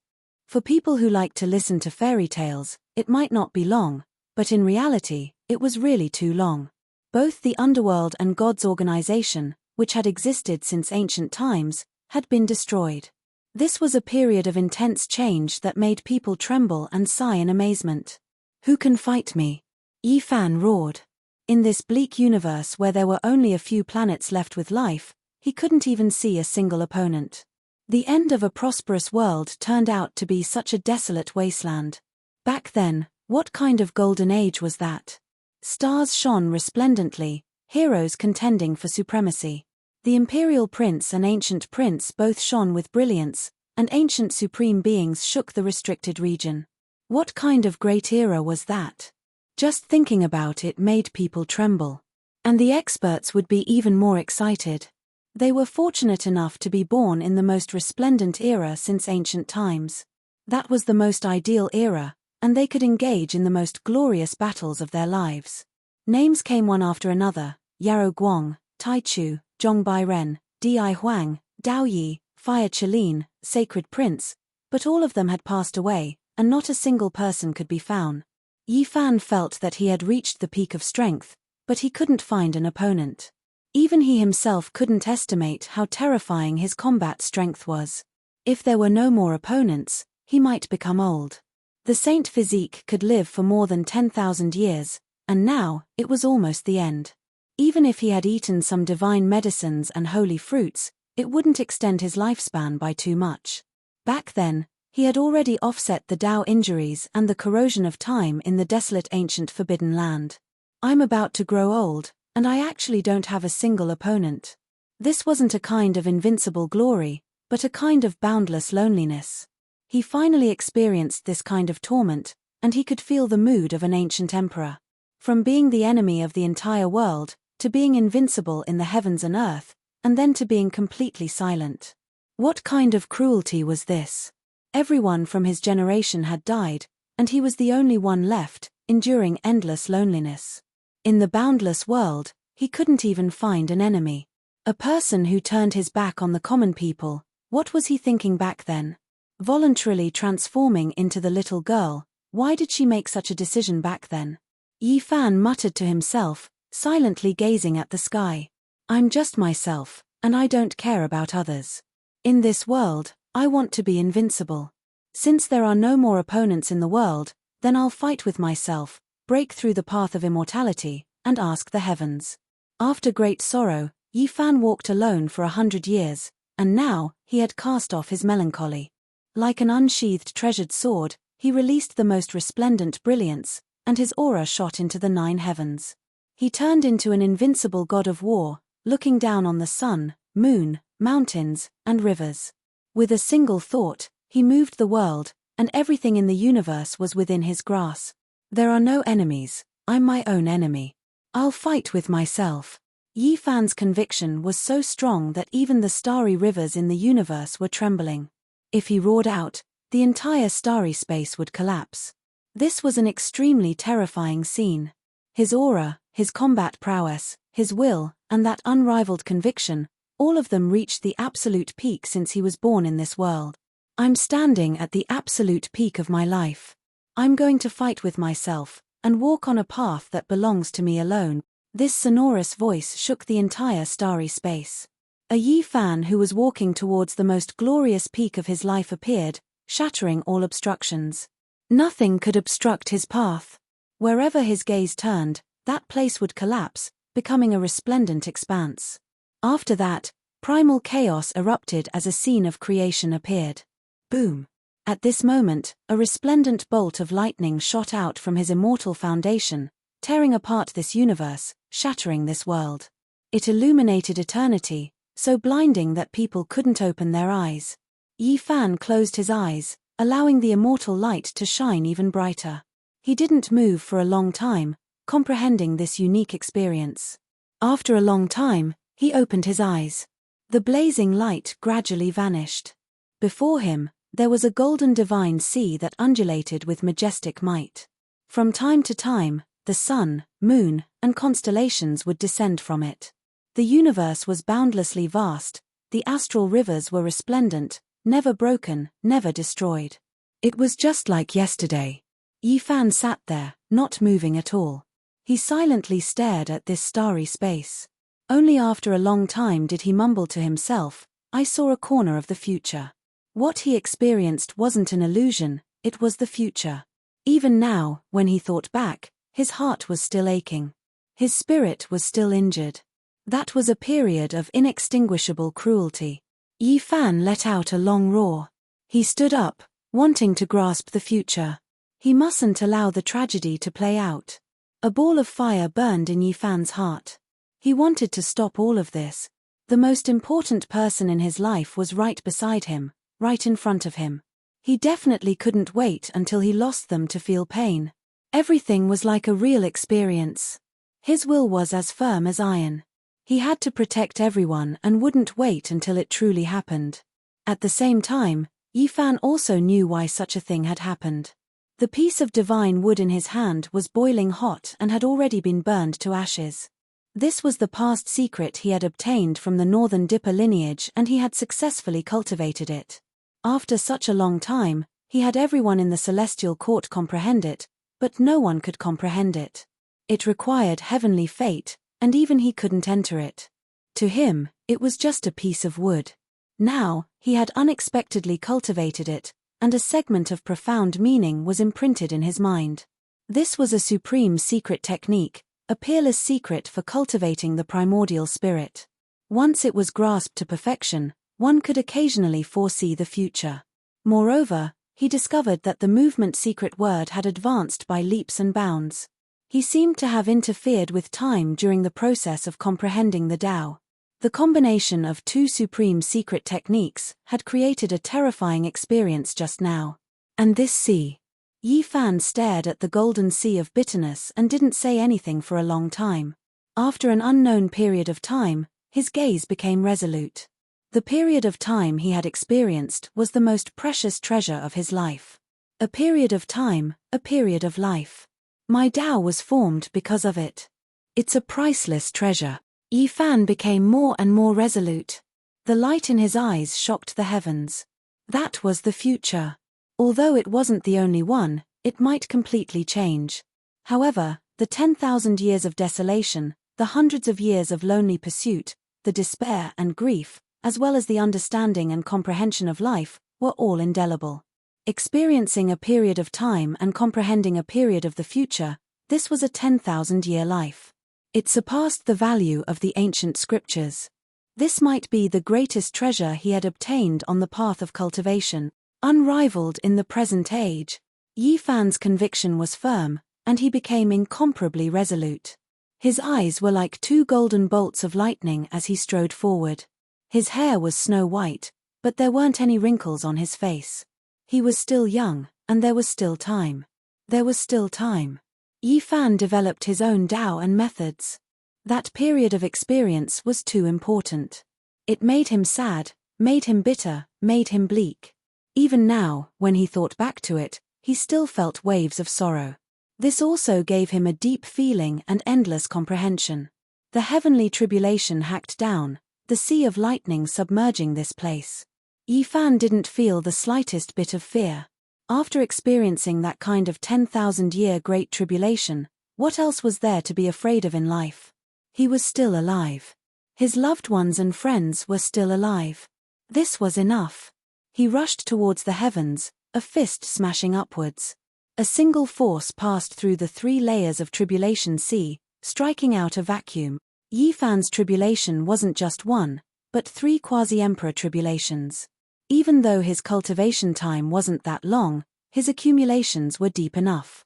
For people who like to listen to fairy tales, it might not be long, but in reality, it was really too long. Both the underworld and God's organization, which had existed since ancient times, had been destroyed. This was a period of intense change that made people tremble and sigh in amazement. "Who can fight me?" Yi Fan roared. In this bleak universe where there were only a few planets left with life, he couldn't even see a single opponent. The end of a prosperous world turned out to be such a desolate wasteland. Back then, what kind of golden age was that? Stars shone resplendently, heroes contending for supremacy. The imperial prince and ancient prince both shone with brilliance, and ancient supreme beings shook the restricted region. What kind of great era was that? Just thinking about it made people tremble. And the experts would be even more excited. They were fortunate enough to be born in the most resplendent era since ancient times. That was the most ideal era, and they could engage in the most glorious battles of their lives. Names came one after another: Yarou Guang, Tai Chu, Zhong Bairen, Di Huang, Dao Yi, Fire Qilin, Sacred Prince, but all of them had passed away, and not a single person could be found. Yi Fan felt that he had reached the peak of strength, but he couldn't find an opponent. Even he himself couldn't estimate how terrifying his combat strength was. If there were no more opponents, he might become old. The saint physique could live for more than 10,000 years, and now, it was almost the end. Even if he had eaten some divine medicines and holy fruits, it wouldn't extend his lifespan by too much. Back then, he had already offset the Tao injuries and the corrosion of time in the desolate ancient forbidden land. "I'm about to grow old, and I actually don't have a single opponent." This wasn't a kind of invincible glory, but a kind of boundless loneliness. He finally experienced this kind of torment, and he could feel the mood of an ancient emperor. From being the enemy of the entire world, to being invincible in the heavens and earth, and then to being completely silent. What kind of cruelty was this? Everyone from his generation had died, and he was the only one left, enduring endless loneliness. In the boundless world, he couldn't even find an enemy. A person who turned his back on the common people. What was he thinking back then? Voluntarily transforming into the little girl, why did she make such a decision back then? Yi Fan muttered to himself, silently gazing at the sky. "I'm just myself, and I don't care about others. In this world, I want to be invincible. Since there are no more opponents in the world, then I'll fight with myself, break through the path of immortality, and ask the heavens." After great sorrow, Yi Fan walked alone for 100 years, and now, he had cast off his melancholy. Like an unsheathed treasured sword, he released the most resplendent brilliance, and his aura shot into the 9 heavens. He turned into an invincible god of war, looking down on the sun, moon, mountains, and rivers. With a single thought, he moved the world, and everything in the universe was within his grasp. "There are no enemies, I'm my own enemy. I'll fight with myself." Yi Fan's conviction was so strong that even the starry rivers in the universe were trembling. If he roared out, the entire starry space would collapse. This was an extremely terrifying scene. His aura, his combat prowess, his will, and that unrivaled conviction, all of them reached the absolute peak since he was born in this world. "I'm standing at the absolute peak of my life. I'm going to fight with myself, and walk on a path that belongs to me alone." This sonorous voice shook the entire starry space. A Yi Fan who was walking towards the most glorious peak of his life appeared, shattering all obstructions. Nothing could obstruct his path. Wherever his gaze turned, that place would collapse, becoming a resplendent expanse. After that, primal chaos erupted as a scene of creation appeared. Boom! At this moment, a resplendent bolt of lightning shot out from his immortal foundation, tearing apart this universe, shattering this world. It illuminated eternity, so blinding that people couldn't open their eyes. Yi Fan closed his eyes, allowing the immortal light to shine even brighter. He didn't move for a long time, comprehending this unique experience. After a long time, he opened his eyes. The blazing light gradually vanished. Before him, there was a golden divine sea that undulated with majestic might. From time to time, the sun, moon, and constellations would descend from it. The universe was boundlessly vast, The astral rivers were resplendent, never broken, never destroyed. It was just like yesterday. Yifan sat there, not moving at all. He silently stared at this starry space. Only after a long time did he mumble to himself, "I saw a corner of the future." What he experienced wasn't an illusion, it was the future. Even now, when he thought back, his heart was still aching. His spirit was still injured. That was a period of inextinguishable cruelty. Yifan let out a long roar. He stood up, wanting to grasp the future. He mustn't allow the tragedy to play out. A ball of fire burned in Yifan's heart. He wanted to stop all of this. The most important person in his life was right beside him, right in front of him. He definitely couldn't wait until he lost them to feel pain. Everything was like a real experience. His will was as firm as iron. He had to protect everyone and wouldn't wait until it truly happened. At the same time, Yifan also knew why such a thing had happened. The piece of divine wood in his hand was boiling hot and had already been burned to ashes. This was the past secret he had obtained from the Northern Dipper lineage, and he had successfully cultivated it. After such a long time, he had everyone in the celestial court comprehend it, but no one could comprehend it. It required heavenly fate, and even he couldn't enter it. To him, it was just a piece of wood. Now, he had unexpectedly cultivated it, and a segment of profound meaning was imprinted in his mind. This was a supreme secret technique, a peerless secret for cultivating the primordial spirit. Once it was grasped to perfection, one could occasionally foresee the future. Moreover, he discovered that the movement secret word had advanced by leaps and bounds. He seemed to have interfered with time during the process of comprehending the Tao. The combination of two supreme secret techniques had created a terrifying experience just now. And this sea. Yifan stared at the golden sea of bitterness and didn't say anything for a long time. After an unknown period of time, his gaze became resolute. The period of time he had experienced was the most precious treasure of his life. A period of time, a period of life. My Tao was formed because of it. It's a priceless treasure. Yifan became more and more resolute. The light in his eyes shocked the heavens. That was the future. Although it wasn't the only one, it might completely change. However, the 10,000 years of desolation, the hundreds of years of lonely pursuit, the despair and grief, as well as the understanding and comprehension of life, were all indelible. Experiencing a period of time and comprehending a period of the future, this was a 10,000-year life. It surpassed the value of the ancient scriptures. This might be the greatest treasure he had obtained on the path of cultivation, unrivaled in the present age. Yifan's conviction was firm, and he became incomparably resolute. His eyes were like two golden bolts of lightning as he strode forward. His hair was snow white, but there weren't any wrinkles on his face. He was still young, and there was still time. There was still time. Yifan developed his own Tao and methods. That period of experience was too important. It made him sad, made him bitter, made him bleak. Even now, when he thought back to it, he still felt waves of sorrow. This also gave him a deep feeling and endless comprehension. The heavenly tribulation hacked down, the sea of lightning submerging this place. Yifan didn't feel the slightest bit of fear. After experiencing that kind of 10,000-year great tribulation, what else was there to be afraid of in life? He was still alive. His loved ones and friends were still alive. This was enough. He rushed towards the heavens, a fist smashing upwards. A single force passed through the 3 layers of tribulation sea, striking out a vacuum. Yifan's tribulation wasn't just one, but 3 quasi-emperor tribulations. Even though his cultivation time wasn't that long, his accumulations were deep enough.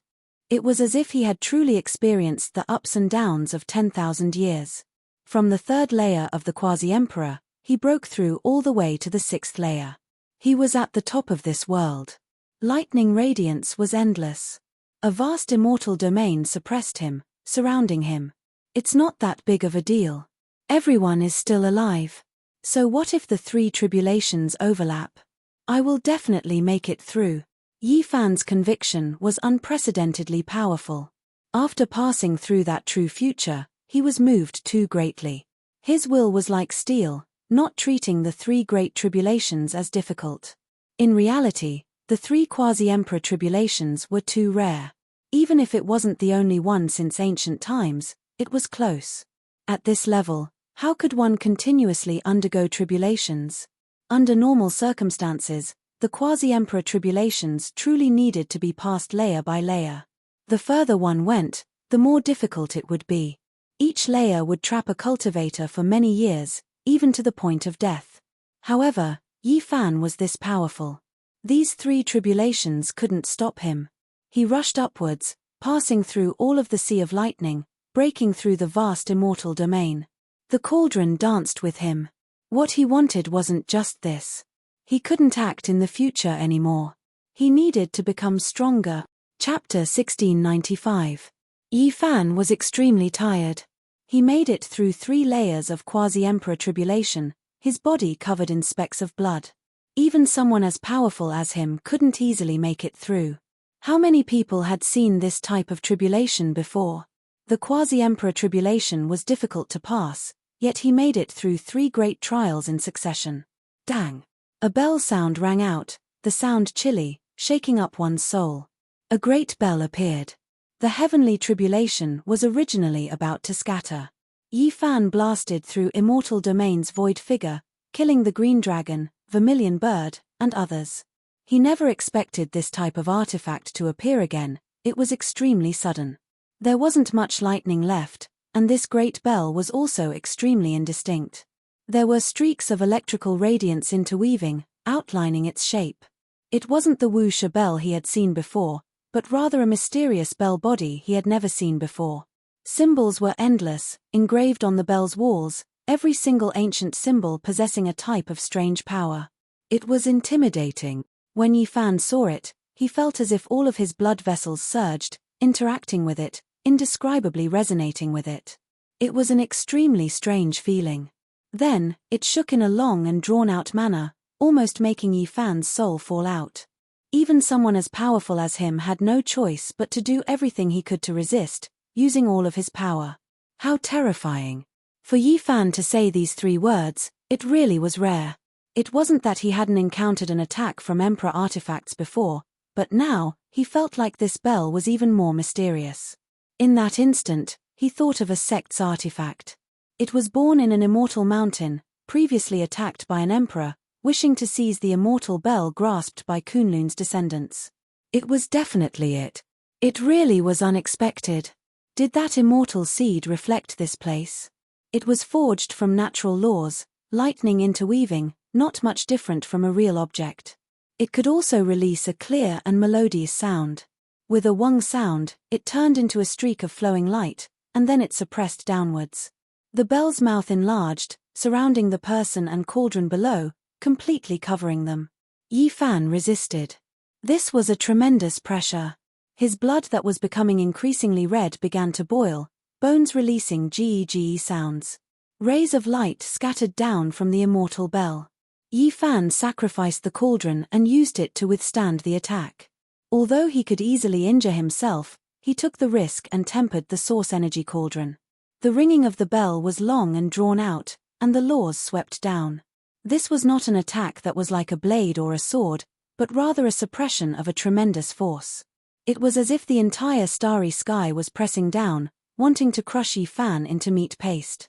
It was as if he had truly experienced the ups and downs of 10,000 years. From the 3rd layer of the quasi-emperor, he broke through all the way to the 6th layer. He was at the top of this world. Lightning radiance was endless. A vast immortal domain suppressed him, surrounding him. It's not that big of a deal. Everyone is still alive. So what if the 3 tribulations overlap? I will definitely make it through. Yifan's conviction was unprecedentedly powerful. After passing through that true future, he was moved too greatly. His will was like steel, not treating the three great tribulations as difficult. In reality, the three quasi-emperor tribulations were too rare. Even if it wasn't the only one since ancient times, it was close. At this level, how could one continuously undergo tribulations? Under normal circumstances, the quasi-emperor tribulations truly needed to be passed layer by layer. The further one went, the more difficult it would be. Each layer would trap a cultivator for many years, even to the point of death. However, Yi Fan was this powerful. These three tribulations couldn't stop him. He rushed upwards, passing through all of the Sea of Lightning, breaking through the vast immortal domain. The cauldron danced with him. What he wanted wasn't just this. He couldn't act in the future anymore. He needed to become stronger. Chapter 1695. Yi Fan was extremely tired. He made it through 3 layers of quasi-emperor tribulation, his body covered in specks of blood. Even someone as powerful as him couldn't easily make it through. How many people had seen this type of tribulation before? The quasi-emperor tribulation was difficult to pass, yet he made it through 3 great trials in succession. Dang! A bell sound rang out, the sound chilly, shaking up one's soul. A great bell appeared. The heavenly tribulation was originally about to scatter. Yi Fan blasted through immortal domain's void figure, killing the green dragon, vermilion bird, and others. He never expected this type of artifact to appear again, it was extremely sudden. There wasn't much lightning left, and this great bell was also extremely indistinct. There were streaks of electrical radiance interweaving, outlining its shape. It wasn't the wuxia bell he had seen before, but rather a mysterious bell body he had never seen before. Symbols were endless, engraved on the bell's walls, every single ancient symbol possessing a type of strange power. It was intimidating. When Yi Fan saw it, he felt as if all of his blood vessels surged, interacting with it, indescribably resonating with it. It was an extremely strange feeling. Then, it shook in a long and drawn-out manner, almost making Yi Fan's soul fall out. Even someone as powerful as him had no choice but to do everything he could to resist, using all of his power. How terrifying. For Yi Fan to say these 3 words, it really was rare. It wasn't that he hadn't encountered an attack from Emperor artifacts before, but now, he felt like this bell was even more mysterious. In that instant, he thought of a sect's artifact. It was born in an immortal mountain, previously attacked by an emperor, wishing to seize the immortal bell grasped by Kunlun's descendants. It was definitely it. It really was unexpected. Did that immortal seed reflect this place? It was forged from natural laws, lightning interweaving, not much different from a real object. It could also release a clear and melodious sound. With a wang sound, it turned into a streak of flowing light, and then it suppressed downwards. The bell's mouth enlarged, surrounding the person and cauldron below, completely covering them. Yi Fan resisted. This was a tremendous pressure. His blood that was becoming increasingly red began to boil, bones releasing gee sounds. Rays of light scattered down from the immortal bell. Yi Fan sacrificed the cauldron and used it to withstand the attack. Although he could easily injure himself, he took the risk and tempered the source energy cauldron. The ringing of the bell was long and drawn out, and the laws swept down. This was not an attack that was like a blade or a sword, but rather a suppression of a tremendous force. It was as if the entire starry sky was pressing down, wanting to crush Yi Fan into meat paste.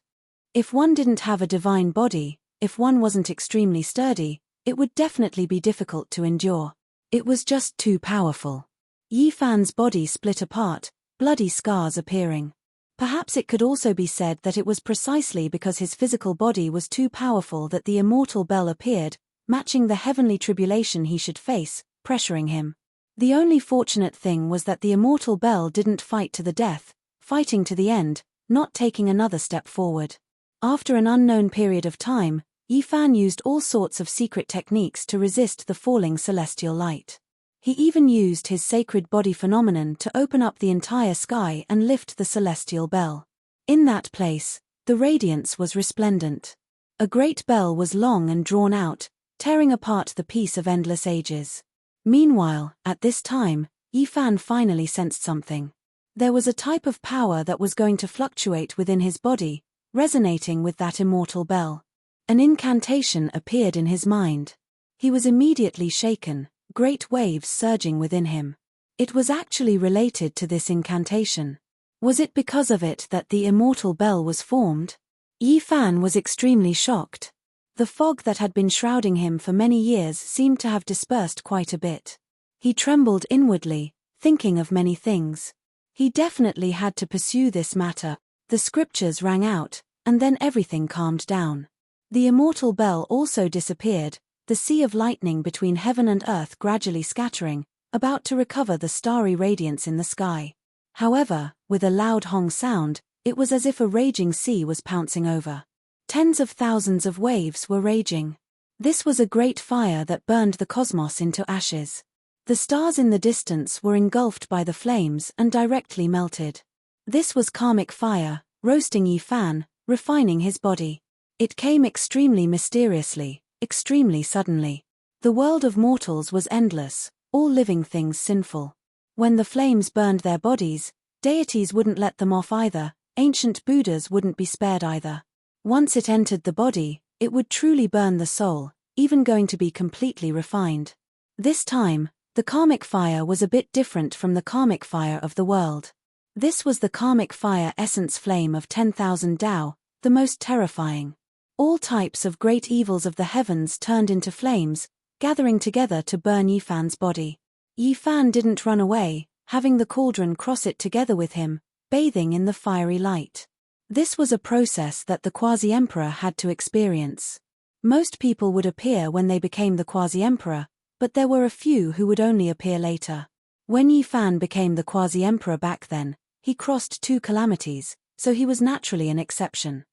If one didn't have a divine body, if one wasn't extremely sturdy, it would definitely be difficult to endure. It was just too powerful. Yi Fan's body split apart, bloody scars appearing. Perhaps it could also be said that it was precisely because his physical body was too powerful that the immortal bell appeared, matching the heavenly tribulation he should face, pressuring him. The only fortunate thing was that the immortal bell didn't fight to the death, fighting to the end, not taking another step forward. After an unknown period of time, Yi Fan used all sorts of secret techniques to resist the falling celestial light. He even used his sacred body phenomenon to open up the entire sky and lift the celestial bell. In that place, the radiance was resplendent. A great bell was long and drawn out, tearing apart the peace of endless ages. Meanwhile, at this time, Yi Fan finally sensed something. There was a type of power that was going to fluctuate within his body, resonating with that immortal bell. An incantation appeared in his mind. He was immediately shaken, great waves surging within him. It was actually related to this incantation. Was it because of it that the immortal bell was formed? Yi Fan was extremely shocked. The fog that had been shrouding him for many years seemed to have dispersed quite a bit. He trembled inwardly, thinking of many things. He definitely had to pursue this matter. The scriptures rang out, and then everything calmed down. The immortal bell also disappeared, the sea of lightning between heaven and earth gradually scattering, about to recover the starry radiance in the sky. However, with a loud hong sound, it was as if a raging sea was pouncing over. Tens of thousands of waves were raging. This was a great fire that burned the cosmos into ashes. The stars in the distance were engulfed by the flames and directly melted. This was karmic fire, roasting Yi Fan, refining his body. It came extremely mysteriously, extremely suddenly. The world of mortals was endless, all living things sinful. When the flames burned their bodies, deities wouldn't let them off either, ancient Buddhas wouldn't be spared either. Once it entered the body, it would truly burn the soul, even going to be completely refined. This time, the karmic fire was a bit different from the karmic fire of the world. This was the karmic fire essence flame of 10,000 Tao, the most terrifying. All types of great evils of the heavens turned into flames, gathering together to burn Yi Fan's body. Yi Fan didn't run away, having the cauldron cross it together with him, bathing in the fiery light. This was a process that the quasi-emperor had to experience. Most people would appear when they became the quasi-emperor, but there were a few who would only appear later. When Yi Fan became the quasi-emperor back then, he crossed two calamities, so he was naturally an exception.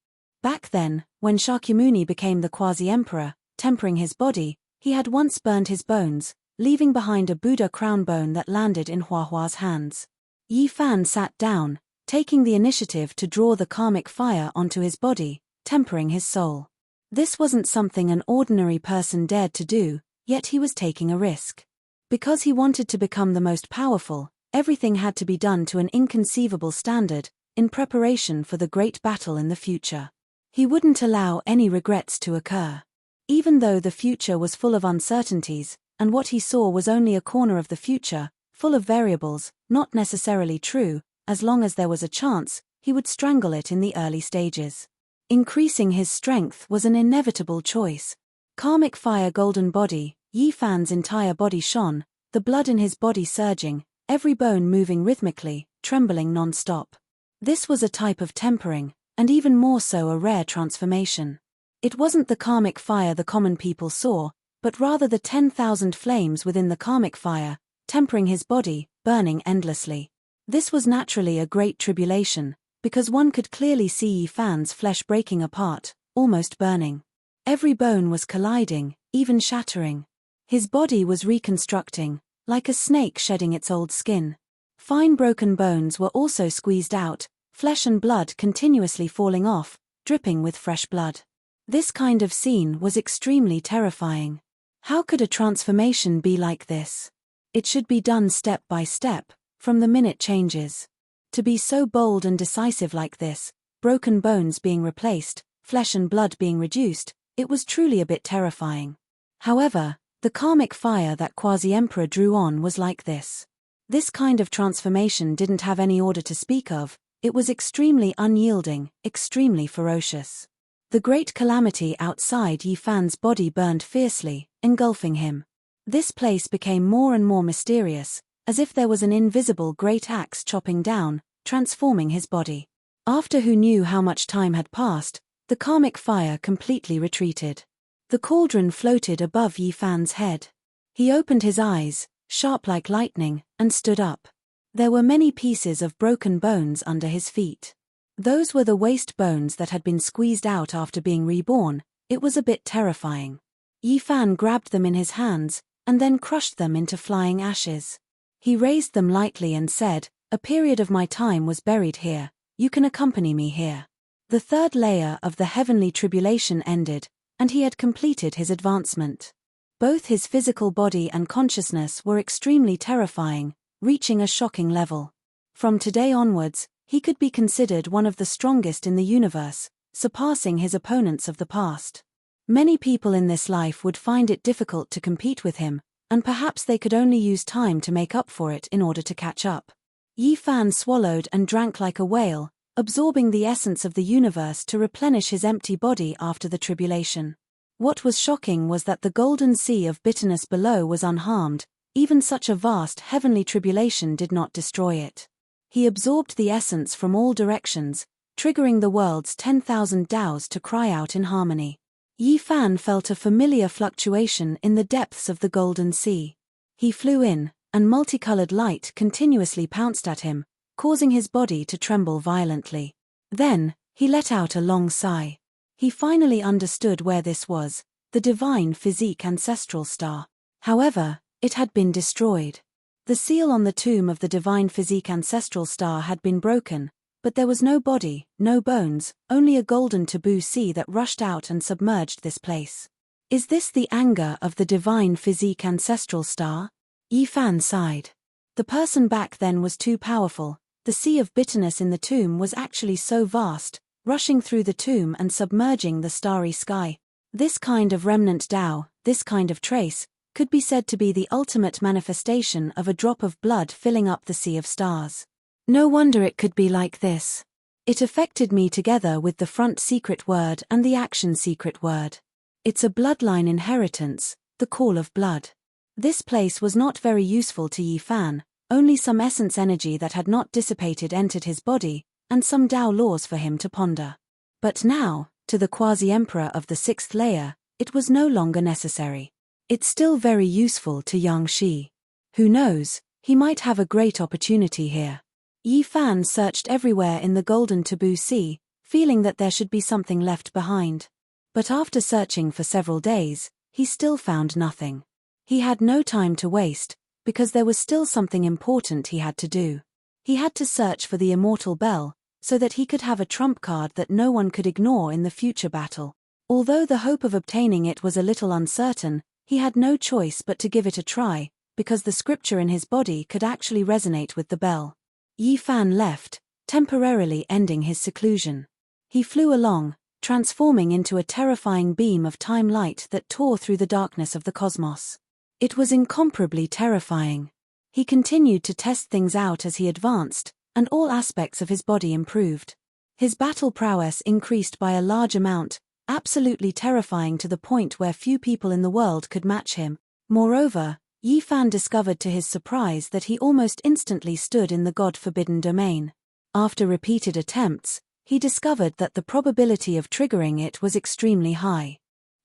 Back then, when Shakyamuni became the quasi-emperor, tempering his body, he had once burned his bones, leaving behind a Buddha crown bone that landed in Huahua's hands. Yi Fan sat down, taking the initiative to draw the karmic fire onto his body, tempering his soul. This wasn't something an ordinary person dared to do, yet he was taking a risk. Because he wanted to become the most powerful, everything had to be done to an inconceivable standard, in preparation for the great battle in the future. He wouldn't allow any regrets to occur. Even though the future was full of uncertainties, and what he saw was only a corner of the future, full of variables, not necessarily true, as long as there was a chance, he would strangle it in the early stages. Increasing his strength was an inevitable choice. Karmic fire golden body, Yi Fan's entire body shone, the blood in his body surging, every bone moving rhythmically, trembling non-stop. This was a type of tempering, and even more so a rare transformation. It wasn't the karmic fire the common people saw, but rather the 10,000 flames within the karmic fire, tempering his body, burning endlessly. This was naturally a great tribulation, because one could clearly see Yi Fan's flesh breaking apart, almost burning. Every bone was colliding, even shattering. His body was reconstructing, like a snake shedding its old skin. Fine broken bones were also squeezed out, flesh and blood continuously falling off, dripping with fresh blood. This kind of scene was extremely terrifying. How could a transformation be like this? It should be done step by step, from the minute changes. To be so bold and decisive like this, broken bones being replaced, flesh and blood being reduced, it was truly a bit terrifying. However, the karmic fire that quasi-emperor drew on was like this. This kind of transformation didn't have any order to speak of, it was extremely unyielding, extremely ferocious. The great calamity outside Yi Fan's body burned fiercely, engulfing him. This place became more and more mysterious, as if there was an invisible great axe chopping down, transforming his body. After who knew how much time had passed, the karmic fire completely retreated. The cauldron floated above Yi Fan's head. He opened his eyes, sharp like lightning, and stood up. There were many pieces of broken bones under his feet. Those were the waste bones that had been squeezed out after being reborn. It was a bit terrifying. Yi Fan grabbed them in his hands, and then crushed them into flying ashes. He raised them lightly and said, "A period of my time was buried here, you can accompany me here." The third layer of the heavenly tribulation ended, and he had completed his advancement. Both his physical body and consciousness were extremely terrifying, reaching a shocking level. From today onwards, he could be considered one of the strongest in the universe, surpassing his opponents of the past. Many people in this life would find it difficult to compete with him, and perhaps they could only use time to make up for it in order to catch up. Yi Fan swallowed and drank like a whale, absorbing the essence of the universe to replenish his empty body after the tribulation. What was shocking was that the golden sea of bitterness below was unharmed. Even such a vast heavenly tribulation did not destroy it. He absorbed the essence from all directions, triggering the world's 10,000 Taos to cry out in harmony. Yi Fan felt a familiar fluctuation in the depths of the golden sea. He flew in, and multicolored light continuously pounced at him, causing his body to tremble violently. Then, he let out a long sigh. He finally understood where this was, the divine physique ancestral star. However, it had been destroyed. The seal on the tomb of the divine physique ancestral star had been broken, but there was no body, no bones, only a golden taboo sea that rushed out and submerged this place. Is this the anger of the divine physique ancestral star? Yi Fan sighed. The person back then was too powerful. The sea of bitterness in the tomb was actually so vast, rushing through the tomb and submerging the starry sky. This kind of remnant Tao, this kind of trace, could be said to be the ultimate manifestation of a drop of blood filling up the sea of stars. No wonder it could be like this. It affected me together with the front secret word and the action secret word. It's a bloodline inheritance, the call of blood. This place was not very useful to Yi Fan, only some essence energy that had not dissipated entered his body, and some Tao laws for him to ponder. But now, to the quasi-emperor of the 6th layer, it was no longer necessary. It's still very useful to Yang Shi. Who knows, he might have a great opportunity here. Yi Fan searched everywhere in the golden taboo sea, feeling that there should be something left behind. But after searching for several days, he still found nothing. He had no time to waste, because there was still something important he had to do. He had to search for the immortal bell, so that he could have a trump card that no one could ignore in the future battle. Although the hope of obtaining it was a little uncertain, he had no choice but to give it a try, because the scripture in his body could actually resonate with the bell. Yi Fan left, temporarily ending his seclusion. He flew along, transforming into a terrifying beam of time light that tore through the darkness of the cosmos. It was incomparably terrifying. He continued to test things out as he advanced, and all aspects of his body improved. His battle prowess increased by a large amount, absolutely terrifying to the point where few people in the world could match him. Moreover, Yi Fan discovered to his surprise that he almost instantly stood in the God-forbidden domain. After repeated attempts, he discovered that the probability of triggering it was extremely high.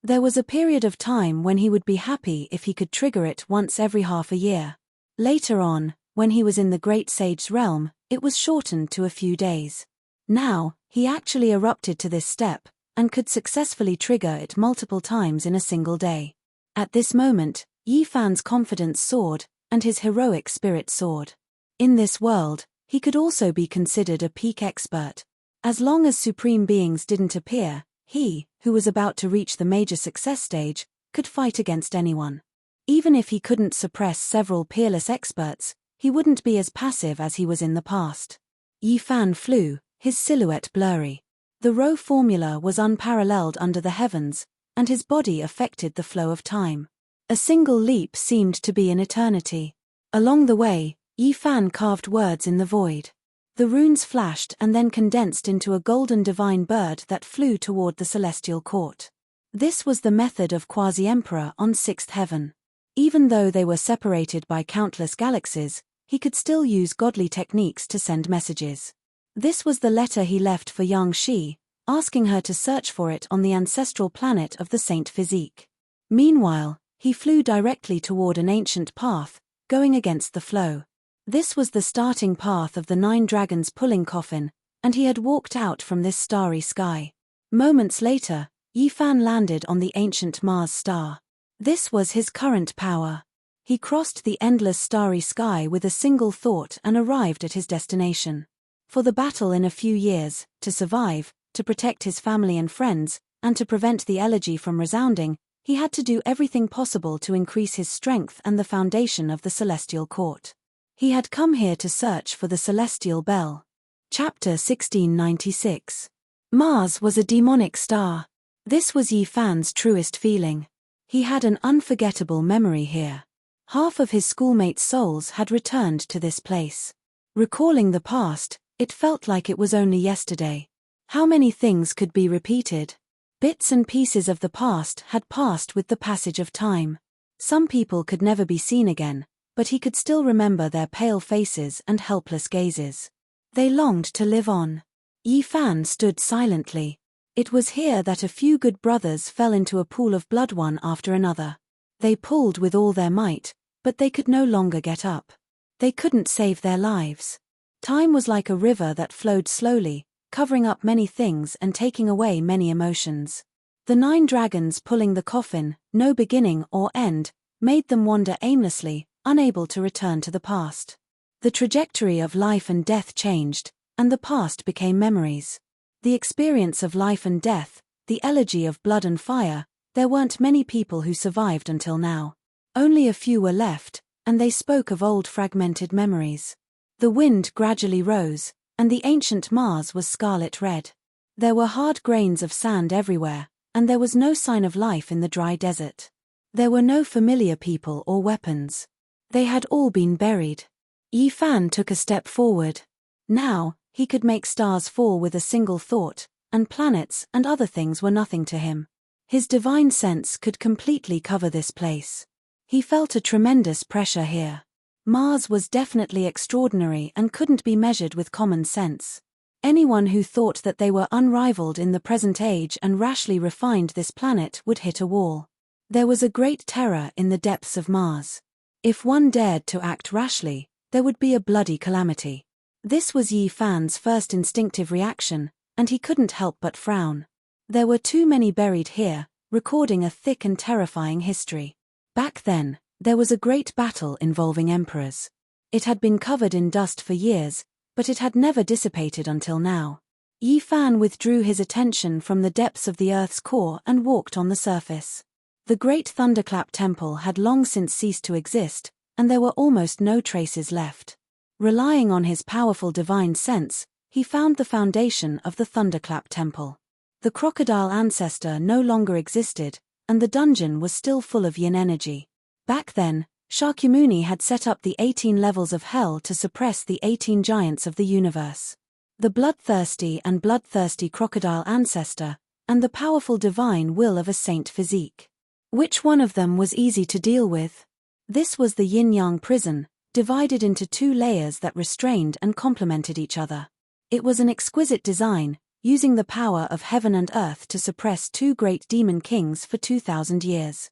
There was a period of time when he would be happy if he could trigger it once every half a year. Later on, when he was in the Great Sage's realm, it was shortened to a few days. Now, he actually erupted to this step, and could successfully trigger it multiple times in a single day. At this moment, Yi Fan's confidence soared, and his heroic spirit soared. In this world, he could also be considered a peak expert. As long as supreme beings didn't appear, he, who was about to reach the major success stage, could fight against anyone. Even if he couldn't suppress several peerless experts, he wouldn't be as passive as he was in the past. Yi Fan flew, his silhouette blurry. The Rho formula was unparalleled under the heavens, and his body affected the flow of time. A single leap seemed to be an eternity. Along the way, Yi Fan carved words in the void. The runes flashed and then condensed into a golden divine bird that flew toward the celestial court. This was the method of quasi-emperor on 6th heaven. Even though they were separated by countless galaxies, he could still use godly techniques to send messages. This was the letter he left for Yang Shi, asking her to search for it on the ancestral planet of the Saint Physique. Meanwhile, he flew directly toward an ancient path, going against the flow. This was the starting path of the 9 dragons pulling coffin, and he had walked out from this starry sky. Moments later, Yi Fan landed on the ancient Mars star. This was his current power. He crossed the endless starry sky with a single thought and arrived at his destination. For the battle in a few years, to survive, to protect his family and friends, and to prevent the elegy from resounding, he had to do everything possible to increase his strength and the foundation of the celestial court. He had come here to search for the celestial bell. Chapter 1696. Mars was a demonic star. This was Yi Fan's truest feeling. He had an unforgettable memory here. Half of his schoolmates' souls had returned to this place. Recalling the past, it felt like it was only yesterday. How many things could be repeated? Bits and pieces of the past had passed with the passage of time. Some people could never be seen again, but he could still remember their pale faces and helpless gazes. They longed to live on. Yi Fan stood silently. It was here that a few good brothers fell into a pool of blood one after another. They pulled with all their might, but they could no longer get up. They couldn't save their lives. Time was like a river that flowed slowly, covering up many things and taking away many emotions. The 9 dragons pulling the coffin, no beginning or end, made them wander aimlessly, unable to return to the past. The trajectory of life and death changed, and the past became memories. The experience of life and death, the elegy of blood and fire, there weren't many people who survived until now. Only a few were left, and they spoke of old fragmented memories. The wind gradually rose, and the ancient Mars was scarlet red. There were hard grains of sand everywhere, and there was no sign of life in the dry desert. There were no familiar people or weapons. They had all been buried. Yi Fan took a step forward. Now, he could make stars fall with a single thought, and planets and other things were nothing to him. His divine sense could completely cover this place. He felt a tremendous pressure here. Mars was definitely extraordinary and couldn't be measured with common sense. Anyone who thought that they were unrivaled in the present age and rashly refined this planet would hit a wall. There was a great terror in the depths of Mars. If one dared to act rashly, there would be a bloody calamity. This was Yi Fan's first instinctive reaction, and he couldn't help but frown. There were too many buried here, recording a thick and terrifying history. Back then, there was a great battle involving emperors. It had been covered in dust for years, but it had never dissipated until now. Yi Fan withdrew his attention from the depths of the Earth's core and walked on the surface. The great Thunderclap Temple had long since ceased to exist, and there were almost no traces left. Relying on his powerful divine sense, he found the foundation of the Thunderclap Temple. The crocodile ancestor no longer existed, and the dungeon was still full of yin energy. Back then, Shakyamuni had set up the 18 levels of hell to suppress the 18 giants of the universe. The bloodthirsty crocodile ancestor, and the powerful divine will of a saint physique. Which one of them was easy to deal with? This was the yin-yang prison, divided into 2 layers that restrained and complemented each other. It was an exquisite design, using the power of heaven and earth to suppress 2 great demon kings for 2,000 years.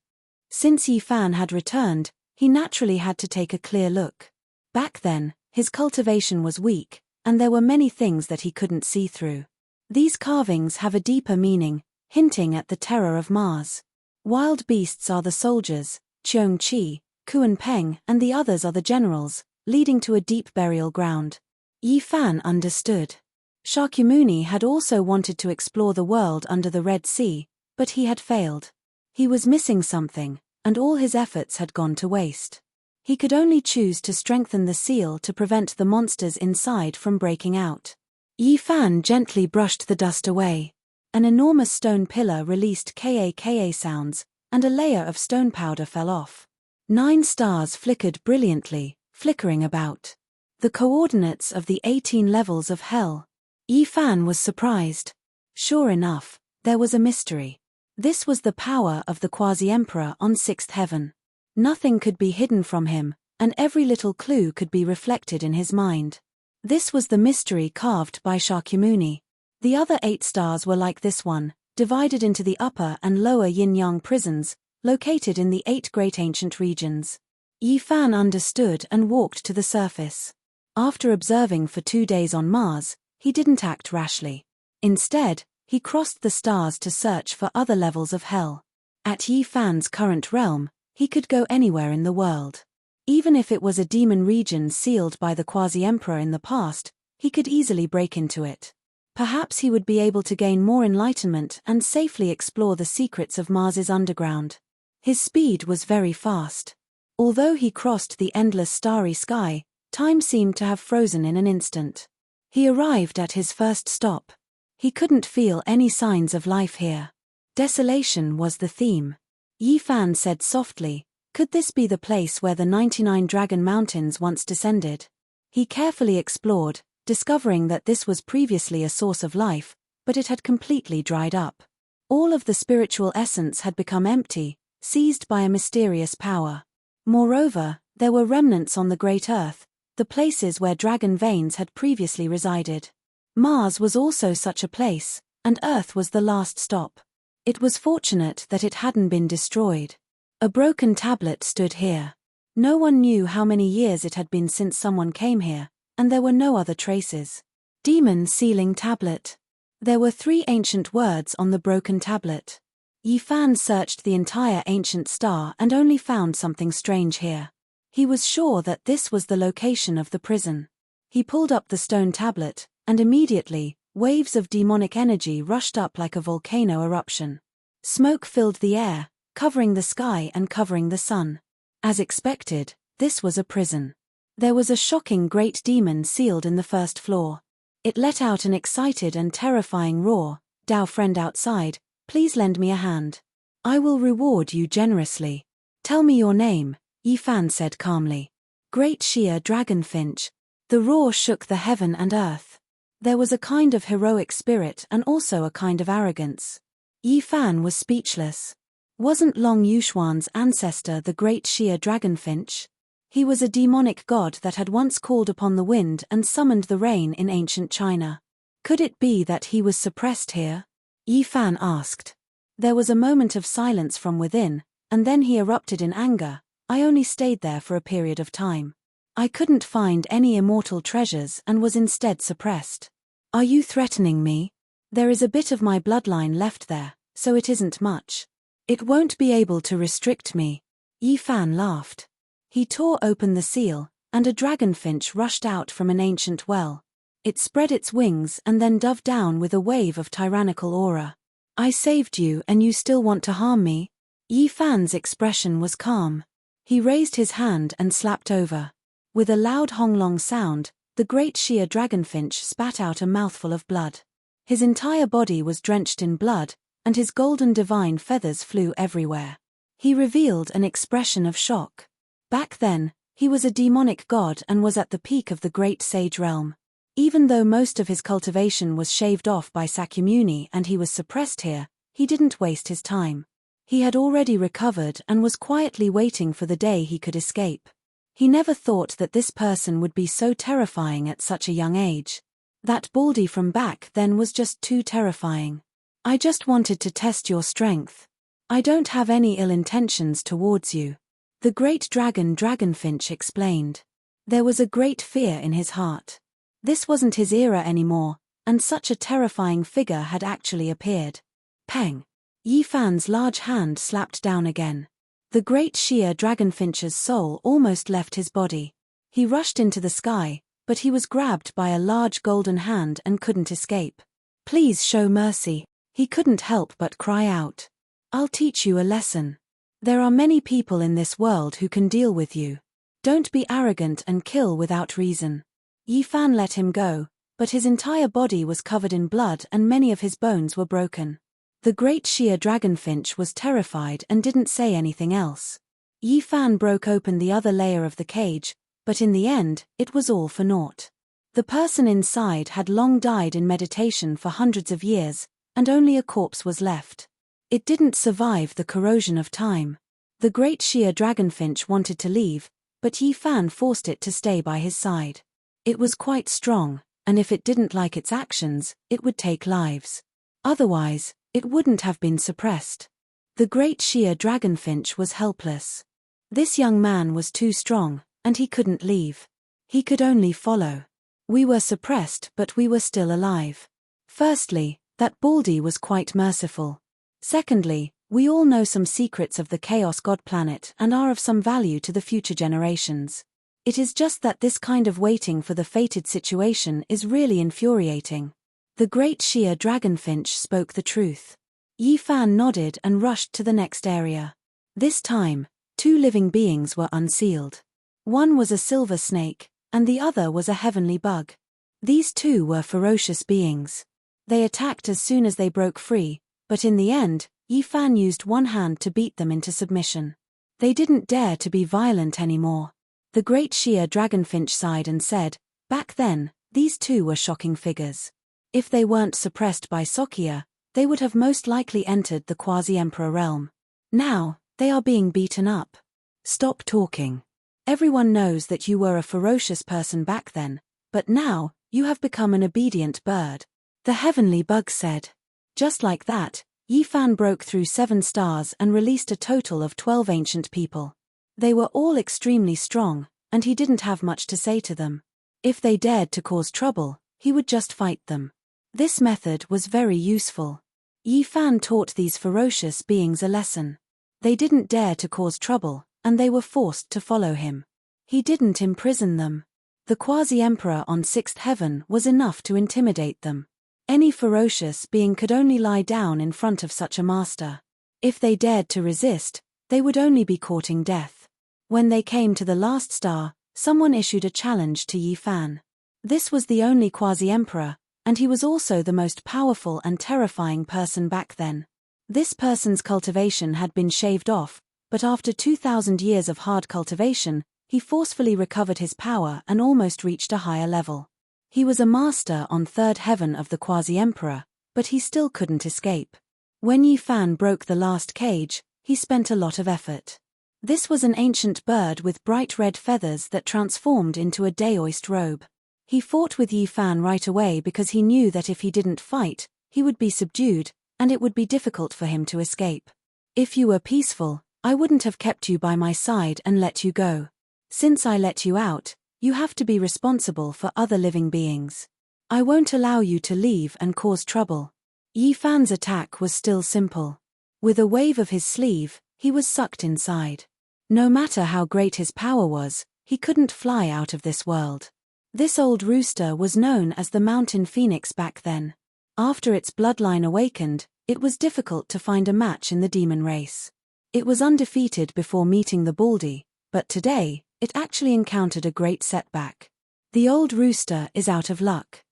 Since Yi Fan had returned, he naturally had to take a clear look. Back then, his cultivation was weak, and there were many things that he couldn't see through. These carvings have a deeper meaning, hinting at the terror of Mars. Wild beasts are the soldiers, Cheong Chi, Kuan Peng, and the others are the generals, leading to a deep burial ground. Yi Fan understood. Shakyamuni had also wanted to explore the world under the Red Sea, but he had failed. He was missing something, and all his efforts had gone to waste. He could only choose to strengthen the seal to prevent the monsters inside from breaking out. Yi Fan gently brushed the dust away. An enormous stone pillar released ka sounds, and a layer of stone powder fell off. 9 stars flickered brilliantly, flickering about. The coordinates of the 18 levels of hell. Yi Fan was surprised. Sure enough, there was a mystery. This was the power of the quasi-emperor on 6th heaven. Nothing could be hidden from him, and every little clue could be reflected in his mind. This was the mystery carved by Shakyamuni. The other 8 stars were like this one, divided into the upper and lower yin-yang prisons, located in the 8 great ancient regions. Yi Fan understood and walked to the surface. After observing for 2 days on Mars, he didn't act rashly. Instead, he crossed the stars to search for other levels of hell. At Yi Fan's current realm, he could go anywhere in the world. Even if it was a demon region sealed by the quasi-emperor in the past, he could easily break into it. Perhaps he would be able to gain more enlightenment and safely explore the secrets of Mars's underground. His speed was very fast. Although he crossed the endless starry sky, time seemed to have frozen in an instant. He arrived at his first stop. He couldn't feel any signs of life here. Desolation was the theme. Yi Fan said softly, "Could this be the place where the 99 Dragon Mountains once descended?" He carefully explored, discovering that this was previously a source of life, but it had completely dried up. All of the spiritual essence had become empty, seized by a mysterious power. Moreover, there were remnants on the Great Earth, the places where dragon veins had previously resided. Mars was also such a place, and Earth was the last stop. It was fortunate that it hadn't been destroyed. A broken tablet stood here. No one knew how many years it had been since someone came here, and there were no other traces. Demon Sealing Tablet. There were 3 ancient words on the broken tablet. Yi Fan searched the entire ancient star and only found something strange here. He was sure that this was the location of the prison. He pulled up the stone tablet, and immediately, waves of demonic energy rushed up like a volcano eruption. Smoke filled the air, covering the sky and covering the sun. As expected, this was a prison. There was a shocking great demon sealed in the first floor. It let out an excited and terrifying roar. "Dao friend outside, please lend me a hand. I will reward you generously. Tell me your name," Yi Fan said calmly. "Great Sheer Dragonfinch." The roar shook the heaven and earth. There was a kind of heroic spirit and also a kind of arrogance. Yi Fan was speechless. Wasn't Long Yuxuan's ancestor the Great Sheer Dragonfinch? He was a demonic god that had once called upon the wind and summoned the rain in ancient China. Could it be that he was suppressed here? Yi Fan asked. There was a moment of silence from within, and then he erupted in anger. "I only stayed there for a period of time. I couldn't find any immortal treasures and was instead suppressed. Are you threatening me? There is a bit of my bloodline left there, so it isn't much. It won't be able to restrict me." Yi Fan laughed. He tore open the seal, and a dragonfinch rushed out from an ancient well. It spread its wings and then dove down with a wave of tyrannical aura. "I saved you and you still want to harm me?" Yi Fan's expression was calm. He raised his hand and slapped over. With a loud honglong sound, the great sheer dragonfinch spat out a mouthful of blood. His entire body was drenched in blood, and his golden divine feathers flew everywhere. He revealed an expression of shock. Back then, he was a demonic god and was at the peak of the great sage realm. Even though most of his cultivation was shaved off by Sakyamuni and he was suppressed here, he didn't waste his time. He had already recovered and was quietly waiting for the day he could escape. He never thought that this person would be so terrifying at such a young age. That baldy from back then was just too terrifying. "I just wanted to test your strength. I don't have any ill intentions towards you," the great dragonfinch explained. There was a great fear in his heart. This wasn't his era anymore, and such a terrifying figure had actually appeared. Peng! Yi Fan's large hand slapped down again. The great sheer dragonfinch's soul almost left his body. He rushed into the sky, but he was grabbed by a large golden hand and couldn't escape. "Please show mercy," he couldn't help but cry out. "I'll teach you a lesson. There are many people in this world who can deal with you. Don't be arrogant and kill without reason." Yi Fan let him go, but his entire body was covered in blood and many of his bones were broken. The great sheer dragonfinch was terrified and didn't say anything else. Yi Fan broke open the other layer of the cage, but in the end, it was all for naught. The person inside had long died in meditation for hundreds of years, and only a corpse was left. It didn't survive the corrosion of time. The great sheer dragonfinch wanted to leave, but Yi Fan forced it to stay by his side. It was quite strong, and if it didn't like its actions, it would take lives. Otherwise, it wouldn't have been suppressed. The great sheer dragonfinch was helpless. This young man was too strong, and he couldn't leave. He could only follow. We were suppressed, but we were still alive. Firstly, that baldy was quite merciful. Secondly, we all know some secrets of the Chaos God planet and are of some value to the future generations. It is just that this kind of waiting for the fated situation is really infuriating. The great sheer dragonfinch spoke the truth. Yi Fan nodded and rushed to the next area. This time, 2 living beings were unsealed. One was a silver snake, and the other was a heavenly bug. These 2 were ferocious beings. They attacked as soon as they broke free, but in the end, Yi Fan used one hand to beat them into submission. They didn't dare to be violent anymore. The great Shia Dragonfinch sighed and said, "Back then, these two were shocking figures. If they weren't suppressed by Sokia, they would have most likely entered the quasi-emperor realm. Now, they are being beaten up. Stop talking. Everyone knows that you were a ferocious person back then, but now, you have become an obedient bird." The heavenly bug said. Just like that, Yi Fan broke through 7 stars and released a total of 12 ancient people. They were all extremely strong, and he didn't have much to say to them. If they dared to cause trouble, he would just fight them. This method was very useful. Yi Fan taught these ferocious beings a lesson. They didn't dare to cause trouble, and they were forced to follow him. He didn't imprison them. The quasi-emperor on 6th heaven was enough to intimidate them. Any ferocious being could only lie down in front of such a master. If they dared to resist, they would only be courting death. When they came to the last star, someone issued a challenge to Yi Fan. This was the only quasi-emperor, and he was also the most powerful and terrifying person back then. This person's cultivation had been shaved off, but after 2,000 years of hard cultivation, he forcefully recovered his power and almost reached a higher level. He was a master on 3rd heaven of the quasi-emperor, but he still couldn't escape. When Yi Fan broke the last cage, he spent a lot of effort. This was an ancient bird with bright red feathers that transformed into a daoist robe. He fought with Yi Fan right away because he knew that if he didn't fight, he would be subdued, and it would be difficult for him to escape. "If you were peaceful, I wouldn't have kept you by my side and let you go. Since I let you out, you have to be responsible for other living beings. I won't allow you to leave and cause trouble." Yi Fan's attack was still simple. With a wave of his sleeve, he was sucked inside. No matter how great his power was, he couldn't fly out of this world. This old rooster was known as the mountain phoenix back then. After its bloodline awakened, it was difficult to find a match in the demon race. It was undefeated before meeting the Baldy, but today, it actually encountered a great setback. The old rooster is out of luck.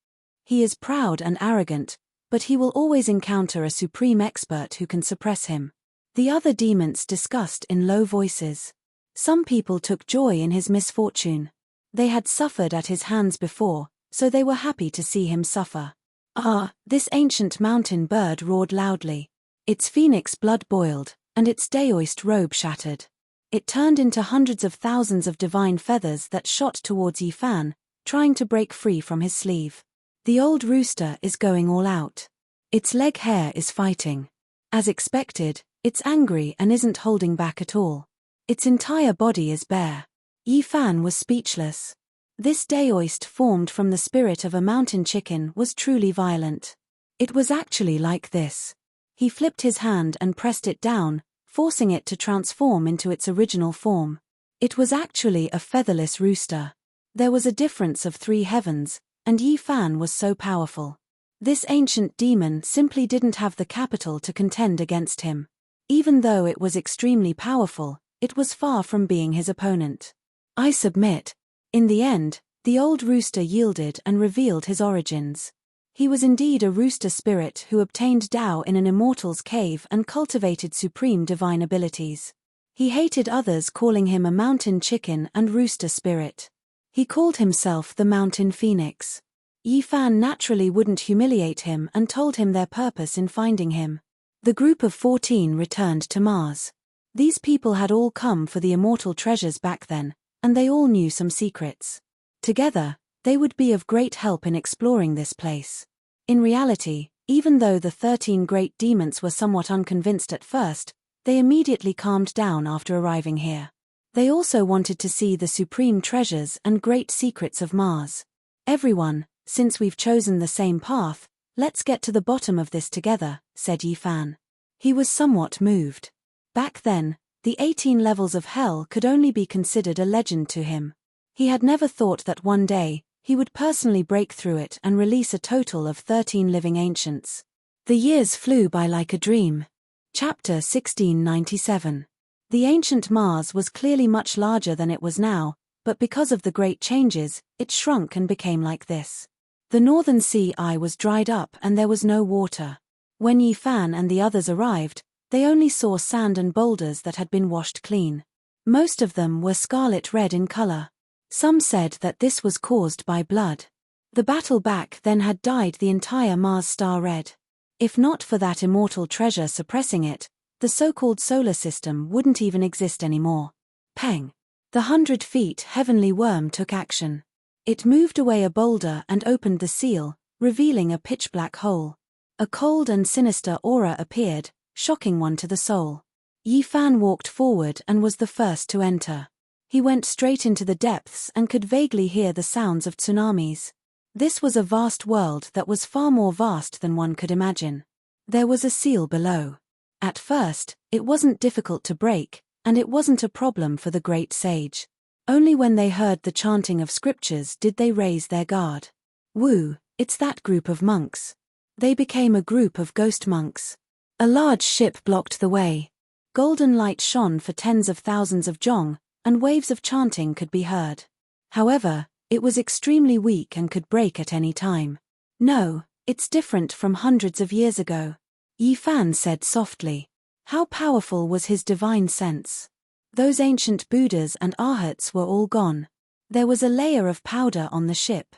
He is proud and arrogant, but he will always encounter a supreme expert who can suppress him. The other demons discussed in low voices. Some people took joy in his misfortune. They had suffered at his hands before, so they were happy to see him suffer. "Ah!" This ancient mountain bird roared loudly. Its phoenix blood boiled, and its daoist robe shattered. It turned into hundreds of thousands of divine feathers that shot towards Yi Fan, trying to break free from his sleeve. The old rooster is going all out. Its leg hair is fighting. As expected, it's angry and isn't holding back at all. Its entire body is bare. Yi Fan was speechless. This daoist formed from the spirit of a mountain chicken was truly violent. It was actually like this. He flipped his hand and pressed it down, forcing it to transform into its original form. It was actually a featherless rooster. There was a difference of 3 heavens, and Yi Fan was so powerful. This ancient demon simply didn't have the capital to contend against him. Even though it was extremely powerful, it was far from being his opponent. "I submit." In the end, the old rooster yielded and revealed his origins. He was indeed a rooster spirit who obtained Tao in an immortal's cave and cultivated supreme divine abilities. He hated others calling him a mountain chicken and rooster spirit. He called himself the mountain phoenix. Yi Fan naturally wouldn't humiliate him and told him their purpose in finding him. The group of 14 returned to Mars. These people had all come for the immortal treasures back then, and they all knew some secrets. Together, they would be of great help in exploring this place. In reality, even though the 13 great demons were somewhat unconvinced at first, they immediately calmed down after arriving here. They also wanted to see the supreme treasures and great secrets of Mars. "Everyone, since we've chosen the same path, let's get to the bottom of this together," said Yi Fan. He was somewhat moved. Back then, the 18 levels of hell could only be considered a legend to him. He had never thought that one day, he would personally break through it and release a total of 13 living ancients. The years flew by like a dream. Chapter 1697. The ancient Mars was clearly much larger than it was now, but because of the great changes, it shrunk and became like this. The northern sea eye was dried up and there was no water. When Yi Fan and the others arrived, They only saw sand and boulders that had been washed clean. Most of them were scarlet red in color. Some said that this was caused by blood. The battle back then had dyed the entire Mars star red. If not for that immortal treasure suppressing it, the so-called solar system wouldn't even exist anymore. Peng. The 100 feet heavenly worm took action. It moved away a boulder and opened the seal, revealing a pitch-black hole. A cold and sinister aura appeared, shocking one to the soul. Yi Fan walked forward and was the first to enter. He went straight into the depths and could vaguely hear the sounds of tsunamis. This was a vast world that was far more vast than one could imagine. There was a seal below. At first, it wasn't difficult to break, and it wasn't a problem for the great sage. Only when they heard the chanting of scriptures did they raise their guard. Woo, it's that group of monks. They became a group of ghost monks. A large ship blocked the way. Golden light shone for tens of thousands of jong, and waves of chanting could be heard. However, it was extremely weak and could break at any time. No, it's different from hundreds of years ago. Yi Fan said softly. How powerful was his divine sense? Those ancient Buddhas and Arhats were all gone. There was a layer of powder on the ship.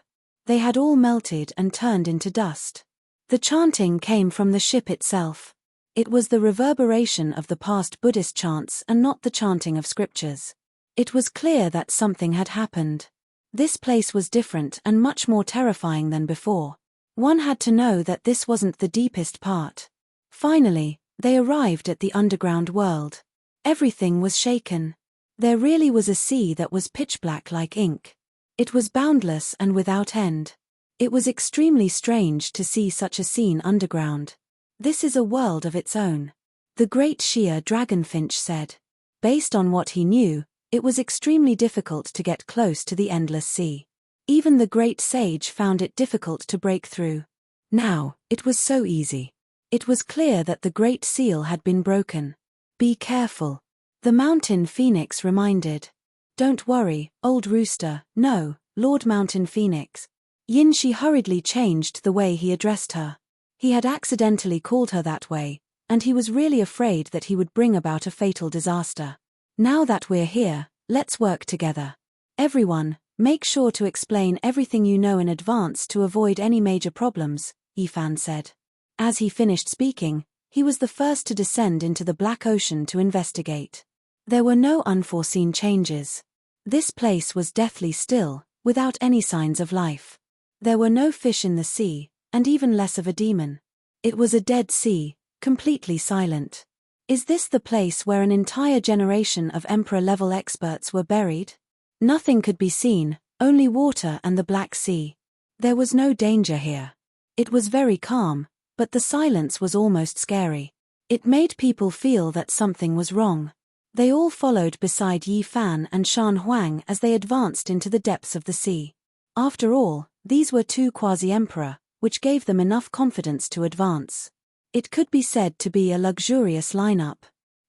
They had all melted and turned into dust. The chanting came from the ship itself. It was the reverberation of the past Buddhist chants and not the chanting of scriptures. It was clear that something had happened. This place was different and much more terrifying than before. One had to know that this wasn't the deepest part. Finally, they arrived at the underground world. Everything was shaken. There really was a sea that was pitch-black like ink. It was boundless and without end. It was extremely strange to see such a scene underground. This is a world of its own. The great Shia Dragonfinch said. Based on what he knew, it was extremely difficult to get close to the endless sea. Even the great sage found it difficult to break through. Now, it was so easy. It was clear that the great seal had been broken. Be careful. The mountain phoenix reminded. Don't worry, old rooster, no, Lord Mountain Phoenix. Yin Shi hurriedly changed the way he addressed her. He had accidentally called her that way, and he was really afraid that he would bring about a fatal disaster. Now that we're here, let's work together. Everyone, make sure to explain everything you know in advance to avoid any major problems, Yi Fan said. As he finished speaking, he was the first to descend into the Black Ocean to investigate. There were no unforeseen changes. This place was deathly still, without any signs of life. There were no fish in the sea, and even less of a demon. It was a dead sea, completely silent. Is this the place where an entire generation of Emperor-level experts were buried? Nothing could be seen, only water and the Black Sea. There was no danger here. It was very calm, but the silence was almost scary. It made people feel that something was wrong. They all followed beside Yi Fan and Shan Huang as they advanced into the depths of the sea. After all, these were two quasi-emperor, which gave them enough confidence to advance. It could be said to be a luxurious lineup.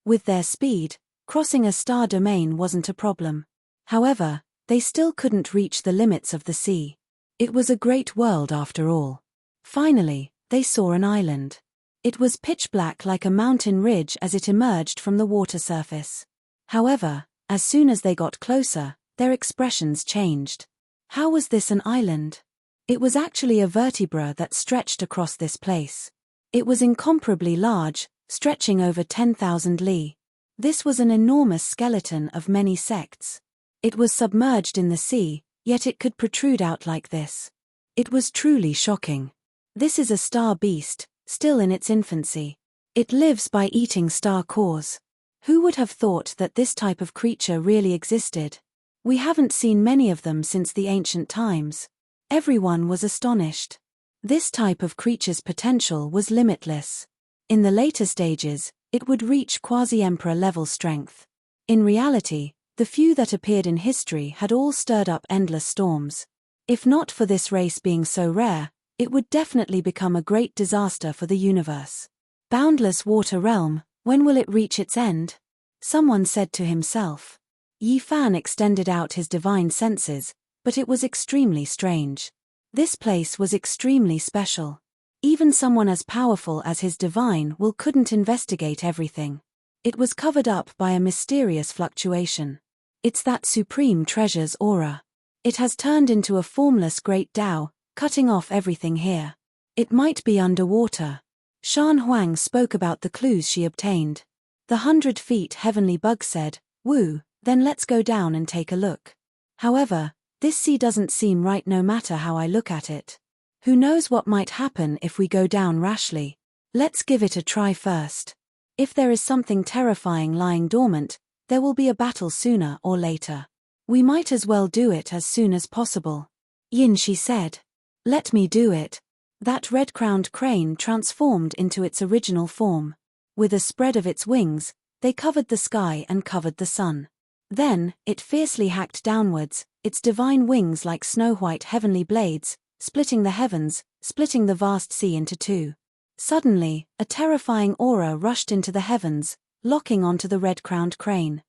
With their speed, crossing a star domain wasn't a problem. However, they still couldn't reach the limits of the sea. It was a great world after all. Finally, they saw an island. It was pitch black like a mountain ridge as it emerged from the water surface. However, as soon as they got closer, their expressions changed. How was this an island? It was actually a vertebra that stretched across this place. It was incomparably large, stretching over 10,000 li. This was an enormous skeleton of many sects. It was submerged in the sea, yet it could protrude out like this. It was truly shocking. This is a star beast, still in its infancy. It lives by eating star cores. Who would have thought that this type of creature really existed? We haven't seen many of them since the ancient times. Everyone was astonished. This type of creature's potential was limitless. In the later stages, it would reach quasi-emperor level strength. In reality, the few that appeared in history had all stirred up endless storms. If not for this race being so rare, it would definitely become a great disaster for the universe. Boundless water realm, when will it reach its end? Someone said to himself. Yi Fan extended out his divine senses, but it was extremely strange. This place was extremely special. Even someone as powerful as his divine will couldn't investigate everything. It was covered up by a mysterious fluctuation. It's that supreme treasure's aura. It has turned into a formless great Tao, cutting off everything here. It might be underwater. Shan Huang spoke about the clues she obtained. The 100 feet heavenly bug said, "Woo, then let's go down and take a look. However, this sea doesn't seem right no matter how I look at it. Who knows what might happen if we go down rashly? Let's give it a try first. If there is something terrifying lying dormant, there will be a battle sooner or later. We might as well do it as soon as possible." "Yin," she said. "Let me do it." That red-crowned crane transformed into its original form. With a spread of its wings, they covered the sky and covered the sun. Then, it fiercely hacked downwards, its divine wings like snow-white heavenly blades, splitting the heavens, splitting the vast sea into two. Suddenly, a terrifying aura rushed into the heavens, locking onto the red-crowned crane.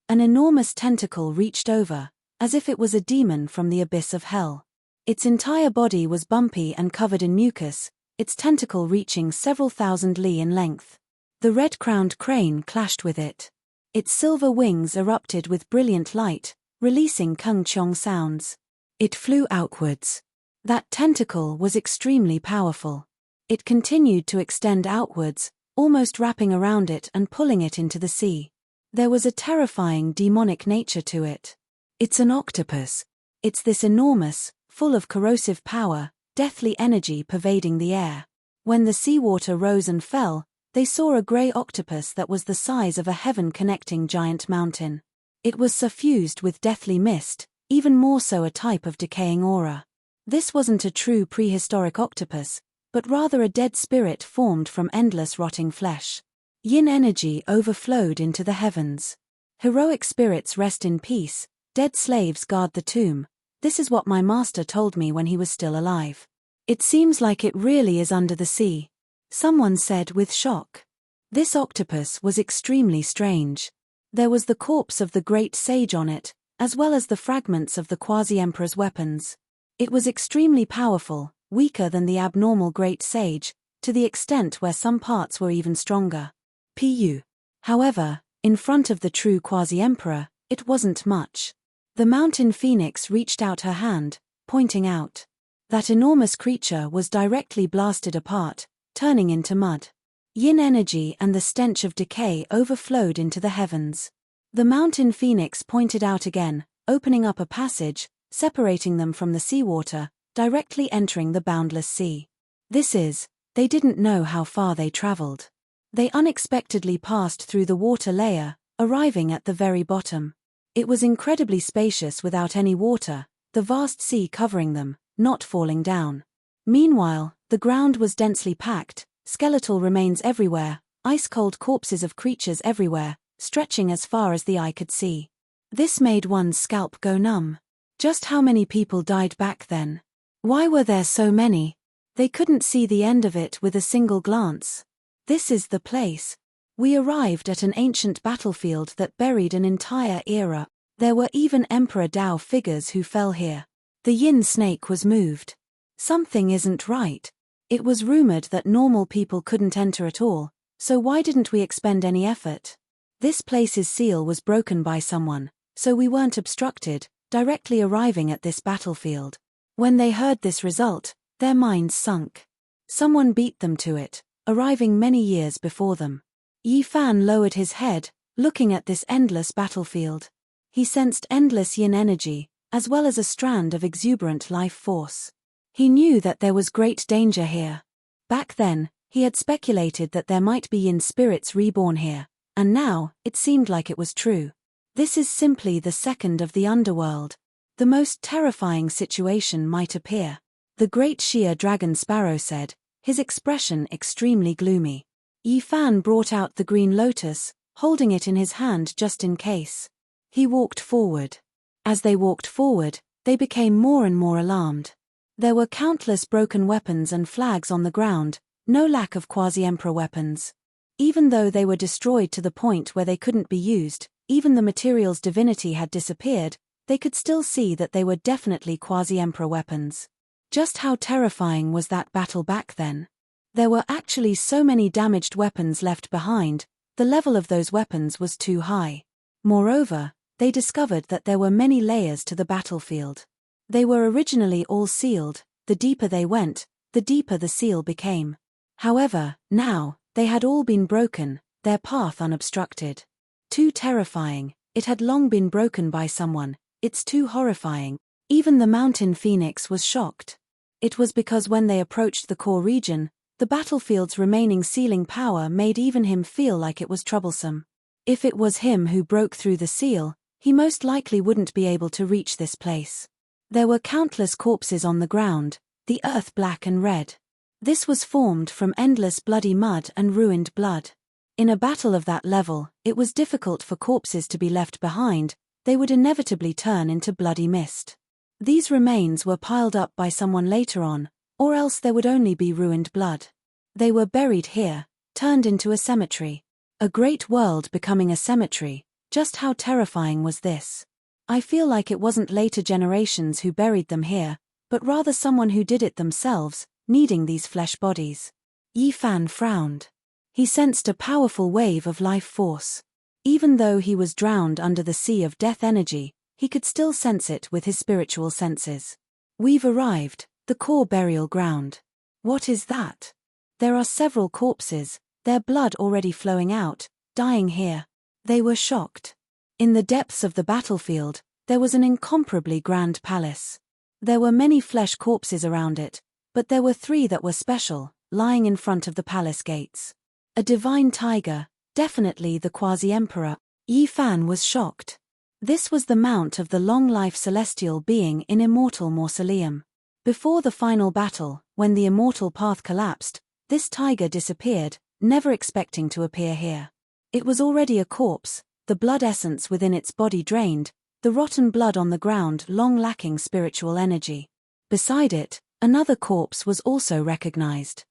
An enormous tentacle reached over, as if it was a demon from the abyss of hell. Its entire body was bumpy and covered in mucus, its tentacle reaching several thousand li in length. The red-crowned crane clashed with it. Its silver wings erupted with brilliant light, releasing kung-chong sounds. It flew outwards. That tentacle was extremely powerful. It continued to extend outwards, almost wrapping around it and pulling it into the sea. There was a terrifying demonic nature to it. It's an octopus. It's this enormous, full of corrosive power, deathly energy pervading the air. When the seawater rose and fell, they saw a grey octopus that was the size of a heaven-connecting giant mountain. It was suffused with deathly mist, even more so a type of decaying aura. This wasn't a true prehistoric octopus, but rather a dead spirit formed from endless rotting flesh. Yin energy overflowed into the heavens. Heroic spirits rest in peace, dead slaves guard the tomb. This is what my master told me when he was still alive. It seems like it really is under the sea. Someone said with shock. This octopus was extremely strange. There was the corpse of the great sage on it, as well as the fragments of the quasi-emperor's weapons. It was extremely powerful, weaker than the abnormal great sage, to the extent where some parts were even stronger. Pu. However, in front of the true quasi-emperor, it wasn't much. The mountain phoenix reached out her hand, pointing out. That enormous creature was directly blasted apart, turning into mud. Yin energy and the stench of decay overflowed into the heavens. The mountain phoenix pointed out again, opening up a passage, separating them from the seawater, directly entering the boundless sea. They didn't know how far they traveled. They unexpectedly passed through the water layer, arriving at the very bottom. It was incredibly spacious without any water, the vast sea covering them, not falling down. Meanwhile, the ground was densely packed, skeletal remains everywhere, ice-cold corpses of creatures everywhere, stretching as far as the eye could see. This made one's scalp go numb. Just how many people died back then? Why were there so many? They couldn't see the end of it with a single glance. This is the place. We arrived at an ancient battlefield that buried an entire era. There were even Emperor Dao figures who fell here. The yin snake was moved. Something isn't right. It was rumored that normal people couldn't enter at all, so why didn't we expend any effort? This place's seal was broken by someone, so we weren't obstructed, directly arriving at this battlefield. When they heard this result, their minds sunk. Someone beat them to it, arriving many years before them. Yi Fan lowered his head, looking at this endless battlefield. He sensed endless yin energy, as well as a strand of exuberant life force. He knew that there was great danger here. Back then, he had speculated that there might be yin spirits reborn here, and now, it seemed like it was true. This is simply the second of the underworld. The most terrifying situation might appear. The great Shia dragon sparrow said, his expression extremely gloomy. Yi Fan brought out the green lotus, holding it in his hand just in case. He walked forward. As they walked forward, they became more and more alarmed. There were countless broken weapons and flags on the ground, no lack of quasi-emperor weapons. Even though they were destroyed to the point where they couldn't be used, even the material's divinity had disappeared, they could still see that they were definitely quasi-emperor weapons. Just how terrifying was that battle back then? There were actually so many damaged weapons left behind, the level of those weapons was too high. Moreover, they discovered that there were many layers to the battlefield. They were originally all sealed, the deeper they went, the deeper the seal became. However, now, they had all been broken, their path unobstructed. Too terrifying, it had long been broken by someone, it's too horrifying. Even the mountain phoenix was shocked. It was because when they approached the core region, the battlefield's remaining sealing power made even him feel like it was troublesome. If it was him who broke through the seal, he most likely wouldn't be able to reach this place. There were countless corpses on the ground, the earth black and red. This was formed from endless bloody mud and ruined blood. In a battle of that level, it was difficult for corpses to be left behind, they would inevitably turn into bloody mist. These remains were piled up by someone later on, or else there would only be ruined blood. They were buried here, turned into a cemetery. A great world becoming a cemetery, just how terrifying was this? I feel like it wasn't later generations who buried them here, but rather someone who did it themselves, needing these flesh bodies. Yi Fan frowned. He sensed a powerful wave of life force. Even though he was drowned under the sea of death energy, he could still sense it with his spiritual senses. We've arrived, the core burial ground. What is that? There are several corpses, their blood already flowing out, dying here. They were shocked. In the depths of the battlefield, there was an incomparably grand palace. There were many flesh corpses around it, but there were 3 that were special, lying in front of the palace gates. A divine tiger, definitely the quasi-emperor. Yi Fan was shocked. This was the mount of the long-life celestial being in Immortal Mausoleum. Before the final battle, when the immortal path collapsed, this tiger disappeared, never expecting to appear here. It was already a corpse, the blood essence within its body drained, the rotten blood on the ground long lacking spiritual energy. Beside it, another corpse was also recognized.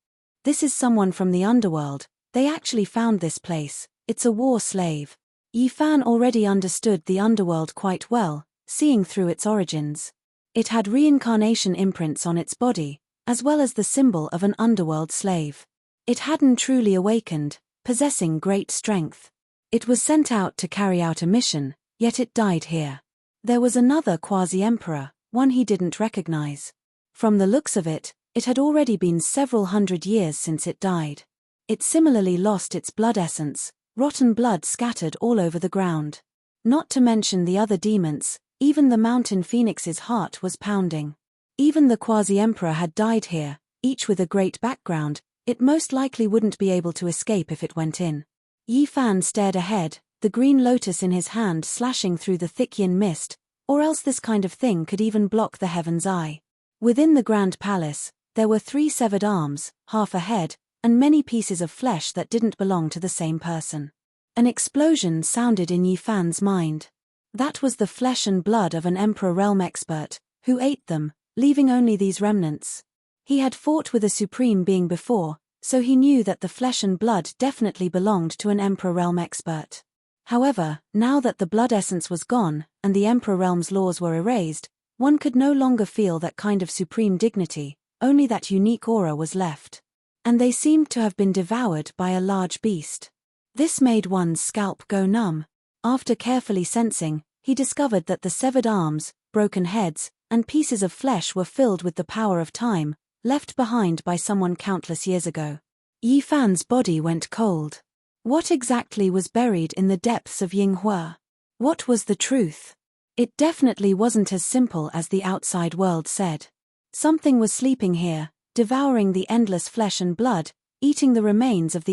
This is someone from the underworld, they actually found this place, it's a war slave. Yi Fan already understood the underworld quite well, seeing through its origins. It had reincarnation imprints on its body, as well as the symbol of an underworld slave. It hadn't truly awakened, possessing great strength. It was sent out to carry out a mission, yet it died here. There was another quasi-emperor, one he didn't recognize. From the looks of it, it had already been several hundred years since it died. It similarly lost its blood essence, rotten blood scattered all over the ground. Not to mention the other demons, even the mountain phoenix's heart was pounding. Even the quasi-emperor had died here, each with a great background, it most likely wouldn't be able to escape if it went in. Yi Fan stared ahead, the green lotus in his hand slashing through the thick yin mist, or else this kind of thing could even block the heaven's eye. Within the grand palace, there were 3 severed arms, half a head, and many pieces of flesh that didn't belong to the same person. An explosion sounded in Yi Fan's mind. That was the flesh and blood of an Emperor Realm expert, who ate them, leaving only these remnants. He had fought with a supreme being before, so he knew that the flesh and blood definitely belonged to an Emperor Realm expert. However, now that the blood essence was gone, and the Emperor Realm's laws were erased, one could no longer feel that kind of supreme dignity, only that unique aura was left. And they seemed to have been devoured by a large beast. This made one's scalp go numb. After carefully sensing, he discovered that the severed arms, broken heads, and pieces of flesh were filled with the power of time, left behind by someone countless years ago. Yi Fan's body went cold. What exactly was buried in the depths of Yinghua? What was the truth? It definitely wasn't as simple as the outside world said. Something was sleeping here, devouring the endless flesh and blood, eating the remains of the